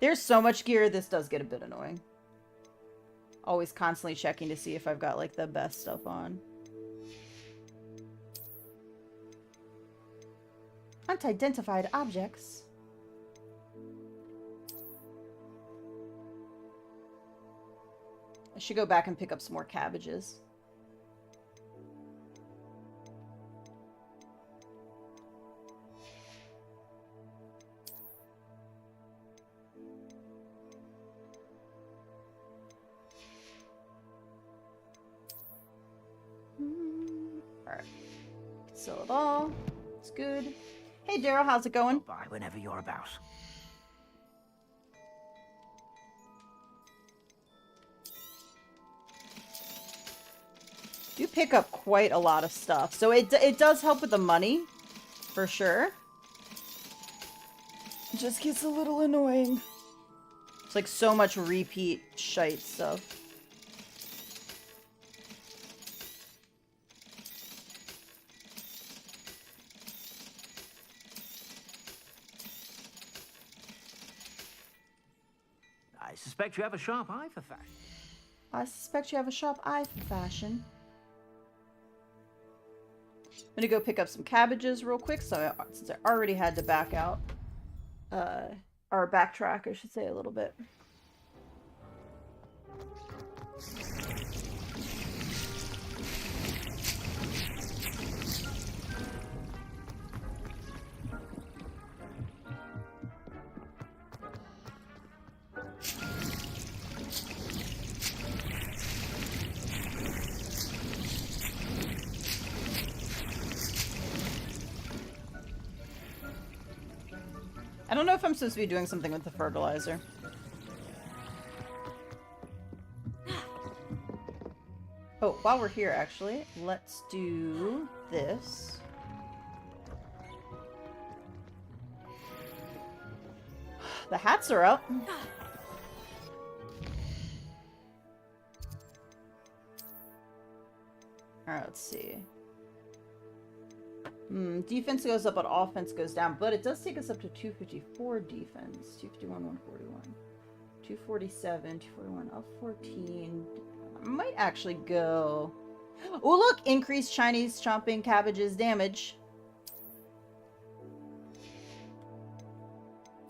Speaker 1: There's so much gear, this does get a bit annoying. Always constantly checking to see if I've got, like, the best stuff on. Unidentified objects. I should go back and pick up some more cabbages. Alright. Sell it all. It's good. Hey Daryl, how's it going?
Speaker 8: Bye whenever you're about.
Speaker 1: You pick up quite a lot of stuff. So it does help with the money, for sure. It just gets a little annoying. It's like so much repeat shite stuff.
Speaker 8: I suspect you have a sharp eye for fashion.
Speaker 1: I suspect you have a sharp eye for fashion. I'm gonna go pick up some cabbages real quick, since I already had to back out. Or backtrack, I should say, a little bit. I don't know if I'm supposed to be doing something with the fertilizer. Oh, while we're here, actually, let's do this. The hats are up. Alright, let's see. Defense goes up, but offense goes down. But it does take us up to 254 defense. 251, 141. 247, 241, up 14. I might actually go... Oh, look! Increased Chinese chomping cabbages damage.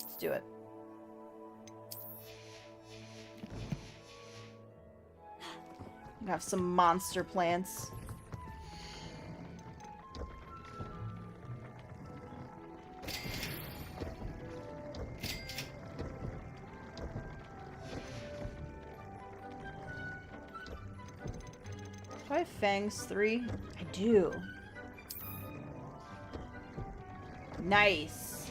Speaker 1: Let's do it. We have some monster plants. Do I have Fangs 3? I do. Nice.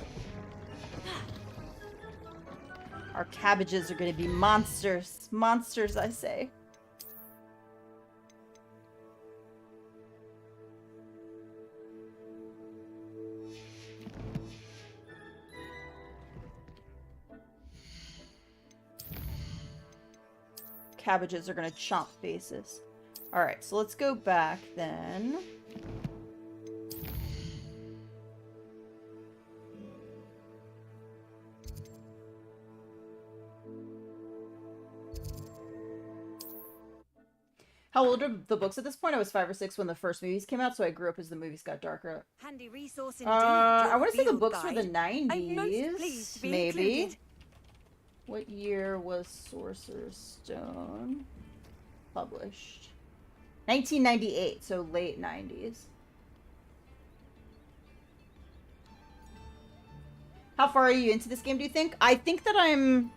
Speaker 1: Our cabbages are going to be monsters. Monsters, I say. Cabbages are going to chomp faces. Alright, so let's go back then. How old are the books at this point? I was 5 or 6 when the first movies came out, so I grew up as the movies got darker.
Speaker 13: Handy resource indeed.
Speaker 1: I want to say the
Speaker 13: field
Speaker 1: books were the
Speaker 13: guide. I'm most
Speaker 1: 90s,
Speaker 13: pleased to be
Speaker 1: maybe.
Speaker 13: included.
Speaker 1: What year was Sorcerer's Stone published? 1998, so late 90s. How far are you into this game, do you think? I think that I'm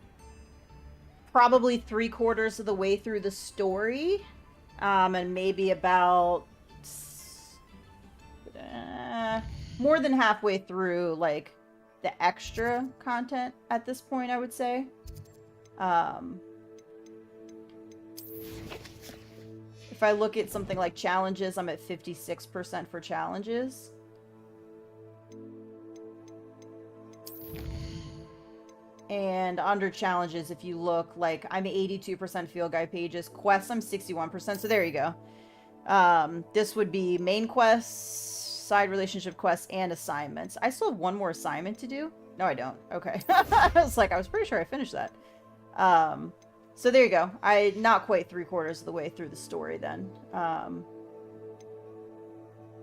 Speaker 1: probably 3/4 of the way through the story. And maybe about more than halfway through, like, the extra content at this point, I would say. If I look at something like challenges, I'm at 56% for challenges. And under challenges, if you look, like, I'm 82% field guide pages. Quests, I'm 61%, so there you go. This would be main quests, side relationship quests, and assignments. I still have one more assignment to do. No, I don't. Okay. I was pretty sure I finished that. So there you go. Not quite 3/4 of the way through the story then.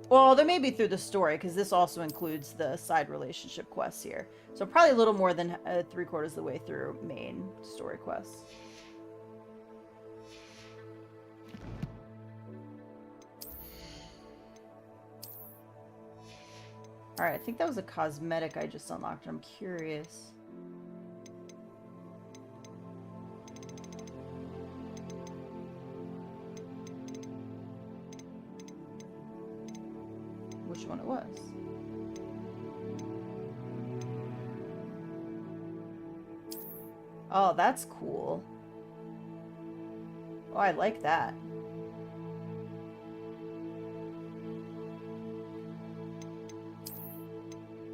Speaker 1: Well, they may be through the story, because this also includes the side relationship quests here. So probably a little more than 3/4 of the way through main story quests. Alright, I think that was a cosmetic I just unlocked. I'm curious. Which one it was. Oh, that's cool. Oh, I like that.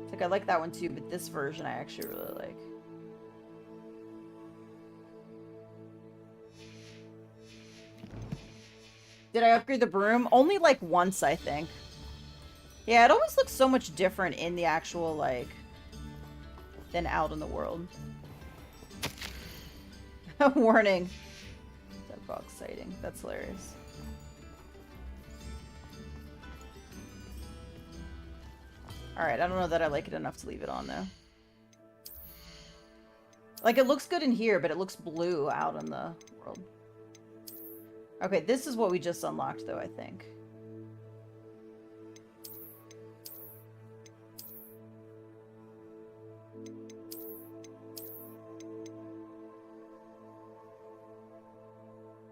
Speaker 1: It's like I like that one too, but this version I actually really like. Did I upgrade the broom? Only like once, I think. Yeah, it always looks so much different in the actual, like, than out in the world. Warning. Dead fox sighting. That's hilarious. Alright, I don't know that I like it enough to leave it on, though. Like, it looks good in here, but it looks blue out in the world. Okay, this is what we just unlocked, though, I think.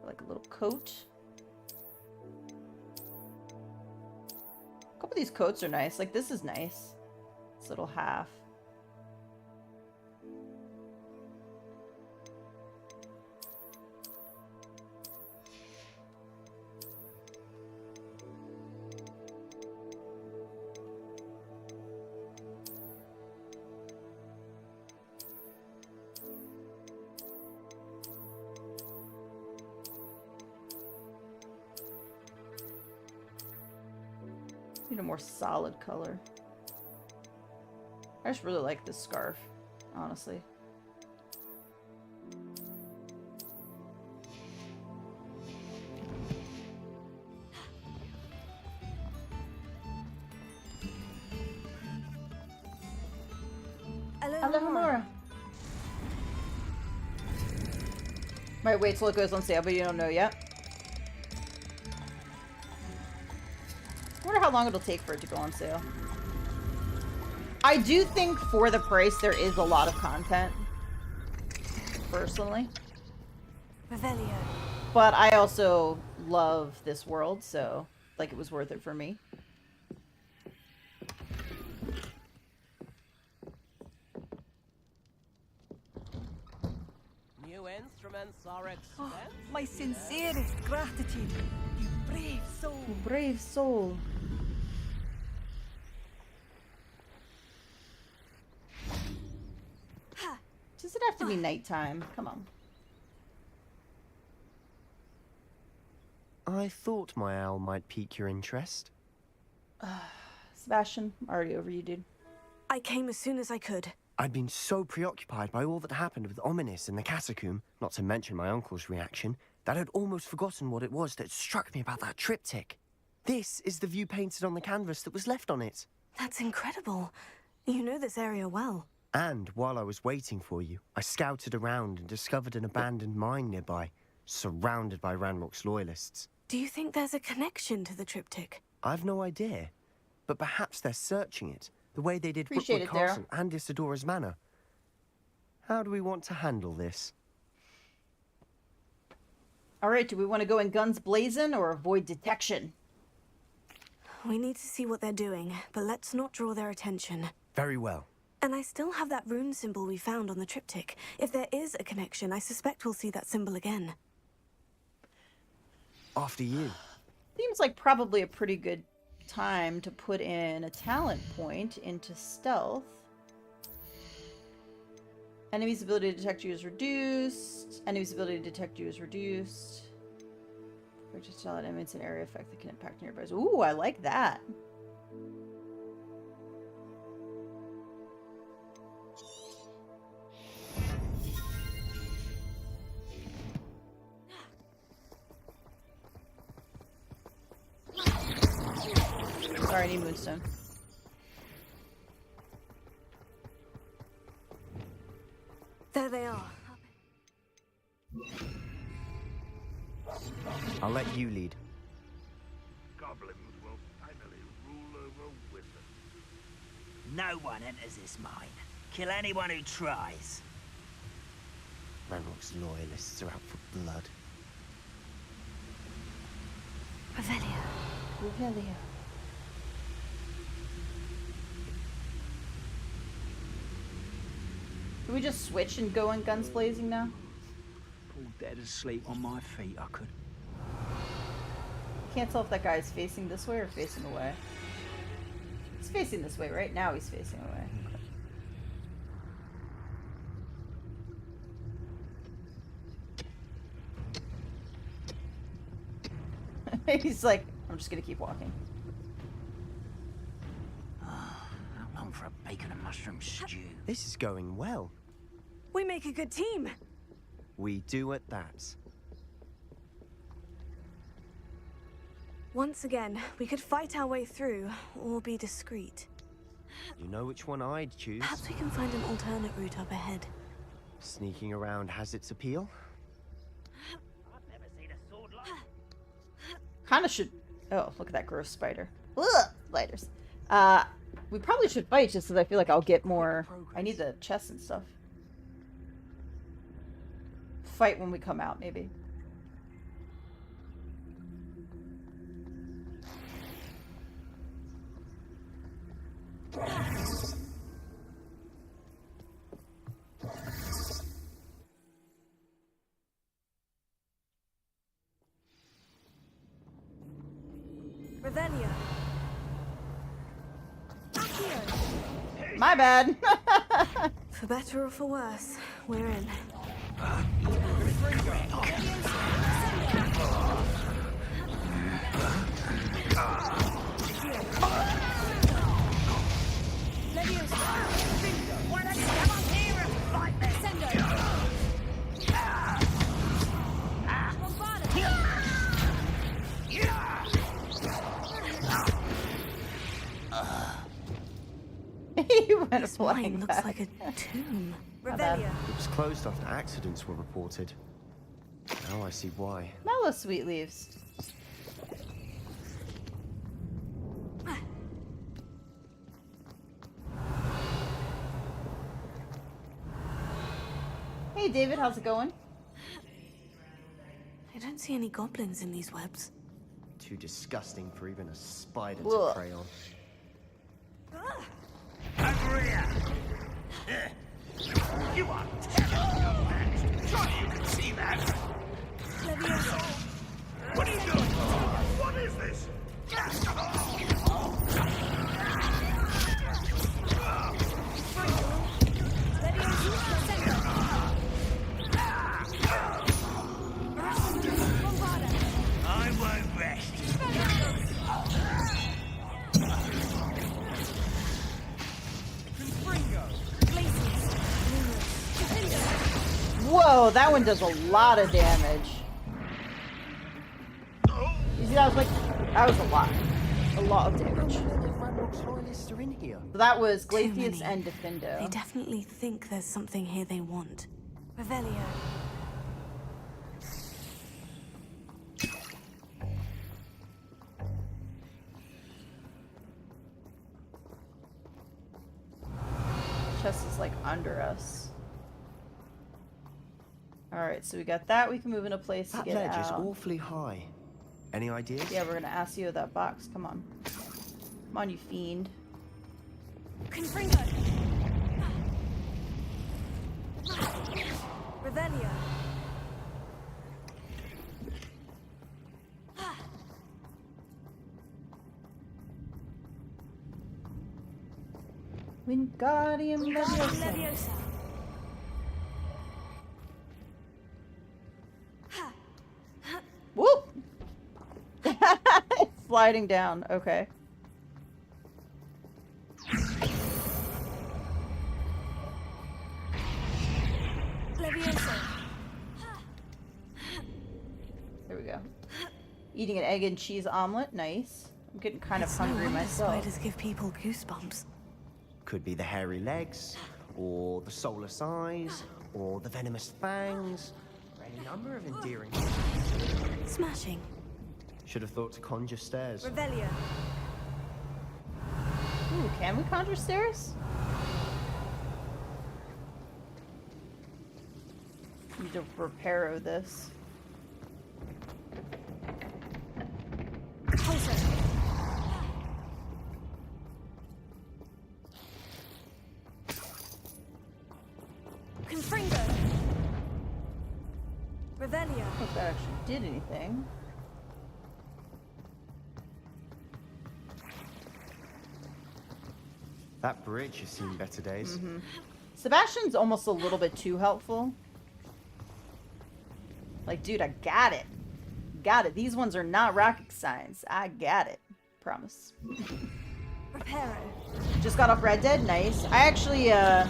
Speaker 1: Like a little coat. A couple of these coats are nice. Like, this is nice. This little half. Need a more solid color. I just really like this scarf, honestly.
Speaker 13: Hello,
Speaker 1: Homura. Might wait till it goes on sale, but you don't know yet. I wonder how long it'll take for it to go on sale. I do think for the price there is a lot of content. Personally.
Speaker 13: Revelio.
Speaker 1: But I also love this world, so like it was worth it for me.
Speaker 5: New instruments are expensive.
Speaker 13: Oh, my sincerest gratitude. You brave soul.
Speaker 1: You brave soul. Does it have to be nighttime? Come on.
Speaker 18: I thought my owl might pique your interest.
Speaker 1: Sebastian, already over you, dude.
Speaker 3: I came as soon as I could.
Speaker 18: I'd been so preoccupied by all that happened with Ominis in the catacomb, not to mention my uncle's reaction, that I'd almost forgotten what it was that struck me about that triptych. This is the view painted on the canvas that was left on it.
Speaker 3: That's incredible. You know this area well.
Speaker 18: And while I was waiting for you, I scouted around and discovered an abandoned mine nearby, surrounded by Ranrock's loyalists.
Speaker 3: Do you think there's a connection to the triptych?
Speaker 18: I've no idea, but perhaps they're searching it, the way they did
Speaker 1: Appreciate
Speaker 18: Rookwood
Speaker 1: it, Daryl.
Speaker 18: Castle and Isidora's Manor. How do we want to handle this?
Speaker 1: Alright, do we want to go in guns blazing or avoid detection?
Speaker 3: We need to see what they're doing, but let's not draw their attention.
Speaker 18: Very well.
Speaker 3: And I still have that rune symbol we found on the triptych. If there is a connection, I suspect we'll see that symbol again.
Speaker 18: After you.
Speaker 1: Seems like probably a pretty good time to put in a talent point into stealth. Enemy's ability to detect you is reduced. Enemy's ability to detect you is reduced. Projectile enemies an area effect that can impact nearby. Ooh, I like that. Sorry, I need Moonstone.
Speaker 3: There they are.
Speaker 18: I'll let you lead.
Speaker 4: Goblins will finally rule over wizards.
Speaker 10: No one enters this mine. Kill anyone who tries.
Speaker 18: Ranrock's loyalists are out for blood.
Speaker 3: Revelio.
Speaker 1: Revelio. Can we just switch and go in guns blazing now?
Speaker 10: Fall dead asleep on my feet, I could.
Speaker 1: Can't tell if that guy's facing this way or facing away. He's facing this way, right? Now he's facing away. He's like, I'm just gonna keep walking.
Speaker 10: How long for a bacon and mushroom stew?
Speaker 18: This is going well.
Speaker 3: We make a good team.
Speaker 18: We do at that.
Speaker 3: Once again, we could fight our way through, or be discreet.
Speaker 18: You know which one I'd choose.
Speaker 3: Perhaps we can find an alternate route up ahead.
Speaker 18: Sneaking around has its appeal.
Speaker 1: Kinda should... Oh, look at that gross spider. Ugh! Spiders. We probably should fight just because I feel like I'll get more... I need the chests and stuff. Fight when we come out, maybe.
Speaker 3: Revelio.
Speaker 1: My bad.
Speaker 3: For better or for worse, we're in.
Speaker 21: Why don't you come up here and fight me?
Speaker 1: He went
Speaker 3: This
Speaker 1: flying
Speaker 3: mine looks
Speaker 1: back.
Speaker 3: like a tomb.
Speaker 1: Revelia.
Speaker 18: It was closed after accidents were reported. Now I see why.
Speaker 1: Mellow sweet leaves. Hey David, how's it going?
Speaker 3: I don't see any goblins in these webs.
Speaker 18: Too disgusting for even a spider
Speaker 1: Ugh.
Speaker 18: to prey on.
Speaker 21: Agria! You are terrible, man. Surely you can see that. What are you doing? What is this? I won't rest.
Speaker 1: Whoa, that one does a lot of damage. You see, that was a lot. A lot of damage.
Speaker 18: Loyalists are in here.
Speaker 1: So that was
Speaker 3: Too
Speaker 1: Glacius
Speaker 3: many.
Speaker 1: and Defendo.
Speaker 3: They definitely think there's something here they want. Revelio.
Speaker 1: Chest is like under us. Alright, so we got that. We can move in a place to
Speaker 18: That
Speaker 1: get
Speaker 18: ledge
Speaker 1: out.
Speaker 18: is awfully high. Any ideas?
Speaker 1: Yeah, we're gonna ask you that box. Come on. Come on, you fiend.
Speaker 3: Confringo. Revelio.
Speaker 1: Wingardium Leviosa. Whoop! It's sliding down. Okay. There we go. Eating an egg and cheese omelet. Nice. I'm getting kind of hungry myself.
Speaker 3: Spiders give people goosebumps.
Speaker 18: Could be the hairy legs, or the soulless eyes, or the venomous fangs. A number of endearing.
Speaker 3: Smashing.
Speaker 18: Should have thought to conjure stairs.
Speaker 3: Revelio.
Speaker 1: Ooh, can we conjure stairs? Need to repair this.
Speaker 3: Confringo. Revelio.
Speaker 1: I don't know if that actually did anything.
Speaker 18: That bridge has seen better days.
Speaker 1: Sebastian's almost a little bit too helpful. Like, dude, I got it. Got it. These ones are not rocket science. I got it. Promise.
Speaker 3: Reparo.
Speaker 1: Just got off Red Dead. Nice. I actually, I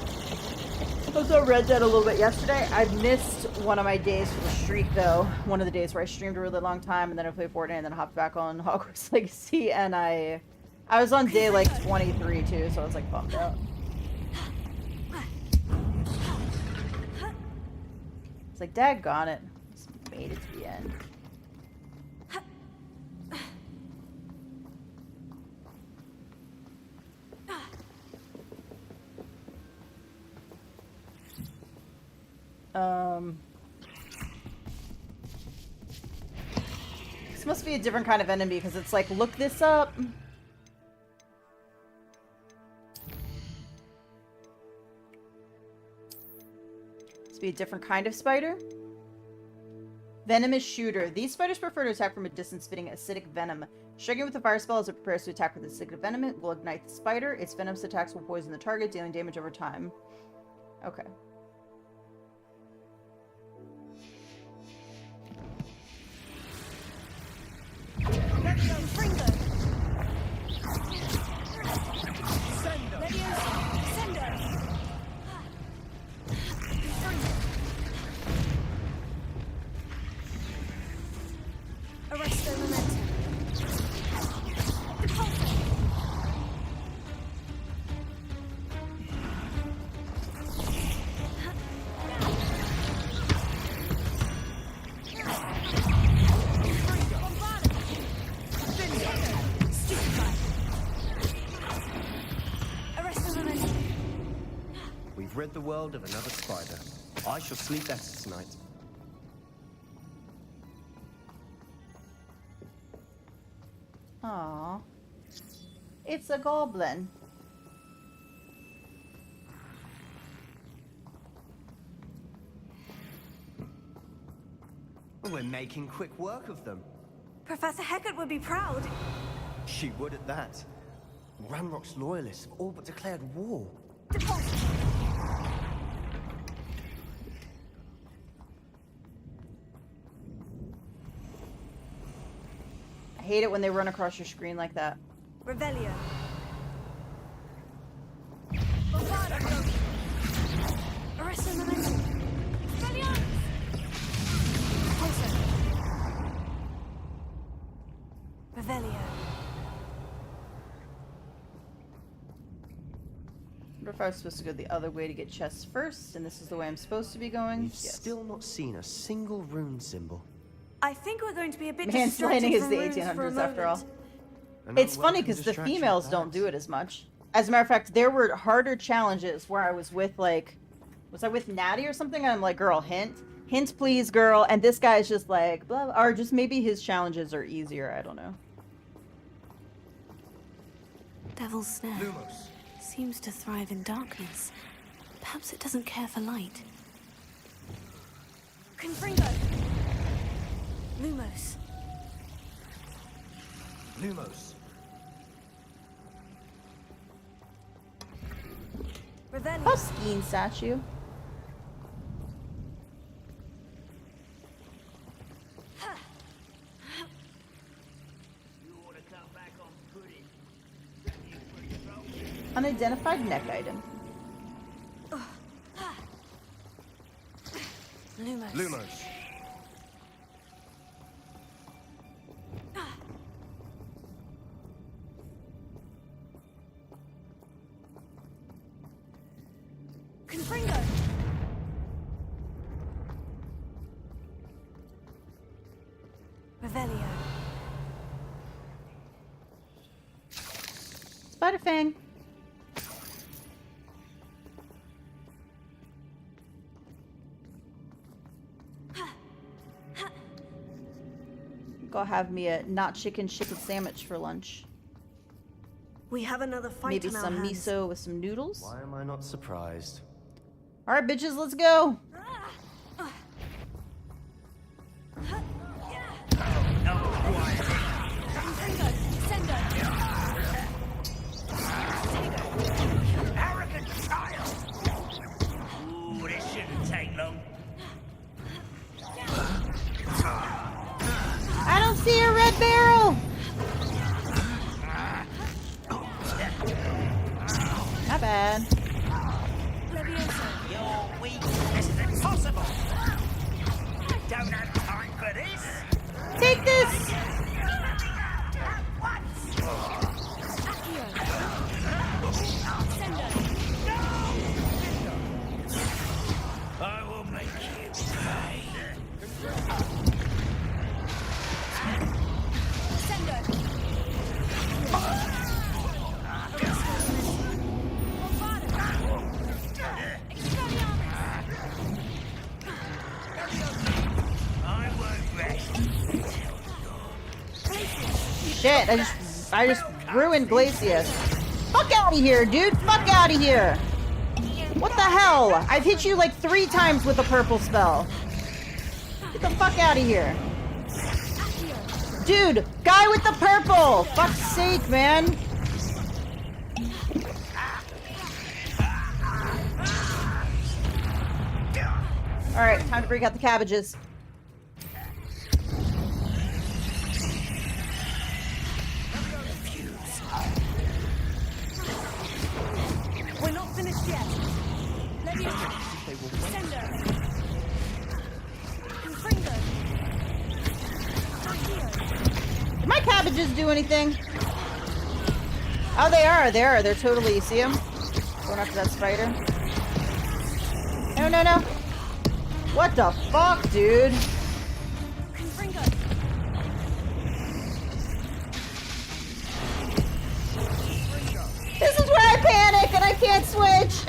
Speaker 1: was on Red Dead a little bit yesterday. I missed one of my days for the streak, though. One of the days where I streamed a really long time, and then I played Fortnite, and then I hopped back on Hogwarts Legacy, and I was on day, like, 23, too, so I was, like, bummed out. It's like, daggone it. Just made it to the end. This must be a different kind of enemy because it's like, look this up. Must be a different kind of spider. Venomous shooter. These spiders prefer to attack from a distance, spitting acidic venom. Striking with a fire spell as it prepares to attack with acidic venom, it will ignite the spider. Its venomous attacks will poison the target, dealing damage over time. Okay.
Speaker 18: the world of another spider. I shall sleep better tonight.
Speaker 1: Aww. It's a goblin.
Speaker 18: We're making quick work of them.
Speaker 3: Professor Hecat would be proud.
Speaker 18: She would at that. Ranrock's loyalists have all but declared war.
Speaker 1: I hate it when they run across your screen like that.
Speaker 3: Revelio. Arrest momentum. Revelio. Closer. Revelio.
Speaker 1: I wonder if I was supposed to go the other way to get chests first, and this is the way I'm supposed to be going.
Speaker 18: We've still not seen a single rune symbol.
Speaker 3: I think we're going to be a bit
Speaker 1: Mansplaining
Speaker 3: distracted
Speaker 1: is
Speaker 3: from
Speaker 1: the
Speaker 3: runes for a
Speaker 1: 1800s after all.
Speaker 3: moment.
Speaker 1: It's funny because the females don't do it as much. As a matter of fact, there were harder challenges where I was with, like, was I with Natty or something? And I'm like, girl, hint please, girl. And this guy's just like, blah, blah, or just maybe his challenges are easier. I don't know.
Speaker 3: Devil's Snare seems to thrive in darkness. Perhaps it doesn't care for light. Confringo. Lumos.
Speaker 18: Lumos.
Speaker 3: Revelio.
Speaker 1: Puskeen statue. Unidentified neck item.
Speaker 3: Lumos.
Speaker 18: Lumos.
Speaker 3: Confringo. Revelio.
Speaker 1: Spiderfang. Go have me a not chicken sandwich for lunch.
Speaker 3: We have another fight
Speaker 1: Maybe
Speaker 3: on our
Speaker 1: some
Speaker 3: hands.
Speaker 1: miso with some noodles.
Speaker 18: Why am I not surprised?
Speaker 1: All right, bitches, let's go.
Speaker 21: Arrogant child! Ooh, this shouldn't take long.
Speaker 1: I don't see a red barrel. Not bad.
Speaker 21: You're weak. This is impossible. I don't have time for this.
Speaker 1: Take this.
Speaker 21: I will make you pay. I won't rest.
Speaker 1: Shit, I just ruined Glacia. Fuck out of here, dude. Fuck out of here. What the hell? I've hit you like 3 times with a purple spell. Get the fuck out of here. Dude, guy with the purple. Fuck's sake, man. Alright, time to break out the cabbages.
Speaker 3: We're not finished yet. Sender. Confringo.
Speaker 1: Did my cabbages do anything? Oh, they are. They're totally, you see them? Going after that spider. No, no, no. What the fuck, dude?
Speaker 3: Confringo.
Speaker 1: This is where I panic and I can't switch.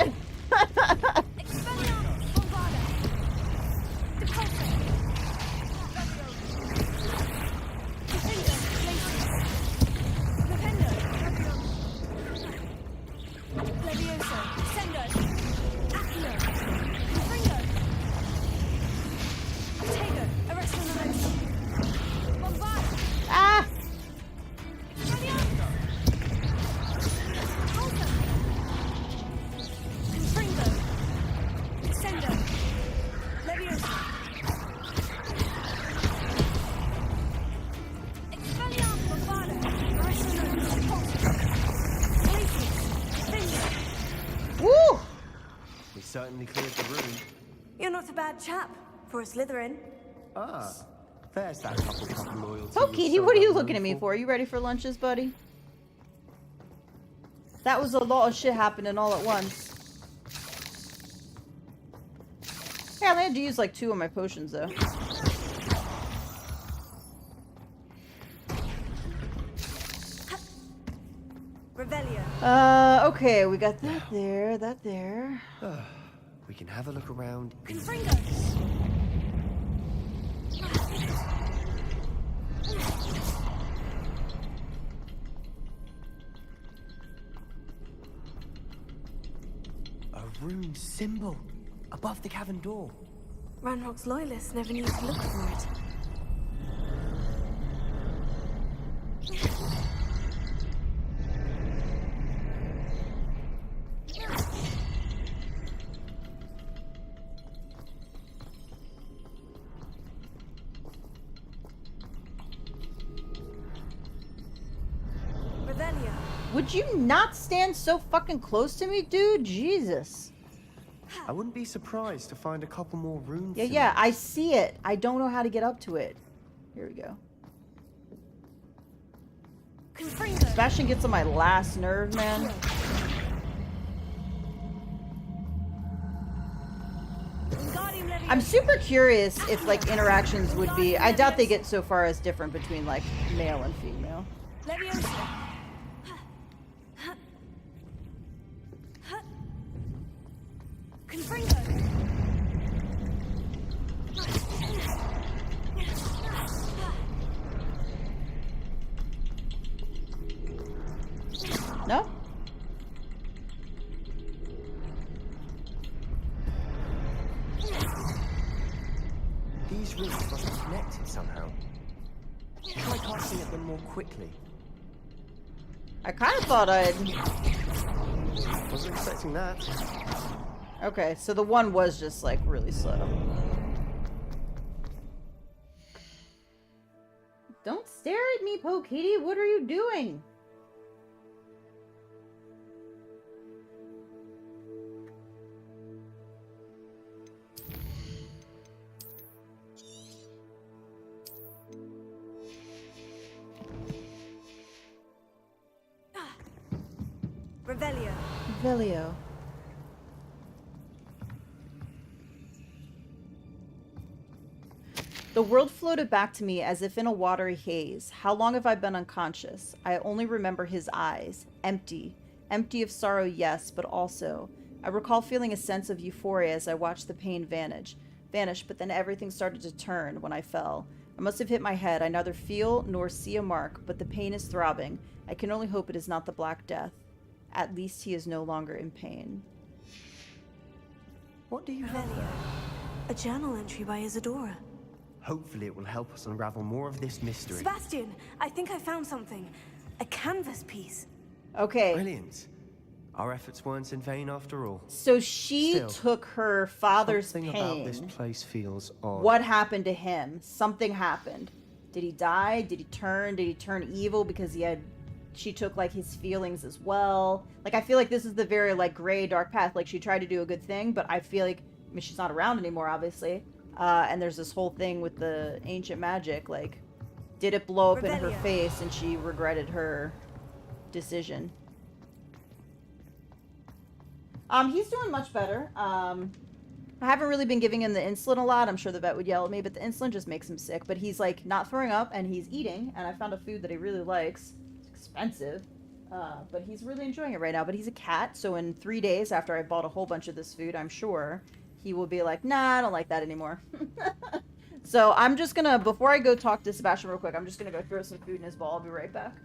Speaker 18: finally cleared the room.
Speaker 3: You're not a bad chap for a Slytherin.
Speaker 18: Ah, there's that couple loyalty.
Speaker 1: Oh, Kitty, what are you looking at me for? Are you ready for lunches, buddy? That was a lot of shit happening all at once. Yeah, I only had to use like 2 of my potions, though.
Speaker 3: Revelio.
Speaker 1: Okay, we got that there, that there.
Speaker 18: We can have a look around. A rune symbol above the cavern door.
Speaker 3: Ranrock's loyalists never knew to look for it. Revelio.
Speaker 1: Would you not stand so fucking close to me, dude? Jesus.
Speaker 18: I wouldn't be surprised to find a couple more runes.
Speaker 1: Yeah, I see it. I don't know how to get up to it. Here we go. Sebastian gets on my last nerve, man. I'm super curious if, like, interactions would be... I doubt they get so far as different between, like, male and female. No?
Speaker 18: These rings must be connected somehow. Try casting at them more quickly.
Speaker 1: I kind of thought I'd...
Speaker 18: Wasn't expecting that.
Speaker 1: Okay, so the one was just, like, really slow. Don't stare at me, Pokitty. What are you doing?
Speaker 3: Revelio.
Speaker 1: Revelio. The world floated back to me as if in a watery haze. How long have I been unconscious? I only remember his eyes. Empty. Empty of sorrow, yes, but also... I recall feeling a sense of euphoria as I watched the pain vanish, but then everything started to turn when I fell. I must have hit my head. I neither feel nor see a mark, but the pain is throbbing. I can only hope it is not the Black Death. At least he is no longer in pain.
Speaker 18: What do you have there?
Speaker 3: A journal entry by Isadora.
Speaker 18: Hopefully it will help us unravel more of this mystery.
Speaker 3: Sebastian, I think I found something. A canvas piece.
Speaker 1: Okay.
Speaker 18: Brilliant. Our efforts weren't in vain after all.
Speaker 1: So she took her father's pain.
Speaker 18: Something about this place feels odd.
Speaker 1: What happened to him? Something happened. Did he die? Did he turn? Did he turn evil because she took, like, his feelings as well? Like, I feel like this is the very, like, gray, dark path. Like, she tried to do a good thing, but I feel like, I mean, she's not around anymore, obviously. And there's this whole thing with the ancient magic. Like, did it blow up in her face and she regretted her decision? He's doing much better. I haven't really been giving him the insulin a lot. I'm sure the vet would yell at me, but the insulin just makes him sick. But he's, like, not throwing up, and he's eating, and I found a food that he really likes. It's expensive, but he's really enjoying it right now. But he's a cat, so in 3 days after I bought a whole bunch of this food, I'm sure he will be like, nah, I don't like that anymore. So I'm just gonna, before I go talk to Sebastian real quick, I'm just gonna go throw some food in his bowl. I'll be right back.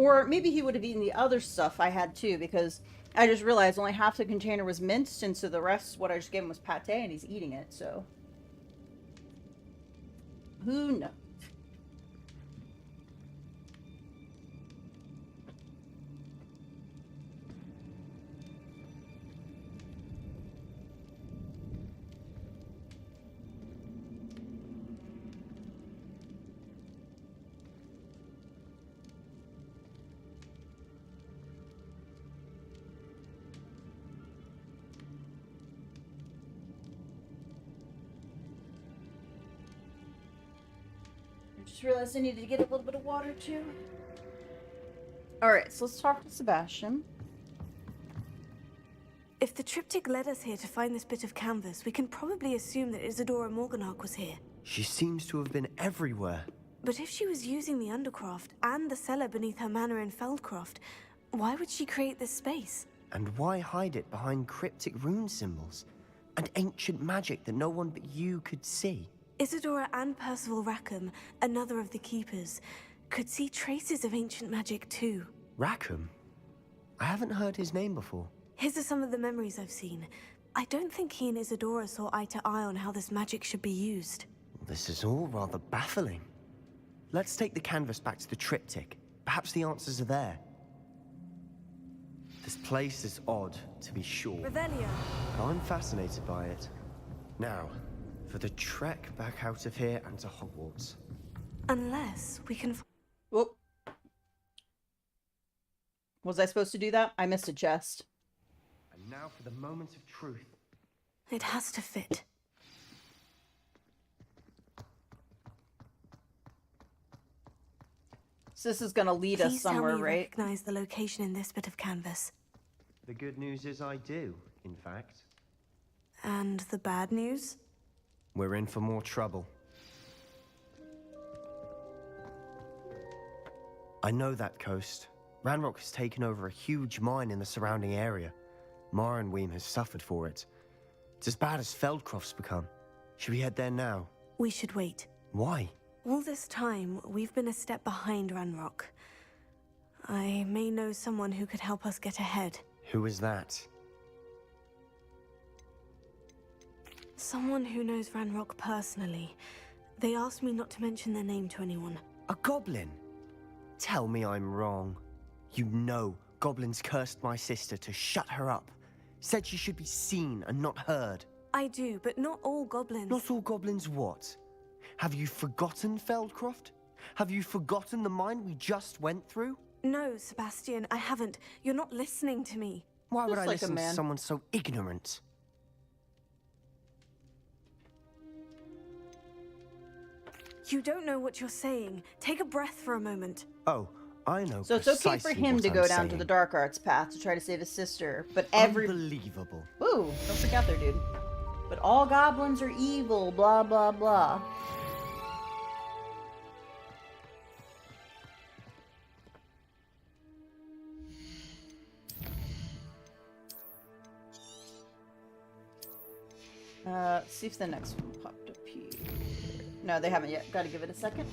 Speaker 1: Or maybe he would have eaten the other stuff I had too, because I just realized only half the container was minced, and so the rest, what I just gave him was pate, and he's eating it, so. Who knows? Just realized I needed to get a little bit of water too. Alright, so let's talk to Sebastian.
Speaker 3: If the triptych led us here to find this bit of canvas, we can probably assume that Isadora Morganach was here.
Speaker 18: She seems to have been everywhere.
Speaker 3: But if she was using the Undercroft and the cellar beneath her manor in Feldcroft, why would she create this space?
Speaker 18: And why hide it behind cryptic rune symbols? And ancient magic that no one but you could see?
Speaker 3: Isadora and Percival Rackham, another of the Keepers, could see traces of ancient magic too.
Speaker 18: Rackham? I haven't heard his name before.
Speaker 3: His are some of the memories I've seen. I don't think he and Isadora saw eye to eye on how this magic should be used.
Speaker 18: This is all rather baffling. Let's take the canvas back to the triptych. Perhaps the answers are there. This place is odd, to be sure.
Speaker 3: Revelio.
Speaker 18: But I'm fascinated by it. Now, for the trek back out of here and to Hogwarts.
Speaker 3: Unless we can...
Speaker 1: Whoop. Was I supposed to do that? I missed a chest.
Speaker 18: And now for the moment of truth.
Speaker 3: It has to fit.
Speaker 1: So this is gonna lead us somewhere,
Speaker 3: Please tell me you
Speaker 1: right?
Speaker 3: recognize the location in this bit of canvas.
Speaker 18: The good news is I do, in fact.
Speaker 3: And the bad news?
Speaker 18: We're in for more trouble. I know that coast. Ranrock has taken over a huge mine in the surrounding area. Mornweem has suffered for it. It's as bad as Feldcroft's become. Should we head there now?
Speaker 3: We should wait.
Speaker 18: Why?
Speaker 3: All this time, we've been a step behind Ranrock. I may know someone who could help us get ahead.
Speaker 18: Who is that?
Speaker 3: Someone who knows Ranrock personally. They asked me not to mention their name to anyone.
Speaker 18: A goblin? Tell me I'm wrong. You know goblins cursed my sister to shut her up. Said she should be seen and not heard.
Speaker 3: I do, but not all goblins.
Speaker 18: Not all goblins what? Have you forgotten Feldcroft? Have you forgotten the mine we just went through?
Speaker 3: No, Sebastian, I haven't. You're not listening to me.
Speaker 18: Why would
Speaker 1: Just
Speaker 18: I
Speaker 1: like a
Speaker 18: listen to
Speaker 1: man.
Speaker 18: someone so ignorant?
Speaker 3: You don't know what you're saying. Take a breath for a moment.
Speaker 18: Oh, I know.
Speaker 1: So it's okay for
Speaker 18: precisely
Speaker 1: him
Speaker 18: what
Speaker 1: to
Speaker 18: I'm
Speaker 1: go down to
Speaker 18: saying.
Speaker 1: the dark arts path to try to save his sister, but every...
Speaker 18: Unbelievable.
Speaker 1: Ooh, don't freak out there, dude. But all goblins are evil, blah, blah, blah. See if the next one popped up here. No, they haven't yet. Gotta give it a second.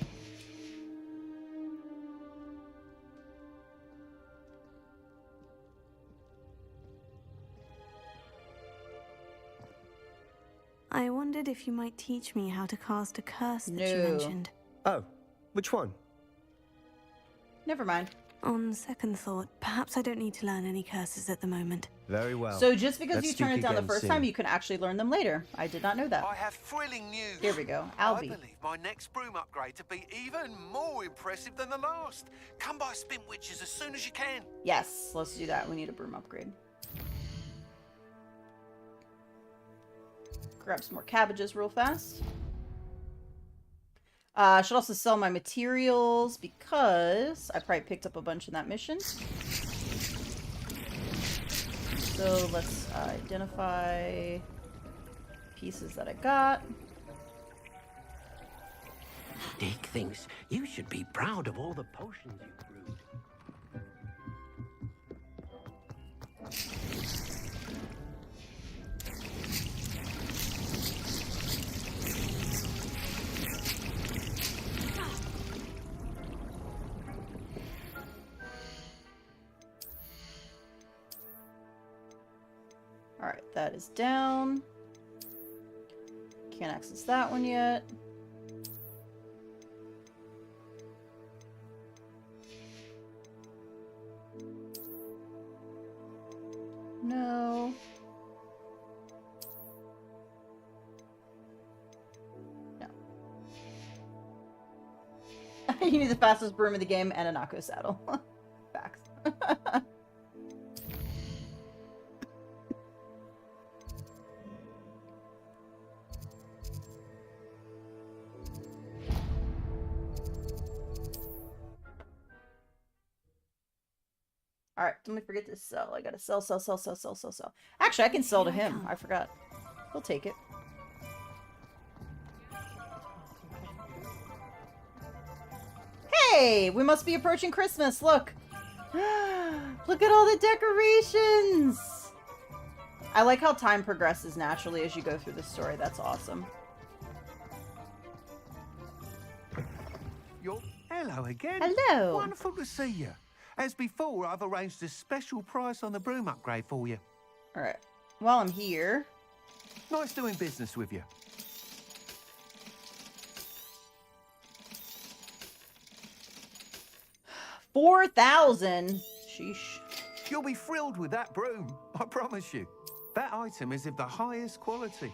Speaker 3: I wondered if you might teach me how to cast a curse that you
Speaker 1: No.
Speaker 3: mentioned.
Speaker 18: Oh, which one?
Speaker 1: Never mind.
Speaker 3: On second thought, perhaps I don't need to learn any curses at the moment.
Speaker 18: Very well.
Speaker 1: So just because
Speaker 18: Let's
Speaker 1: you turn
Speaker 18: speak
Speaker 1: it down the
Speaker 18: again
Speaker 1: first
Speaker 18: soon.
Speaker 1: time, you can actually learn them later. I did not know that.
Speaker 7: I have thrilling news.
Speaker 1: Here we go.
Speaker 7: I
Speaker 1: Albie.
Speaker 7: believe my next broom upgrade to be even more impressive than the last. Come by Spin Witches as soon as you can.
Speaker 1: Yes, let's do that. We need a broom upgrade. Grab some more cabbages real fast. I should also sell my materials because I probably picked up a bunch in that mission. So let's identify pieces that I got.
Speaker 6: Dick thinks you should be proud of all the potions you brewed.
Speaker 1: Alright, that is down. Can't access that one yet. No. No. You need the fastest broom in the game and a Nako saddle. Facts. Alright, don't forget to sell. I gotta sell. Actually, I can sell to him. I forgot. He'll take it. Hey! We must be approaching Christmas. Look! Look at all the decorations! I like how time progresses naturally as you go through the story. That's awesome.
Speaker 9: Hello again.
Speaker 1: Hello.
Speaker 9: Wonderful to see you. As before, I've arranged a special price on the broom upgrade for you.
Speaker 1: Alright. While I'm here...
Speaker 9: Nice doing business with you.
Speaker 1: $4,000. Sheesh.
Speaker 9: You'll be thrilled with that broom, I promise you. That item is of the highest quality.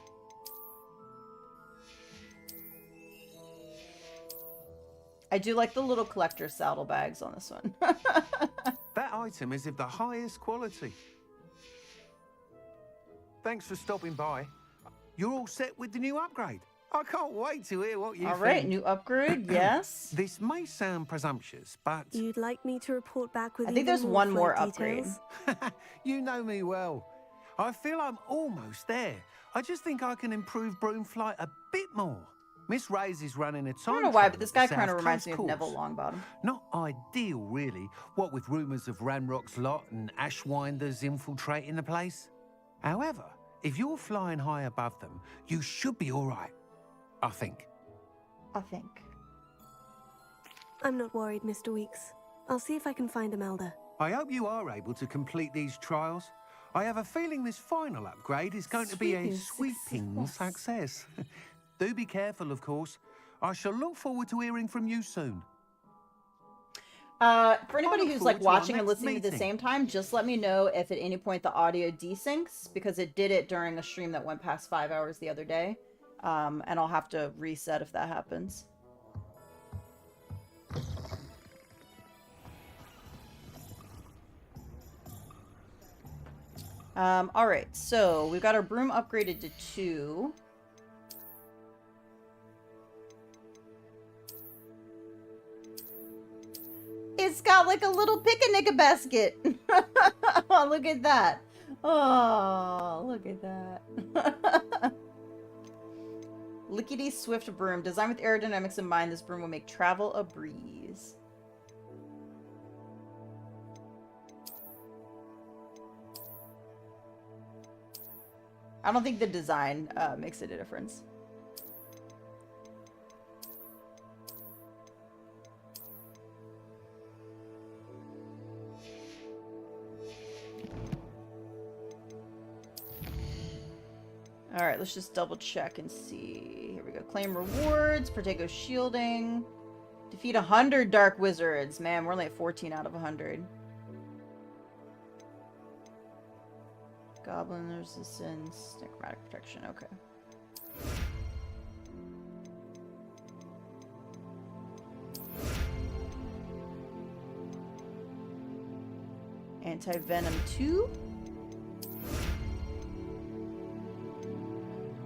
Speaker 1: I do like the little collector saddlebags on this one.
Speaker 9: That item is of the highest quality. Thanks for stopping by. You're all set with the new upgrade. I can't wait to hear what you think.
Speaker 1: All right, new upgrade, yes.
Speaker 9: This may sound presumptuous, but...
Speaker 3: You'd like me to report back with
Speaker 1: I think there's one more upgrade.
Speaker 9: You know me well. I feel I'm almost there. I just think I can improve broom flight a bit more. Miss Ray's is running a time.
Speaker 1: I don't know why, but this guy
Speaker 9: kind
Speaker 1: of reminds me of Neville Longbottom.
Speaker 9: Not ideal, really. What with rumours of Ranrock's lot and Ashwinders infiltrating the place. However, if you're flying high above them, you should be all right. I think.
Speaker 3: I'm not worried, Mr. Weeks. I'll see if I can find Imelda.
Speaker 9: I hope you are able to complete these trials. I have a feeling this final upgrade is going to be a sweeping success. Do be careful, of course. I shall look forward to hearing from you soon.
Speaker 1: For anybody who's like watching and listening at the same time, just let me know if at any point the audio desyncs, because it did it during a stream that went past 5 hours the other day. And I'll have to reset if that happens. Alright, so we've got our broom upgraded to 2. It's got like a little picnic basket. Oh, look at that. Oh, look at that. Lickety Swift Broom. Designed with aerodynamics in mind, this broom will make travel a breeze. I don't think the design makes it a difference. Alright, let's just double check and see. Here we go. Claim rewards. Protego shielding. Defeat 100 dark wizards. Man, we're only at 14 out of 100. Goblin resistance. Necromantic protection. Okay. Anti-venom 2.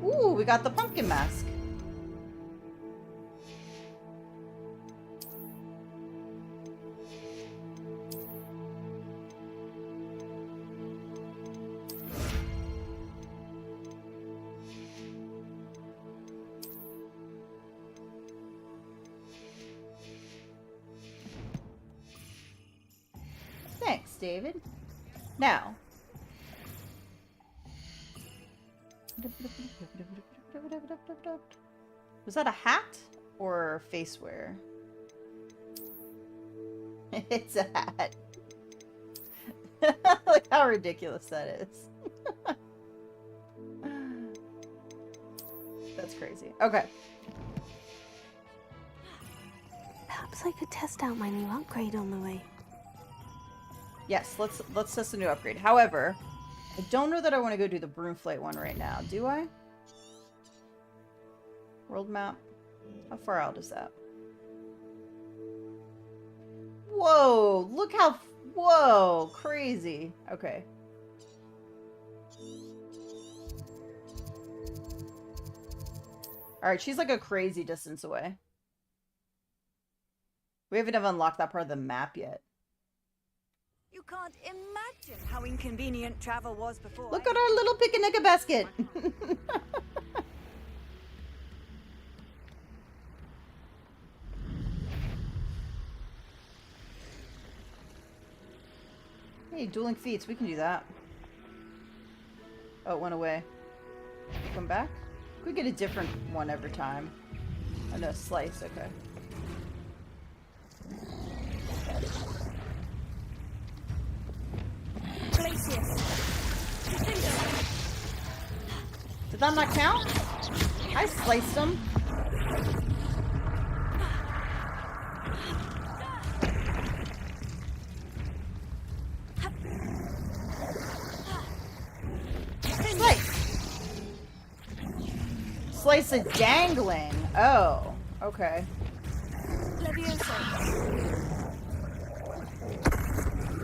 Speaker 1: Ooh, we got the pumpkin mask. Thanks, David. Now. Was that a hat or face wear? It's a hat. Like how ridiculous that is. That's crazy. Okay.
Speaker 3: Perhaps I could test out my new upgrade on the way.
Speaker 1: Yes, let's test a new upgrade. However, I don't know that I want to go do the broom flight one right now. Do I? World map. How far out is that? Whoa! Look how... Whoa! Crazy. Okay. Alright, she's like a crazy distance away. We haven't even unlocked that part of the map yet.
Speaker 13: You can't imagine how inconvenient travel was before.
Speaker 1: Look at our little picnic basket! Hey, dueling feats, we can do that. Oh, it went away. Come back? We get a different one every time. Oh no, slice, okay. Did that not count? I sliced him. Slice! Slice of dangling. Oh, okay.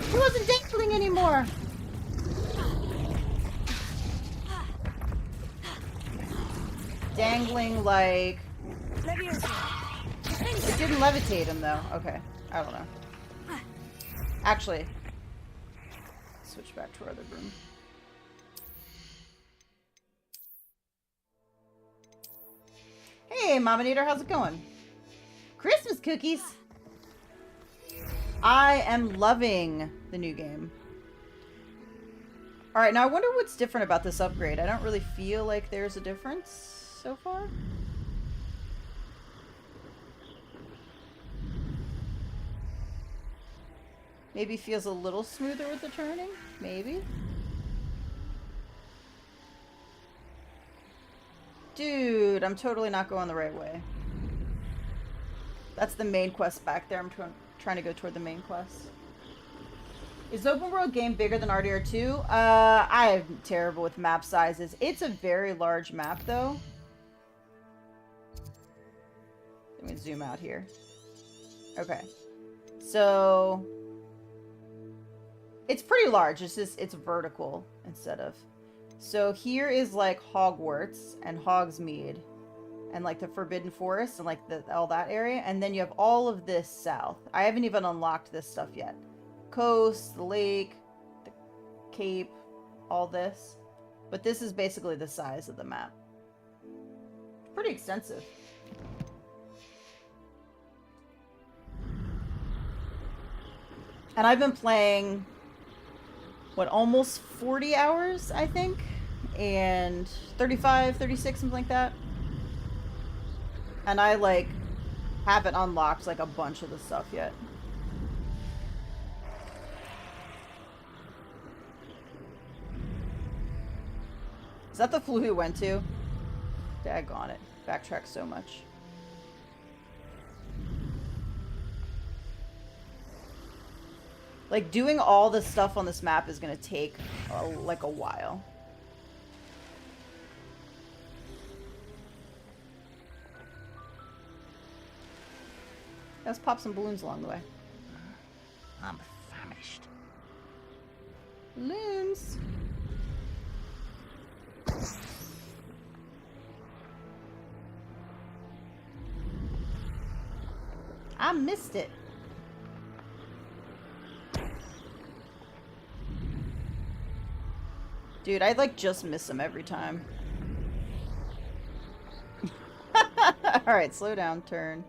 Speaker 1: He wasn't dangling anymore. Dangling like... It didn't levitate him though. Okay, I don't know. Actually, switch back to our other room. Hey, Mominator, how's it going? Christmas cookies! I am loving the new game. Alright, now I wonder what's different about this upgrade. I don't really feel like there's a difference so far. Maybe feels a little smoother with the turning? Maybe? Dude, I'm totally not going the right way. That's the main quest back there. I'm trying to go toward the main quest. Is open world game bigger than RDR2? I'm terrible with map sizes. It's a very large map though. Let me zoom out here. Okay. So it's pretty large. It's just, it's vertical instead of. So here is like Hogwarts and Hogsmeade and like the Forbidden Forest and like all that area. And then you have all of this south. I haven't even unlocked this stuff yet. Coast, the lake, the cape, all this. But this is basically the size of the map. Pretty extensive. And I've been playing, what, almost 40 hours, I think? And 35, 36, something like that. And I, like, haven't unlocked, like, a bunch of the stuff yet. Is that the flue we went to? Daggone it. Backtrack so much. Like, doing all the stuff on this map is gonna take, like, a while. Let's pop some balloons along the way.
Speaker 10: I'm famished.
Speaker 1: Balloons! I missed it. Dude, I like just miss them every time. Alright, slow down, turn.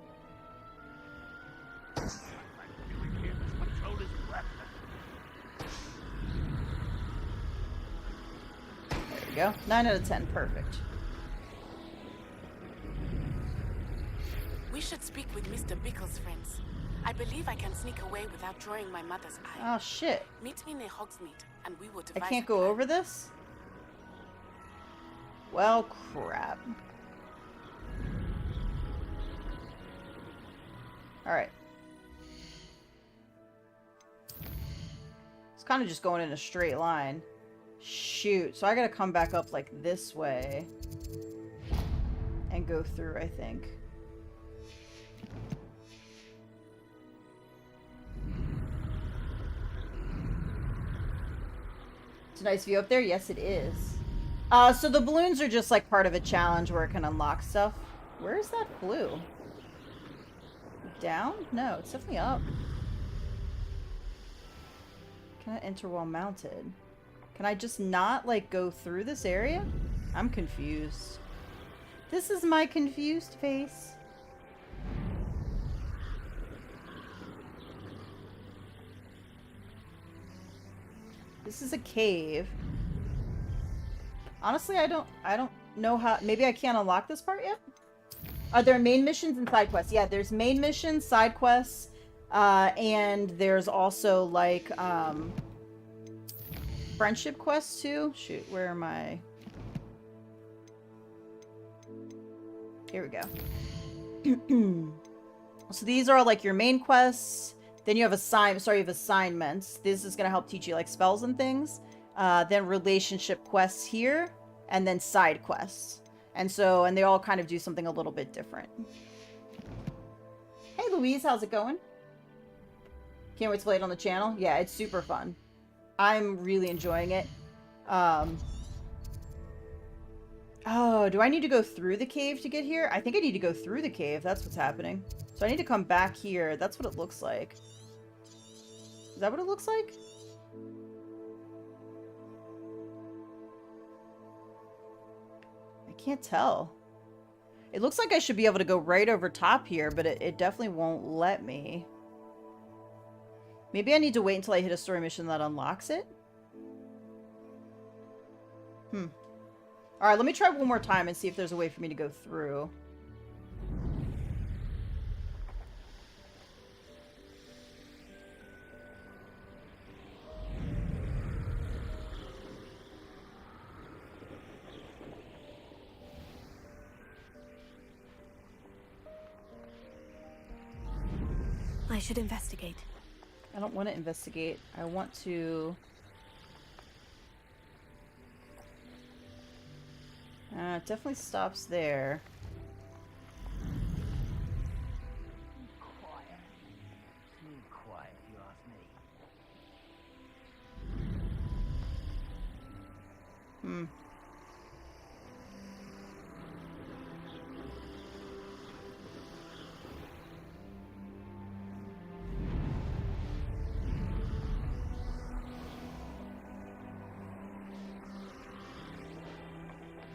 Speaker 1: There we go. 9 out of 10, perfect.
Speaker 12: We should speak with Mr. Bickle's friends. I believe I can sneak away without drawing my mother's eye.
Speaker 1: Oh, shit.
Speaker 12: Meet me near Hogsmeade, and we will devise
Speaker 1: I can't go over this? Well, crap. Alright. It's kind of just going in a straight line. Shoot. So I gotta come back up like this way. And go through, I think. It's a nice view up there. Yes, it is. So the balloons are just like part of a challenge where it can unlock stuff. Where is that blue? Down? No, it's definitely up. Can I enter while mounted? Can I just not, like, go through this area? I'm confused. This is my confused face. This is a cave. Honestly, I don't know how. Maybe I can't unlock this part yet? Are there main missions and side quests? Yeah, there's main missions, side quests, and there's also, like, friendship quests, too. Shoot, where am I? Here we go. So these are all, like, your main quests. Then you have assignments. This is going to help teach you, like, spells and things. Then relationship quests here, and then side quests. And they all kind of do something a little bit different. Hey, Louise, how's it going? Can't wait to play it on the channel. Yeah, it's super fun. I'm really enjoying it. Oh, do I need to go through the cave to get here? I think I need to go through the cave. That's what's happening. So I need to come back here. That's what it looks like. Is that what it looks like? I can't tell. It looks like I should be able to go right over top here, but it definitely won't let me. Maybe I need to wait until I hit a story mission that unlocks it? Alright, let me try one more time and see if there's a way for me to go through.
Speaker 3: I should investigate.
Speaker 1: I don't want to investigate. I want to... it definitely stops there.
Speaker 8: Quiet. Too quiet, if you ask me.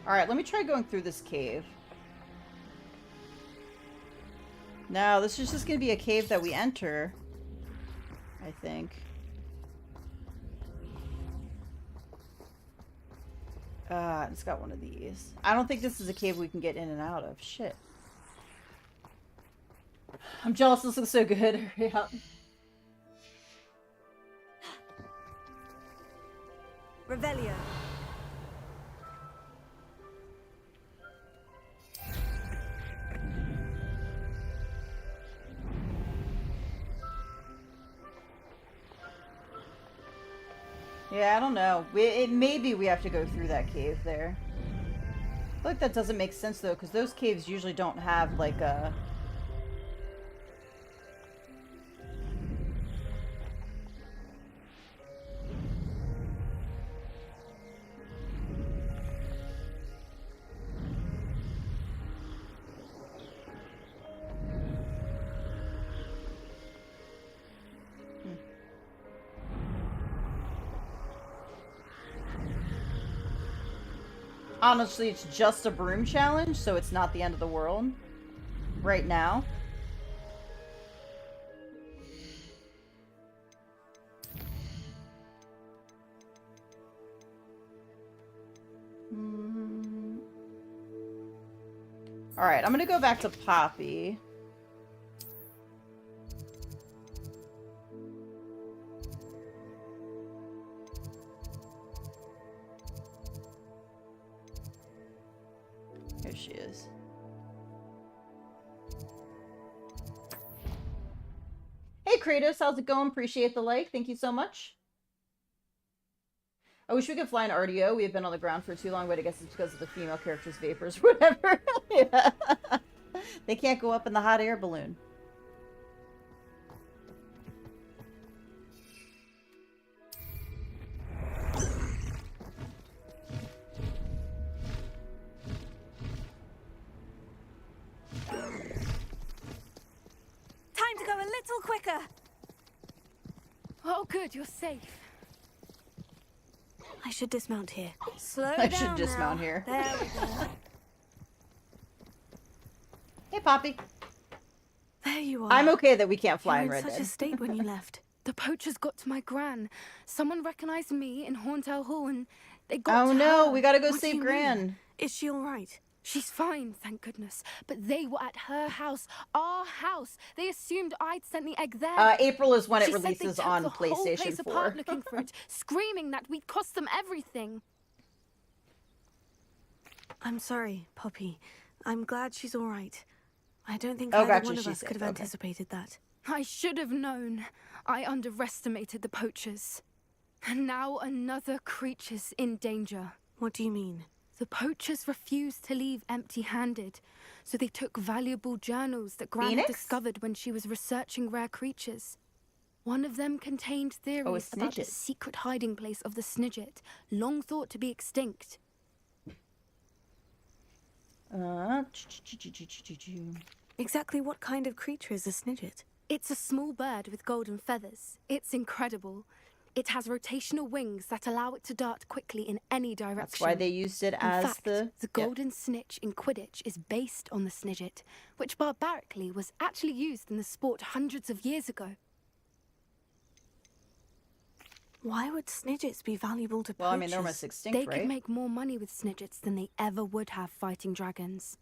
Speaker 1: Alright, let me try going through this cave. No, this is just going to be a cave that we enter. I think. It's got one of these. I don't think this is a cave we can get in and out of. Shit. I'm jealous this looks so good. Hurry up.
Speaker 13: Revelio.
Speaker 1: Yeah, I don't know. Maybe we have to go through that cave there. I feel like that doesn't make sense, though, because those caves usually don't have, like, a... Honestly, it's just a broom challenge, so it's not the end of the world. Right now. Alright, I'm gonna go back to Poppy. Here she is. Kratos, how's it going? Appreciate the like. Thank you so much. I wish we could fly an RDO. We have been on the ground for too long, but I guess it's because of the female character's vapors or whatever. Yeah. They can't go up in the hot air balloon.
Speaker 13: Time to go a little quicker.
Speaker 3: Oh, good, you're safe.
Speaker 13: I should dismount here. Slow
Speaker 1: I
Speaker 13: down
Speaker 1: should dismount
Speaker 13: now.
Speaker 1: here.
Speaker 13: There we go.
Speaker 1: Hey, Poppy.
Speaker 13: There you are.
Speaker 1: I'm okay that we can't fly in
Speaker 13: You were
Speaker 1: Red
Speaker 13: in such
Speaker 1: Dead.
Speaker 13: a state when you left.
Speaker 3: The poachers got to my gran. Someone recognized me in Horntail Hall and they got
Speaker 1: Oh
Speaker 3: to
Speaker 1: no,
Speaker 3: her.
Speaker 1: we gotta go
Speaker 13: What do
Speaker 1: save
Speaker 13: you
Speaker 1: Gran.
Speaker 13: mean? Is she all right?
Speaker 3: She's fine, thank goodness. But they were at her house, our house. They assumed I'd sent the egg there.
Speaker 1: April is when it
Speaker 3: She said they
Speaker 1: releases
Speaker 3: took
Speaker 1: on
Speaker 3: the whole
Speaker 1: PlayStation
Speaker 3: place
Speaker 1: 4.
Speaker 3: apart looking for it, screaming that we'd cost them everything.
Speaker 13: I'm sorry, Poppy. I'm glad she's all right. I don't think
Speaker 1: Oh,
Speaker 13: either
Speaker 1: gotcha,
Speaker 13: one of
Speaker 1: she's
Speaker 13: us could
Speaker 1: safe,
Speaker 13: have
Speaker 1: okay.
Speaker 13: anticipated that.
Speaker 3: I should have known. I underestimated the poachers. And now another creature's in danger.
Speaker 13: What do you mean?
Speaker 3: The poachers refused to leave empty-handed, so they took valuable journals that Gran had
Speaker 1: Phoenix?
Speaker 3: discovered when she was researching rare creatures. One of them contained theories about the
Speaker 1: Snidget.
Speaker 3: secret hiding place of the Snidget, long thought to be extinct.
Speaker 13: Exactly what kind of creature is a Snidget?
Speaker 3: It's a small bird with golden feathers. It's incredible. It has rotational wings that allow it to dart quickly in any direction.
Speaker 1: That's why they used it
Speaker 3: In
Speaker 1: as
Speaker 3: fact,
Speaker 1: the
Speaker 3: golden snitch in Quidditch is based on the Snidget, which barbarically was actually used in the sport hundreds of years ago.
Speaker 13: Why would Snidgets be valuable to poachers?
Speaker 1: Well, I mean, they're almost extinct,
Speaker 3: They
Speaker 1: right?
Speaker 3: could make more money with Snidgets than they ever would have fighting dragons.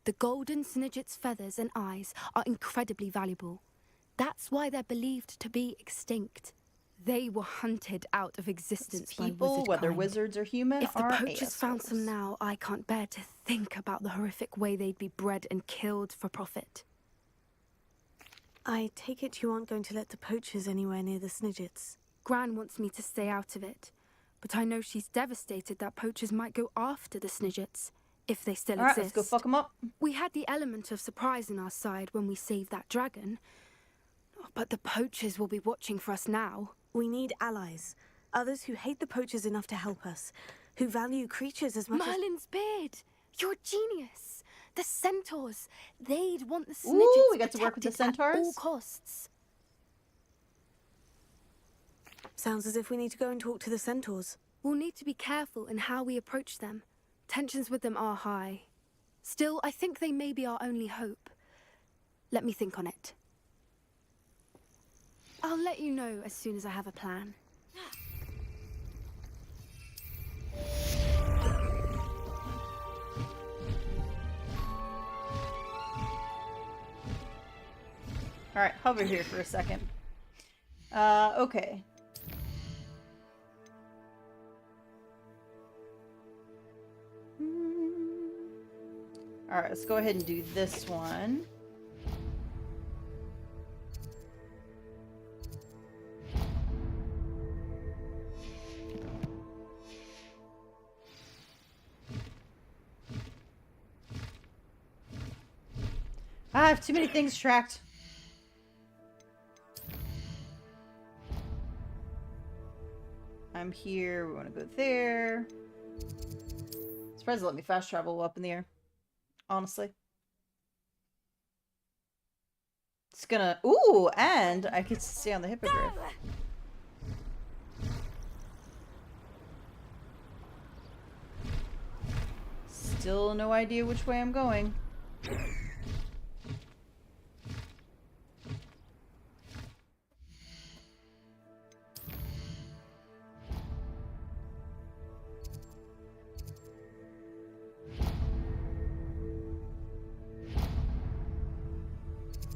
Speaker 3: The golden Snidget's feathers and eyes are incredibly valuable. That's why they're believed to be extinct. They were hunted out of existence by
Speaker 1: People,
Speaker 3: wizard
Speaker 1: whether
Speaker 3: kind.
Speaker 1: wizards or human,
Speaker 3: If the
Speaker 1: are
Speaker 3: poachers found some now, I can't bear to think about the horrific way they'd be bred and killed for profit.
Speaker 13: I take it you aren't going to let the poachers anywhere near the Snidgets.
Speaker 3: Gran wants me to stay out of it, but I know she's devastated that poachers might go after the Snidgets, if they still
Speaker 1: Alright,
Speaker 3: exist.
Speaker 1: let's go fuck them up.
Speaker 3: We had the element of surprise on our side when we saved that dragon, but the poachers will be watching for us now.
Speaker 13: We need allies. Others who hate the poachers enough to help us. Who value creatures as much
Speaker 3: Merlin's beard! You're a genius! The centaurs! They'd want the Snidgets
Speaker 1: Ooh, we got to work with the
Speaker 3: protected at all
Speaker 1: centaurs?
Speaker 3: costs.
Speaker 13: Sounds as if we need to go and talk to the centaurs.
Speaker 3: We'll need to be careful in how we approach them. Tensions with them are high. Still, I think they may be our only hope. Let me think on it. I'll let you know as soon as I have a plan.
Speaker 1: Alright, hover here for a second. Okay. Alright, let's go ahead and do this one. I have too many things tracked. I'm here. We want to go there. Surprised they let me fast travel up in the air. Honestly. It's gonna... Ooh, and I get to stay on the hippogriff. Still no idea which way I'm going.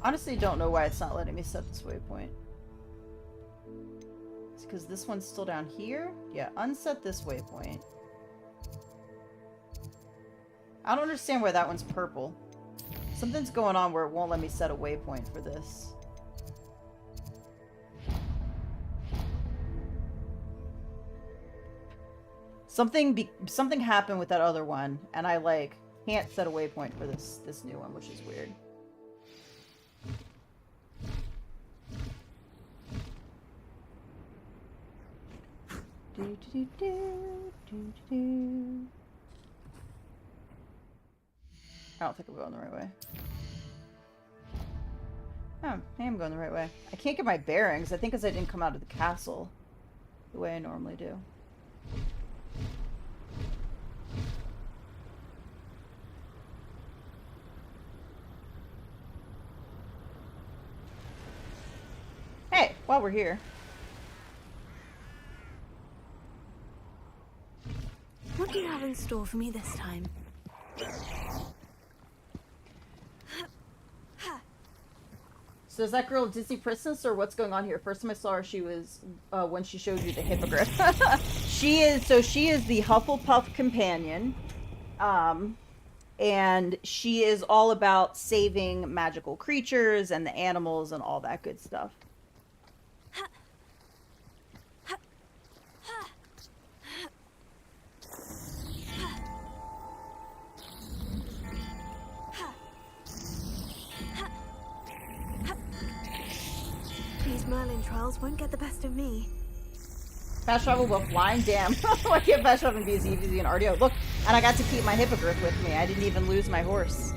Speaker 1: Honestly, don't know why it's not letting me set this waypoint. It's because this one's still down here? Yeah, unset this waypoint. I don't understand why that one's purple. Something's going on where it won't let me set a waypoint for this. Something happened with that other one, and I like can't set a waypoint for this new one, which is weird. I don't think I'm going the right way. Oh, I am going the right way. I can't get my bearings. I think because I didn't come out of the castle the way I normally do. Hey, while we're here.
Speaker 13: What do you have in store for me this time?
Speaker 1: So is that girl a Disney princess, or what's going on here? First time I saw her, she was when she showed you the hippogriff. She is the Hufflepuff companion, and she is all about saving magical creatures and the animals and all that good stuff.
Speaker 13: These Merlin trials won't get the best of me.
Speaker 1: Fast travel while flying? Damn. Why can't fast travel be as easy an RDO? Look, and I got to keep my hippogriff with me. I didn't even lose my horse.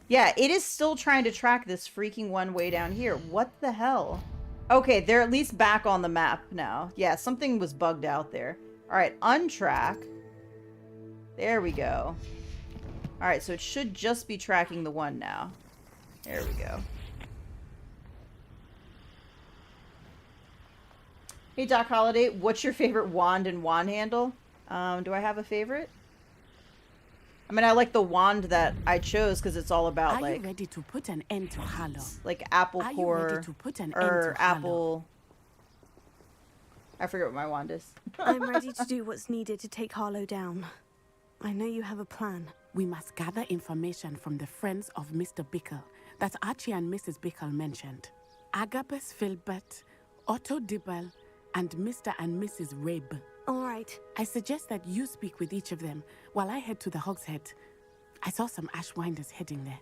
Speaker 1: Yeah, it is still trying to track this freaking one way down here. What the hell? Okay, they're at least back on the map now. Yeah, something was bugged out there. Alright, untrack. There we go. Alright, so it should just be tracking the one now. There we go. Hey Doc Holiday, what's your favorite wand and wand handle? Do I have a favorite? I mean, I like the wand that I chose because it's all about
Speaker 12: Are you ready to put an end to Harlow?
Speaker 1: Like apple
Speaker 12: Are you
Speaker 1: core
Speaker 12: ready to put an end
Speaker 1: or
Speaker 12: to
Speaker 1: apple. I forget what my wand is.
Speaker 13: I'm ready to do what's needed to take Harlow down. I know you have a plan.
Speaker 12: We must gather information from the friends of Mr. Bickle that Archie and Mrs. Bickle mentioned. Agabus Filbert, Otto Dibble, and Mr. and Mrs. Rabe.
Speaker 13: All right.
Speaker 12: I suggest that you speak with each of them while I head to the Hogshead. I saw some Ashwinders heading there.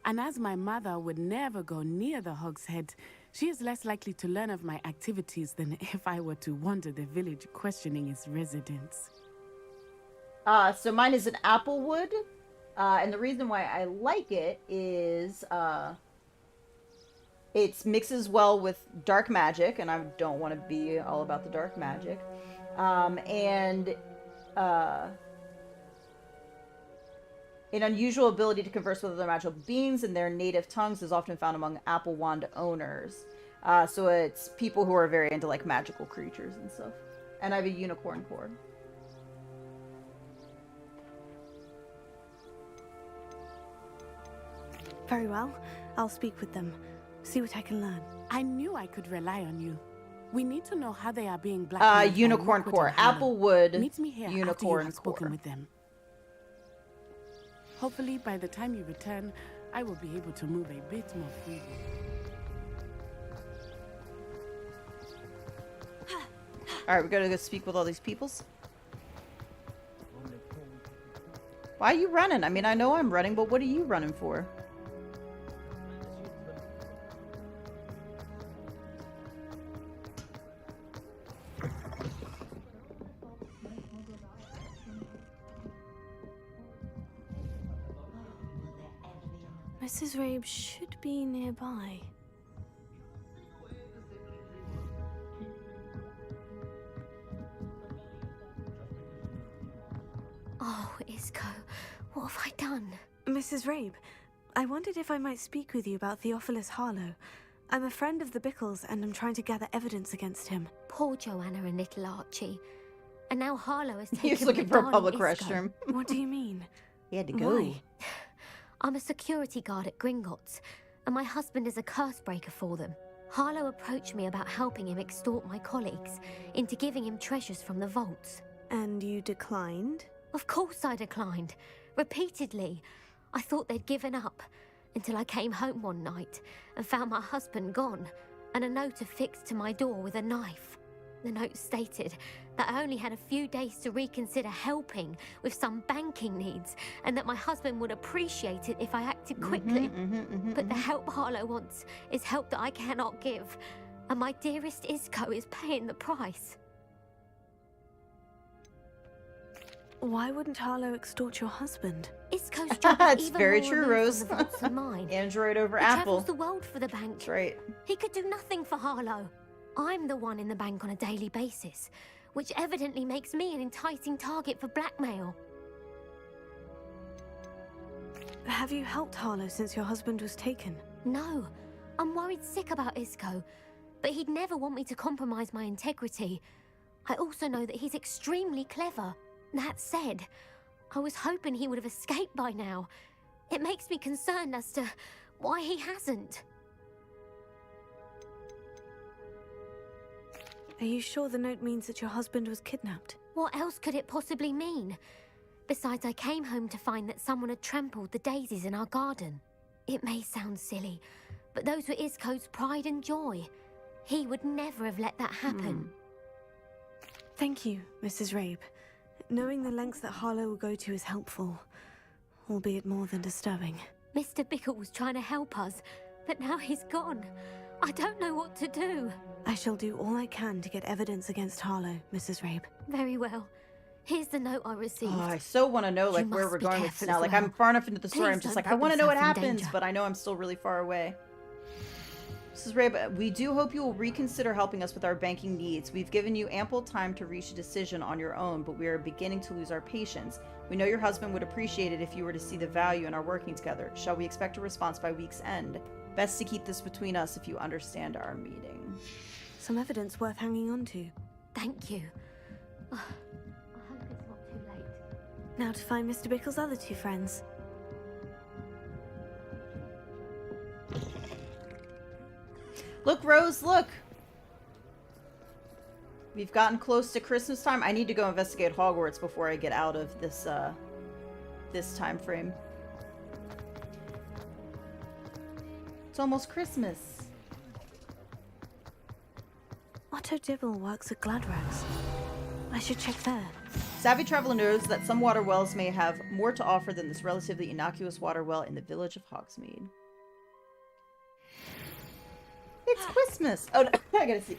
Speaker 12: And as my mother would never go near the Hogshead, she is less likely to learn of my activities than if I were to wander the village questioning its residents.
Speaker 1: So mine is an applewood, and the reason why I like it is it mixes well with dark magic, and I don't want to be all about the dark magic, and an unusual ability to converse with other magical beings in their native tongues is often found among apple wand owners. So it's people who are very into like magical creatures and stuff. And I have a unicorn core.
Speaker 13: Very well. I'll speak with them. See what I can learn.
Speaker 12: I knew I could rely on you. We need to know how they are being blackmailed.
Speaker 1: Unicorn core. Applewood.
Speaker 12: Meet me here
Speaker 1: unicorn
Speaker 12: after you have spoken
Speaker 1: core.
Speaker 12: with them. Hopefully, by the time you return, I will be able to move a bit more freely.
Speaker 1: Alright, we gotta go speak with all these peoples. Why are you running? I mean, I know I'm running, but what are you running for?
Speaker 13: Mrs. Rabe should be nearby.
Speaker 14: Oh, Isco, what have I done?
Speaker 13: Mrs. Rabe, I wondered if I might speak with you about Theophilus Harlow. I'm a friend of the Bickles, and I'm trying to gather evidence against him.
Speaker 14: Poor Joanna and little Archie. And now Harlow has taken
Speaker 1: He was looking for a public
Speaker 14: Isco.
Speaker 1: restroom.
Speaker 13: What do you mean?
Speaker 1: He had to go.
Speaker 13: Why?
Speaker 14: I'm a security guard at Gringotts, and my husband is a curse breaker for them. Harlow approached me about helping him extort my colleagues into giving him treasures from the vaults.
Speaker 13: And you declined?
Speaker 14: Of course I declined. Repeatedly. I thought they'd given up, until I came home one night and found my husband gone, and a note affixed to my door with a knife. The note stated that I only had a few days to reconsider helping with some banking needs, and that my husband would appreciate it if I acted quickly. But the help Harlow wants is help that I cannot give, and my dearest Isco is paying the price.
Speaker 13: Why wouldn't Harlow extort your husband?
Speaker 14: Isco's job
Speaker 1: It's
Speaker 14: is even
Speaker 1: very
Speaker 14: more
Speaker 1: true,
Speaker 14: removed
Speaker 1: Rose.
Speaker 14: from the vaults than mine.
Speaker 1: Android over
Speaker 14: He
Speaker 1: Apple.
Speaker 14: travels the world for the bank.
Speaker 1: That's right.
Speaker 14: He could do nothing for Harlow. I'm the one in the bank on a daily basis, which evidently makes me an enticing target for blackmail.
Speaker 13: Have you helped Harlow since your husband was taken?
Speaker 14: No, I'm worried sick about Isco, but he'd never want me to compromise my integrity. I also know that he's extremely clever. That said, I was hoping he would have escaped by now. It makes me concerned as to why he hasn't.
Speaker 13: Are you sure the note means that your husband was kidnapped?
Speaker 14: What else could it possibly mean? Besides, I came home to find that someone had trampled the daisies in our garden. It may sound silly, but those were Isco's pride and joy. He would never have let that happen.
Speaker 13: Thank you, Mrs. Rabe. Knowing the lengths that Harlow will go to is helpful, albeit more than disturbing.
Speaker 14: Mr. Bickle was trying to help us, but now he's gone. I don't know what to do.
Speaker 13: I shall do all I can to get evidence against Harlow, Mrs. Rabe.
Speaker 14: Very well. Here's the note I received.
Speaker 1: Oh, I so want to know like
Speaker 14: You
Speaker 1: where
Speaker 14: must
Speaker 1: we're
Speaker 14: be
Speaker 1: going with this
Speaker 14: careful
Speaker 1: now.
Speaker 14: as
Speaker 1: Like
Speaker 14: well.
Speaker 1: I'm far enough into the story.
Speaker 14: Please
Speaker 1: I'm just
Speaker 14: don't
Speaker 1: like I
Speaker 14: put
Speaker 1: want to know what
Speaker 14: yourself in
Speaker 1: happens,
Speaker 14: danger.
Speaker 1: but I know I'm still really far away. Mrs. Rabe, we do hope you will reconsider helping us with our banking needs. We've given you ample time to reach a decision on your own, but we are beginning to lose our patience. We know your husband would appreciate it if you were to see the value in our working together. Shall we expect a response by week's end? Best to keep this between us if you understand our meeting.
Speaker 13: Some evidence worth hanging on to.
Speaker 14: Thank you. I hope it's not too late.
Speaker 13: Now to find Mr. Bickle's other two friends.
Speaker 1: Look, Rose, look! We've gotten close to Christmas time. I need to go investigate Hogwarts before I get out of this, this time frame. It's almost Christmas.
Speaker 13: Otto Dibble works at Gladrags. I should check there.
Speaker 1: Savvy traveler knows that some water wells may have more to offer than this relatively innocuous water well in the village of Hogsmeade. It's Christmas! Oh, no, I gotta see.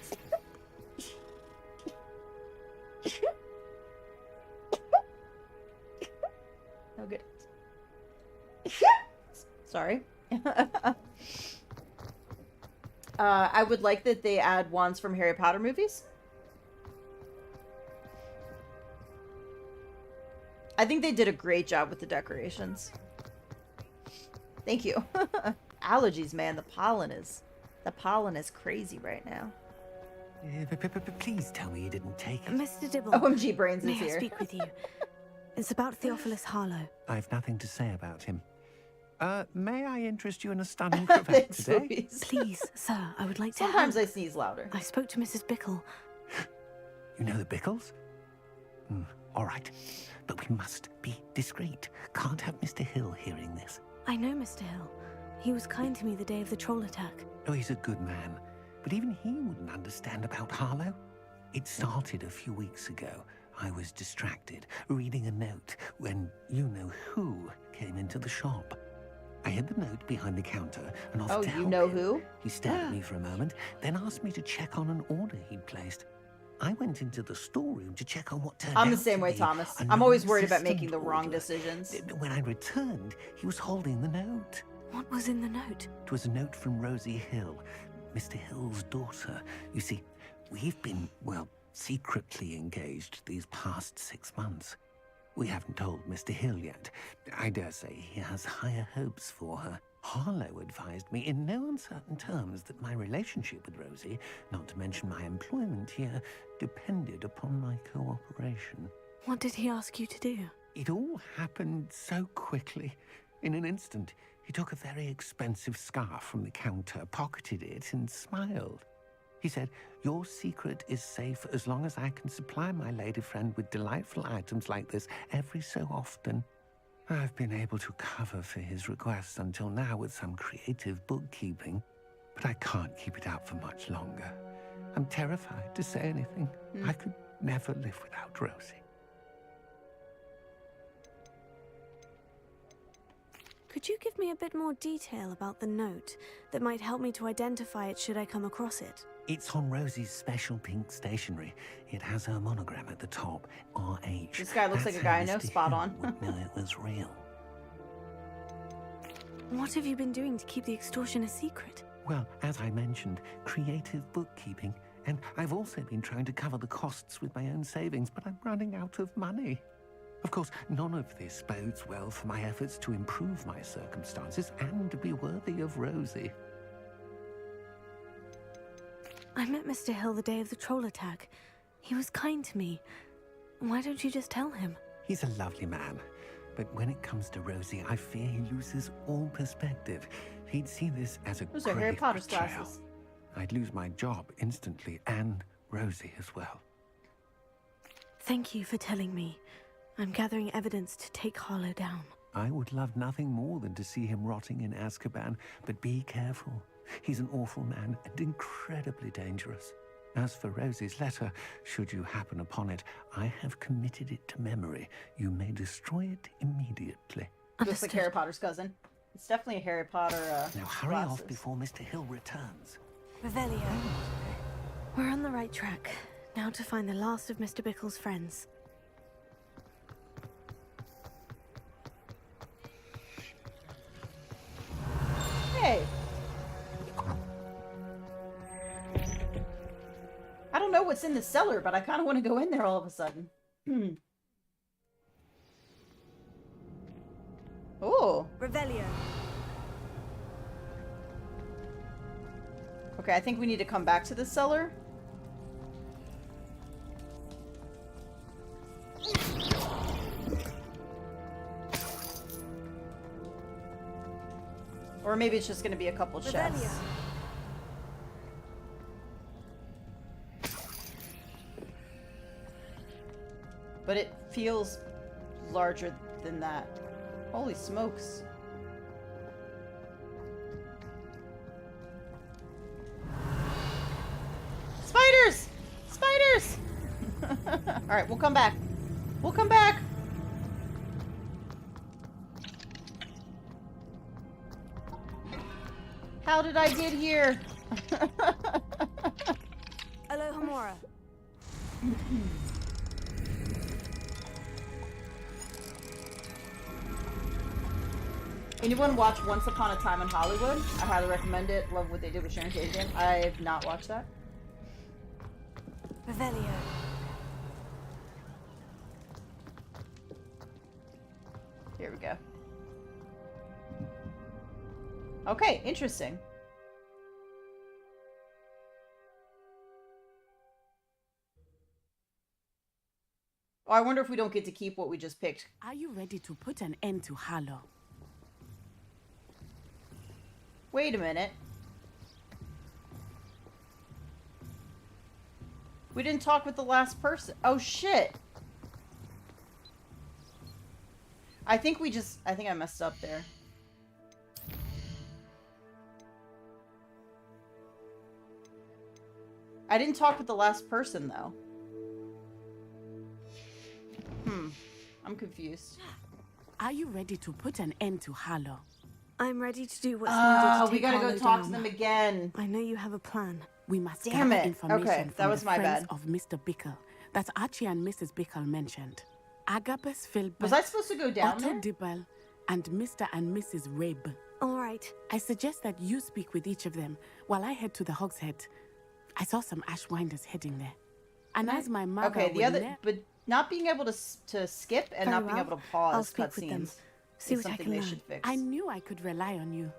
Speaker 1: Oh, good. Sorry. I would like that they add wands from Harry Potter movies. I think they did a great job with the decorations. Thank you. Allergies, man. The pollen is crazy right now.
Speaker 9: Please tell me you didn't take it.
Speaker 13: Mr. Dibble.
Speaker 1: OMG Brains
Speaker 13: may
Speaker 1: is
Speaker 13: I
Speaker 1: here.
Speaker 13: speak with you? It's about Theophilus Harlow.
Speaker 9: I've nothing to say about him. May I interest you in a stunning cravat today?
Speaker 13: Please, sir, I would like to
Speaker 1: Sometimes
Speaker 13: help.
Speaker 1: I sneeze louder.
Speaker 13: I spoke to Mrs. Bickle.
Speaker 9: You know the Bickles? All right. But we must be discreet. Can't have Mr. Hill hearing this.
Speaker 13: I know Mr. Hill. He was kind to me the day of the troll attack.
Speaker 9: Oh, he's a good man. But even he wouldn't understand about Harlow. It started a few weeks ago. I was distracted, reading a note, when you-know-who came into the shop. I hid the note behind the counter and offered to help him.
Speaker 1: You-know-who?
Speaker 9: He stared at me for a moment, then asked me to check on an order he'd placed. I went into the storeroom to check on what turned out
Speaker 1: I'm the same
Speaker 9: to
Speaker 1: way,
Speaker 9: be
Speaker 1: Thomas.
Speaker 9: a
Speaker 1: I'm always worried about
Speaker 9: non-existent
Speaker 1: making the wrong
Speaker 9: order.
Speaker 1: decisions.
Speaker 9: When I returned, he was holding the note.
Speaker 13: What was in the note?
Speaker 9: It was a note from Rosie Hill, Mr. Hill's daughter. You see, we've been, well, secretly engaged these past 6 months. We haven't told Mr. Hill yet. I dare say he has higher hopes for her. Harlow advised me in no uncertain terms that my relationship with Rosie, not to mention my employment here, depended upon my cooperation.
Speaker 13: What did he ask you to do?
Speaker 9: It all happened so quickly. In an instant, he took a very expensive scarf from the counter, pocketed it, and smiled. He said, "Your secret is safe as long as I can supply my lady friend with delightful items like this every so often." I've been able to cover for his requests until now with some creative bookkeeping. but I can't keep it out for much longer. I'm terrified to say anything. I could never live without Rosie.
Speaker 13: Could you give me a bit more detail about the note that might help me to identify it should I come across it?
Speaker 9: It's on Rosie's special pink stationery. It has her monogram at the top, RH.
Speaker 1: This guy looks like a guy I know. Spot on.
Speaker 9: Would know it was real.
Speaker 13: What have you been doing to keep the extortion a secret?
Speaker 9: Well, as I mentioned, creative bookkeeping. And I've also been trying to cover the costs with my own savings, but I'm running out of money. Of course, none of this bodes well for my efforts to improve my circumstances and to be worthy of Rosie.
Speaker 13: I met Mr. Hill the day of the troll attack. He was kind to me. Why don't you just tell him?
Speaker 9: He's a lovely man. But when it comes to Rosie, I fear he loses all perspective. He'd see this as a
Speaker 1: Those are
Speaker 9: grave
Speaker 1: Harry Potter's
Speaker 9: betrayal.
Speaker 1: glasses.
Speaker 9: I'd lose my job instantly, and Rosie as well.
Speaker 13: Thank you for telling me. I'm gathering evidence to take Harlow down.
Speaker 9: I would love nothing more than to see him rotting in Azkaban, but be careful. He's an awful man and incredibly dangerous. As for Rosie's letter, should you happen upon it, I have committed it to memory. You may destroy it immediately.
Speaker 1: Looks like Harry Potter's cousin. It's definitely a Harry Potter.
Speaker 9: Now hurry
Speaker 1: glasses.
Speaker 9: off before Mr. Hill returns.
Speaker 13: Revelio. We're on the right track. Now to find the last of Mr. Bickle's friends.
Speaker 1: Hey. I don't know what's in the cellar, but I kind of want to go in there all of a sudden. Oh.
Speaker 13: Revelio.
Speaker 1: Okay, I think we need to come back to the cellar. Or maybe it's just going to be a couple chests. But it feels larger than that. Holy smokes. Spiders! Spiders! Alright, we'll come back. We'll come back! How did I get here?
Speaker 13: Alohomora.
Speaker 1: Anyone watch Once Upon a Time in Hollywood? I highly recommend it. Love what they did with Sharon Tate again. I have not watched that.
Speaker 13: Revelio.
Speaker 1: Here we go. Okay, interesting. Oh, I wonder if we don't get to keep what we just picked.
Speaker 12: Are you ready to put an end to Harlow?
Speaker 1: Wait a minute. We didn't talk with the last person. Oh, shit. I think I messed up there. I didn't talk with the last person, though. I'm confused.
Speaker 12: Are you ready to put an end to Harlow?
Speaker 13: I'm ready to do what's needed to take
Speaker 1: we gotta
Speaker 13: Harlow
Speaker 1: go talk
Speaker 13: down.
Speaker 1: to them again.
Speaker 13: I know you have a plan.
Speaker 12: We must
Speaker 1: Damn
Speaker 12: gather
Speaker 1: it.
Speaker 12: information
Speaker 1: Okay,
Speaker 12: from
Speaker 1: that was
Speaker 12: the
Speaker 1: my
Speaker 12: friends
Speaker 1: bad.
Speaker 12: of Mr. Bickle that Archie and Mrs. Bickle mentioned. Agabus Philbert,
Speaker 1: Was I supposed to go down
Speaker 12: Otto
Speaker 1: there?
Speaker 12: Dibble, and Mr. and Mrs. Rabe.
Speaker 13: All right.
Speaker 12: I suggest that you speak with each of them while I head to the Hog's Head. I saw some Ashwinders heading there. And as my mother
Speaker 1: Okay, the
Speaker 12: would
Speaker 1: other, but not being able to skip and
Speaker 13: Very
Speaker 1: not being
Speaker 13: well.
Speaker 1: able to
Speaker 13: I'll
Speaker 1: pause
Speaker 13: speak with them.
Speaker 1: cutscenes
Speaker 13: See
Speaker 1: is
Speaker 13: what I
Speaker 1: something
Speaker 13: can
Speaker 1: they
Speaker 13: learn.
Speaker 1: should fix.
Speaker 12: I knew I could rely on you.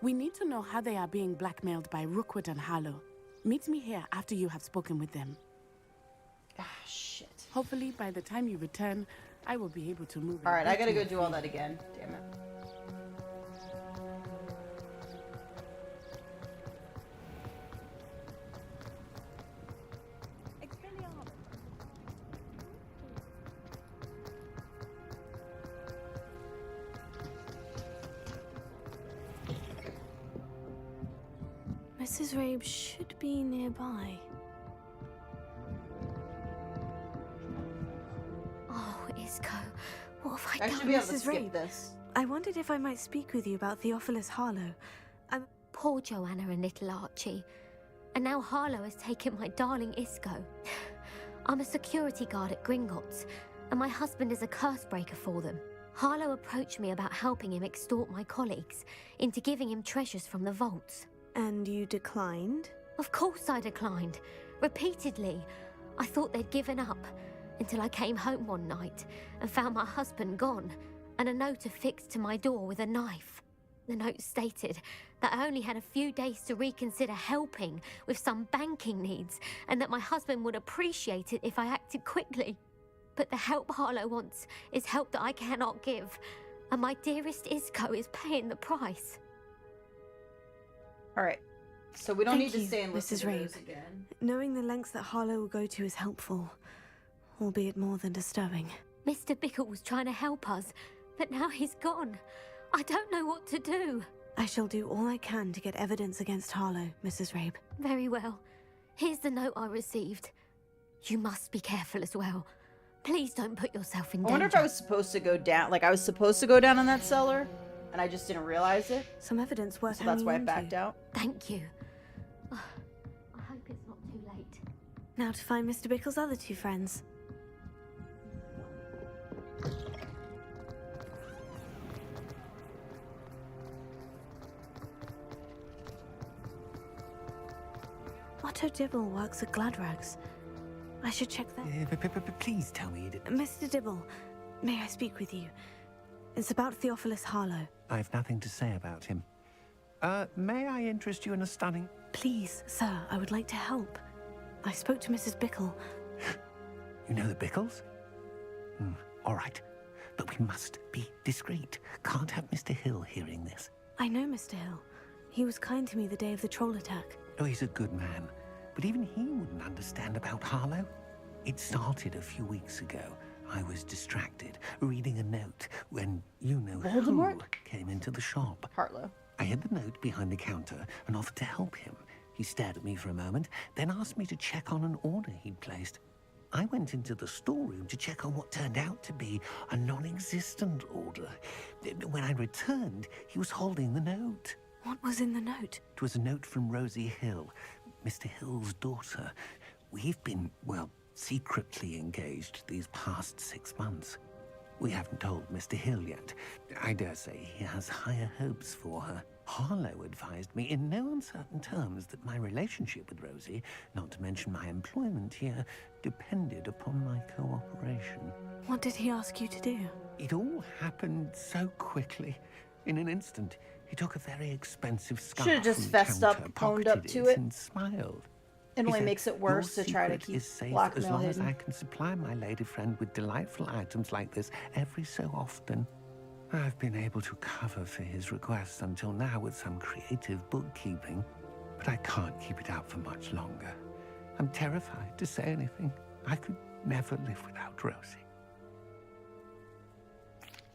Speaker 12: We need to know how they are being blackmailed by Rookwood and Harlow. Meet me here after you have spoken with them.
Speaker 1: Ah, shit.
Speaker 12: Hopefully, by the time you return, I will be able to move.
Speaker 1: All right, I gotta go
Speaker 12: bit
Speaker 1: do
Speaker 12: more
Speaker 1: all that
Speaker 12: freely.
Speaker 1: again. Damn it.
Speaker 13: Mrs. Rabe should be nearby.
Speaker 14: Oh, Isco, what have I
Speaker 1: I
Speaker 14: done?
Speaker 1: should be able to
Speaker 13: Mrs.
Speaker 1: skip
Speaker 13: Rabe,
Speaker 1: this.
Speaker 13: I wondered if I might speak with you about Theophilus Harlow.
Speaker 14: Poor Joanna and little Archie. And now Harlow has taken my darling Isco. I'm a security guard at Gringotts, and my husband is a curse breaker for them. Harlow approached me about helping him extort my colleagues into giving him treasures from the vaults.
Speaker 13: And you declined?
Speaker 14: Of course I declined. Repeatedly. I thought they'd given up, until I came home one night and found my husband gone, and a note affixed to my door with a knife. The note stated that I only had a few days to reconsider helping with some banking needs, and that my husband would appreciate it if I acted quickly. But the help Harlow wants is help that I cannot give, and my dearest Isco is paying the price.
Speaker 1: All right. So we don't
Speaker 13: Thank
Speaker 1: need to
Speaker 13: you,
Speaker 1: stay and listen
Speaker 13: Mrs.
Speaker 1: to
Speaker 13: Rabe.
Speaker 1: those again.
Speaker 13: Knowing the lengths that Harlow will go to is helpful, albeit more than disturbing.
Speaker 14: Mr. Bickle was trying to help us, but now he's gone. I don't know what to do.
Speaker 13: I shall do all I can to get evidence against Harlow, Mrs. Rabe.
Speaker 14: Very well. Here's the note I received. You must be careful as well. Please don't put yourself in danger.
Speaker 1: I wonder if I was supposed to go down, like I was supposed to go down in that cellar, and I just didn't realize it.
Speaker 13: Some evidence worth
Speaker 1: So that's why I
Speaker 13: hanging
Speaker 1: backed
Speaker 13: into.
Speaker 1: out.
Speaker 14: Thank you. I hope it's not too late.
Speaker 13: Now to find Mr. Bickle's other two friends. Otto Dibble works at Gladrags. I should check that.
Speaker 9: Please tell me you did.
Speaker 13: Mr. Dibble, may I speak with you? It's about Theophilus Harlow.
Speaker 9: I've nothing to say about him. May I interest you in a stunning...
Speaker 13: Please, sir, I would like to help. I spoke to Mrs. Bickle.
Speaker 9: You know the Bickles? All right. But we must be discreet. Can't have Mr. Hill hearing this.
Speaker 13: I know Mr. Hill. He was kind to me the day of the troll attack.
Speaker 9: Oh, he's a good man. But even he wouldn't understand about Harlow. It started a few weeks ago. I was distracted, reading a note, when you-know-who came into the shop.
Speaker 1: Harlow.
Speaker 9: I hid the note behind the counter and offered to help him. He stared at me for a moment, then asked me to check on an order he'd placed. I went into the storeroom to check on what turned out to be a non-existent order. When I returned, he was holding the note.
Speaker 13: What was in the note?
Speaker 9: It was a note from Rosie Hill, Mr. Hill's daughter. We've been, well, secretly engaged these past 6 months. We haven't told Mr. Hill yet. I dare say he has higher hopes for her. Harlow advised me in no uncertain terms that my relationship with Rosie, not to mention my employment here, depended upon my cooperation.
Speaker 13: What did he ask you to do?
Speaker 9: It all happened so quickly. In an instant, he took a very expensive scarf
Speaker 1: Should've just
Speaker 9: from the
Speaker 1: fessed up,
Speaker 9: counter,
Speaker 1: owned up
Speaker 9: pocketed
Speaker 1: to it.
Speaker 9: and smiled.
Speaker 1: It
Speaker 9: He
Speaker 1: only
Speaker 9: said,
Speaker 1: makes it worse
Speaker 9: "Your
Speaker 1: to try to
Speaker 9: secret
Speaker 1: keep
Speaker 9: is safe as
Speaker 1: blackmail
Speaker 9: long as
Speaker 1: hidden."
Speaker 9: I can supply my lady friend with delightful items like this every so often. I've been able to cover for his requests until now with some creative bookkeeping, but I can't keep it out for much longer. I'm terrified to say anything. I could never live without Rosie.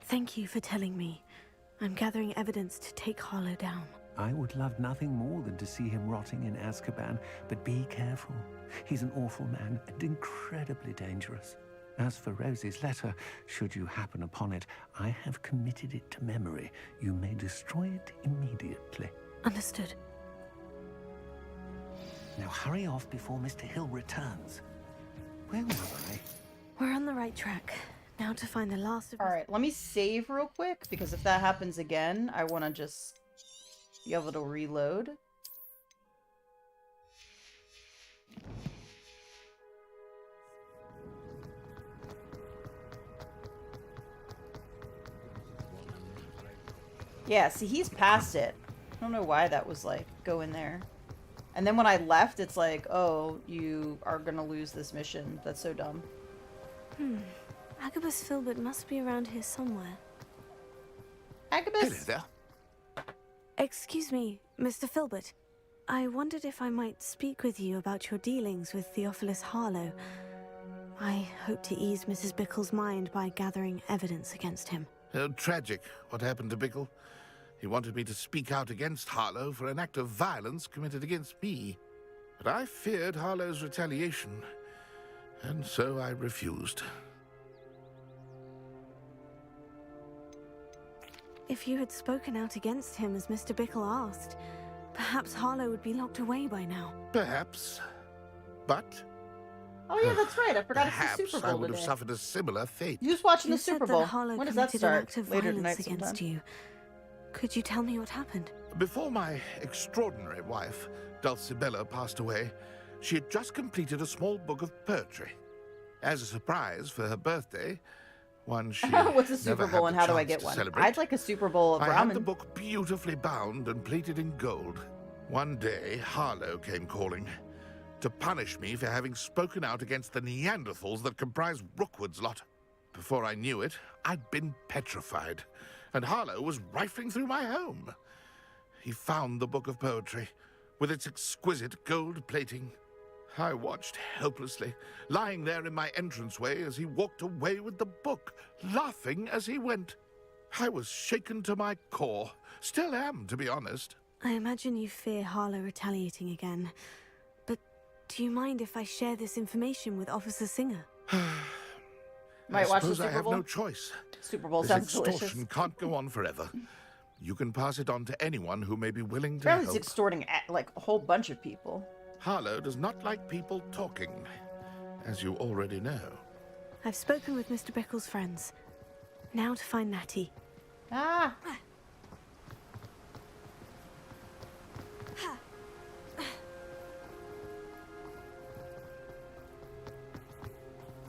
Speaker 13: Thank you for telling me. I'm gathering evidence to take Harlow down.
Speaker 9: I would love nothing more than to see him rotting in Azkaban, but be careful. He's an awful man and incredibly dangerous. As for Rosie's letter, should you happen upon it, I have committed it to memory. You may destroy it immediately.
Speaker 13: Understood.
Speaker 9: Now hurry off before Mr. Hill returns. Where was I?
Speaker 13: We're on the right track. Now to find the last of...
Speaker 1: Alright, let me save real quick, because if that happens again, I want to just be able to reload. Yeah, see, he's past it. I don't know why that was like, go in there. And then when I left, it's like, oh, you are gonna lose this mission. That's so dumb.
Speaker 13: Agabus Filbert must be around here somewhere.
Speaker 1: Agabus?
Speaker 2: Hello there.
Speaker 13: Excuse me, Mr. Filbert. I wondered if I might speak with you about your dealings with Theophilus Harlow. I hope to ease Mrs. Bickle's mind by gathering evidence against him.
Speaker 2: Tragic, what happened to Bickle. He wanted me to speak out against Harlow for an act of violence committed against me. But I feared Harlow's retaliation, and so I refused.
Speaker 13: If you had spoken out against him as Mr. Bickle asked, perhaps Harlow would be locked away by now.
Speaker 2: Perhaps. But
Speaker 1: Oh yeah, that's right. I forgot it's
Speaker 2: perhaps
Speaker 1: the Super
Speaker 2: I
Speaker 1: Bowl
Speaker 2: would have
Speaker 1: today.
Speaker 2: suffered a similar fate.
Speaker 1: You was watching
Speaker 13: You
Speaker 1: the Super
Speaker 13: said that
Speaker 1: Bowl.
Speaker 13: Harlow
Speaker 1: When does that
Speaker 13: committed an
Speaker 1: start?
Speaker 13: act of
Speaker 1: Later
Speaker 13: violence
Speaker 1: tonight
Speaker 13: against
Speaker 1: sometime.
Speaker 13: you. Could you tell me what happened?
Speaker 2: Before my extraordinary wife, Dulcibella, passed away, she had just completed a small book of poetry. As a surprise for her birthday, one she
Speaker 1: What's a
Speaker 2: never
Speaker 1: Super
Speaker 2: had
Speaker 1: Bowl
Speaker 2: the
Speaker 1: and how do I
Speaker 2: chance
Speaker 1: get
Speaker 2: to
Speaker 1: one?
Speaker 2: celebrate.
Speaker 1: I'd like a Super Bowl of
Speaker 2: I had
Speaker 1: ramen.
Speaker 2: the book beautifully bound and plated in gold. One day, Harlow came calling to punish me for having spoken out against the Neanderthals that comprise Rookwood's lot. Before I knew it, I'd been petrified, and Harlow was rifling through my home. He found the book of poetry, with its exquisite gold plating. I watched helplessly, lying there in my entranceway as he walked away with the book, laughing as he went. I was shaken to my core. Still am, to be honest.
Speaker 13: I imagine you fear Harlow retaliating again. But do you mind if I share this information with Officer Singer?
Speaker 1: Might
Speaker 2: I
Speaker 1: watch the
Speaker 2: suppose I
Speaker 1: Super
Speaker 2: have
Speaker 1: Bowl?
Speaker 2: no choice.
Speaker 1: Super Bowl
Speaker 2: This
Speaker 1: sounds
Speaker 2: extortion
Speaker 1: delicious.
Speaker 2: can't go on forever. You can pass it on to anyone who may be willing to
Speaker 1: Apparently
Speaker 2: help.
Speaker 1: he's extorting like a whole bunch of people.
Speaker 2: Harlow does not like people talking, as you already know.
Speaker 13: I've spoken with Mr. Bickle's friends. Now to find Natty.
Speaker 1: Ah!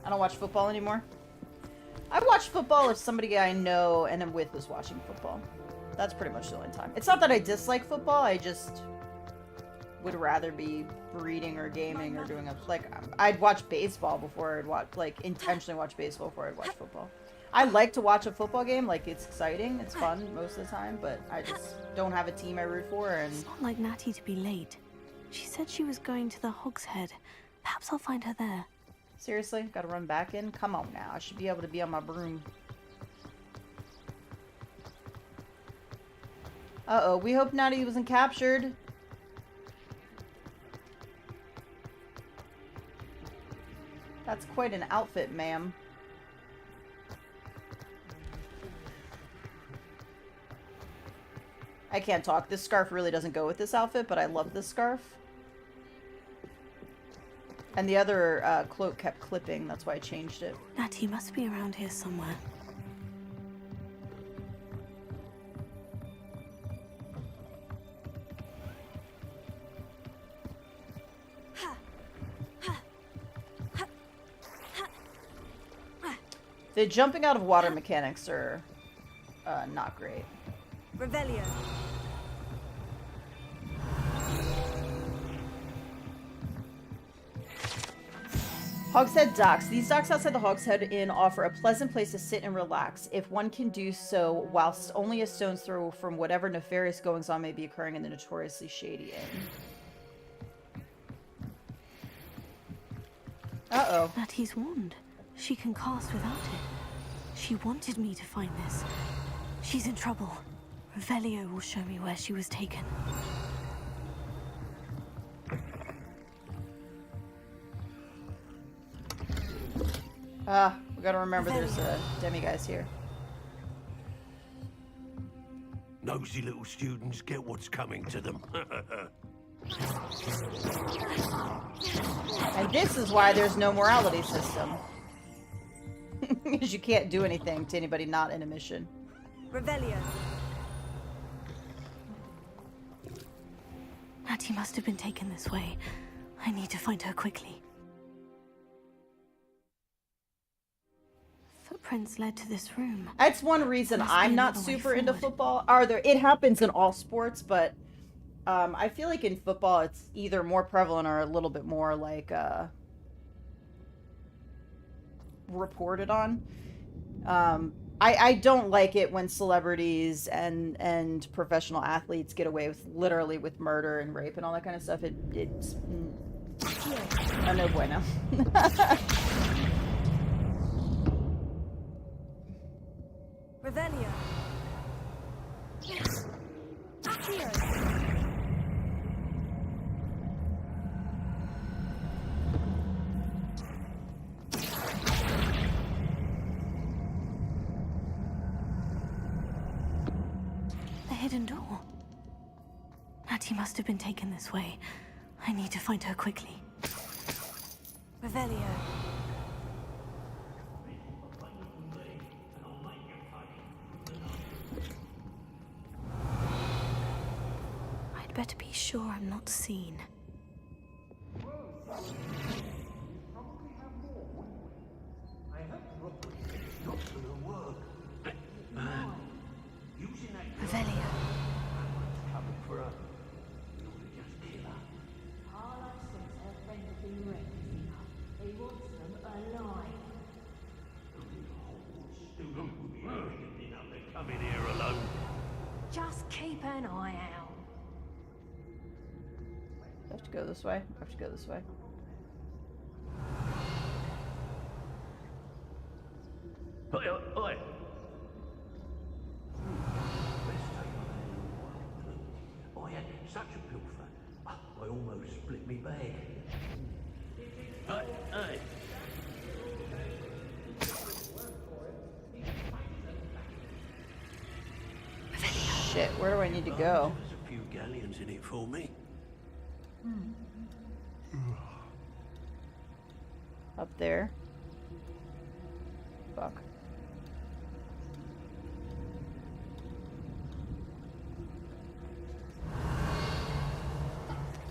Speaker 1: I don't watch football anymore. I watch football if somebody I know and am with is watching football. That's pretty much the only time. It's not that I dislike football, I just would rather be reading or gaming or doing I'd watch baseball before I'd watch, intentionally watch baseball before I'd watch football. I like to watch a football game, it's exciting, it's fun most of the time, but I just don't have a team I root for, and...
Speaker 13: It's not like Natty to be late. She said she was going to the Hog's Head. Perhaps I'll find her there.
Speaker 1: Seriously? Gotta run back in? Come on now, I should be able to be on my broom. Uh-oh, we hope Natty wasn't captured. That's quite an outfit, ma'am. I can't talk. This scarf really doesn't go with this outfit, but I love this scarf. And the other cloak kept clipping, that's why I changed it.
Speaker 13: Natty must be around here somewhere.
Speaker 1: The jumping out of water mechanics are not great.
Speaker 15: Revelio.
Speaker 1: Hogshead Docks. These docks outside the Hogshead Inn offer a pleasant place to sit and relax, if one can do so whilst only a stone's throw from whatever nefarious goings-on may be occurring in the notoriously shady inn. Uh-oh.
Speaker 13: Natty's wand. She can cast without it. She wanted me to find this. She's in trouble. Revelio will show me where she was taken.
Speaker 1: We gotta remember there's demiguys here.
Speaker 6: Nosy little students get what's coming to them.
Speaker 1: And this is why there's no morality system. Because you can't do anything to anybody not in a mission.
Speaker 15: Revelio.
Speaker 13: Natty must have been taken this way. I need to find her quickly. Footprints led to this room.
Speaker 1: That's one reason I'm not super into football. It happens in all sports, but I feel like in football it's either more prevalent or a little bit more reported on. I don't like it when celebrities and professional athletes get away with literally with murder and rape and all that kind of stuff. It's no bueno.
Speaker 15: Revelio.
Speaker 13: hidden door. Natty must have been taken this way. I need to find her quickly. Revelio. I'd better be sure I'm not seen. Revelio.
Speaker 6: Coming for her. Come in here alone.
Speaker 14: Just keep an eye out.
Speaker 1: I have to go this way. I have to go this way.
Speaker 6: Oi, oi. I had such a pilfer. I almost split me bag. Hey.
Speaker 1: Shit, where do I need to go?
Speaker 6: There's a few galleons in it for me.
Speaker 1: Up there. Fuck.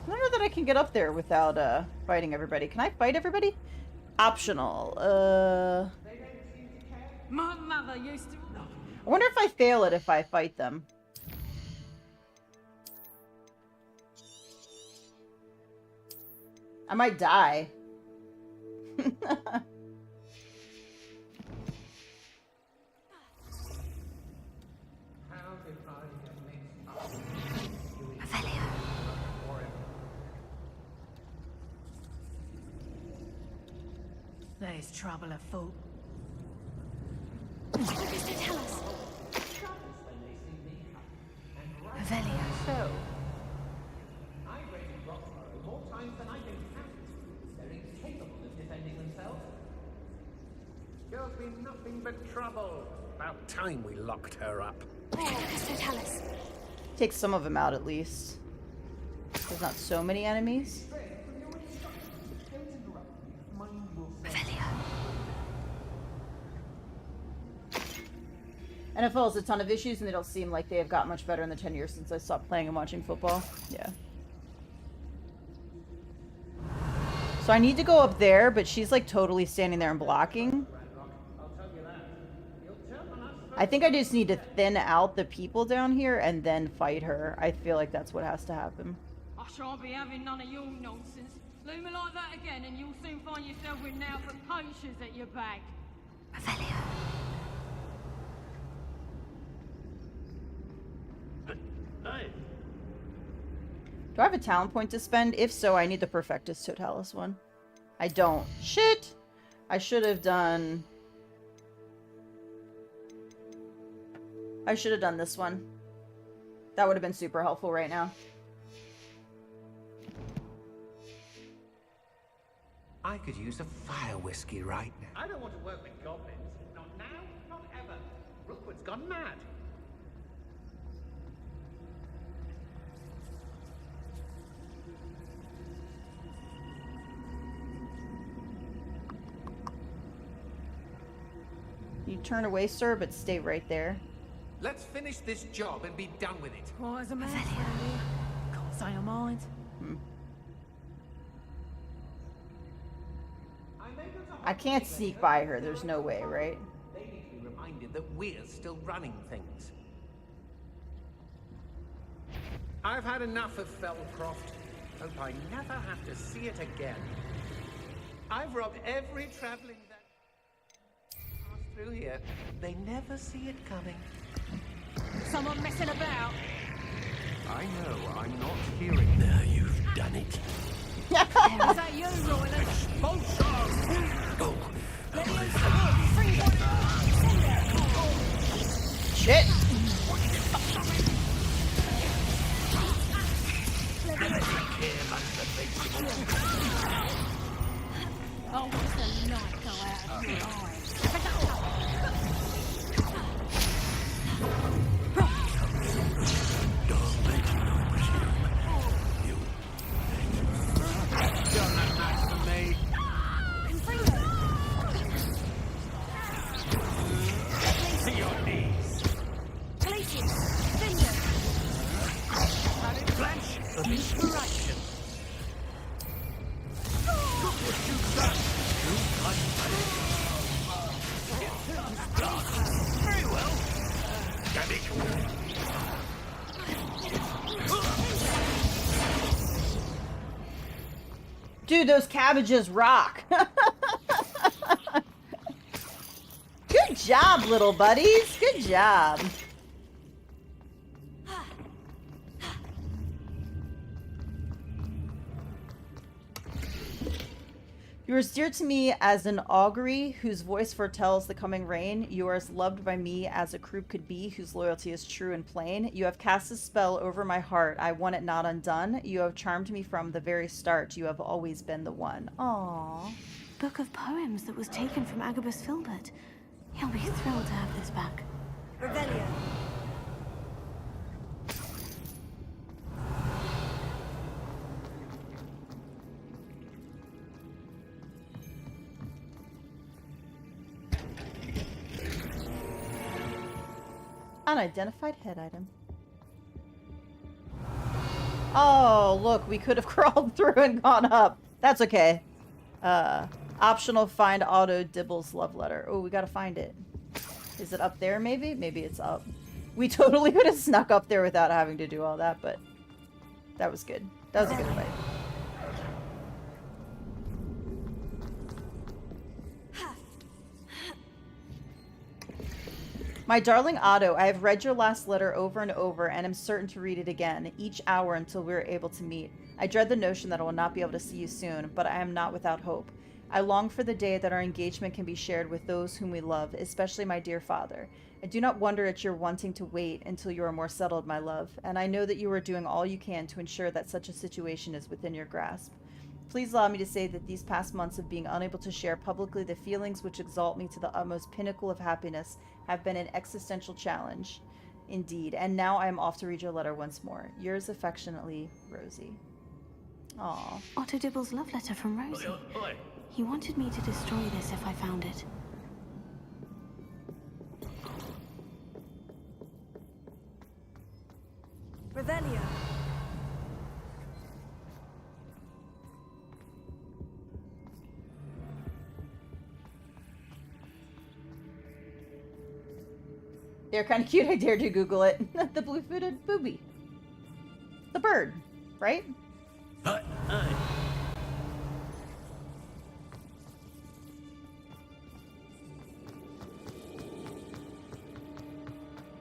Speaker 1: I don't know that I can get up there without fighting everybody. Can I fight everybody? Optional.
Speaker 16: My mother used to.
Speaker 1: I wonder if I fail it if I fight them. I might die.
Speaker 16: There's trouble afoot.
Speaker 13: Tell us. Revelio.
Speaker 1: So.
Speaker 17: I've raided Roxborough more times than I can count. They're incapable of defending themselves.
Speaker 9: Girl's been nothing but trouble. About time we locked her up.
Speaker 13: Tell us.
Speaker 1: Take some of them out at least. There's not so many enemies. NFL has a ton of issues, and they don't seem like they have got much better in the 10 years since I stopped playing and watching football. Yeah. So I need to go up there, but she's like totally standing there and blocking. I think I just need to thin out the people down here and then fight her. I feel like that's what has to happen.
Speaker 16: I shan't be having none of your nonsense. Leave me like that again, and you'll soon find yourself with now for poachers at your back.
Speaker 6: Hey.
Speaker 1: Do I have a talent point to spend? If so, I need the Perfectus Totalis one. I don't. Shit! I should have done... I should have done this one. That would have been super helpful right now.
Speaker 9: I could use a fire whiskey right now.
Speaker 17: I don't want to work with goblins. Not now, not ever. Rookwood's gone mad.
Speaker 1: You turn away, sir, but stay right there.
Speaker 17: Let's finish this job and be done with it.
Speaker 16: What is a man? Can't say a mind.
Speaker 1: I can't sneak by her. There's no way, right?
Speaker 17: They need to be reminded that we're still running things. I've had enough of Feldcroft. Hope I never have to see it again. I've robbed every traveling that passed through here. They never see it coming.
Speaker 16: Someone messing about?
Speaker 17: I know, I'm not hearing.
Speaker 6: Now you've done it.
Speaker 16: Is that you, Royland?
Speaker 6: Oh.
Speaker 1: Shit!
Speaker 16: Oh, what's the light go out of your eyes?
Speaker 1: Dude, those cabbages rock. Good job, little buddies. Good job. You are as dear to me as an augury whose voice foretells the coming rain. You are as loved by me as a croup could be, whose loyalty is true and plain. You have cast a spell over my heart. I want it not undone. You have charmed me from the very start. You have always been the one. Aww.
Speaker 13: Book of poems that was taken from Agabus Filbert. He'll be thrilled to have this back.
Speaker 15: Revelio.
Speaker 1: Unidentified head item. Oh, look, we could have crawled through and gone up. That's okay. Optional find Otto Dibble's love letter. Oh, we gotta find it. Is it up there maybe? Maybe it's up. We totally could have snuck up there without having to do all that, but that was good. That was a good fight. My darling Otto, I have read your last letter over and over and am certain to read it again, each hour until we are able to meet. I dread the notion that I will not be able to see you soon, but I am not without hope. I long for the day that our engagement can be shared with those whom we love, especially my dear father. I do not wonder at your wanting to wait until you are more settled, my love, and I know that you are doing all you can to ensure that such a situation is within your grasp. Please allow me to say that these past months of being unable to share publicly the feelings which exalt me to the utmost pinnacle of happiness have been an existential challenge, indeed. And now I am off to read your letter once more. Yours affectionately, Rosie. Aww.
Speaker 13: Otto Dibble's love letter from Rosie. He wanted me to destroy this if I found it.
Speaker 15: Revelio.
Speaker 1: They're kind of cute. I dare to Google it. The blue-footed booby. The bird, right?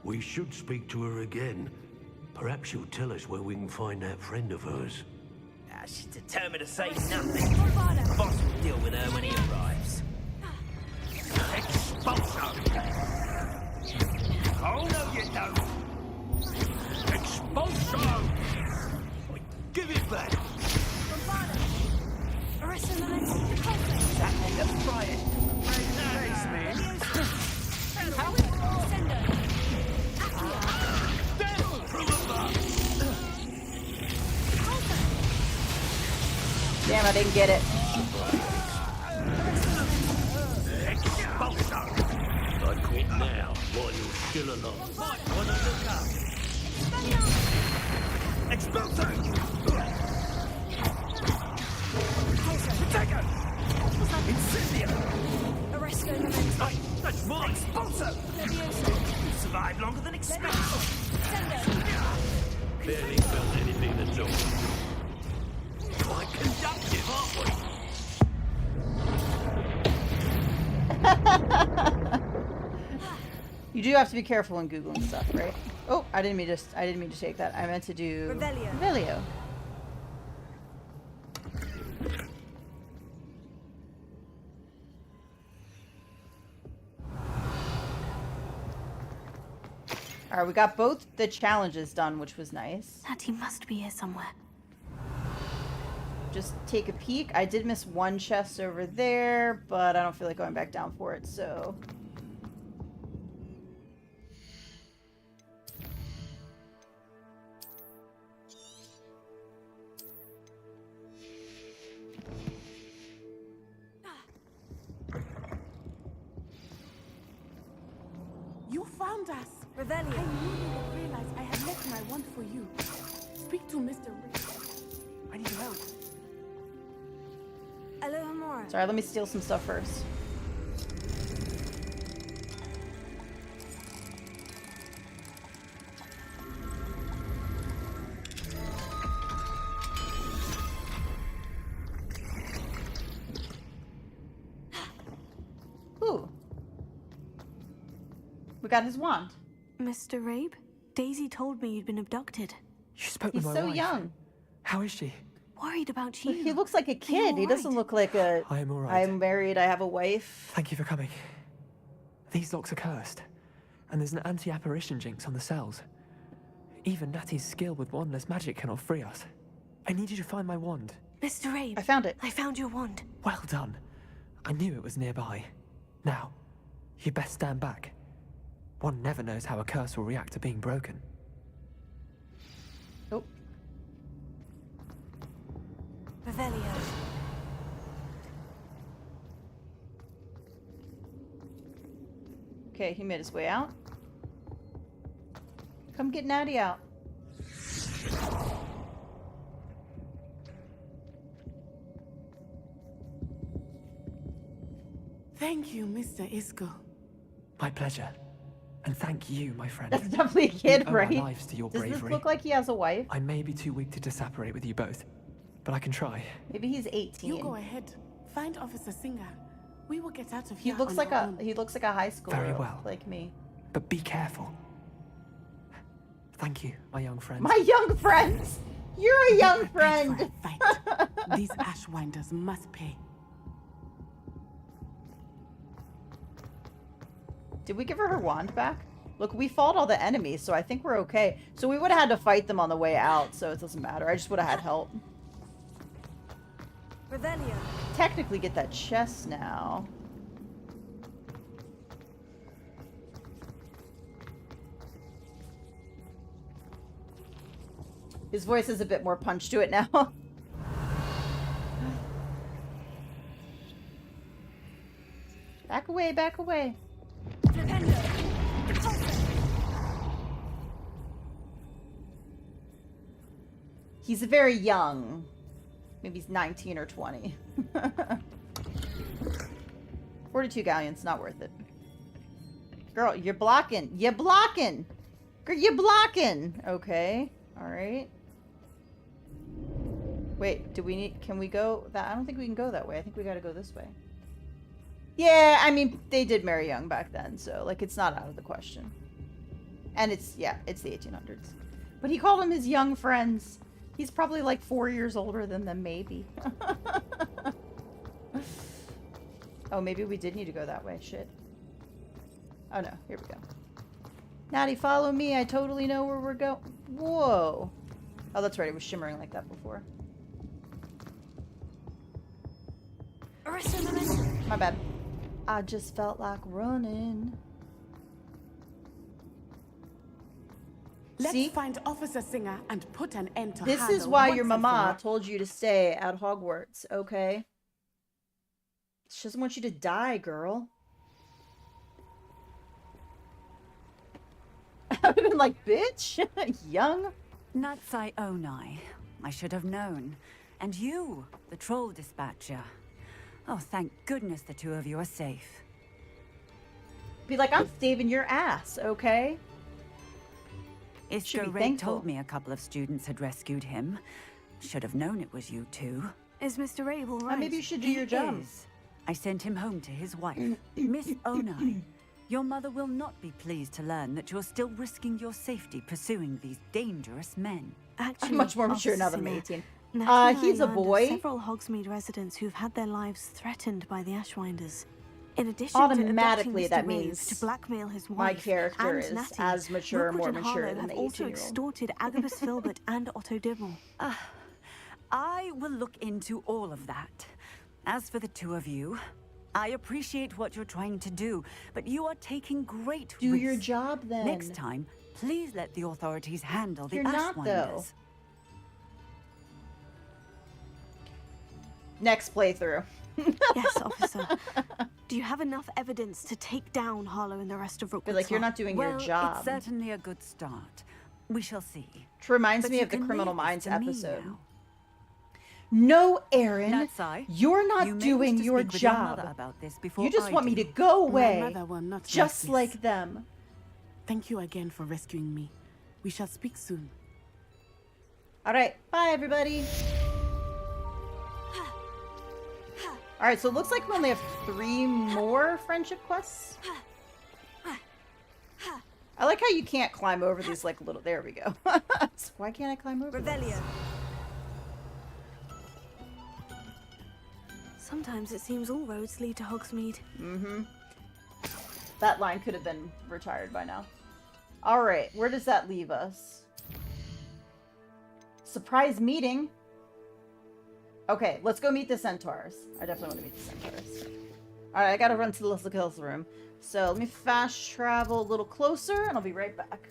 Speaker 6: We should speak to her again. Perhaps she'll tell us where we can find that friend of hers.
Speaker 10: She's determined to say nothing. The boss will deal with her when he arrives. Expulso! Oh, no, you don't! Expulso!
Speaker 6: Give it back!
Speaker 10: That end up frying.
Speaker 1: Damn, I didn't get it.
Speaker 6: I quit now, while you're still alive. Wanna look up? Expulso! Protego! Incendio!
Speaker 15: Arresto Memento.
Speaker 6: Hey, that's mine!
Speaker 10: Expulso!
Speaker 15: Levioso.
Speaker 10: You survived longer than expected.
Speaker 6: Barely felt anything at all. Quite conductive, aren't we?
Speaker 1: You do have to be careful when Googling stuff, right? Oh, I didn't mean to take that. I meant to do
Speaker 15: Revelio.
Speaker 1: Revelio. All right, we got both the challenges done, which was nice.
Speaker 13: Natty must be here somewhere.
Speaker 1: Just take a peek. I did miss one chest over there, but I don't feel like going back down for it, so...
Speaker 12: You found us!
Speaker 15: Revelio.
Speaker 12: I knew you would realize I had left my want for you. Speak to Mr. Rick. I need help.
Speaker 15: Alohomora.
Speaker 1: Sorry, let me steal some stuff first. We got his wand.
Speaker 13: Mr. Rabe, Daisy told me you'd been abducted.
Speaker 11: You spoke
Speaker 1: He's
Speaker 11: with my
Speaker 1: so
Speaker 11: wife.
Speaker 1: young.
Speaker 11: How is she?
Speaker 13: Worried about you.
Speaker 1: He looks like a kid. He doesn't look like a...
Speaker 11: I am all right.
Speaker 1: I'm married, I have a wife.
Speaker 11: Thank you for coming. These locks are cursed, and there's an anti-apparition jinx on the cells. Even Natty's skill with wandless magic cannot free us. I need you to find my wand.
Speaker 13: Mr. Rabe.
Speaker 1: I found it.
Speaker 13: I found your wand.
Speaker 11: Well done. I knew it was nearby. Now, you best stand back. One never knows how a curse will react to being broken.
Speaker 1: Oh.
Speaker 13: Revelio.
Speaker 1: Okay, he made his way out. Come get Natty out.
Speaker 12: Thank you, Mr. Isco.
Speaker 11: My pleasure. And thank you, my friend.
Speaker 1: That's definitely a kid,
Speaker 11: We owe
Speaker 1: right?
Speaker 11: our lives to your
Speaker 1: Does
Speaker 11: bravery.
Speaker 1: this look like he has a wife?
Speaker 11: I may be too weak to disapparate with you both, but I can try.
Speaker 1: Maybe he's 18.
Speaker 12: You go ahead. Find Officer Singer. We will get out of
Speaker 1: He
Speaker 12: here.
Speaker 1: looks
Speaker 12: on
Speaker 1: like
Speaker 12: our
Speaker 1: a
Speaker 12: own.
Speaker 1: he looks like a high schooler.
Speaker 11: Very well.
Speaker 1: Like me.
Speaker 11: But be careful. Thank you, my young friend.
Speaker 1: My young friends! You're a young friend!
Speaker 12: These Ashwinders must pay.
Speaker 1: Did we give her wand back? Look, we fought all the enemies, so I think we're okay. So we would have had to fight them on the way out, so it doesn't matter. I just would have had help.
Speaker 13: Revelio.
Speaker 1: Technically get that chest now. His voice has a bit more punch to it now. Back away, back away. He's very young. Maybe he's 19 or 20. 42 galleons, not worth it. Girl, you're blocking. You're blocking. Girl, you're blocking. Okay. All right. Wait, do we need... Can we go... that? I don't think we can go that way. I think we gotta go this way. Yeah, I mean, they did marry young back then, so, like, it's not out of the question. And it's... Yeah, it's the 1800s. But he called them his young friends. He's probably, like, 4 years older than them, maybe. Oh, maybe we did need to go that way. Shit. Oh, no. Here we go. Natty, follow me. I totally know where we're going. Whoa. Oh, that's right. It was shimmering like that before. My bad. I just felt like running.
Speaker 12: Let's find Officer Singer and put an end to
Speaker 1: This
Speaker 12: Harlow
Speaker 1: is why your
Speaker 12: once and
Speaker 1: mama
Speaker 12: for
Speaker 1: told you to stay at Hogwarts, okay? She doesn't want you to die, girl. I would have been like, bitch, young.
Speaker 22: Natsai Onai. I should have known. And you, the troll dispatcher. Oh, thank goodness the two of you are safe.
Speaker 1: Be like, I'm saving your ass, okay? Should
Speaker 22: Isco
Speaker 1: be
Speaker 22: Ray
Speaker 1: thankful.
Speaker 22: told me a couple of students had rescued him. Should have known it was you two.
Speaker 13: Is Mr. Rabe all right?
Speaker 1: Maybe you should do
Speaker 22: He
Speaker 1: your job.
Speaker 22: is. I sent him home to his wife, Miss Onai. Your mother will not be pleased to learn that you're still risking your safety pursuing these dangerous men.
Speaker 13: Actually,
Speaker 1: I'm much more mature
Speaker 13: Officer
Speaker 1: now than I'm
Speaker 13: Singer,
Speaker 1: 18.
Speaker 13: Natty and I
Speaker 1: He's a
Speaker 13: learned of
Speaker 1: boy.
Speaker 13: Several Hogsmeade residents who've had their lives threatened by the Ashwinders. In addition
Speaker 1: Automatically,
Speaker 13: to
Speaker 1: that
Speaker 13: abducting Mr.
Speaker 1: means
Speaker 13: Rabe to blackmail his
Speaker 1: my
Speaker 13: wife
Speaker 1: character
Speaker 13: and
Speaker 1: is
Speaker 13: Natty,
Speaker 1: as mature,
Speaker 13: Rookwood
Speaker 1: more
Speaker 13: and
Speaker 1: mature
Speaker 13: Harlow
Speaker 1: than
Speaker 13: have
Speaker 1: the
Speaker 13: also
Speaker 1: 18-year-old.
Speaker 13: extorted Agabus Filbert and Otto Dibble.
Speaker 22: I will look into all of that. As for the two of you, I appreciate what you're trying to do, but you are taking great risks.
Speaker 1: Do your job, then.
Speaker 22: Next time, please let the authorities handle the
Speaker 1: You're not, though.
Speaker 22: Ashwinders.
Speaker 1: Next playthrough.
Speaker 13: Yes, officer. Do you have enough evidence to take down Harlow and the rest of Rookwood's
Speaker 1: like, you're
Speaker 13: lot?
Speaker 1: not doing
Speaker 22: Well,
Speaker 1: your job.
Speaker 22: it's certainly a good start. We shall see.
Speaker 1: Which reminds
Speaker 22: But
Speaker 1: me
Speaker 22: you
Speaker 1: of the
Speaker 22: can
Speaker 1: Criminal
Speaker 22: leave this
Speaker 1: Minds
Speaker 22: to me
Speaker 1: episode.
Speaker 22: now.
Speaker 1: No, Aaron,
Speaker 22: Natsai,
Speaker 1: you're not
Speaker 22: you may
Speaker 1: doing
Speaker 22: wish to
Speaker 1: your
Speaker 22: speak with your
Speaker 1: job.
Speaker 22: mother about this before
Speaker 1: You just
Speaker 22: I
Speaker 1: want me
Speaker 22: do.
Speaker 1: to go away,
Speaker 12: My mother will not
Speaker 1: just
Speaker 12: like
Speaker 1: like them.
Speaker 12: Thank you again for rescuing me. We shall speak soon.
Speaker 1: All right, bye, everybody. All right, so it looks like we only have 3 more friendship quests. I like how you can't climb over these like little. There we go. So why can't I climb over?
Speaker 13: Revelio. Sometimes it seems all roads lead to Hogsmeade.
Speaker 1: Mm-hmm. That line could have been retired by now. All right, where does that leave us? Surprise meeting. Okay, let's go meet the centaurs. I definitely want to meet the centaurs. All right, I gotta run to the Lysicles room. So let me fast travel a little closer, and I'll be right back.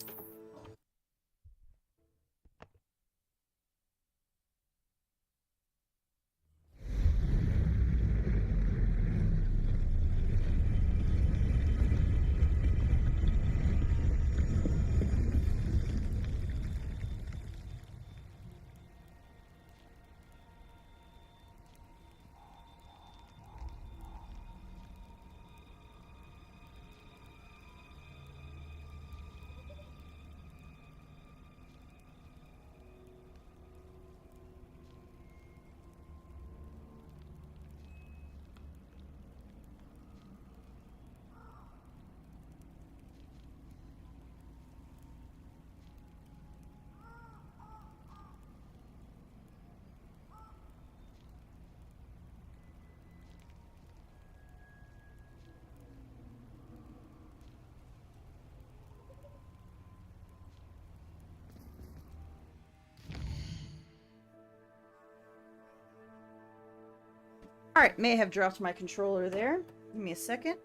Speaker 1: Alright, may have dropped my controller there. Give me a second.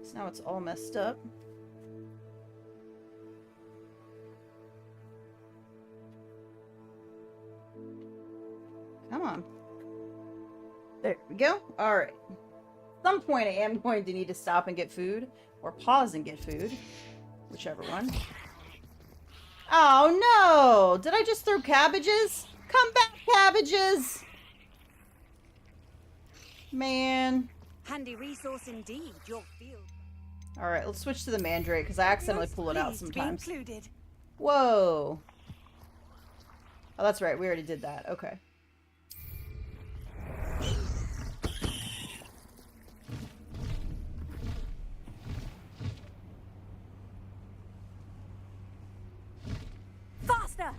Speaker 1: So now it's all messed up. Come on. There we go. Alright. At some point I am going to need to stop and get food. Or pause and get food. Whichever one. Oh no! Did I just throw cabbages? Come back, cabbages! Man.
Speaker 22: Handy resource indeed, your field.
Speaker 1: Alright, let's switch to the mandrake, because I accidentally pull it out sometimes.
Speaker 22: Included.
Speaker 1: Whoa. Oh, that's right. We already did that. Okay.
Speaker 22: Faster!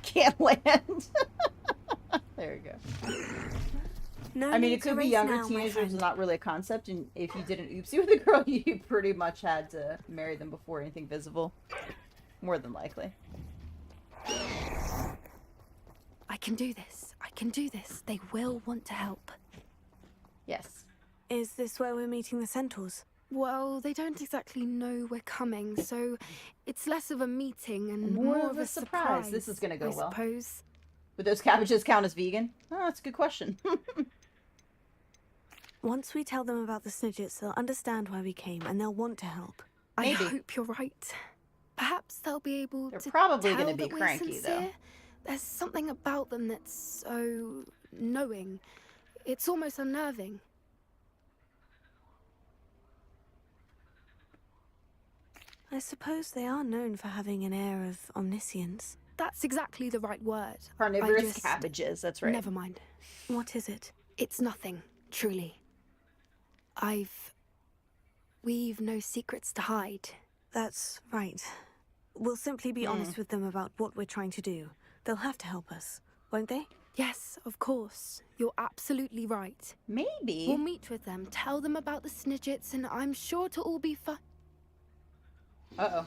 Speaker 1: Can't land. There we go.
Speaker 13: No
Speaker 1: I mean,
Speaker 13: need
Speaker 1: it could
Speaker 13: to
Speaker 1: be
Speaker 13: race
Speaker 1: younger
Speaker 13: now, my
Speaker 1: teenagers is
Speaker 13: friend.
Speaker 1: not really a concept, and if you did an oopsie with a girl, you pretty much had to marry them before anything visible. More than likely.
Speaker 3: I can do this. I can do this. They will want to help.
Speaker 1: Yes.
Speaker 13: Is this where we're meeting the centaurs?
Speaker 3: Well, they don't exactly know we're coming, so it's less of a meeting and
Speaker 1: More of a surprise. This is gonna go well.
Speaker 3: I suppose.
Speaker 1: Would those cabbages count as vegan? Oh, that's a good question.
Speaker 13: Once we tell them about the Snidgets, they'll understand why we came, and they'll want to help.
Speaker 3: I hope you're right. Perhaps they'll be able
Speaker 1: They're
Speaker 3: to
Speaker 1: probably
Speaker 3: tell
Speaker 1: gonna be
Speaker 3: that we're
Speaker 1: cranky, though.
Speaker 3: sincere. There's something about them that's so knowing. It's almost unnerving.
Speaker 13: I suppose they are known for having an air of omniscience.
Speaker 3: That's exactly the right word.
Speaker 1: Carnivorous cabbages, that's right.
Speaker 3: Never mind.
Speaker 13: What is it?
Speaker 3: It's nothing, truly. We've no secrets to hide.
Speaker 13: That's right. We'll simply be honest with them about what we're trying to do. They'll have to help us, won't they?
Speaker 3: Yes, of course. You're absolutely right.
Speaker 1: Maybe.
Speaker 3: We'll meet with them, tell them about the Snidgets, and I'm sure to all be fine.
Speaker 1: Uh-oh.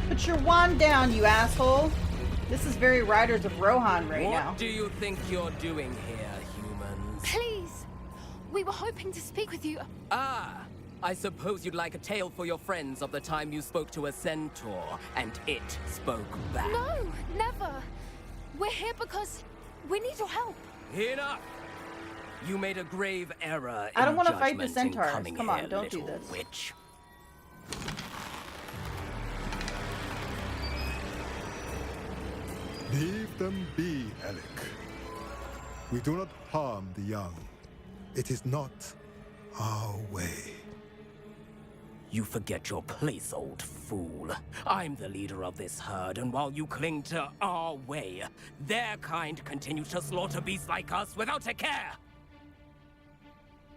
Speaker 1: Put your wand down, you asshole. This is very Riders of Rohan right now.
Speaker 19: What do you think you're doing here, humans?
Speaker 3: Please! We were hoping to speak with you.
Speaker 19: Ah! I suppose you'd like a tale for your friends of the time you spoke to a centaur, and it spoke back.
Speaker 3: No, never. We're here because we need your help.
Speaker 19: Enough! You made a grave error
Speaker 1: I don't
Speaker 19: want to
Speaker 1: fight the centaurs.
Speaker 19: coming
Speaker 1: Come on,
Speaker 19: here,
Speaker 1: don't do
Speaker 19: little
Speaker 1: this.
Speaker 19: Witch.
Speaker 20: Leave them be, Alec.
Speaker 5: We do not harm the young. It is not our way.
Speaker 19: You forget your place, old fool. I'm the leader of this herd, and while you cling to our way, their kind continue to slaughter beasts like us without a care!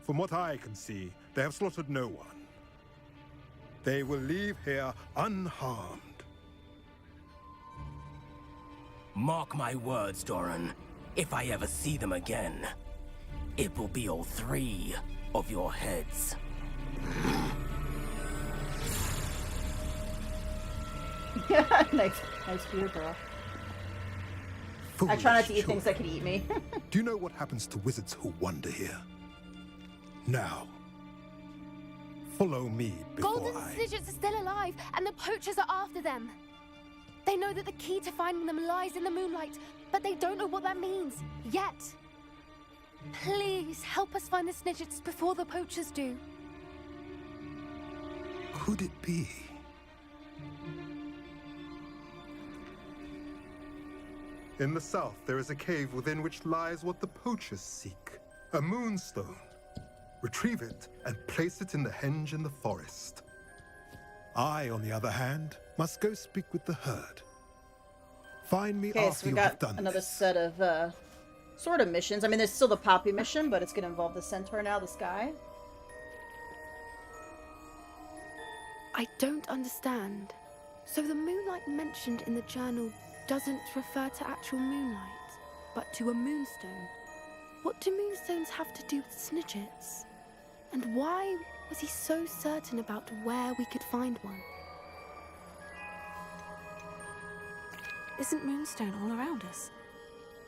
Speaker 5: From what I can see, they have slaughtered no one. They will leave here unharmed.
Speaker 19: Mark my words, Doran. If I ever see them again, it will be all 3 of your heads.
Speaker 1: nice beer, girl. I try not to eat things that could eat me.
Speaker 5: Do you know what happens to wizards who wander here? Now, follow me before
Speaker 3: Golden Snidgets are still alive, and the poachers are after them. They know that the key to finding them lies in the moonlight, but they don't know what that means, yet. Please, help us find the Snidgets before the poachers do.
Speaker 5: Could it be? In the south, there is a cave within which lies what the poachers seek. A moonstone. Retrieve it and place it in the henge in the forest. I, on the other hand, must go speak with the herd. Find me
Speaker 1: Okay,
Speaker 5: after
Speaker 1: so we
Speaker 5: you
Speaker 1: got
Speaker 5: have done
Speaker 1: another
Speaker 5: this.
Speaker 1: set of sort of missions. I mean, there's still the Poppy mission, but it's going to involve the centaur now, this guy.
Speaker 3: I don't understand. So the moonlight mentioned in the journal doesn't refer to actual moonlight, but to a moonstone. What do moonstones have to do with Snidgets? And why was he so certain about where we could find one?
Speaker 13: Isn't Moonstone all around us?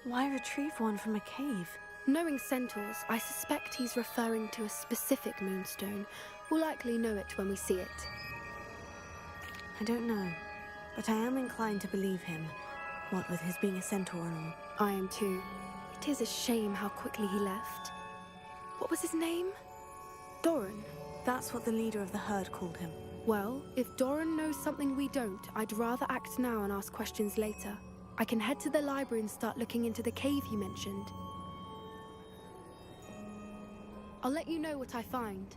Speaker 13: Why retrieve one from a cave?
Speaker 3: Knowing centaurs, I suspect he's referring to a specific moonstone. We'll likely know it when we see it.
Speaker 13: I don't know, but I am inclined to believe him, what with his being a centaur and all.
Speaker 3: I am too. It is a shame how quickly he left. What was his name? Doran.
Speaker 13: That's what the leader of the herd called him.
Speaker 3: Well, if Doran knows something we don't, I'd rather act now and ask questions later. I can head to the library and start looking into the cave you mentioned. I'll let you know what I find.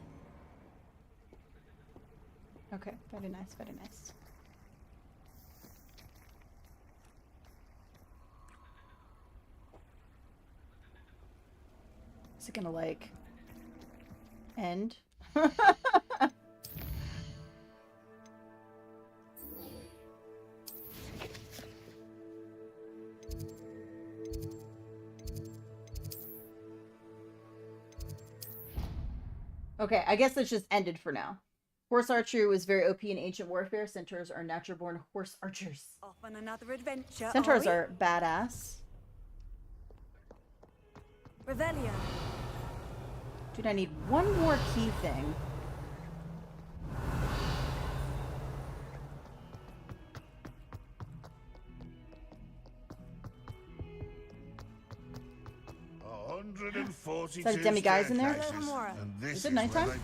Speaker 1: Okay, very nice, very nice. Is it gonna, like, end? Okay, I guess it's just ended for now. Horse archery was very OP in ancient warfare. Centaurs are natural-born horse archers.
Speaker 22: Off on another adventure.
Speaker 1: Centaurs are badass.
Speaker 22: Revelio.
Speaker 1: Dude, I need one more key thing. Is that a demi-guys in there? Is it nighttime?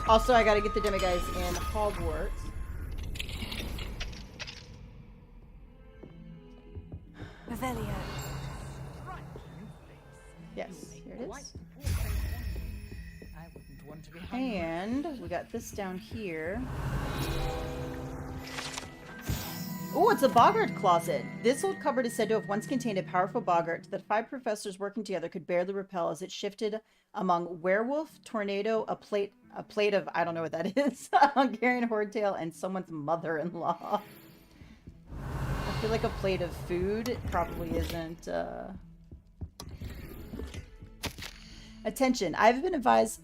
Speaker 1: Also, I gotta get the demi-guys in Hogwarts.
Speaker 13: Revelio.
Speaker 1: Yes, here it is. And we got this down here. Oh, it's a boggart closet. This old cupboard is said to have once contained a powerful boggart that 5 professors working together could barely repel as it shifted among werewolf, tornado, a plate of, I don't know what that is, a Hungarian hordtail, and someone's mother-in-law. I feel like a plate of food probably isn't, Attention, I've been advised,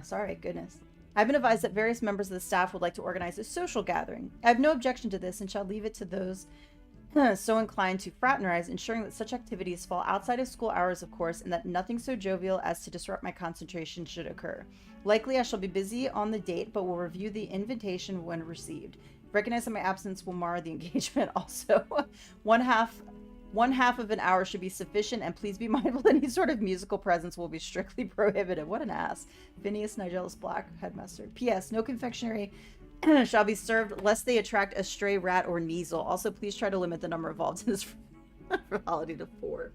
Speaker 1: sorry, goodness. I've been advised that various members of the staff would like to organize a social gathering. I have no objection to this and shall leave it to those so inclined to fraternize, ensuring that such activities fall outside of school hours, of course, and that nothing so jovial as to disrupt my concentration should occur. Likely I shall be busy on the date, but will review the invitation when received. Recognize that my absence will mar the engagement also. One half of an hour should be sufficient, and please be mindful that any sort of musical presence will be strictly prohibited. What an ass. Phineas Nigellus Black, Headmaster. P.S. No confectionery shall be served lest they attract a stray rat or measle. Also, please try to limit the number involved in this frivolity to 4.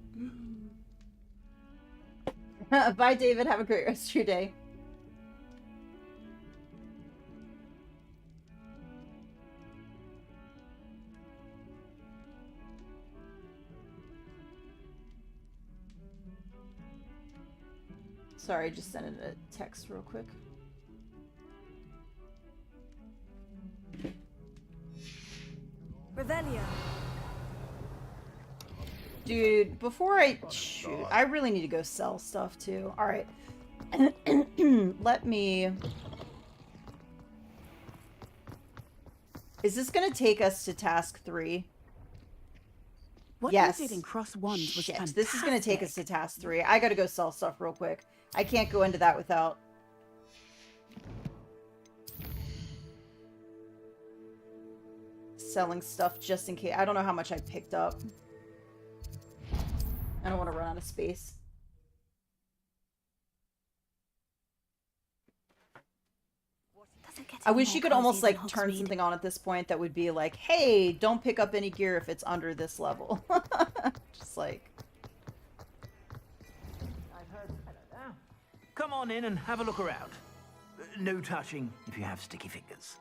Speaker 1: Bye, David. Have a great rest of your day. Sorry, just sent it a text real quick.
Speaker 13: Revelio.
Speaker 1: Dude, before I shoot, I really need to go sell stuff too. Alright. Let me... Is this gonna take us to task 3?
Speaker 12: What
Speaker 1: yes.
Speaker 12: you did in Cross Wands was
Speaker 1: Shit,
Speaker 12: fantastic.
Speaker 1: this is gonna take us to task 3. I gotta go sell stuff real quick. I can't go into that without... selling stuff just in case. I don't know how much I picked up. I don't want to run out of space. I wish you could almost like turn something on at this point that would be like, hey, don't pick up any gear if it's under this level. Just like...
Speaker 8: Come on in and have a look around. No touching if you have sticky fingers.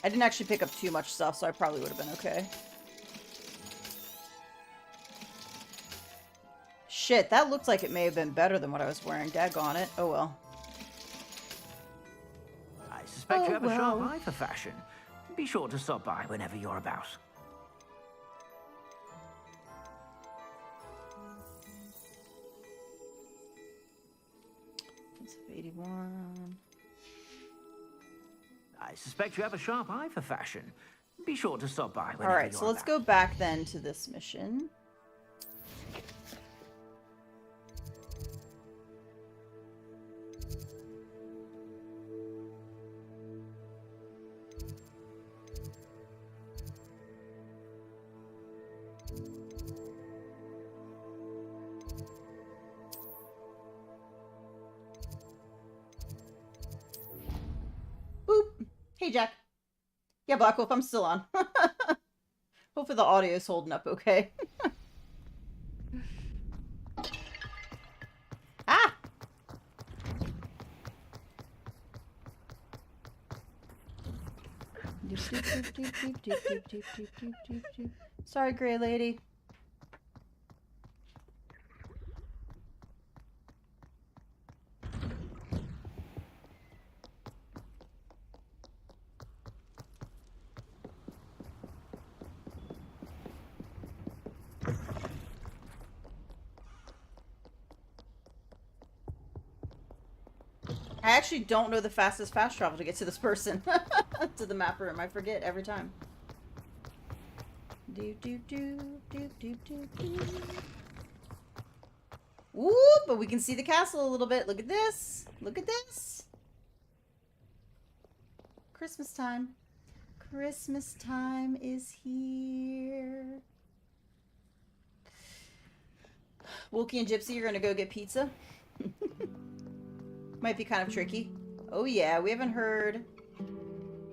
Speaker 1: I didn't actually pick up too much stuff, so I probably would have been okay. Shit, that looked like it may have been better than what I was wearing. Daggone it. Oh well.
Speaker 8: I suspect you have a sharp eye for fashion. Be sure to stop by whenever you're about.
Speaker 1: It's 81.
Speaker 8: I suspect you have a sharp eye for fashion. Be sure to stop by whenever
Speaker 1: Alright,
Speaker 8: you're
Speaker 1: so let's
Speaker 8: about.
Speaker 1: go back then to this mission. Hey, Jack. Yeah, Black Wolf, I'm still on. Hopefully the audio's holding up okay. Ah! Sorry, Grey Lady. I actually don't know the fastest fast travel to get to this person. To the map room. I forget every time. Ooh, but we can see the castle a little bit. Look at this. Look at this. Christmas time. Christmas time is here. Wookie and Gypsy, you're gonna go get pizza? Might be kind of tricky. Oh yeah, we haven't heard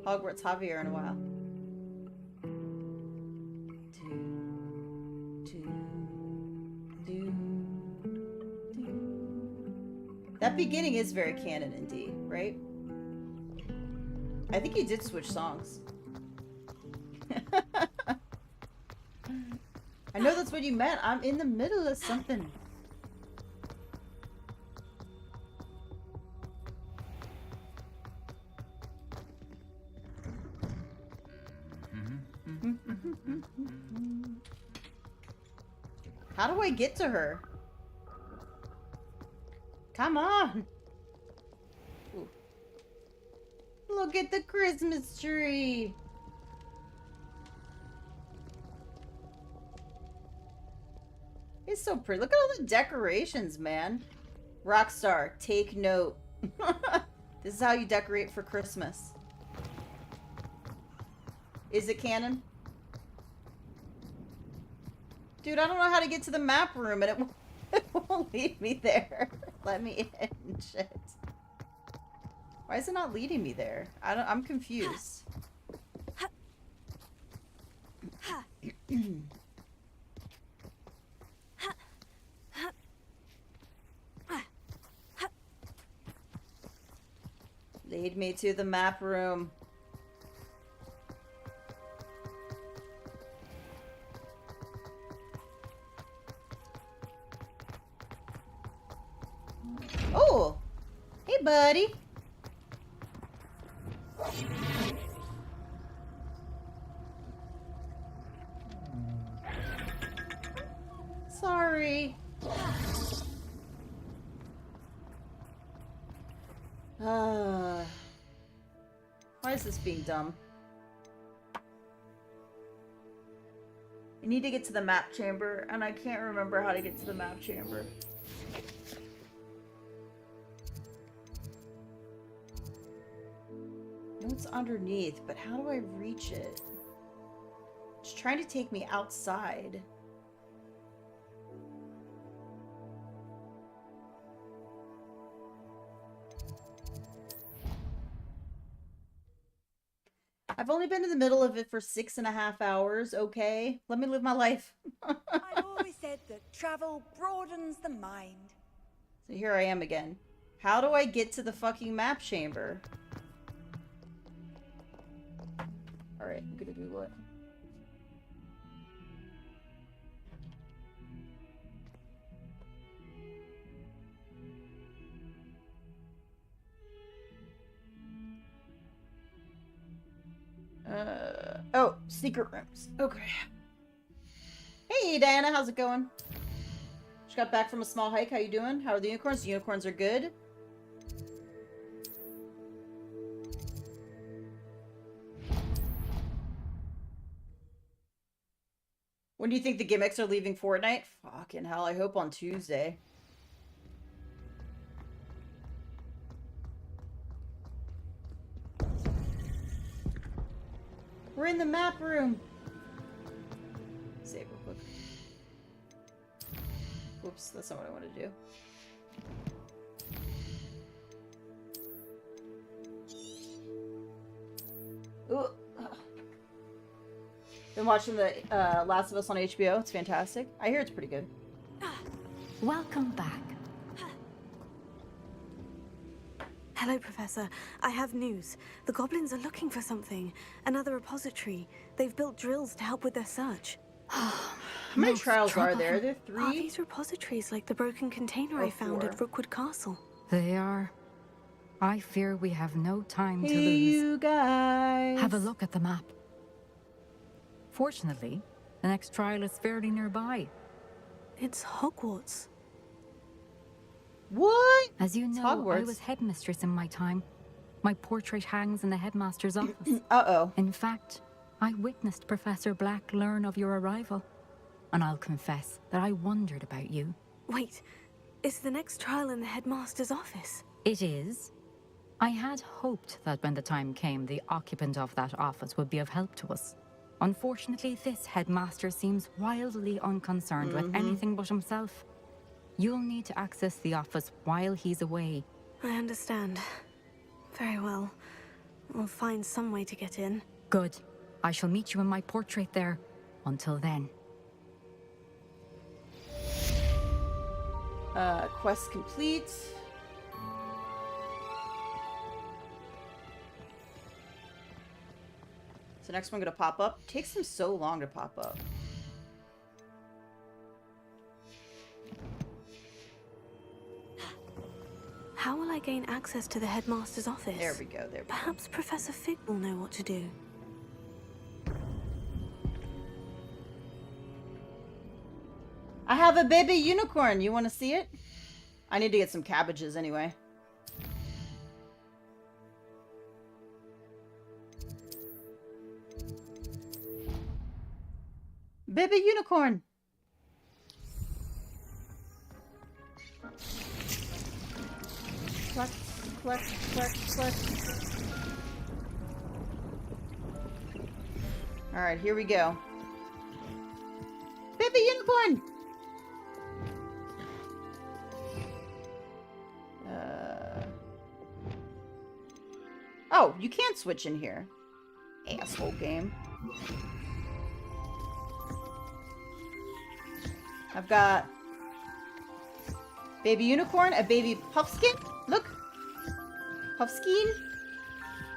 Speaker 1: Hogwarts Javier in a while. That beginning is very canon in D, right? I think he did switch songs. I know that's what you meant. I'm in the middle of something. How do I get to her? Come on. Ooh. Look at the Christmas tree. It's so pretty. Look at all the decorations, man. Rockstar, take note. This is how you decorate for Christmas. Is it canon? Dude, I don't know how to get to the map room and it won't leave me there. Let me in. Shit. Why is it not leading me there? I'm confused. Lead me to the map room. Oh! Hey, buddy! Sorry. Why is this being dumb? I need to get to the map chamber, and I can't remember how to get to the map chamber. I know it's underneath, but how do I reach it? It's trying to take me outside. I've only been in the middle of it for 6.5 hours, okay? Let me live my life.
Speaker 4: I've always said that travel broadens the mind.
Speaker 1: So here I am again. How do I get to the fucking map chamber? Alright, I'm gonna Google it. Oh, secret rooms. Okay. Hey, Diana, how's it going? Just got back from a small hike. How you doing? How are the unicorns? The unicorns are good. When do you think the gimmicks are leaving Fortnite? Fucking hell, I hope on Tuesday. We're in the map room. Save real quick. Whoops, that's not what I want to do. Ooh. Been watching the Last of Us on HBO. It's fantastic. I hear it's pretty good.
Speaker 20: Welcome back.
Speaker 13: Hello, Professor. I have news. The goblins are looking for something. Another repository. They've built drills to help with their search.
Speaker 1: How many trials are there? Are there 3?
Speaker 13: Are these repositories like the broken container I found at Rookwood Castle?
Speaker 20: They are. I fear we have no time to
Speaker 1: Hey,
Speaker 20: lose.
Speaker 1: you guys.
Speaker 20: Have a look at the map. Fortunately, the next trial is fairly nearby.
Speaker 13: It's Hogwarts.
Speaker 1: What?
Speaker 20: As you
Speaker 1: It's
Speaker 20: know, I
Speaker 1: Hogwarts.
Speaker 20: was headmistress in my time. My portrait hangs in the headmaster's office.
Speaker 1: Uh-oh.
Speaker 20: In fact, I witnessed Professor Black learn of your arrival. And I'll confess that I wondered about you.
Speaker 13: Wait, is the next trial in the headmaster's office?
Speaker 20: It is. I had hoped that when the time came, the occupant of that office would be of help to us. Unfortunately, this headmaster seems wildly unconcerned with anything but himself. You'll need to access the office while he's away.
Speaker 13: I understand. Very well. We'll find some way to get in.
Speaker 20: Good. I shall meet you in my portrait there. Until then.
Speaker 1: Quest complete. Is the next one gonna pop up? It takes them so long to pop up.
Speaker 13: How will I gain access to the headmaster's office?
Speaker 1: There we go, there we go.
Speaker 13: Perhaps Professor Fig will know what to do.
Speaker 1: I have a baby unicorn. You want to see it? I need to get some cabbages anyway. Baby unicorn. Cluck, cluck, cluck, cluck. All right, here we go. Baby unicorn. Oh, you can switch in here. Asshole game. I've got baby unicorn, a baby puffskin. Look. Puffskein.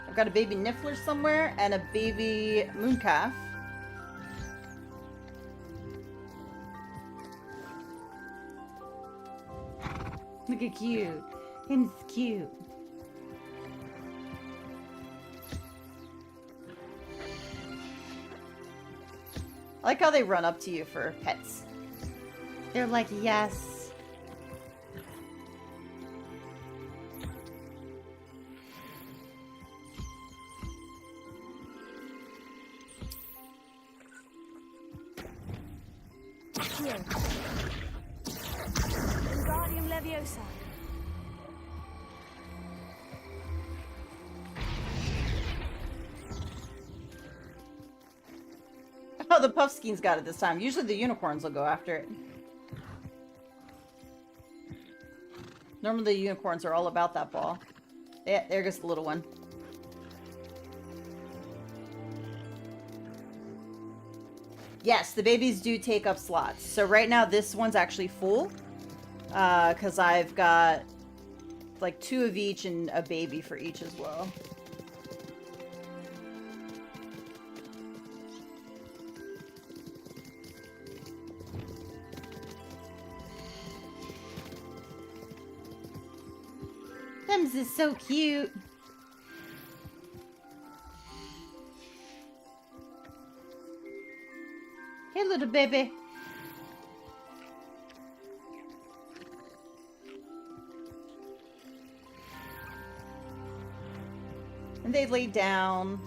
Speaker 1: I've got a baby niffler somewhere and a baby mooncalf. Look at cute. Him's cute. I like how they run up to you for pets. They're like, yes.
Speaker 13: Here. Wingardium Leviosa.
Speaker 1: Oh, the Puffskeins got it this time. Usually the unicorns will go after it. Normally the unicorns are all about that ball. Yeah, there goes the little one. Yes, the babies do take up slots. So right now this one's actually full. Because I've got like 2 of each and a baby for each as well. This is so cute. Hey, little baby. And they lay down.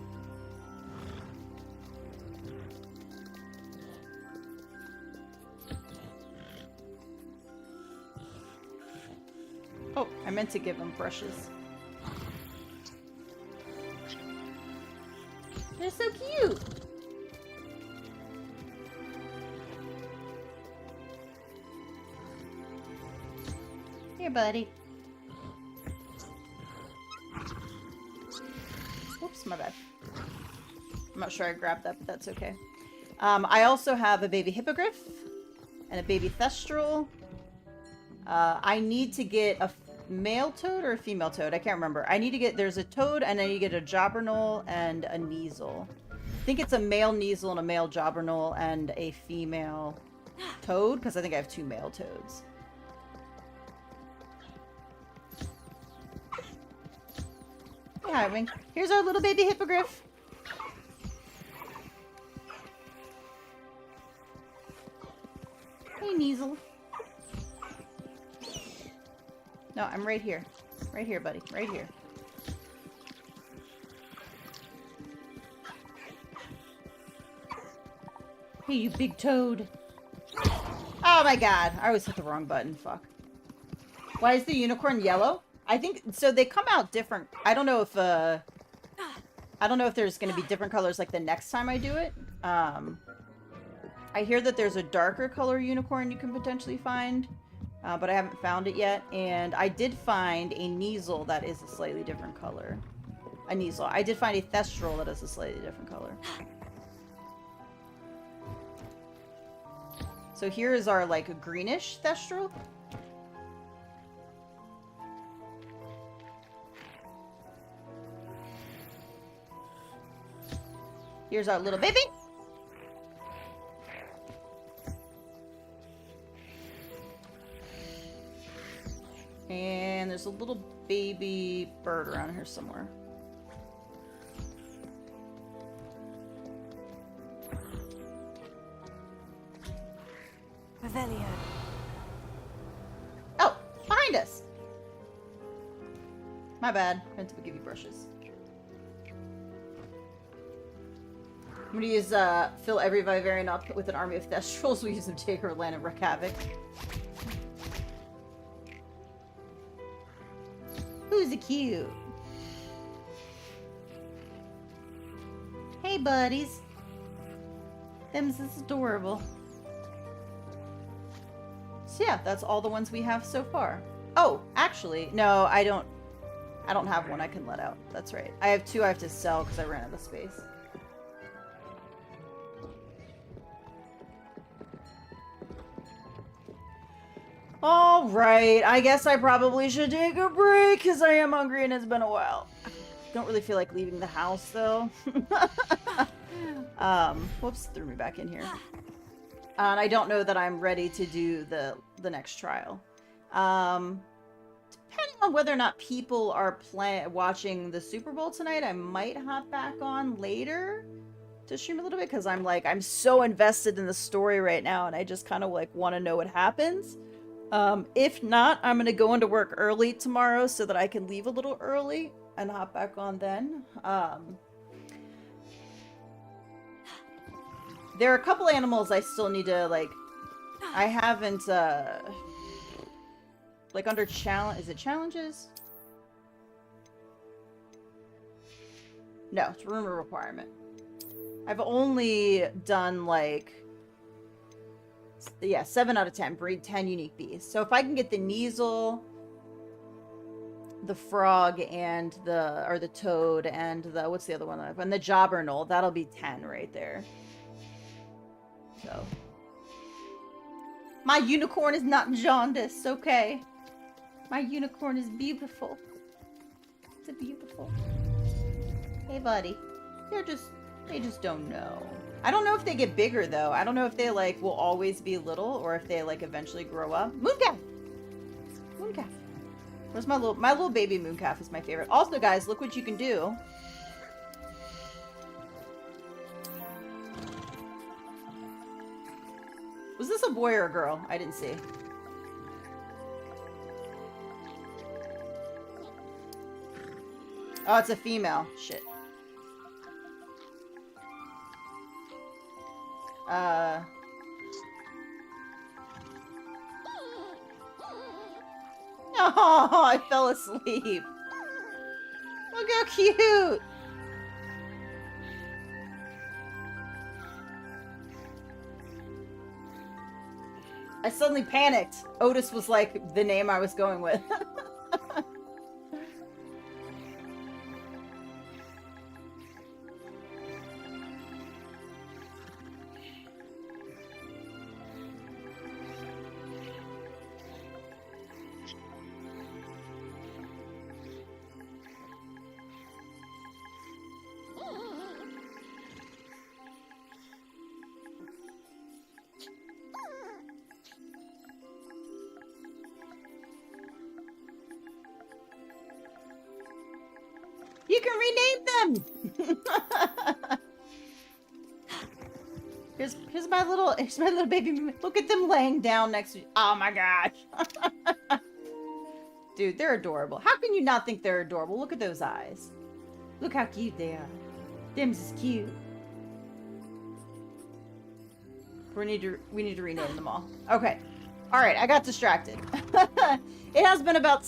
Speaker 1: Oh, I meant to give them brushes. They're so cute. Here, buddy. Whoops, my bad. I'm not sure I grabbed that, but that's okay. I also have a baby hippogriff and a baby thestral. I need to get a male toad or a female toad. I can't remember. I need to get, there's a toad and I need to get a jobberknoll and a kneazle. I think it's a male kneazle and a male jobberknoll and a female toad, because I think I have 2 male toads. Hey, Highwing. Here's our little baby hippogriff. Hey, Kneazle. No, I'm right here. Right here, buddy. Right here. Hey, you big toad. Oh my god. I always hit the wrong button. Fuck. Why is the unicorn yellow? I think... So they come out different. I don't know if there's going to be different colors like the next time I do it. I hear that there's a darker color unicorn you can potentially find. But I haven't found it yet. And I did find a Kneazle that is a slightly different color. A Kneazle. I did find a Thestral that is a slightly different color. So here is our, like, greenish Thestral. Here's our little baby. And there's a little baby bird around here somewhere.
Speaker 13: Revelio.
Speaker 1: Oh, behind us. My bad. I meant to give you brushes. I'm gonna use, fill every Vivarian up with an army of Thestrals. We use them to take her land and wreak havoc. Who's a cute? Hey, buddies. Them's is adorable. So yeah, that's all the ones we have so far. Oh, actually, no, I don't I don't have one I can let out. That's right. I have 2 I have to sell because I ran out of space. Alright, I guess I probably should take a break because I am hungry and it's been a while. Don't really feel like leaving the house though. Whoops, threw me back in here. And I don't know that I'm ready to do the next trial. Depending on whether or not people are watching the Super Bowl tonight, I might hop back on later to stream a little bit because I'm so invested in the story right now and I just kind of like want to know what happens. If not, I'm gonna go into work early tomorrow so that I can leave a little early and hop back on then. There are a couple animals I still need to I haven't under challenge. Is it challenges? No, it's rumor requirement. I've only done 7 out of 10, breed 10 unique bees. So if I can get the Kneasel, the frog, and the toad, and the, what's the other one? And the Jobberknoll, that'll be 10 right there. So. My unicorn is not jaundiced, okay? My unicorn is beautiful. It's a beautiful. Hey, buddy. They just don't know. I don't know if they get bigger though. I don't know if they will always be little or if they eventually grow up. Mooncalf. Mooncalf. Where's my little baby mooncalf is my favorite. Also, guys, look what you can do. Was this a boy or a girl? I didn't see. Oh, it's a female. Shit. Oh, I fell asleep. Look how cute. I suddenly panicked. Otis was the name I was going with. You can rename them. here's my little baby. Look at them laying down next to. Oh my gosh, dude, they're adorable. How can you not think they're adorable? Look at those eyes. Look how cute they are. Them's is cute. We need to rename them all. Okay. All right, I got distracted. It has been about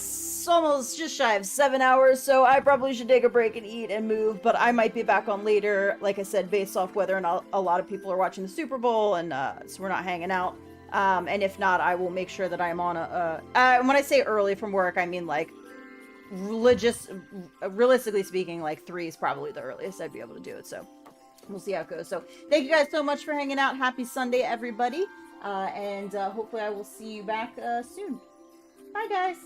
Speaker 1: almost just shy of 7 hours, so I probably should take a break and eat and move, but I might be back on later, like I said, based off whether or not a lot of people are watching the Super Bowl, and so we're not hanging out. And if not, I will make sure that I'm on when I say early from work, I mean realistically speaking, 3 is probably the earliest I'd be able to do it, so we'll see how it goes. So thank you guys so much for hanging out. Happy Sunday, everybody. And hopefully I will see you back soon. Bye, guys.